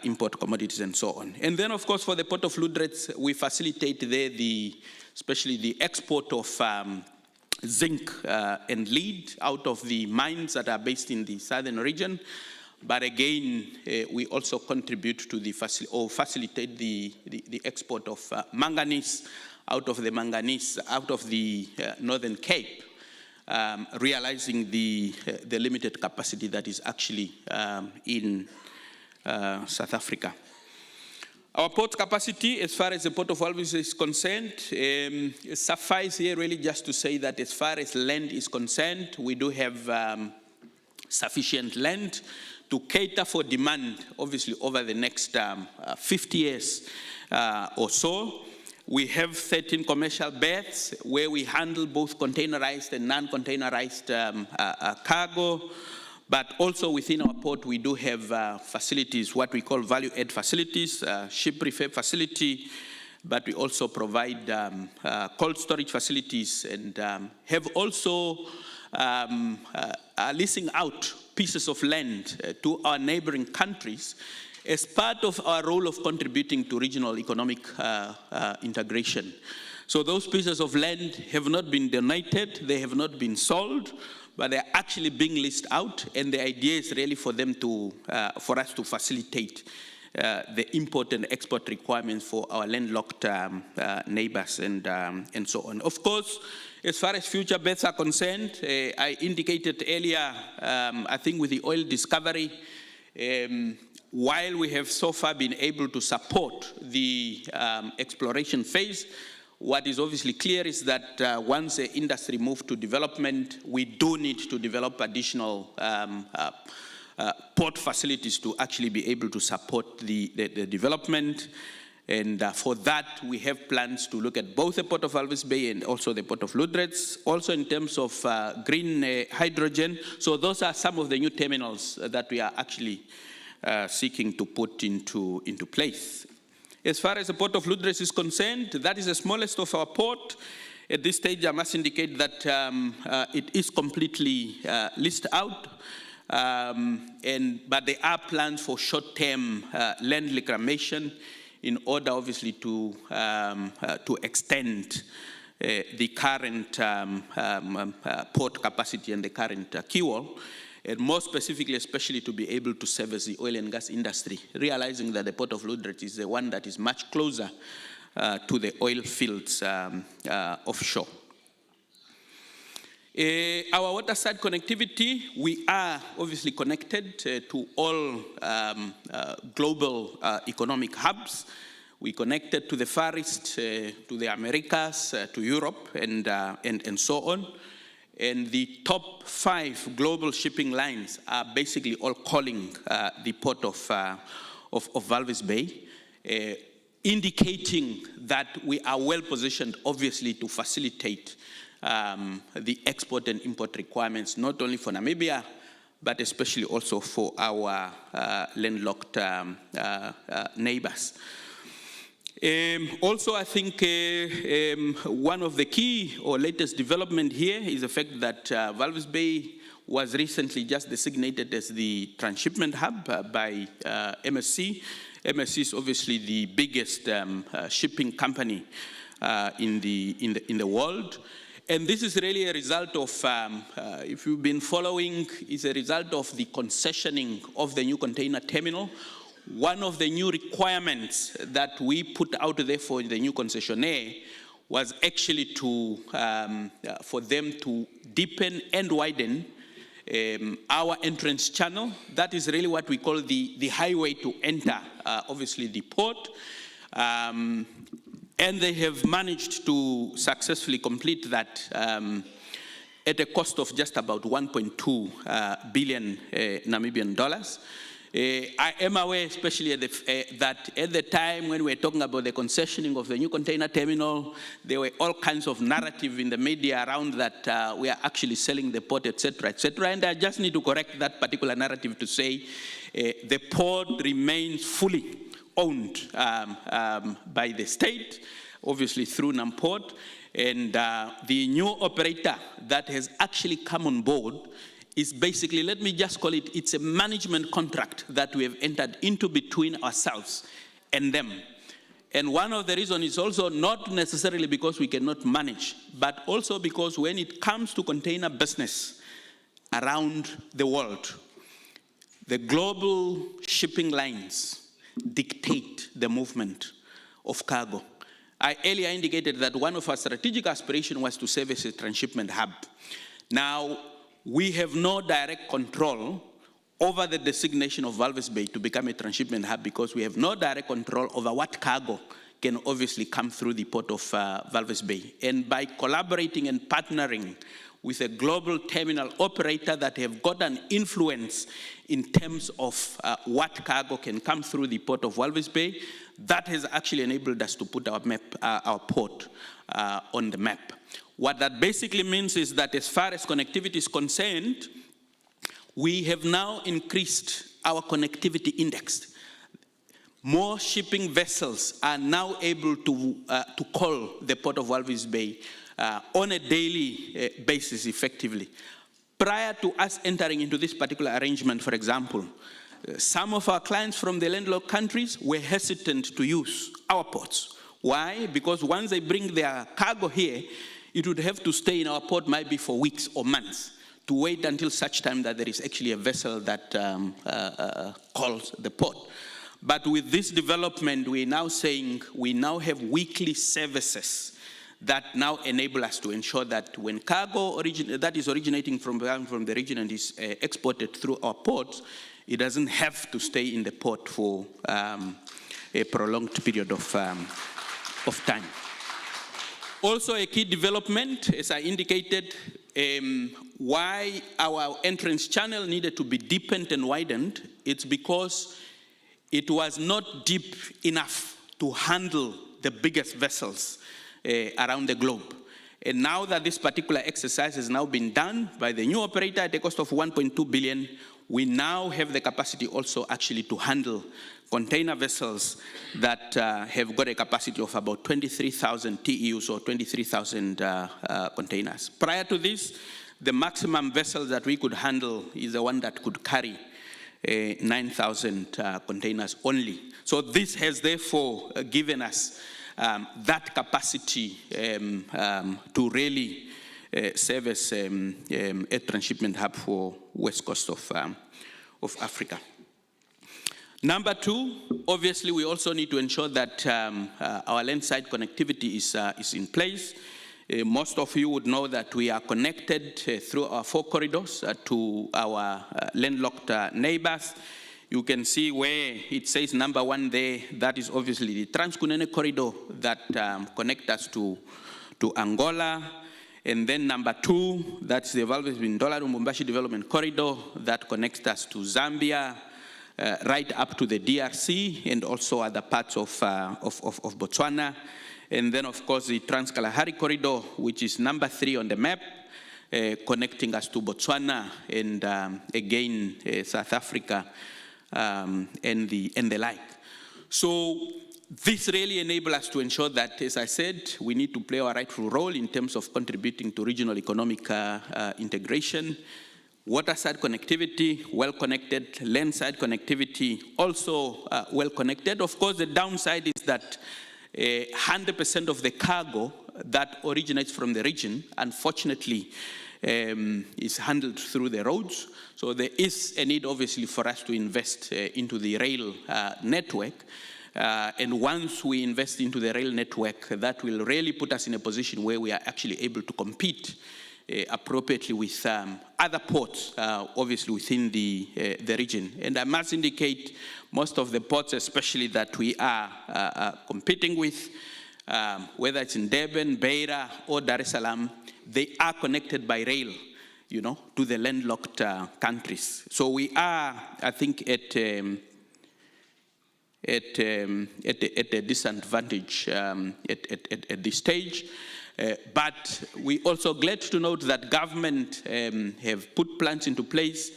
import commodities and so on. And then, of course, for the port of Lodretz, we facilitate there especially the export of zinc and lead out of the mines that are based in the southern region. But again, we also contribute to facilitate the export of manganese out of the Northern Cape, realizing the limited capacity that is actually in South Africa. Our port capacity, as far as the Port of Walvis is concerned, suffice here really just to say that as far as land is concerned, we do have sufficient land to cater for demand, obviously, over the next 50 years or so. We have 13 commercial berths where we handle both containerized and non-containerized cargo. But also within our port, we do have facilities, what we call value-add facilities, ship refurb facility, but we also provide cold storage facilities and have also leasing out pieces of land to our neighboring countries as part of our role of contributing to regional economic integration. So those pieces of land have not been donated, they have not been sold, but they're actually being leased out, and the idea is really for them to, for us to facilitate the import and export requirements for our landlocked neighbors and so on. Of course, as far as future berths are concerned, I indicated earlier, I think with the oil discovery, while we have so far been able to support the exploration phase, what is obviously clear is that once the industry moves to development, we do need to develop additional port facilities to actually be able to support the development. And for that, we have plans to look at both the Port of Walvis Bay and also the Port of Lodretz, also in terms of green hydrogen. So those are some of the new terminals that we are actually seeking to put into place. As far as the Port of Lodretz is concerned, that is the smallest of our port. At this stage, I must indicate that it is completely leased out, but there are plans for short-term land reclamation in order, obviously, to extend the current port capacity and the current quay wall, and more specifically, especially to be able to service the oil and gas industry, realizing that the port of Lodret is the one that is much closer to the oil fields offshore. Our waterside connectivity, we are obviously connected to all global economic hubs. We connected to the Far East, to the Americas, to Europe, and so on. And the top 5 global shipping lines are basically all calling the port of Walvis Bay, indicating that we are well positioned, obviously, to facilitate the export and import requirements, not only for Namibia, but especially also for our landlocked neighbors. Also, I think one of the key or latest development here is the fact that Walvis Bay was recently just designated as the transshipment hub by MSC. MSC is obviously the biggest shipping company in the world. And this is really a result of, if you've been following, is a result of the concessioning of the new container terminal. One of the new requirements that we put out there for the new concessionaire was actually to, for them to deepen and widen our entrance channel. That is really what we call the highway to enter, obviously, the port. And they have managed to successfully complete that at a cost of just about 1.2 billion Namibian dollars. I am aware, especially that at the time when we were talking about the concessioning of the new container terminal, there were all kinds of narrative in the media around that we are actually selling the port, etc., etc. And I just need to correct that particular narrative to say the port remains fully owned by the state, obviously through Namport. And the new operator that has actually come on board is basically, let me just call it, it's a management contract that we have entered into between ourselves and them. And one of the reasons is also not necessarily because we cannot manage, but also because when it comes to container business around the world, the global shipping lines dictate the movement of cargo. I earlier indicated that one of our strategic aspirations was to serve as a transshipment hub. Now, we have no direct control over the designation of Walvis Bay to become a transshipment hub because we have no direct control over what cargo can obviously come through the port of Walvis Bay. And by collaborating and partnering with a global terminal operator that have got an influence in terms of what cargo can come through the port of Walvis Bay, that has actually enabled us to put our port on the map. What that basically means is that as far as connectivity is concerned, we have now increased our connectivity index. More shipping vessels are now able to call the port of Walvis Bay on a daily basis effectively. Prior to us entering into this particular arrangement, for example, some of our clients from the landlocked countries were hesitant to use our ports. Why? Because once they bring their cargo here, it would have to stay in our port maybe for weeks or months to wait until such time that there is actually a vessel that calls the port. But with this development, we're now saying we now have weekly services that now enable us to ensure that when cargo that is originating from the region and is exported through our ports, it doesn't have to stay in the port for a prolonged period of time. Also, a key development, as I indicated, why our entrance channel needed to be deepened and widened, it's because it was not deep enough to handle the biggest vessels around the globe. And now that this particular exercise has now been done by the new operator at a cost of 1.2 billion, we now have the capacity also actually to handle container vessels that have got a capacity of about 23,000 TEUs or 23,000 containers. Prior to this, the maximum vessel that we could handle is the one that could carry 9,000 containers only. So this has therefore given us that capacity to really serve as a transshipment hub for west coast of Africa. Number two, obviously we also need to ensure that our landside connectivity is in place. Most of you would know that we are connected through our 4 corridors to our landlocked neighbors. You can see where it says number 1 there, that is obviously the Transkunene corridor that connects us to Angola. And then number 2, that's the Walvis-Bindola-Lubumbashi Development Corridor that connects us to Zambia, right up to the DRC and also other parts of Botswana. And then, of course, the Trans-Kalahari Corridor, which is number 3 on the map, connecting us to Botswana and, again, South Africa and the like. So this really enables us to ensure that, as I said, we need to play our rightful role in terms of contributing to regional economic integration. Water-side connectivity, well-connected. Land-side connectivity, also well-connected. Of course, the downside is that 100% of the cargo that originates from the region, unfortunately, is handled through the roads. So there is a need, obviously, for us to invest into the rail network. And once we invest into the rail network, that will really put us in a position where we are actually able to compete appropriately with other ports, obviously within the region. And I must indicate most of the ports, especially that we are competing with, whether it's in Durban, Beira, or Dar es Salaam, they are connected by rail, you know, to the landlocked countries. So we are, I think, at a disadvantage at this stage. But we also glad to note that government have put plans into place.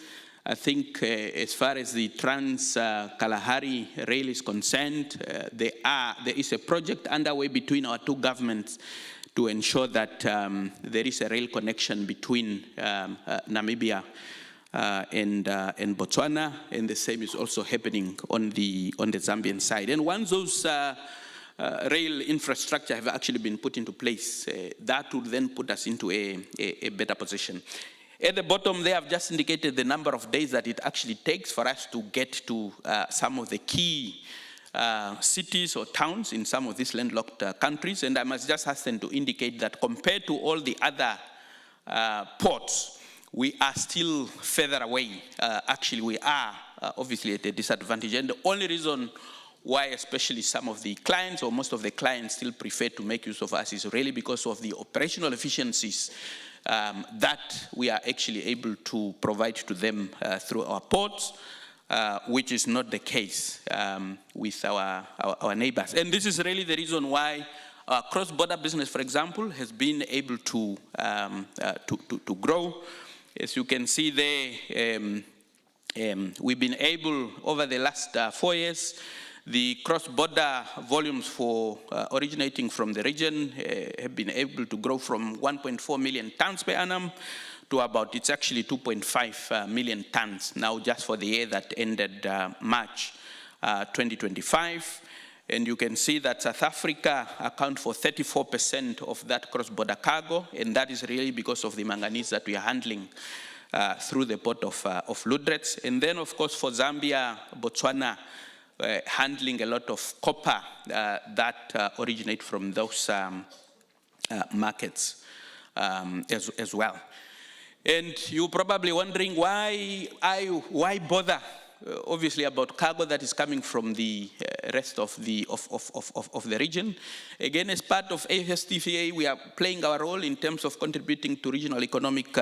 I think as far as the Trans-Kalahari rail is concerned, there is a project underway between our 2 governments to ensure that there is a rail connection between Namibia and Botswana, and the same is also happening on the Zambian side. And once those rail infrastructure have actually been put into place, that would then put us into a better position. At the bottom there, I've just indicated the number of days that it actually takes for us to get to some of the key cities or towns in some of these landlocked countries. And I must just hasten to indicate that compared to all the other ports, we are still further away. Actually, we are obviously at a disadvantage. And the only reason why especially some of the clients or most of the clients still prefer to make use of us is really because of the operational efficiencies that we are actually able to provide to them through our ports, which is not the case with our neighbors. And this is really the reason why our cross-border business, for example, has been able to grow. As you can see there, we've been able, over the last 4 years, the cross-border volumes for originating from the region have been able to grow from 1.4 million tons per annum to about, it's actually 2.5 million tons now just for the year that ended March 2025. And you can see that South Africa accounts for 34% of that cross-border cargo, and that is really because of the manganese that we are handling through the port of Ludretz. And then, of course, for Zambia, Botswana, handling a lot of copper that originate from those markets as well. And you're probably wondering why bother, obviously, about cargo that is coming from the rest of the region. Again, as part of AFSTFA, we are playing our role in terms of contributing to regional economic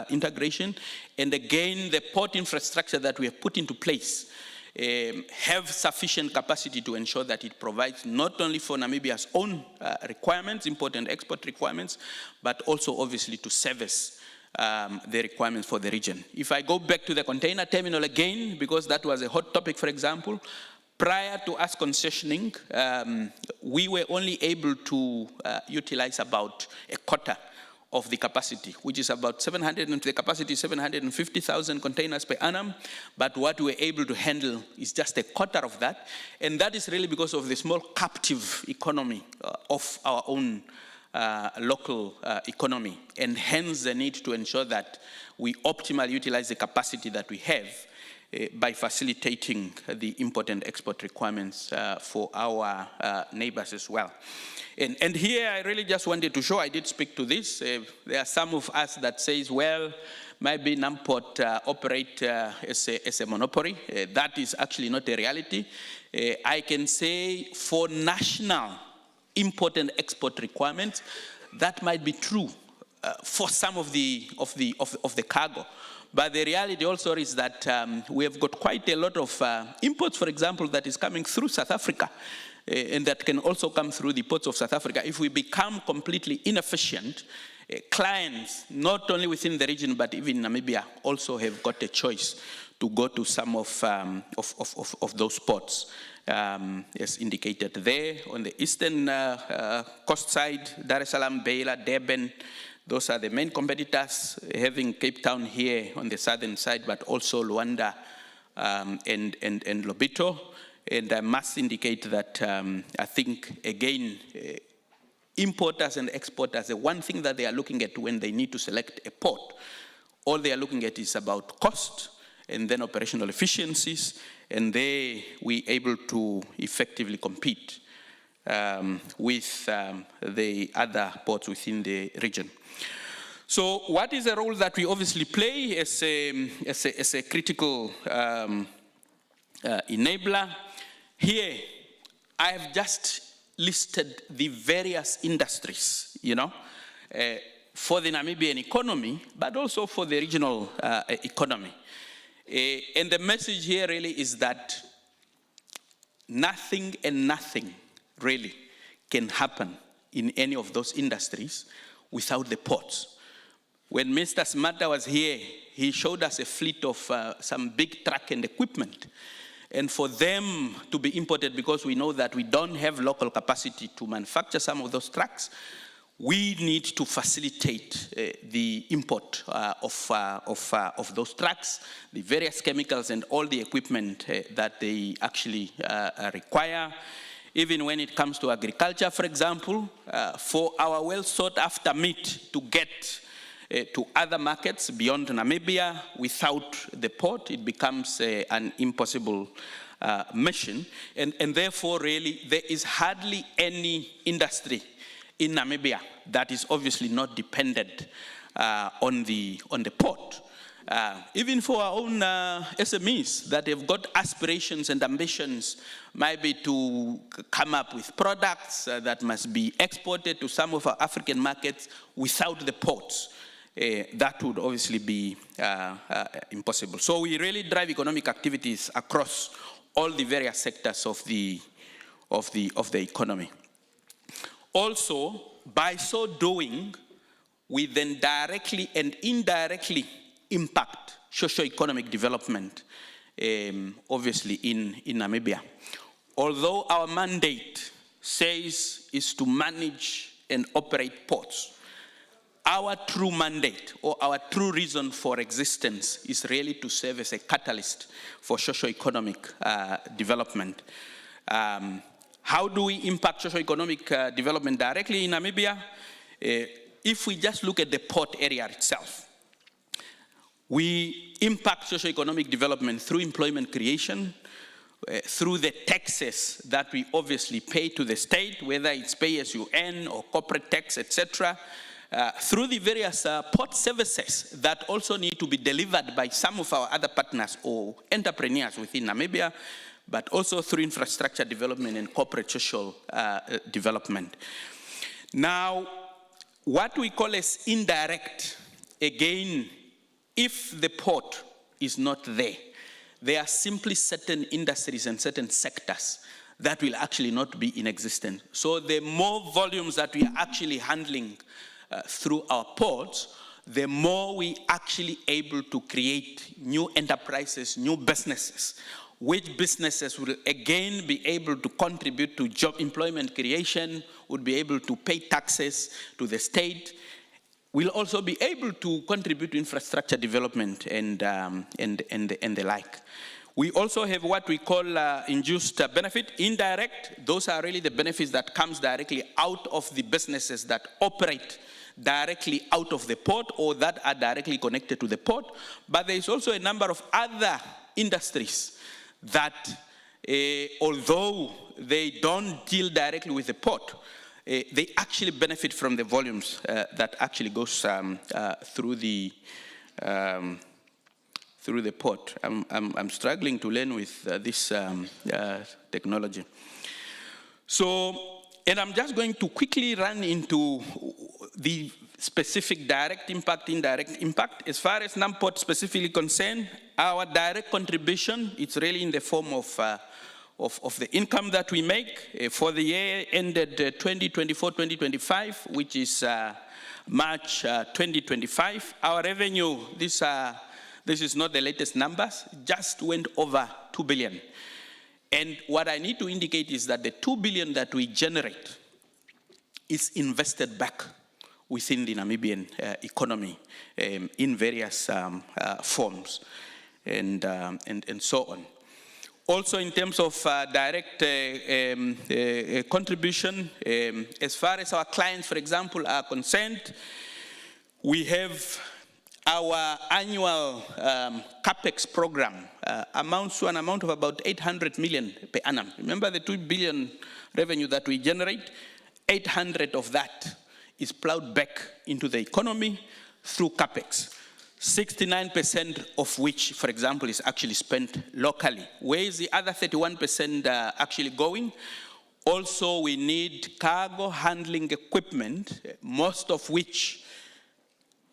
integration. And again, the port infrastructure that we have put into place have sufficient capacity to ensure that it provides not only for Namibia's own requirements, import and export requirements, but also obviously to service the requirements for the region. If I go back to the container terminal again, because that was a hot topic, for example, prior to us concessioning, we were only able to utilize about a quarter of the capacity, which is about 750,000 containers per annum, but what we were able to handle is just a quarter of that, and that is really because of the small captive economy of our own local economy, and hence the need to ensure that we optimally utilize the capacity that we have by facilitating the import and export requirements for our neighbors as well. And here I really just wanted to show, I did speak to this, there are some of us that says, well, maybe Namport operate as a monopoly. That is actually not a reality. I can say for national import and export requirements, that might be true for some of the cargo. But the reality also is that we have got quite a lot of imports, for example, that is coming through South Africa, and that can also come through the ports of South Africa. If we become completely inefficient, clients, not only within the region, but even Namibia, also have got a choice to go to some of those ports. As indicated there, on the eastern coast side, Dar es Salaam, Beira, Durban, those are the main competitors, having Cape Town here on the southern side, but also Luanda and Lobito. And I must indicate that I think, again, importers and exporters, the one thing that they are looking at when they need to select a port, all they are looking at is about cost and then operational efficiencies, and there we able to effectively compete with the other ports within the region. So what is the role that we obviously play as a critical enabler? Here, I have just listed the various industries, for the Namibian economy, but also for the regional economy. And the message here really is that nothing and nothing really can happen in any of those industries without the ports. When Mr. Smata was here, he showed us a fleet of some big truck and equipment. And for them to be imported, because we know that we don't have local capacity to manufacture some of those trucks, we need to facilitate the import of those trucks, the various chemicals and all the equipment that they actually require. Even when it comes to agriculture, for example, for our well sought after meat to get to other markets beyond Namibia without the port, it becomes an impossible mission. And therefore, really, there is hardly any industry in Namibia that is obviously not dependent on the port. Even for our own SMEs that have got aspirations and ambitions, maybe to come up with products that must be exported to some of our African markets without the ports, that would obviously be impossible. So we really drive economic activities across all the various sectors of the economy. Also, by so doing, we then directly and indirectly impact socio-economic development, obviously in Namibia. Although our mandate says is to manage and operate ports, our true mandate or our true reason for existence is really to serve as a catalyst for socio-economic development. How do we impact socio-economic development directly in Namibia? If we just look at the port area itself, we impact socio-economic development through employment creation, through the taxes that we obviously pay to the state, whether it's pay-as-you-earn or corporate tax, etc., through the various port services that also need to be delivered by some of our other partners or entrepreneurs within Namibia, but also through infrastructure development and corporate social development. Now, what we call as indirect, again, if the port is not there, there are simply certain industries and certain sectors that will actually not be in existence. So the more volumes that we are actually handling through our ports, the more we actually able to create new enterprises, new businesses, which businesses will again be able to contribute to job employment creation, would be able to pay taxes to the state, will also be able to contribute to infrastructure development and the like. We also have what we call induced benefit, indirect. Those are really the benefits that comes directly out of the businesses that operate directly out of the port or that are directly connected to the port. But there is also a number of other industries that, although they don't deal directly with the port, they actually benefit from the volumes that actually goes through the port. I'm struggling to learn with this technology. So, and I'm just going to quickly run into the specific direct impact, indirect impact. As far as NAMPORT specifically concerned, our direct contribution, it's really in the form of the income that we make. For the year ended 2024-2025, which is March 2025, our revenue, this is not the latest numbers, just went over 2 billion. And what I need to indicate is that the 2 billion that we generate is invested back within the Namibian economy in various forms and so on. Also in terms of direct contribution, as far as our clients, for example, are concerned, we have our annual CAPEX program amounts to an amount of about 800 million per annum. Remember the 2 billion revenue that we generate? 800 of that is plowed back into the economy through CAPEX. 69% of which, for example, is actually spent locally. Where is the other 31% actually going? Also, we need cargo handling equipment, most of which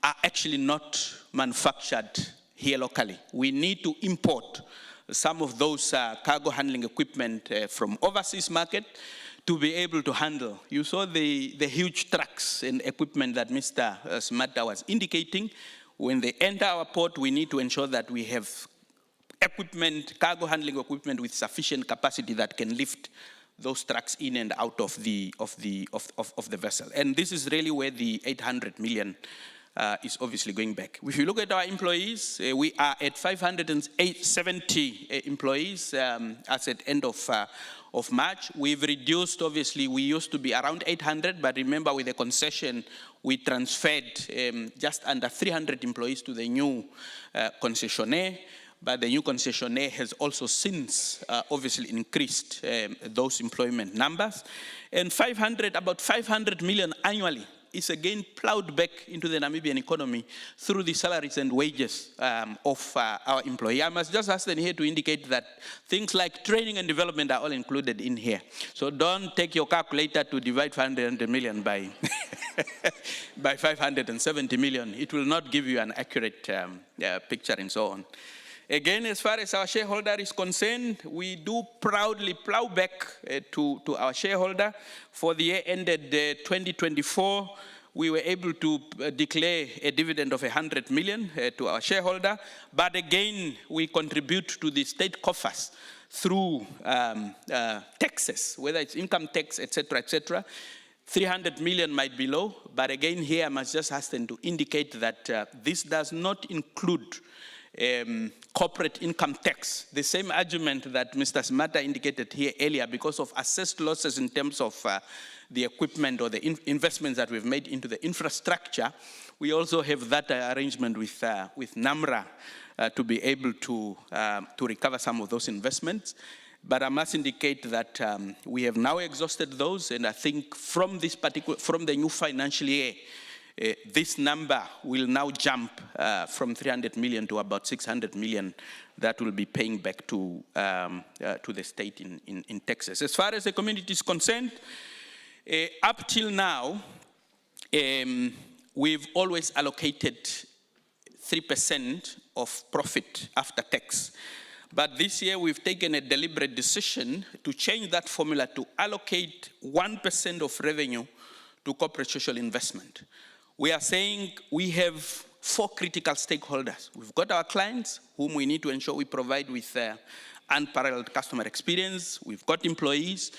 are actually not manufactured here locally. We need to import some of those cargo handling equipment from overseas market to be able to handle. You saw the huge trucks and equipment that Mr. Smata was indicating. When they enter our port, we need to ensure that we have equipment, cargo handling equipment with sufficient capacity that can lift those trucks in and out of the vessel. And this is really where the 800 million is obviously going back. If you look at our employees, we are at 570 employees as at end of March. We've reduced, obviously, we used to be around 800, but remember with the concession, we transferred just under 300 employees to the new concessionaire, but the new concessionaire has also since obviously increased those employment numbers. And about 500 million annually is again plowed back into the Namibian economy through the salaries and wages of our employees. I must just hasten here to indicate that things like training and development are all included in here. So don't take your calculator to divide 500 million by, by 570 million. It will not give you an accurate picture and so on. Again, as far as our shareholder is concerned, we do proudly plow back to our shareholder. For the year ended 2024, we were able to declare a dividend of 100 million to our shareholder. But again, we contribute to the state coffers through taxes, whether it's income tax, etc., etc. 300 million might be low, but again here I must just hasten to indicate that this does not include corporate income tax. The same argument that Mr. Smata indicated here earlier, because of assessed losses in terms of the equipment or the investments that we've made into the infrastructure, we also have that arrangement with NAMRA to be able to recover some of those investments. But I must indicate that we have now exhausted those, and I think from the new financial year, this number will now jump from 300 million to about 600 million that will be paying back to the state in Texas. As far as the community is concerned, up till now, we've always allocated 3% of profit after tax. But this year we've taken a deliberate decision to change that formula to allocate 1% of revenue to corporate social investment. we are saying we have 4 critical stakeholders. We've got our clients, whom we need to ensure we provide with unparalleled customer experience. We've got employees.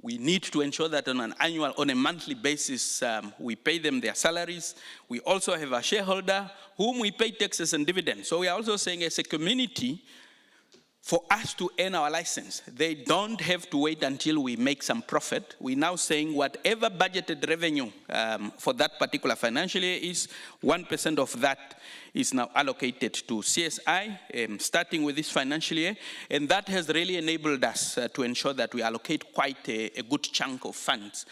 We need to ensure that on a monthly basis, we pay them their salaries. We also have a shareholder whom we pay taxes and dividends. So we are also saying as a community, for us to earn our license, they don't have to wait until we make some profit. We're now saying whatever budgeted revenue for that particular financial year is, 1% of that is now allocated to CSI, starting with this financial year. And that has really enabled us to ensure that we allocate quite a good chunk of funds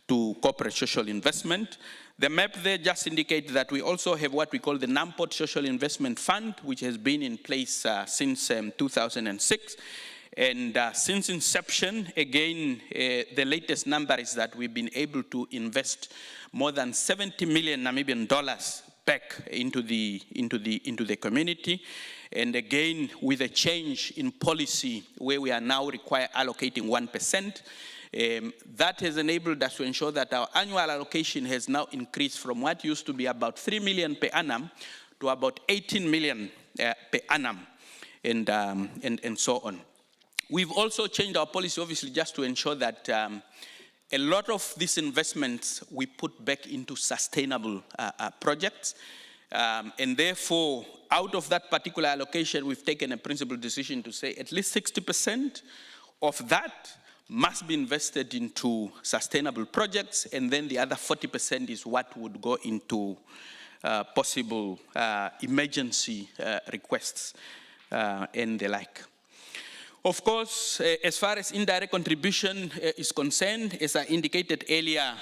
to corporate social investment. The map there just indicates that we also have what we call the NAMPOT Social Investment Fund, which has been in place since 2006. And since inception, again, the latest number is that we've been able to invest more than 70 million Namibian dollars back into the community. And again, with a change in policy where we are now required allocating 1%, that has enabled us to ensure that our annual allocation has now increased from what used to be about 3 million per annum to about 18 million per annum, and so on. We've also changed our policy, obviously, just to ensure that a lot of these investments we put back into sustainable projects. And therefore, out of that particular allocation, we've taken a principled decision to say at least 60% of that must be invested into sustainable projects, and then the other 40% is what would go into possible emergency requests and the like. Of course, as far as indirect contribution is concerned, as I indicated earlier,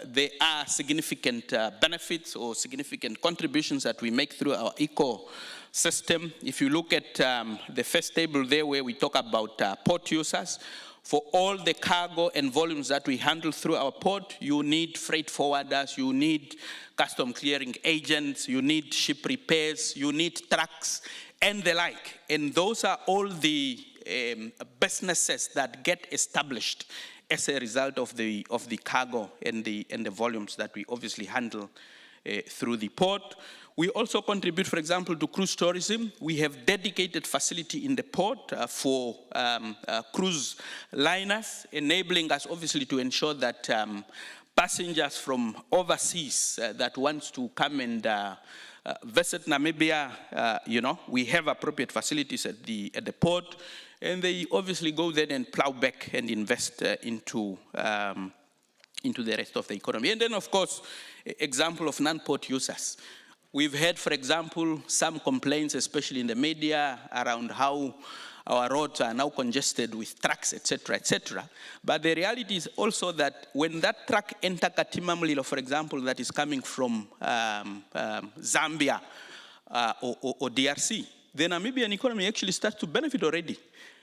there are significant benefits or significant contributions that we make through our ecosystem. If you look at the first table there where we talk about port users, for all the cargo and volumes that we handle through our port, you need freight forwarders, you need custom clearing agents, you need ship repairs, you need trucks, and the like. And those are all the businesses that get established as a result of the cargo and the volumes that we obviously handle through the port. We also contribute, for example, to cruise tourism. We have dedicated facility in the port for cruise liners, enabling us obviously to ensure that passengers from overseas that wants to come and visit Namibia, we have appropriate facilities at the port, and they obviously go there and plow back and invest into the rest of the economy. And then, of course, example of non-port users. We've had, for example, some complaints, especially in the media, around how our roads are now congested with trucks, etc., etc. But the reality is also that when that truck enters Katima Mulilo, for example, that is coming from Zambia or DRC, the Namibian economy actually starts to benefit already.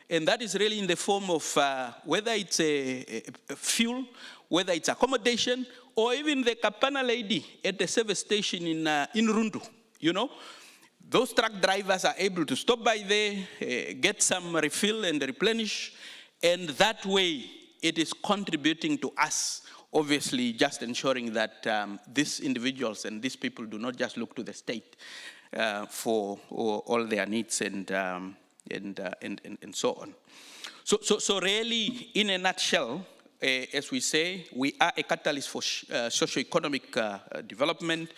And that is really in the form of whether it's a fuel, whether it's accommodation, or even the Kapana lady at the service station in Rundu, Those truck drivers are able to stop by there, get some refill and replenish, and that way it is contributing to us, obviously just ensuring that these individuals and these people do not just look to the state for all their needs and so on. So really, in a nutshell, as we say, we are a catalyst for socio-economic development.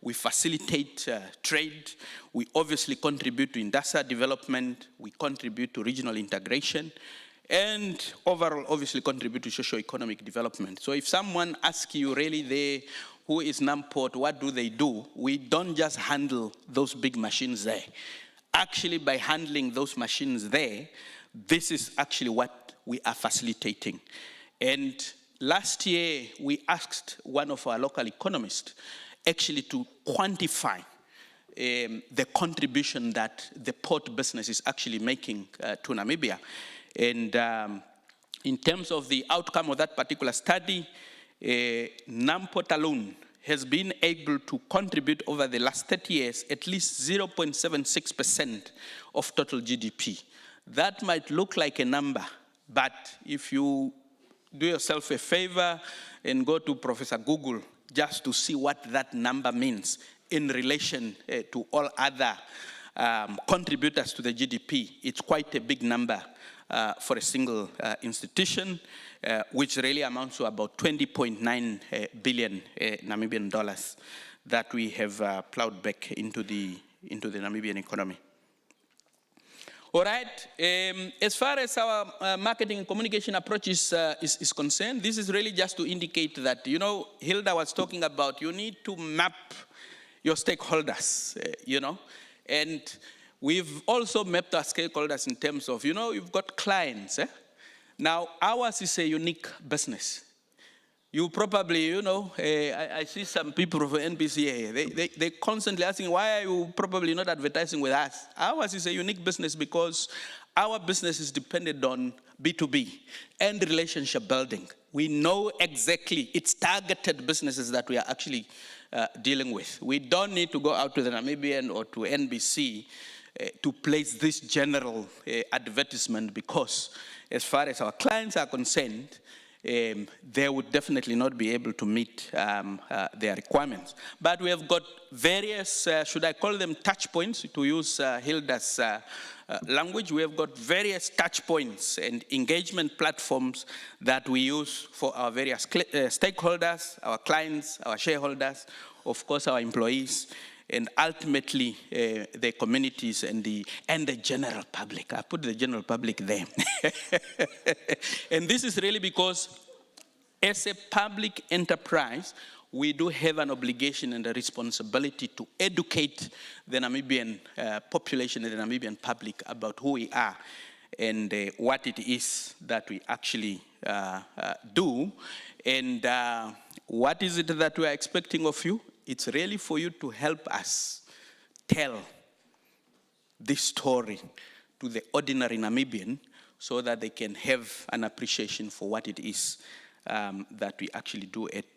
We facilitate trade. We obviously contribute to industrial development. We contribute to regional integration. And overall, obviously, contribute to socio-economic development. So if someone asks you really who is NAMPORT, what do they do? We don't just handle those big machines there. Actually, by handling those machines there, this is actually what we are facilitating. And last year, we asked one of our local economists actually to quantify the contribution that the port business is actually making to Namibia. And in terms of the outcome of that particular study, NAMPORT alone has been able to contribute over the last 30 years at least 0.76% of total GDP. That might look like a number, but if you do yourself a favor and go to Professor Google just to see what that number means in relation to all other contributors to the GDP. It's quite a big number for a single institution, which really amounts to about 20.9 billion Namibian dollars that we have plowed back into the Namibian economy. All right, as far as our marketing and communication approach is concerned, this is really just to indicate that, you know, Hilda was talking about you need to map your stakeholders, you know, and we've also mapped our stakeholders in terms of, you know, you've got clients. Now, ours is a unique business. You probably, you know, I see some people from NBC, they constantly asking, why are you probably not advertising with us? Ours is a unique business because our business is dependent on B2B and relationship building. We know exactly it's targeted businesses that we are actually dealing with. We don't need to go out to the Namibian or to NBC to place this general advertisement, because as far as our clients are concerned, they would definitely not be able to meet their requirements. But we have got various, should I call them touch points, to use Hilda's language. We have got various touch points and engagement platforms that we use for our various stakeholders, our clients, our shareholders, of course our employees, and ultimately the communities and the general public. I put the general public there. And this is really because as a public enterprise, we do have an obligation and a responsibility to educate the Namibian population and the Namibian public about who we are and what it is that we actually do. And what is it that we are expecting of you? It's really for you to help us tell this story to the ordinary Namibian so that they can have an appreciation for what it is that we actually do at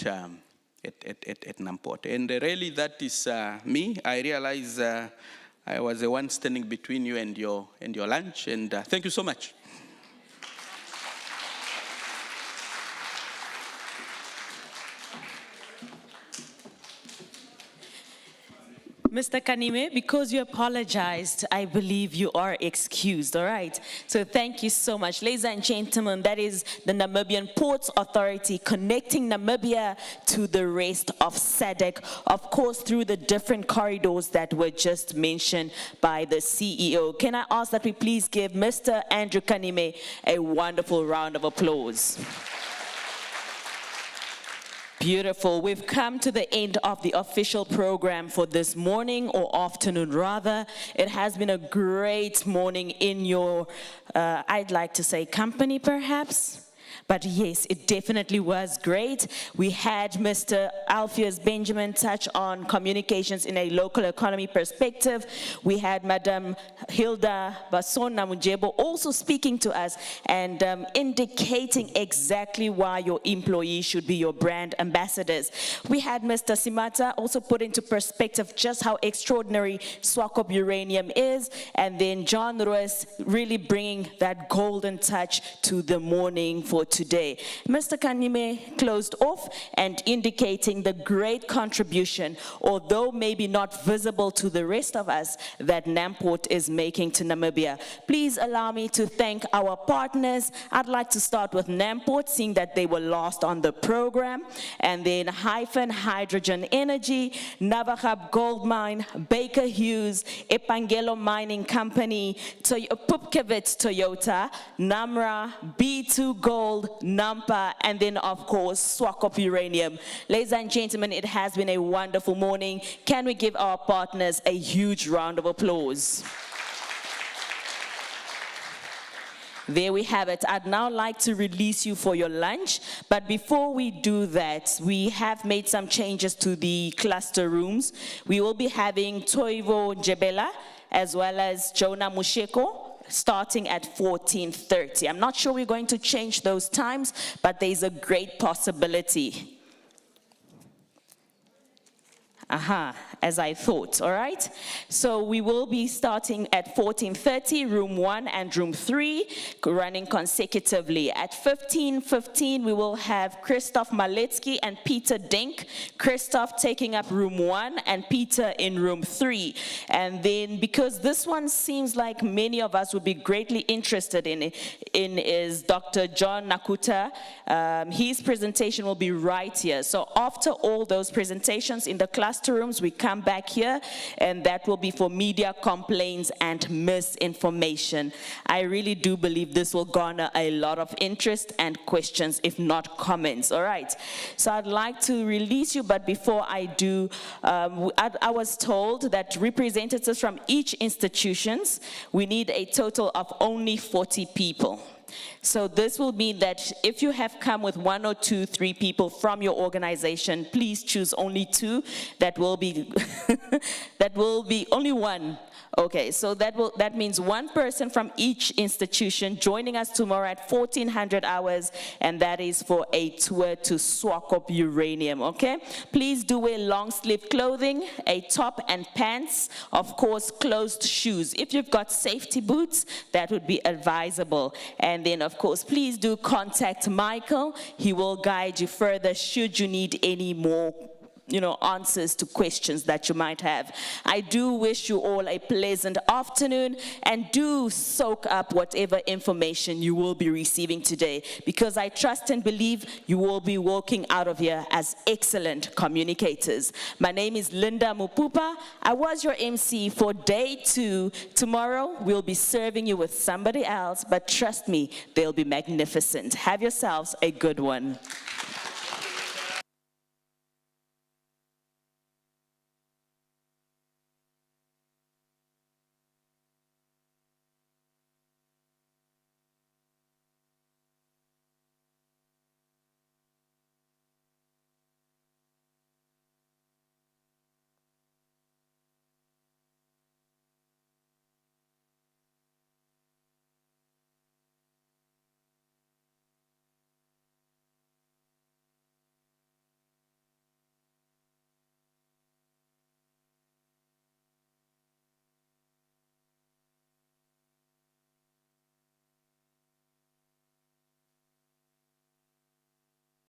Namport. And really that is me. I realize I was the one standing between you and your lunch, and thank you so much. Mr. Kanime, because you apologized, I believe you are excused, all right? So thank you so much. Ladies and gentlemen, that is the Namibian Ports Authority connecting Namibia to the rest of SADC, of course, through the different corridors that were just mentioned by the CEO. Can I ask that we please give Mr. Andrew Kanime a wonderful round of applause? Beautiful. We've come to the end of the official program for this morning, or afternoon rather. It has been a great morning in your, I'd like to say, company perhaps. But yes, it definitely was great. We had Mr. Alpheus Benjamin touch on communications in a local economy perspective. We had Madam Hilda Basona Mujebo also speaking to us and indicating exactly why your employees should be your brand ambassadors. We had Mr. Simata also put into perspective just how extraordinary Swakop Uranium is, and then John Ruiz really bringing that golden touch to the morning for today. Mr. Kanime closed off and indicating the great contribution, although maybe not visible to the rest of us, that Namport is making to Namibia. Please allow me to thank our partners. I'd like to start with Namport, seeing that they were last on the program, and then Hyphen Hydrogen Energy, Navakhab Gold Mine, Baker Hughes, Epangelo Mining Company, Pupkevitz Toyota, Namra, B2 Gold, Nampa, and then of course Swakop Uranium. Ladies and gentlemen, it has been a wonderful morning. Can we give our partners a huge round of applause? There we have it. I'd now like to release you for your lunch, but before we do that, we have made some changes to the cluster rooms. We will be having Toivo Jebela as well as Jonah Musheko starting at 14:30. I'm not sure we're going to change those times, but there's a great possibility. As I thought, all right? So we will be starting at 14:30, room 1 and room 3, running consecutively. At 15:15, we will have Christoph Maletsky and Peter Denk. Christoph taking up room 1 and Peter in room 3. And then, because this one seems like many of us would be greatly interested in is Dr. John Nakuta. His presentation will be right here. So after all those presentations in the cluster rooms, we come back here, and that will be for media complaints and misinformation. I really do believe this will garner a lot of interest and questions, if not comments, all right? So I'd like to release you, but before I do, I was told that representatives from each institutions, we need a total of only 40 people. So this will mean that if you have come with 1 or 2, 3 people from your organization, please choose only 2. That will be that will be only 1. Okay, so that means 1 person from each institution joining us tomorrow at 1400 hours, and that is for a tour to Swakop Uranium, okay? Please do wear long sleeve clothing, a top and pants, of course closed shoes. If you've got safety boots, that would be advisable. And then of course, please do contact Michael. He will guide you further should you need any more answers to questions that you might have. I do wish you all a pleasant afternoon, and do soak up whatever information you will be receiving today, because I trust and believe you will be walking out of here as excellent communicators. My name is Linda Mupupa. I was your MC for day 2. Tomorrow we'll be serving you with somebody else, but trust me, they'll be magnificent. Have yourselves a good one.